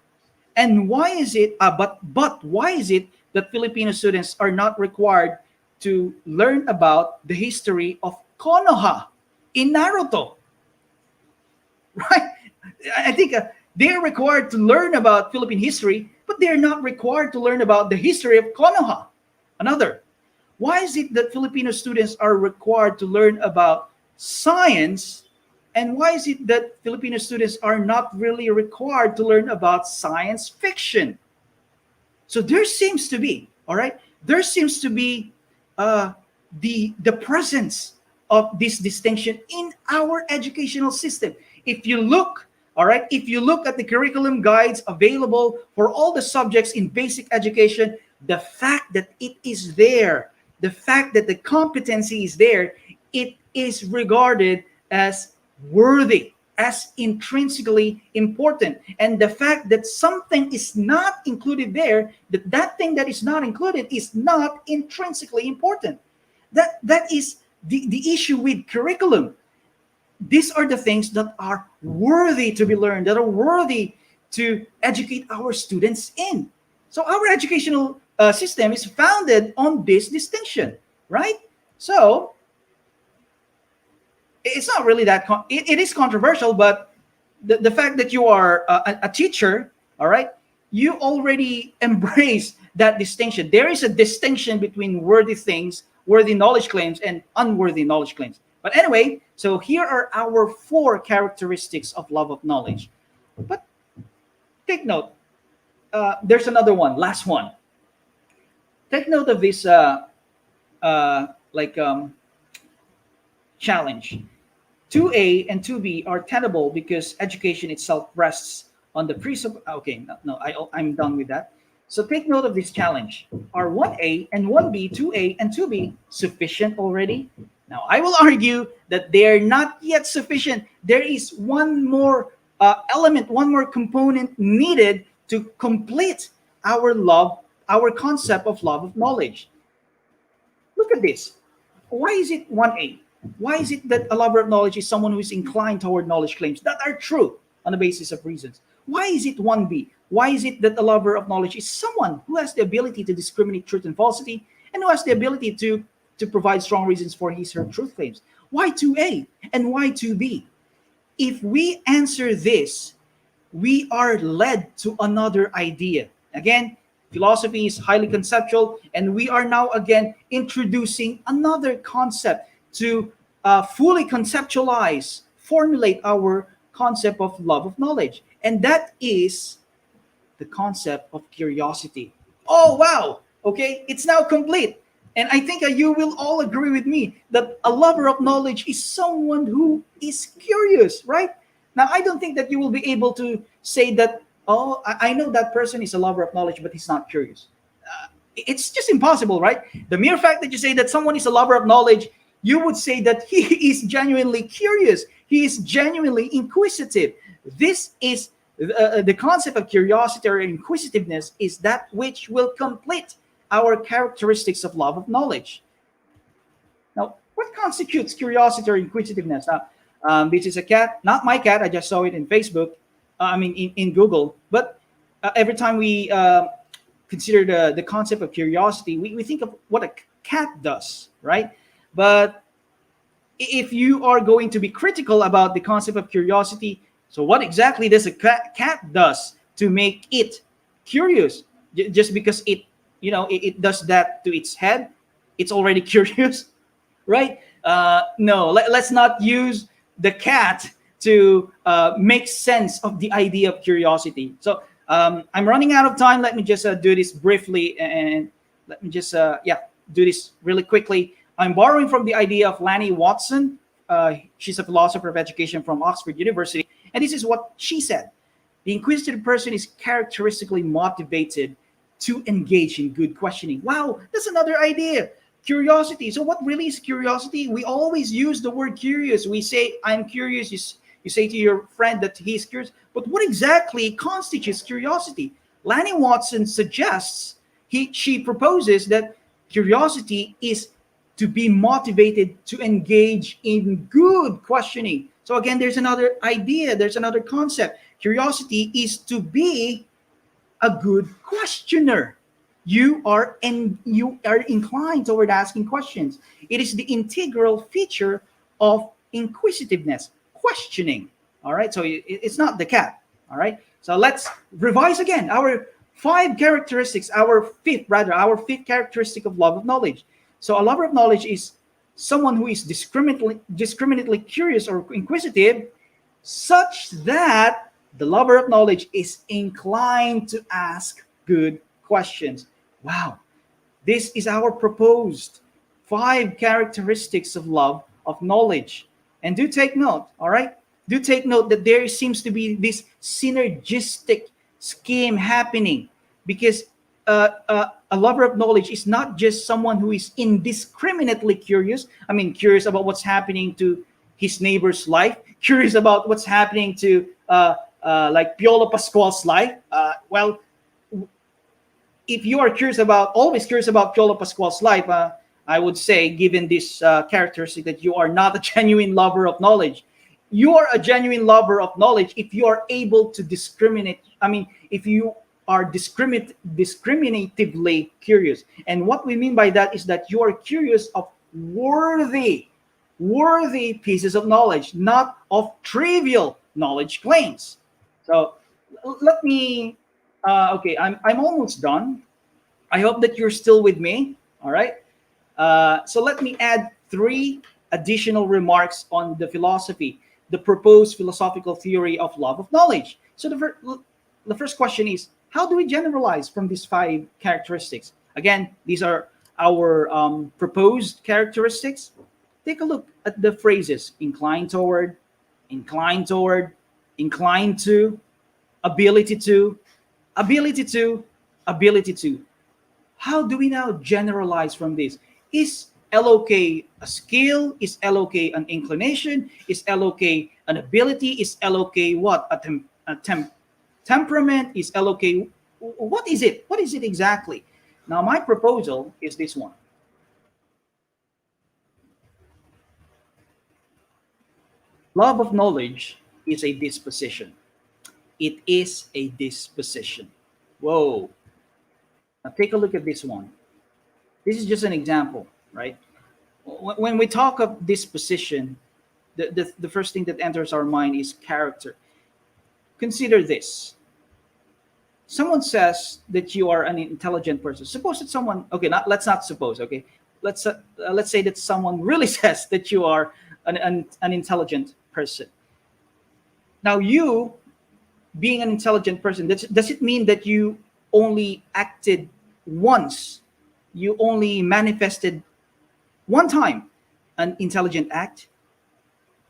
And why is it, but why is it that Filipino students are not required to learn about the history of Konoha in Naruto? Right? I think they're required to learn about Philippine history, but they're not required to learn about the history of Konoha. Another, why is it that Filipino students are required to learn about science, and why is it that Filipino students are not really required to learn about science fiction? So there seems to be, all right, there seems to be the presence of this distinction in our educational system. If you look, all right, if you look at the curriculum guides available for all the subjects in basic education, the fact that it is there, the fact that the competency is there, it is regarded as worthy, as intrinsically important. And the fact that something is not included there, that thing that is not included is not intrinsically important. That is the issue with curriculum. These are the things that are worthy to be learned, that are worthy to educate our students in. So our educational system is founded on this distinction, right? So it's not really that, it is controversial, but the fact that you are a teacher, all right, you already embrace that distinction. There is a distinction between worthy things, worthy knowledge claims, and unworthy knowledge claims. But anyway, so here are our 4 characteristics of love of knowledge. But take note, there's another one, last one. Take note of this like challenge. 2A and 2B are tenable because education itself rests on the okay, I'm done with that. So take note of this challenge. Are 1A and 1B, 2A and 2B sufficient already? Now, I will argue that they're not yet sufficient. There is one more element, one more component needed to complete our concept of love of knowledge. Look at this. Why is it 1A? Why is it that a lover of knowledge is someone who is inclined toward knowledge claims that are true on the basis of reasons? Why is it 1B? Why is it that a lover of knowledge is someone who has the ability to discriminate truth and falsity and who has the ability to provide strong reasons for his or her truth claims? Why 2A and why 2B? If we answer this, we are led to another idea. Again, philosophy is highly conceptual, and we are now again introducing another concept to fully conceptualize, formulate our concept of love of knowledge. And that is the concept of curiosity. Oh, wow. Okay, it's now complete. And I think you will all agree with me that a lover of knowledge is someone who is curious, right? Now, I don't think that you will be able to say that, oh, I know that person is a lover of knowledge, but he's not curious. It's just impossible, right? The mere fact that you say that someone is a lover of knowledge, you would say that he is genuinely curious. He is genuinely inquisitive. This is the concept of curiosity or inquisitiveness is that which will complete our characteristics of love of knowledge. Now, what constitutes curiosity or inquisitiveness? This is a cat, not my cat. I just saw it in Facebook. In Google. But every time we consider the concept of curiosity, we think of what a cat does, right? But if you are going to be critical about the concept of curiosity, so what exactly does a cat does to make it curious? Just because it does that to its head, it's already curious, right? No, let's not use the cat to make sense of the idea of curiosity. So I'm running out of time. Let me just do this briefly, and let me just do this really quickly. I'm borrowing from the idea of Lanny Watson. She's a philosopher of education from Oxford University, and this is what she said. The inquisitive person is characteristically motivated to engage in good questioning. Wow, that's another idea. Curiosity. So what really is curiosity? We always use the word curious. We say, I'm curious. You say to your friend that he's curious. But what exactly constitutes curiosity? Lanny Watson suggests, she proposes that curiosity is to be motivated to engage in good questioning. So again, there's another idea. There's another concept. Curiosity is to be a good questioner. You are inclined toward asking questions. It is the integral feature of inquisitiveness, questioning. All right, so it's not the cat. All right, so let's revise again our fifth characteristic of love of knowledge. So a lover of knowledge is someone who is discriminately curious or inquisitive, such that the lover of knowledge is inclined to ask good questions. Wow, this is our proposed 5 characteristics of love of knowledge. And do take note, all right? Do take note that there seems to be this synergistic scheme happening, because a lover of knowledge is not just someone who is indiscriminately curious. Curious about what's happening to his neighbor's life, curious about what's happening to like Piolo Pascual's life. If you are always curious about Piolo Pascual's life, I would say, given this characteristic, that you are not a genuine lover of knowledge. You are a genuine lover of knowledge if you are able to discriminate. If you are discriminatively curious. And what we mean by that is that you are curious of worthy pieces of knowledge, not of trivial knowledge claims. So let me Okay, I'm almost done. I hope that you're still with me. All right. So let me add three additional remarks on the philosophy, the proposed philosophical theory of love of knowledge. So the first question is, how do we generalize from these five characteristics? Again, these are our proposed characteristics. Take a look at the phrases: inclined toward, inclined toward, inclined to, ability to, ability to, ability to. How do we now generalize from this? Is LOK a skill? Is LOK an inclination? Is LOK an ability? Is LOK what? Temperament? Is LOK, what is it? What is it exactly? Now, my proposal is this one. Love of knowledge is a disposition. It is a disposition. Whoa. Now, take a look at this one. This is just an example, right? When we talk of disposition, the first thing that enters our mind is character. Consider this. Someone says that you are an intelligent person. Suppose that someone, okay, let's not suppose, okay? Let's say that someone really says that you are an intelligent person. Now, you being an intelligent person, does it mean that you only acted once? You only manifested one time an intelligent act?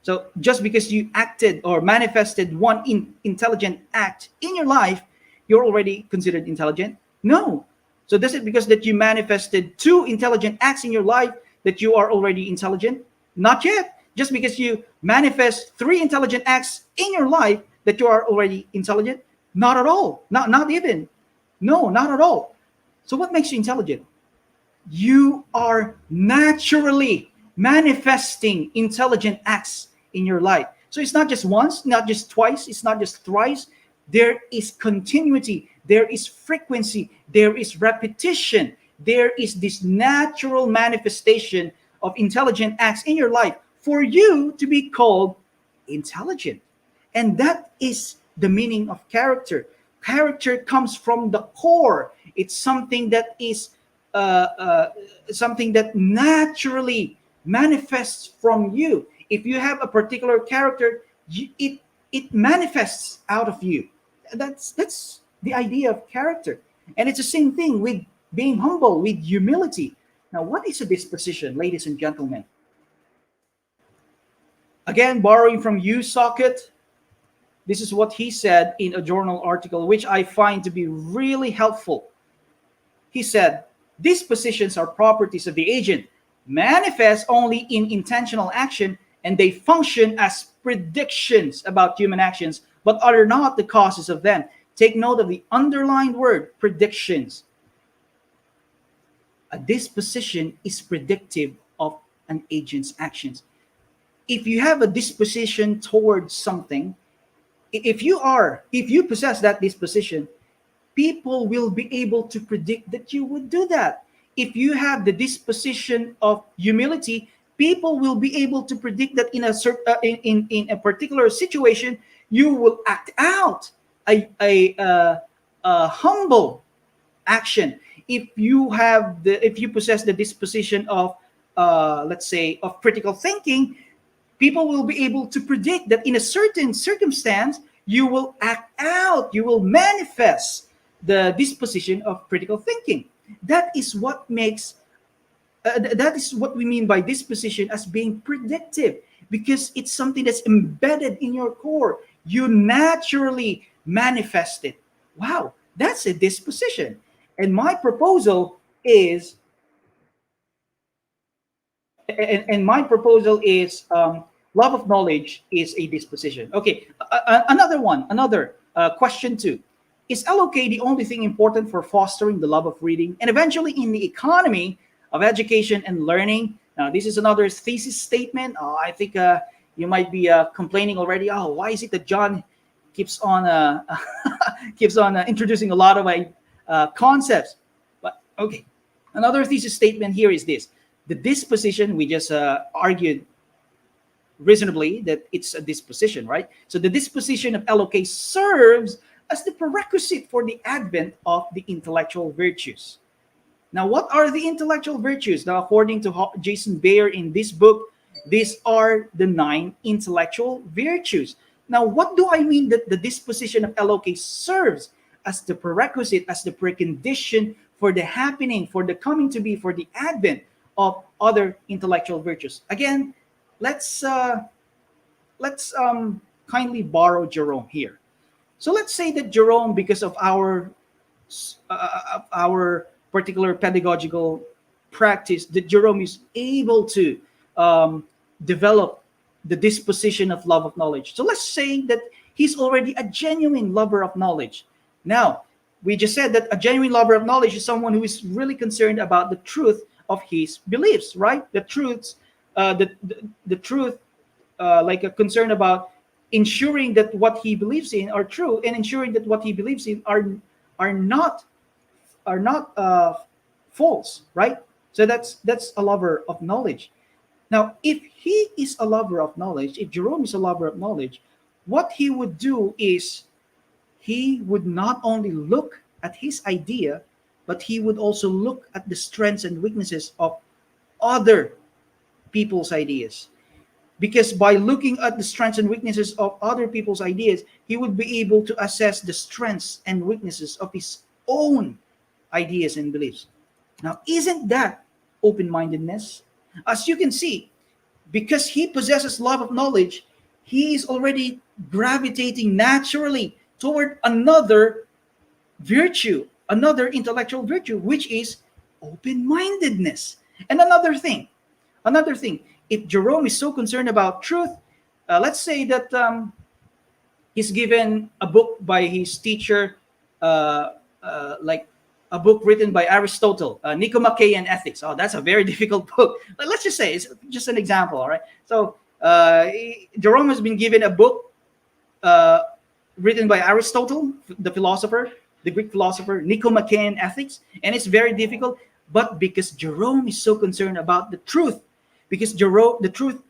So just because you acted or manifested one intelligent act in your life, you're already considered intelligent? No. So does it because that you manifested two intelligent acts in your life that you are already intelligent? Not yet. Just because you manifest three intelligent acts in your life that you are already intelligent? Not at all. Not even. No, not at all. So what makes you intelligent? You are naturally manifesting intelligent acts in your life. So it's not just once, not just twice, it's not just thrice. There is continuity, there is frequency, there is repetition, there is this natural manifestation of intelligent acts in your life for you to be called intelligent. And that is the meaning of character. Character comes from the core. It's something that is something that naturally manifests from you. If you have a particular character, it manifests out of you. That's the idea of character. And it's the same thing with being humble, with humility. Now, what is a disposition, ladies and gentlemen? Again, borrowing from Socket, this is what he said in a journal article, which I find to be really helpful. He said, dispositions are properties of the agent, manifest only in intentional action, and they function as predictions about human actions, but are not the causes of them. Take note of the underlined word, predictions. A disposition is predictive of an agent's actions. If you have a disposition towards something, if you possess that disposition, people will be able to predict that you would do that. If you have the disposition of humility, people will be able to predict that in a particular situation, you will act out a humble action. If you possess the disposition of let's say of critical thinking, people will be able to predict that in a certain circumstance, you will act out, you will manifest the disposition of critical thinking. That is what makes that is what we mean by disposition as being predictive, because it's something that's embedded in your core. You naturally manifest it. Wow, that's a disposition. And my proposal is, love of knowledge is a disposition. Okay, another question too. Is LOK the only thing important for fostering the love of reading and eventually in the economy of education and learning? Now, this is another thesis statement. I think you might be complaining already. Oh, why is it that John keeps on introducing a lot of concepts? But okay, another thesis statement here is this: the disposition, we just argued reasonably that it's a disposition, right? So the disposition of LOK serves as the prerequisite for the advent of the intellectual virtues. Now, what are the intellectual virtues? Now, according to Jason Bayer in this book, these are the 9 intellectual virtues. Now, what do I mean that the disposition of LOK serves as the prerequisite, as the precondition for the happening, for the coming to be, for the advent of other intellectual virtues? Again, let's kindly borrow Jerome here. So let's say that Jerome, because of our particular pedagogical practice, that Jerome is able to develop the disposition of love of knowledge. So let's say that he's already a genuine lover of knowledge. Now, we just said that a genuine lover of knowledge is someone who is really concerned about the truth of his beliefs, right? The truths, the truth, like a concern about ensuring that what he believes in are true, and ensuring that what he believes in are not false, right? So that's a lover of knowledge. Now, if he is a lover of knowledge, if Jerome is a lover of knowledge, what he would do is he would not only look at his idea, but he would also look at the strengths and weaknesses of other people's ideas. Because by looking at the strengths and weaknesses of other people's ideas, he would be able to assess the strengths and weaknesses of his own ideas and beliefs. Now, isn't that open-mindedness? As you can see, because he possesses love of knowledge, he is already gravitating naturally toward another virtue, another intellectual virtue, which is open-mindedness. And another thing, if Jerome is so concerned about truth, let's say that he's given a book by his teacher, like a book written by Aristotle, Nicomachean Ethics. Oh, that's a very difficult book. But let's just say it's just an example, all right? So Jerome has been given a book written by Aristotle, the philosopher, the Greek philosopher, Nicomachean Ethics, and it's very difficult. But because Jerome is so concerned about the truth, because the truth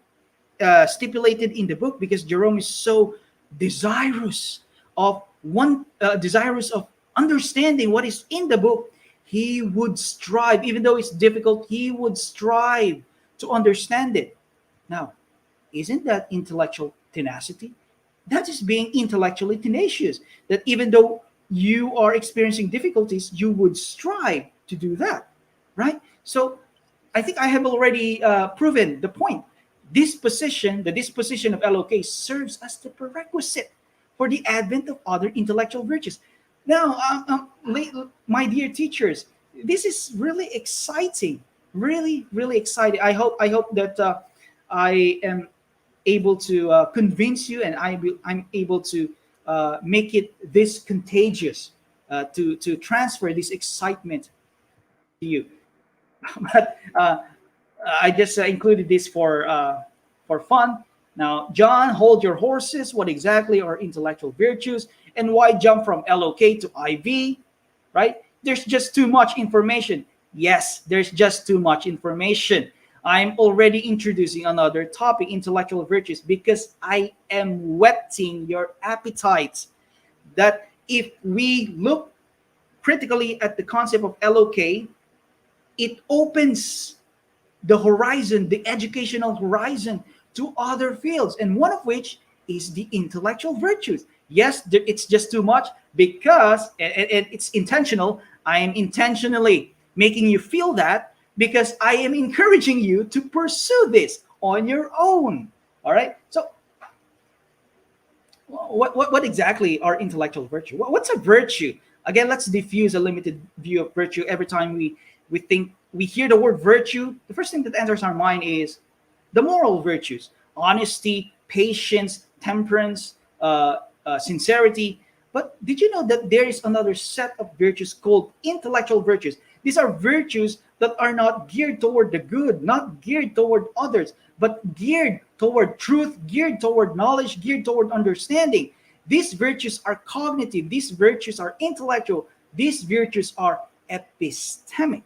stipulated in the book, because Jerome is so desirous of understanding what is in the book, he would strive, even though it's difficult, he would strive to understand it. Now, isn't that intellectual tenacity? That is being intellectually tenacious. That even though you are experiencing difficulties, you would strive to do that, right? So I think I have already proven the point. The disposition of LOK serves as the prerequisite for the advent of other intellectual virtues. Now, my dear teachers, this is really exciting, really, really exciting. I hope that I am able to convince you, and I'm able to make it this contagious, to transfer this excitement to you. But I just included this for fun. Now, John, hold your horses. What exactly are intellectual virtues, and why jump from LOK to IV? Right? There's just too much information. Yes, there's just too much information. I'm already introducing another topic, intellectual virtues, because I am whetting your appetite. That if we look critically at the concept of LOK, it opens the horizon, the educational horizon, to other fields, and one of which is the intellectual virtues. Yes, it's just too much because it's intentional. I am intentionally making you feel that because I am encouraging you to pursue this on your own. All right. So, what exactly are intellectual virtue? What's a virtue? Again, let's diffuse a limited view of virtue. Every time we hear the word virtue, the first thing that enters our mind is the moral virtues: honesty, patience, temperance, sincerity. But did you know that there is another set of virtues called intellectual virtues? These are virtues that are not geared toward the good, not geared toward others, but geared toward truth, geared toward knowledge, geared toward understanding. These virtues are cognitive, these virtues are intellectual, these virtues are epistemic.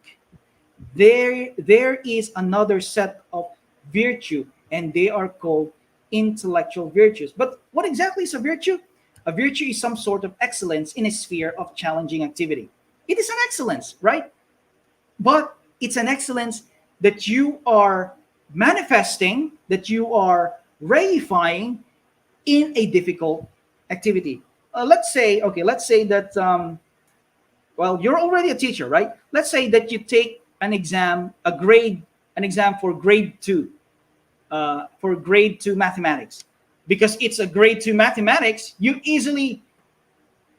There is another set of virtue, and they are called intellectual virtues. But what exactly is a virtue? A virtue is some sort of excellence in a sphere of challenging activity. It is an excellence, right? But it's an excellence that you are manifesting, that you are reifying in a difficult activity. Let's say that, well, you're already a teacher, right? Let's say that you take an exam, an exam for grade two mathematics. Because it's a grade two mathematics, you easily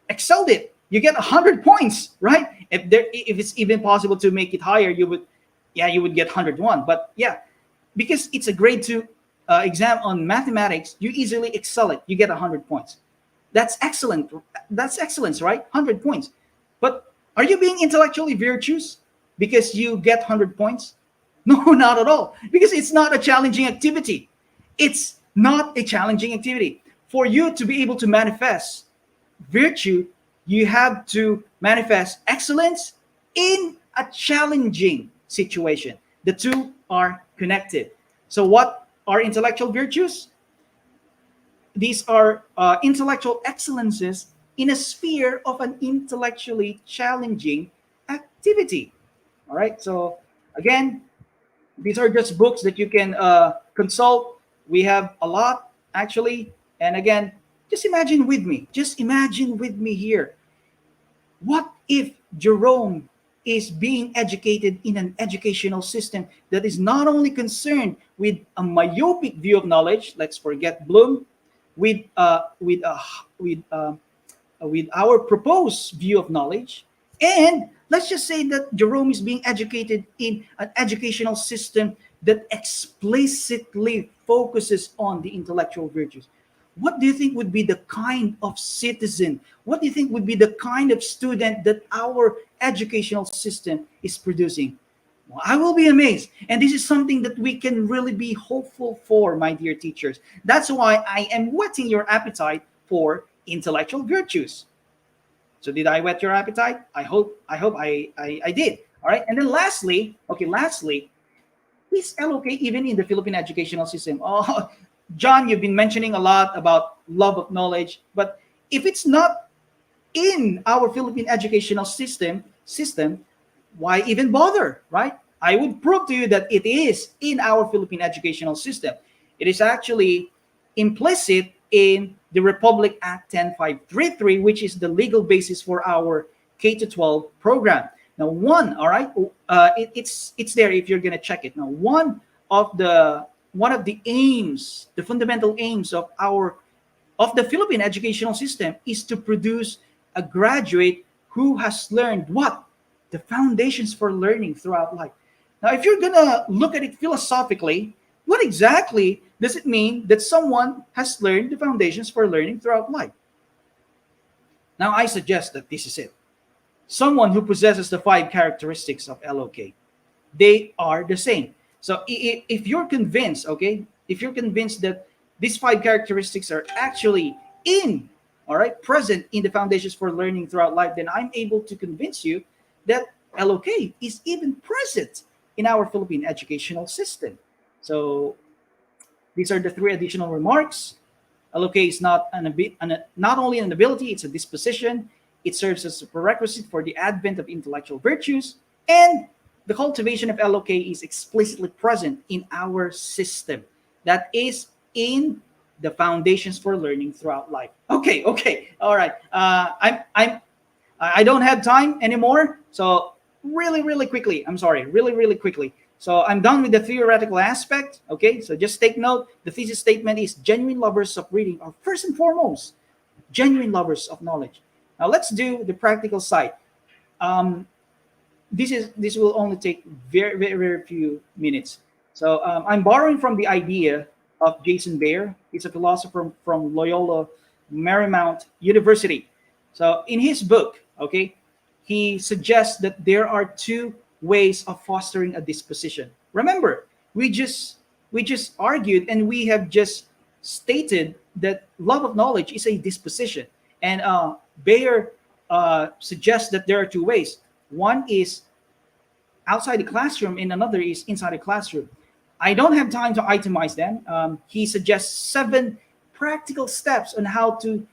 excelled it. You get 100 points, right? If it's even possible to make it higher, you would get 101. But yeah, because it's a grade two exam on mathematics, you easily excel it. You get 100 points. That's excellent. That's excellence, right? 100 points. But are you being intellectually virtuous because you get 100 points? No, not at all. Because it's not a challenging activity. It's not a challenging activity. For you to be able to manifest virtue, you have to manifest excellence in a challenging situation. The two are connected. So what are intellectual virtues? These are intellectual excellences in a sphere of an intellectually challenging activity. All right. So again, these are just books that you can consult. We have a lot actually. And again, just imagine with me. Just imagine with me here. What if Jerome is being educated in an educational system that is not only concerned with a myopic view of knowledge? Let's forget Bloom. With our proposed view of knowledge, and let's just say that Jerome is being educated in an educational system that explicitly focuses on the intellectual virtues. What do you think would be the kind of citizen? What do you think would be the kind of student that our educational system is producing? Well, I will be amazed. And this is something that we can really be hopeful for, my dear teachers. That's why I am whetting your appetite for intellectual virtues. So did I whet your appetite? I hope I did. All right. And then lastly, is LOK even in the Philippine educational system? Oh, John, you've been mentioning a lot about love of knowledge, but if it's not in our Philippine educational system, why even bother, right? I would prove to you that it is in our Philippine educational system. It is actually implicit in the Republic Act 10533, which is the legal basis for our K-12 program. Now, it's there if you're gonna check it. Now, one of the aims, the fundamental aims of the Philippine educational system is to produce a graduate who has learned what? The foundations for learning throughout life. Now, if you're gonna look at it philosophically, what exactly does it mean that someone has learned the foundations for learning throughout life? Now, I suggest that this is it. Someone who possesses the 5 characteristics of LOK, they are the same. So if you're convinced, that these 5 characteristics are actually present in the foundations for learning throughout life, then I'm able to convince you that LOK is even present in our Philippine educational system. So these are the 3 additional remarks. LOK is not only an ability, it's a disposition. It serves as a prerequisite for the advent of intellectual virtues, and the cultivation of LOK is explicitly present in our system. That is in the foundations for learning throughout life. Okay, all right. I don't have time anymore, so really quickly. Really quickly. So I'm done with the theoretical aspect. Okay, so just take note. The thesis statement is genuine lovers of reading are first and foremost genuine lovers of knowledge. Now let's do the practical side. This will only take very few minutes. So I'm borrowing from the idea of Jason Baer. He's a philosopher from Loyola Marymount University. So in his book, he suggests that there are 2 ways of fostering a disposition. Remember, we just argued and we have just stated that love of knowledge is a disposition. And Bayer suggests that there are 2 ways. One is outside the classroom and another is inside the classroom. I don't have time to itemize them. He suggests 7 practical steps on how to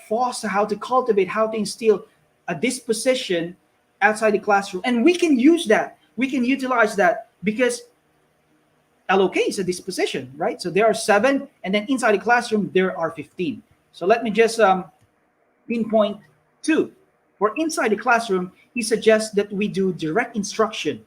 foster, how to cultivate, how to instill a disposition outside the classroom. And we can use that. We can utilize that because LOK is a disposition, right? So there are seven, and then inside the classroom, there are 15. So let me just pinpoint two. For inside the classroom, he suggests that we do direct instruction.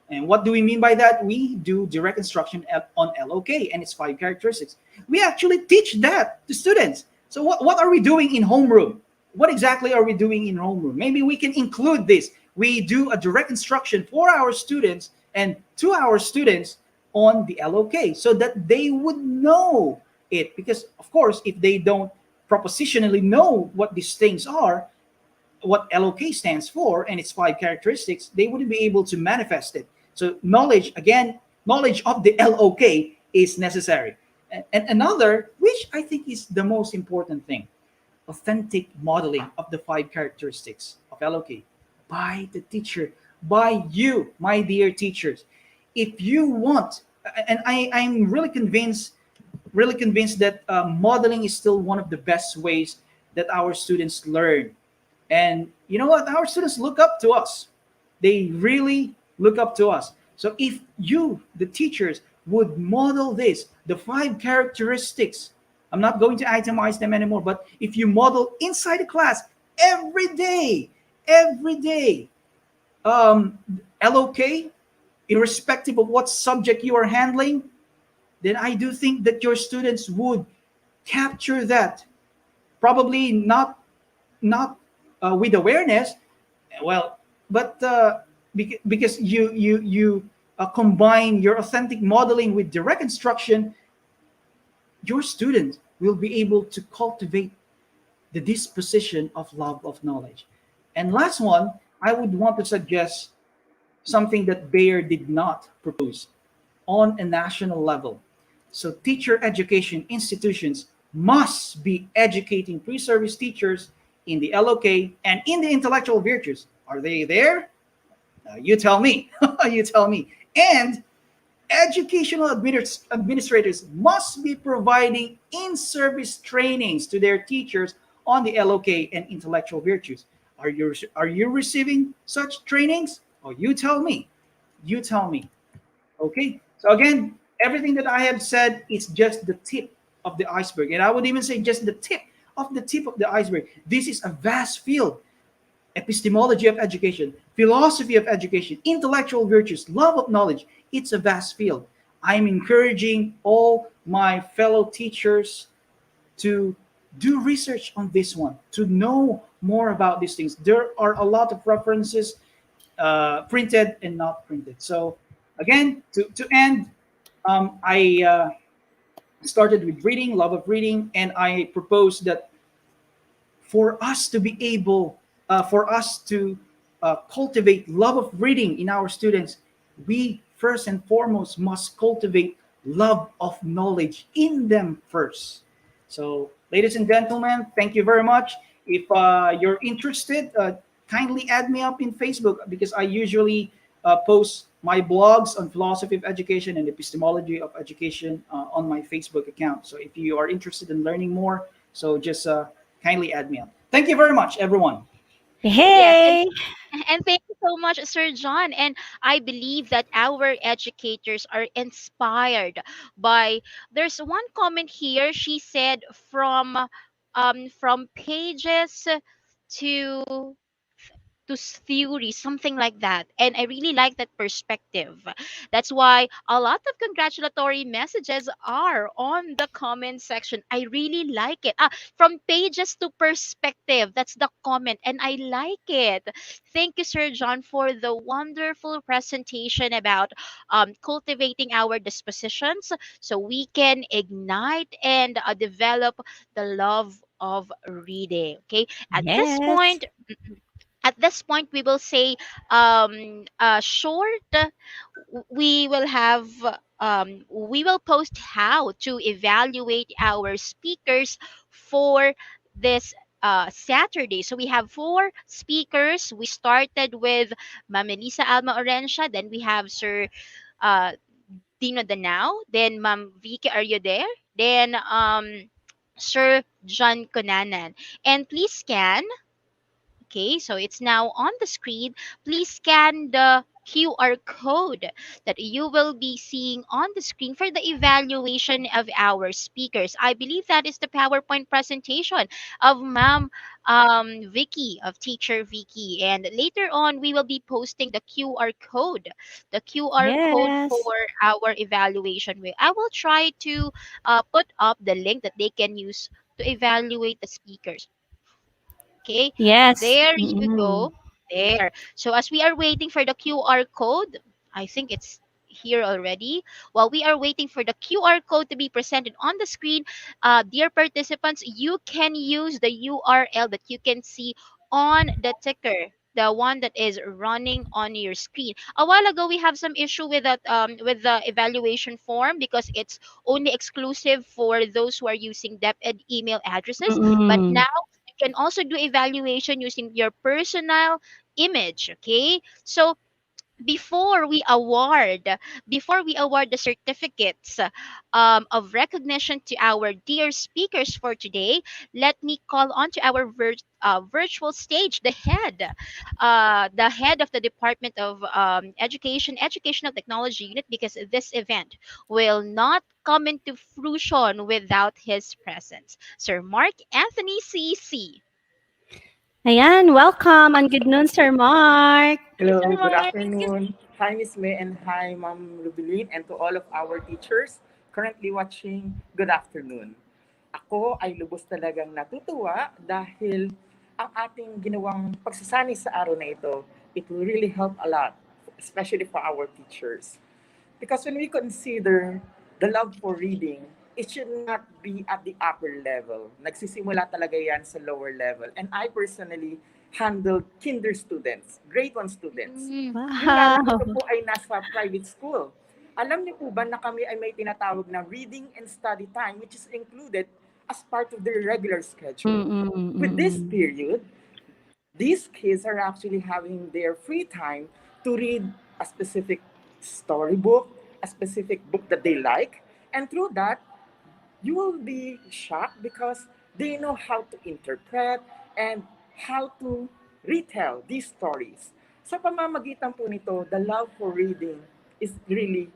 And what do we mean by that? We do direct instruction on LOK and its five characteristics. We actually teach that to students. So what are we doing in homeroom? What exactly are we doing in homeroom? Maybe we can include this. We do a direct instruction for our students and to our students on the LOK so that they would know it. Because, of course, if they don't propositionally know what these things are, what LOK stands for and its five characteristics, they wouldn't be able to manifest it. So knowledge, again, knowledge of the LOK is necessary. And another, which I think is the most important thing, authentic modeling of the five characteristics of LOK by the teacher, by you, my dear teachers. If you want, and I'm really convinced that modeling is still one of the best ways that our students learn. And you know what? Our students look up to us. They really look up to us. So if you, the teachers, would model this, the five characteristics, I'm not going to itemize them anymore, but if you model inside the class every day, LOK, irrespective of what subject you are handling, then I do think that your students would capture that. Probably not with awareness, well, but because you combine your authentic modeling with direct instruction, your student will be able to cultivate the disposition of love of knowledge. And last one, I would want to suggest something that Bayer did not propose on a national level. So teacher education institutions must be educating pre-service teachers in the LOK and in the intellectual virtues. Are they there? You tell me. You tell me. And educational administrators must be providing in-service trainings to their teachers on the LOK and intellectual virtues. Are you receiving such trainings? Oh, you tell me. You tell me. Okay. So again, everything that I have said is just the tip of the iceberg, and I would even say just the tip of the iceberg. This is a vast field. Epistemology of education, philosophy of education, intellectual virtues, love of knowledge. It's a vast field. I'm encouraging all my fellow teachers to do research on this one, to know more about these things. There are a lot of references, printed and not printed. So again, to end, I started with reading, love of reading, and I propose that for us to be able, for us to cultivate love of reading in our students, we first and foremost must cultivate love of knowledge in them first. So, ladies and gentlemen, thank you very much. If you're interested, kindly add me up in Facebook because I usually post my blogs on philosophy of education and epistemology of education on my Facebook account. So if you are interested in learning more, so just kindly add me up. Thank you very much, everyone. Yes, Hey! and thank you so much, Sir John. And I believe that our educators are inspired by. There's one comment here. She said from pages to theory, something like that. And I really like that perspective. That's why a lot of congratulatory messages are on the comment section. I really like it. From pages to perspective, that's the comment, and I like it. Thank you, Sir John, for the wonderful presentation about cultivating our dispositions so we can ignite and develop the love of reading. Okay, at this Yes. point, we will say short, we will post how to evaluate our speakers for this Saturday. So we have four speakers. We started with Ma'am Elisa Alma Orencia, then we have Sir uh, Dino Danao, then Ma'am Vicky, are you there? Then Sir John Conanan. And please scan. Okay, so it's now on the screen. Please scan the QR code that you will be seeing on the screen for the evaluation of our speakers. I believe that is the PowerPoint presentation of Ma'am Vicky, of Teacher Vicky. And later on, we will be posting the QR code for Yes. our evaluation. I will try to put up the link that they can use to evaluate the speakers. Okay, Yes. there you Mm-mm. go. There. So as we are waiting for the QR code, I think it's here already. While we are waiting for the QR code to be presented on the screen, dear participants, you can use the URL that you can see on the ticker. The one that is running on your screen. A while ago, we have some issue with the evaluation form because it's only exclusive for those who are using DepEd email addresses. But Mm-mm. now you can also do evaluation using your personal image. Okay, so before we award the certificates of recognition to our dear speakers for today, let me call on to our virtual stage the head of the Department of Educational Technology Unit, because this event will not come into fruition without his presence, Sir Mark Anthony CC. Ayan, welcome and good noon, Sir Mark. Hello, Sir good Mark. afternoon. Hi, Miss May, and hi, Ma'am Rubilin, and to all of our teachers currently watching, good afternoon. Ako ay lubos talagang natutuwa dahil ang ating ginawang pagsasani sa araw na ito, it will really help a lot, especially for our teachers. Because when we consider the love for reading, it should not be at the upper level. Nagsisimula talaga yan sa lower level. And I personally handled kinder students, grade 1 students. Mm. Yun nga lang, ito Wow. po ay nasa private school. Alam niyo po ba na kami ay may tinatawag na reading and study time, which is included as part of their regular schedule. Mm-mm. With this Mm-mm. period, these kids are actually having their free time to read a specific storybook, a specific book that they like, and through that, you will be shocked because they know how to interpret and how to retell these stories. Sa pamamagitan po nito, the love for reading is really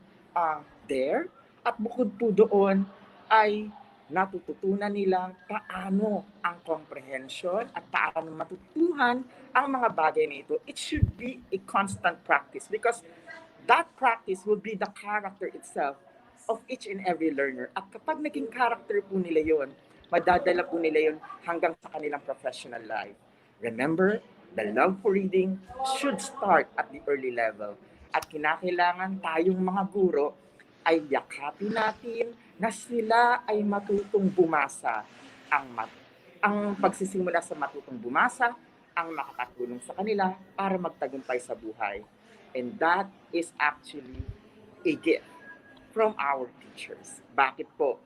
there. At bukod po doon ay natututunan nila paano ang comprehension at paano matutuhan ang mga bagay na ito. It should be a constant practice because that practice will be the character itself of each and every learner. At kapag naging character po nila yon, madadala po nila yon hanggang sa kanilang professional life. Remember, the love for reading should start at the early level. At kinakailangan tayong mga guro ay yakapin natin na sila ay matutong bumasa. Ang pagsisimula sa matutong bumasa ang makakatulong sa kanila para magtagumpay sa buhay. And that is actually a gift from our teachers. Bakit po?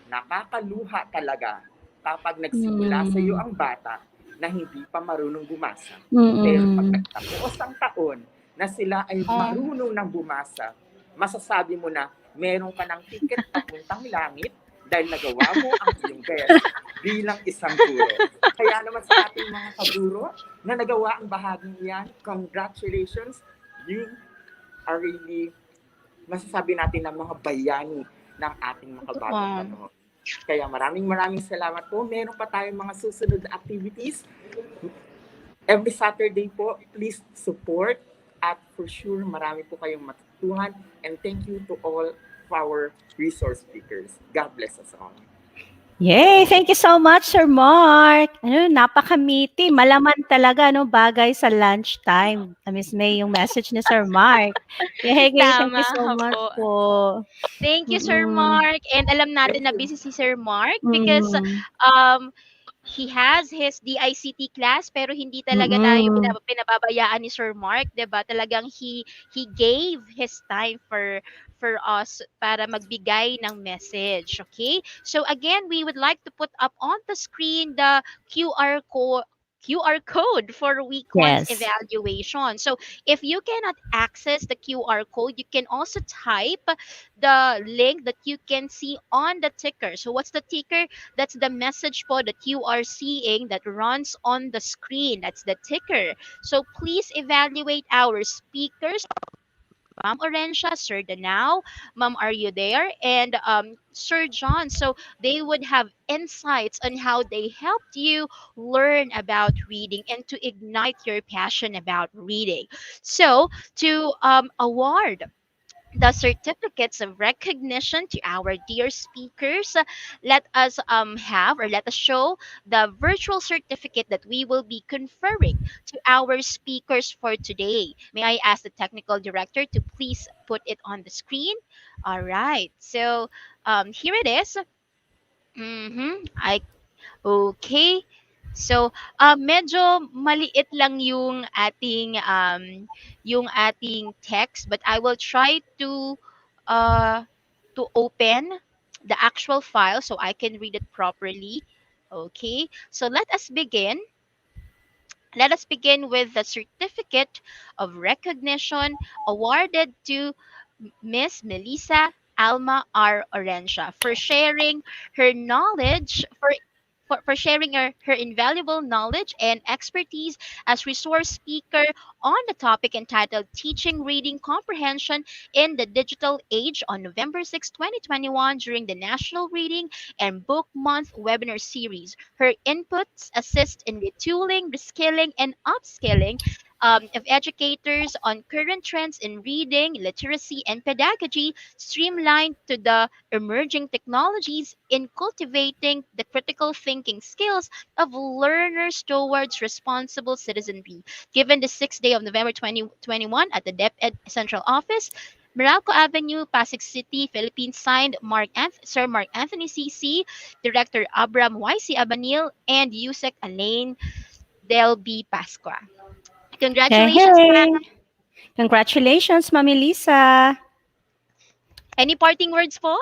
Nakakaluha talaga kapag nagsimula sa iyo ang bata na hindi pa marunong bumasa. Pero pag Mm-mm. nagtapos ang taon na sila ay marunong ng bumasa, masasabi mo na meron ka ng ticket papuntang langit dahil nagawa mo ang iyong best bilang isang guro. Kaya naman sa ating mga kaburo na nagawa ang bahaging iyan, congratulations, you are really, masasabi natin na mga bayani ng ating mga bagong panahon. Kaya maraming salamat po. Meron pa tayong mga susunod na activities. Every Saturday po, please support at for sure marami po kayong matutuhan. And thank you to all of our resource speakers. God bless us all. Yay! Thank you so much, Sir Mark. Ano, napaka-meaty. Malaman talaga, no, bagay sa lunchtime. Miss May yung message ni Sir Mark. Yay, thank you Tama so much po. po. Thank you, Sir Mm-mm. Mark. And alam natin Thank na you. busy si Sir Mark because Mm-mm. um, he has his DICT class pero hindi talaga tayo Mm-mm. pinababayaan ni Sir Mark, 'di ba? Talagang he gave his time for us para magbigay ng message, okay? So again, we would like to put up on the screen the QR QR code for week one's Yes. evaluation. So if you cannot access the QR code, you can also type the link that you can see on the ticker. So what's the ticker? That's the message po that you are seeing that runs on the screen. That's the ticker. So please evaluate our speakers. Ma'am Orensia, Sir Danao, Ma'am, are you there? And Sir John. So they would have insights on how they helped you learn about reading and to ignite your passion about reading. So to award the certificates of recognition to our dear speakers. Let us have or let us show the virtual certificate that we will be conferring to our speakers for today. May I ask the technical director to please put it on the screen? All right. So here it is. I Okay. So, medyo maliit lang yung ating text, but I will try uh to open the actual file so I can read it properly. Okay. So let us begin with the certificate of recognition awarded to Miss Melissa Alma R. Orensia for sharing her knowledge for sharing her invaluable knowledge and expertise as resource speaker on the topic entitled Teaching Reading Comprehension in the Digital Age on November 6, 2021 during the National Reading and Book Month webinar series. Her inputs assist in retooling, reskilling, and upskilling of educators on current trends in reading, literacy, and pedagogy, streamlined to the emerging technologies in cultivating the critical thinking skills of learners towards responsible citizenry. Given the 6th day of November 2021 at the DepEd Central Office, Meralco Avenue, Pasig City, Philippines, signed Sir Mark Anthony CC, Director Abram YC Abanil, and USEC Elaine Del B. Pasqua. Hey, Congratulations, hey. ma'am. Congratulations, Mami Lisa. Any parting words po?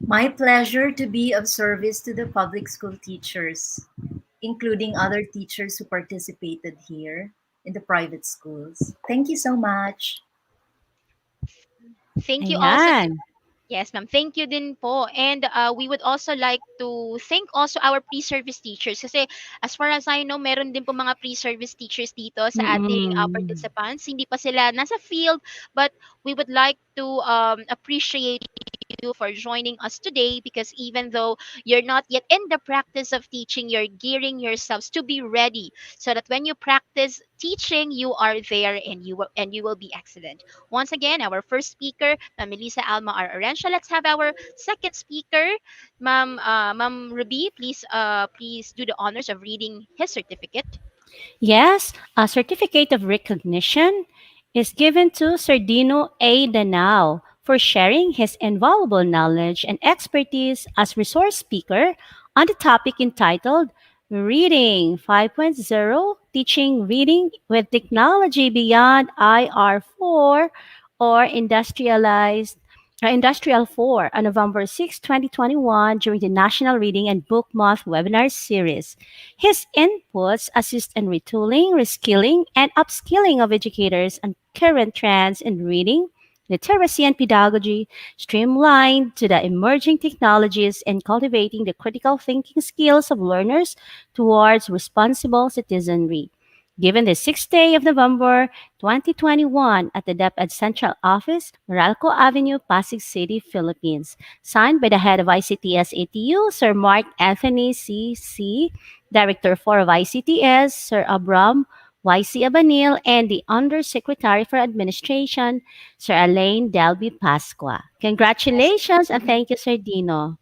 My pleasure to be of service to the public school teachers, including other teachers who participated here in the private schools. Thank you so much. Thank you also. Ayan. Yes, ma'am. Thank you din po. And we would also like to thank also our pre-service teachers kasi as far as I know, meron din po mga pre-service teachers dito sa ating Mm-mm. participants. Hindi pa sila nasa field, but we would like to appreciate you for joining us today because even though you're not yet in the practice of teaching, you're gearing yourselves to be ready so that when you practice teaching, you are there and you will be excellent. Once again, our first speaker, Ma'am Melissa Alma R. Orensia. Let's have our second speaker, Ma'am Ruby. Please do the honors of reading his certificate. Yes, a certificate of recognition is given to Sardino A. Danao for sharing his invaluable knowledge and expertise as resource speaker on the topic entitled Reading 5.0 Teaching Reading with Technology Beyond IR4 or Industrial 4 on November 6, 2021 during the National Reading and Book Month webinar series. His inputs assist in retooling, reskilling, and upskilling of educators on current trends in reading, literacy, and pedagogy, streamlined to the emerging technologies and cultivating the critical thinking skills of learners towards responsible citizenry. Given the 6th day of November 2021 at the DepEd Central Office, Meralco Avenue, Pasig City, Philippines. Signed by the head of ICTS ATU, Sir Mark Anthony C.C., Director 4 of ICTS, Sir Abram YC Abanil, and the Undersecretary for Administration, Sir Elaine Delby Pasqua. Congratulations and thank you, Sir Dino.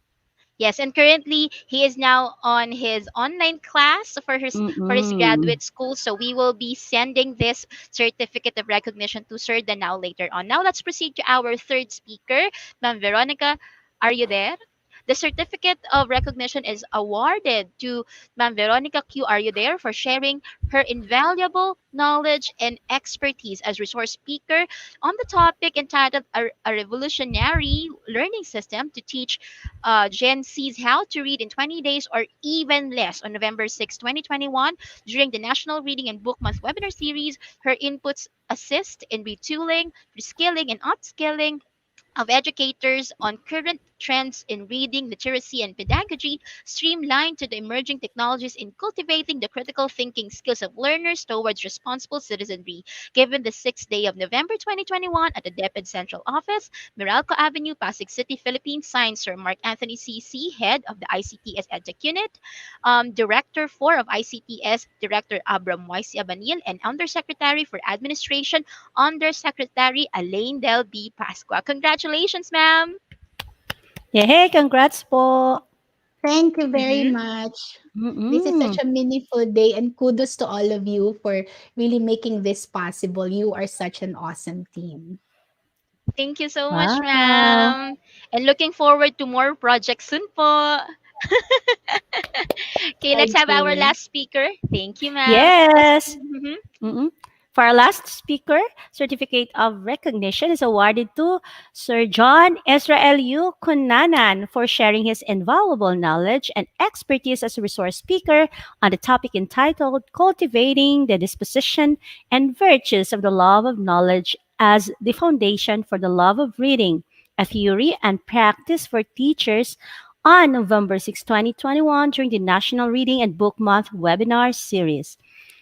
Yes, and currently he is now on his online class for his Mm-mm. graduate school. So we will be sending this certificate of recognition to Sir Danao later on. Now let's proceed to our third speaker, Ma'am Veronica. Are you there? The certificate of recognition is awarded to Ma'am Veronica Q. Are you there? For sharing her invaluable knowledge and expertise as resource speaker on the topic entitled A Revolutionary Learning System to Teach Gen Zs how to read in 20 days or even less on November 6, 2021, during the National Reading and Book Month webinar series. Her inputs assist in retooling, reskilling, and upskilling of educators on current trends in reading, literacy, and pedagogy, streamlined to the emerging technologies in cultivating the critical thinking skills of learners towards responsible citizenry. Given the 6th day of November 2021 at the DepEd Central Office, Meralco Avenue, Pasig City, Philippines, signed Sir Mark Anthony CC, Head of the ICTS EdTech Unit, Director 4 of ICTS, Director Abram YC Abanil, and Undersecretary for Administration, Undersecretary Elaine Del B. Pasqua. Congratulations, ma'am! Yay, congrats po. Thank you very Mhm. much. This is such Mm-mm. a meaningful day, and kudos to all of you for really making this possible. You are such an awesome team. Thank you so much, Wow. ma'am. And looking forward to more projects soon po. Okay, let's Thank have our you. last speaker. Thank you, ma'am. Yes. Mhm. Mm-mm. For our last speaker, Certificate of Recognition is awarded to Sir John Israelu Kunanan for sharing his invaluable knowledge and expertise as a resource speaker on the topic entitled Cultivating the Disposition and Virtues of the Love of Knowledge as the Foundation for the Love of Reading, a Theory and Practice for Teachers on November 6, 2021 during the National Reading and Book Month webinar series.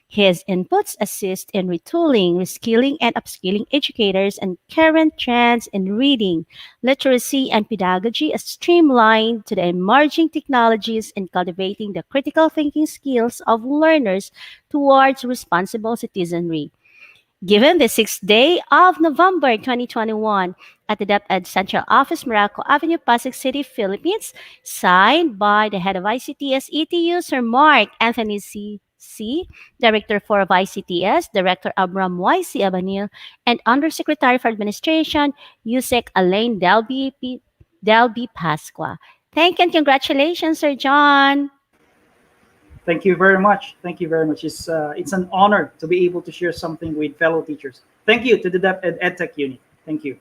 His inputs assist in retooling, reskilling, and upskilling educators and current trends in reading, literacy, and pedagogy as streamlined to the emerging technologies in cultivating the critical thinking skills of learners towards responsible citizenry. Given the 6th day of November 2021 at the DepEd Central Office, Meralco Avenue, Pasig City, Philippines, signed by the head of ICTS ETU, Sir Mark Anthony C. Director 4 of ICTS, Director Abram YC Abanil, and Undersecretary for Administration, USEC Elaine Delby Pasqua. Thank you and congratulations, Sir John. Thank you very much. Thank you very much. It's an honor to be able to share something with fellow teachers. Thank you to the EdTech unit. Thank you.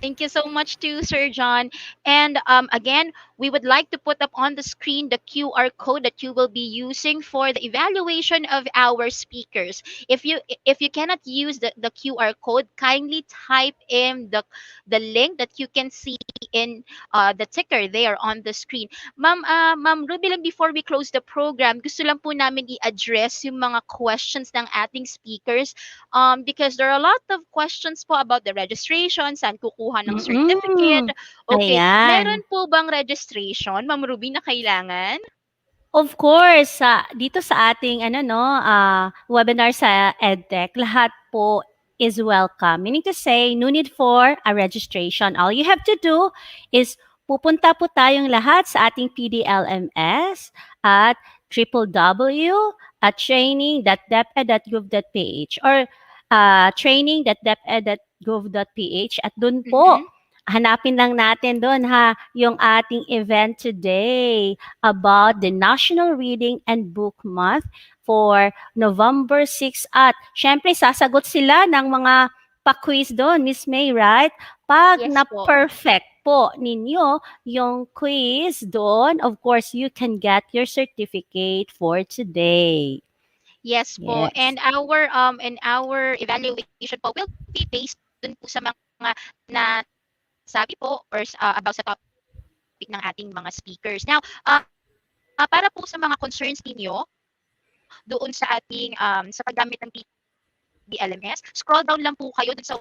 Thank you so much to Sir John. And again, we would like to put up on the screen the QR code that you will be using for the evaluation of our speakers. If you cannot use the QR code, kindly type in the link that you can see in the ticker there on the screen. Ma'am Ruby, lang before we close the program, gusto lang po namin i-address yung mga questions ng ating speakers, because there are a lot of questions po about the registration, saan kukuha ng certificate. Mm-mm. Okay, Ayan. meron po bang registration, Ma'am Ruby, na kailangan? Of course, dito sa ating webinar sa EdTech, lahat po is welcome. Meaning to say, no need for a registration. All you have to do is pupunta po tayong lahat sa ating PDLMS at www.training.deped.gov.ph or training.deped.gov.ph at dun po, Mhm. hanapin lang natin doon yung ating event today about the National Reading and Book Month for November 6 at syempre sasagot sila ng mga pa-quiz doon, Miss May, right? Pag Yes po. na-perfect po ninyo yung quiz doon, of course, you can get your certificate for today. Yes po. Yes. And our evaluation po will be based dun po sa mga na sabi po or about sa topic ng ating mga speakers. Now, para po sa mga concerns ninyo doon sa ating sa paggamit ng PDLMS, scroll down lang po kayo dun sa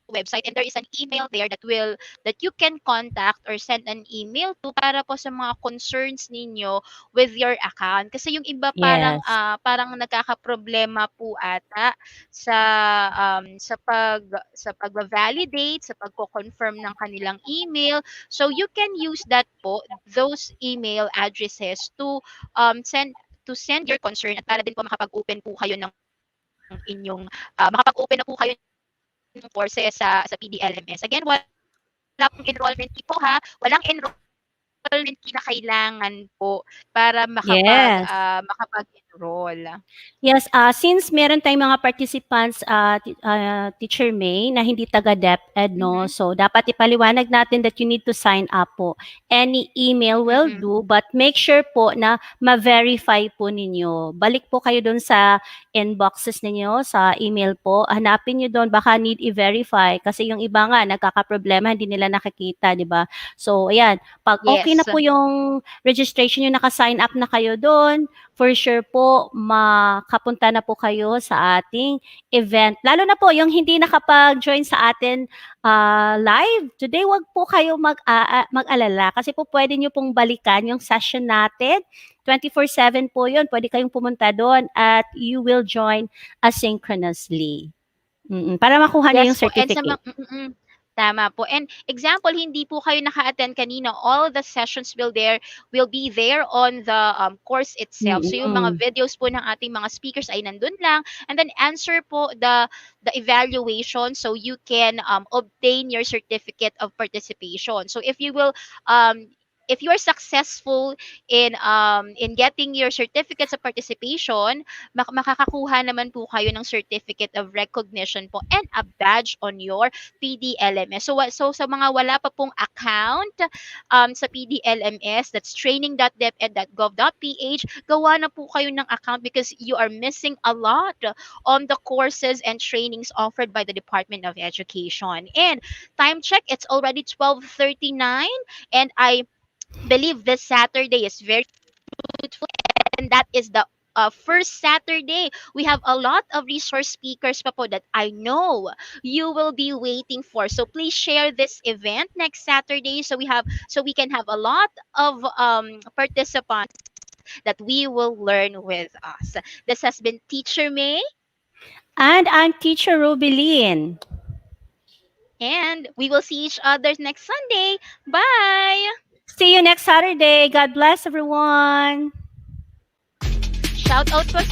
website and there is an email there that you can contact or send an email to para po sa mga concerns ninyo with your account. Kasi yung iba parang Yes. parang nagkakaproblema po ata sa sa pag-validate, sa pagko-confirm ng kanilang email. So you can use those email addresses to send your concern at para din po makapag-open po kayo ng inyong makapag-open na po kayo ng courses sa PDLMS. Again, walang enrollment fee po ha. Walang enrollment kinakailangan po para Yes. makapag-enroll. Yes, since meron tayong mga participants, Teacher May, na hindi taga DepEd, no? Mhm. So, dapat ipaliwanag natin that you need to sign up po. Any email will Mhm. do, but make sure po na ma-verify po ninyo. Balik po kayo doon sa inboxes ninyo, sa email po. Hanapin nyo doon, baka need i-verify. Kasi yung iba nga, nagkakaproblema, hindi nila nakikita, di ba? So, ayan. Pag okay na Yes. po yung registration nyo, naka-sign up na kayo doon, for sure po, makapunta na po kayo sa ating event. Lalo na po, yung hindi nakapag-join sa atin live. Today, wag po kayo mag-alala kasi po pwede nyo pong balikan yung session natin. 24/7 po yun. Pwede kayong pumunta doon at you will join asynchronously. Para makuha niyo Yes yung po, and sa certificate. tama po. And example, hindi po kayo naka-attend kanina, all the sessions will be there on the course itself. So yung mga Mm-mm. videos po ng ating mga speakers ay nandun lang, and then answer po the evaluation so you can obtain your certificate of participation. So if you are successful in getting your certificates of participation, makakakuha naman po kayo ng certificate of recognition po and a badge on your PDLMS. So sa mga wala pa pong account sa PDLMS, that's training.deped.gov.ph, gawa na po kayo ng account because you are missing a lot on the courses and trainings offered by the Department of Education. And time check, it's already 12:39, and I believe this Saturday is very fruitful, and that is the first Saturday. We have a lot of resource speakers pa po that I know you will be waiting for. So please share this event next Saturday so we can have a lot of participants that we will learn with us. This has been Teacher May, And I'm Teacher Rubilin. and we will see each other next Sunday. Bye! See you next Saturday. God bless everyone. Shout out po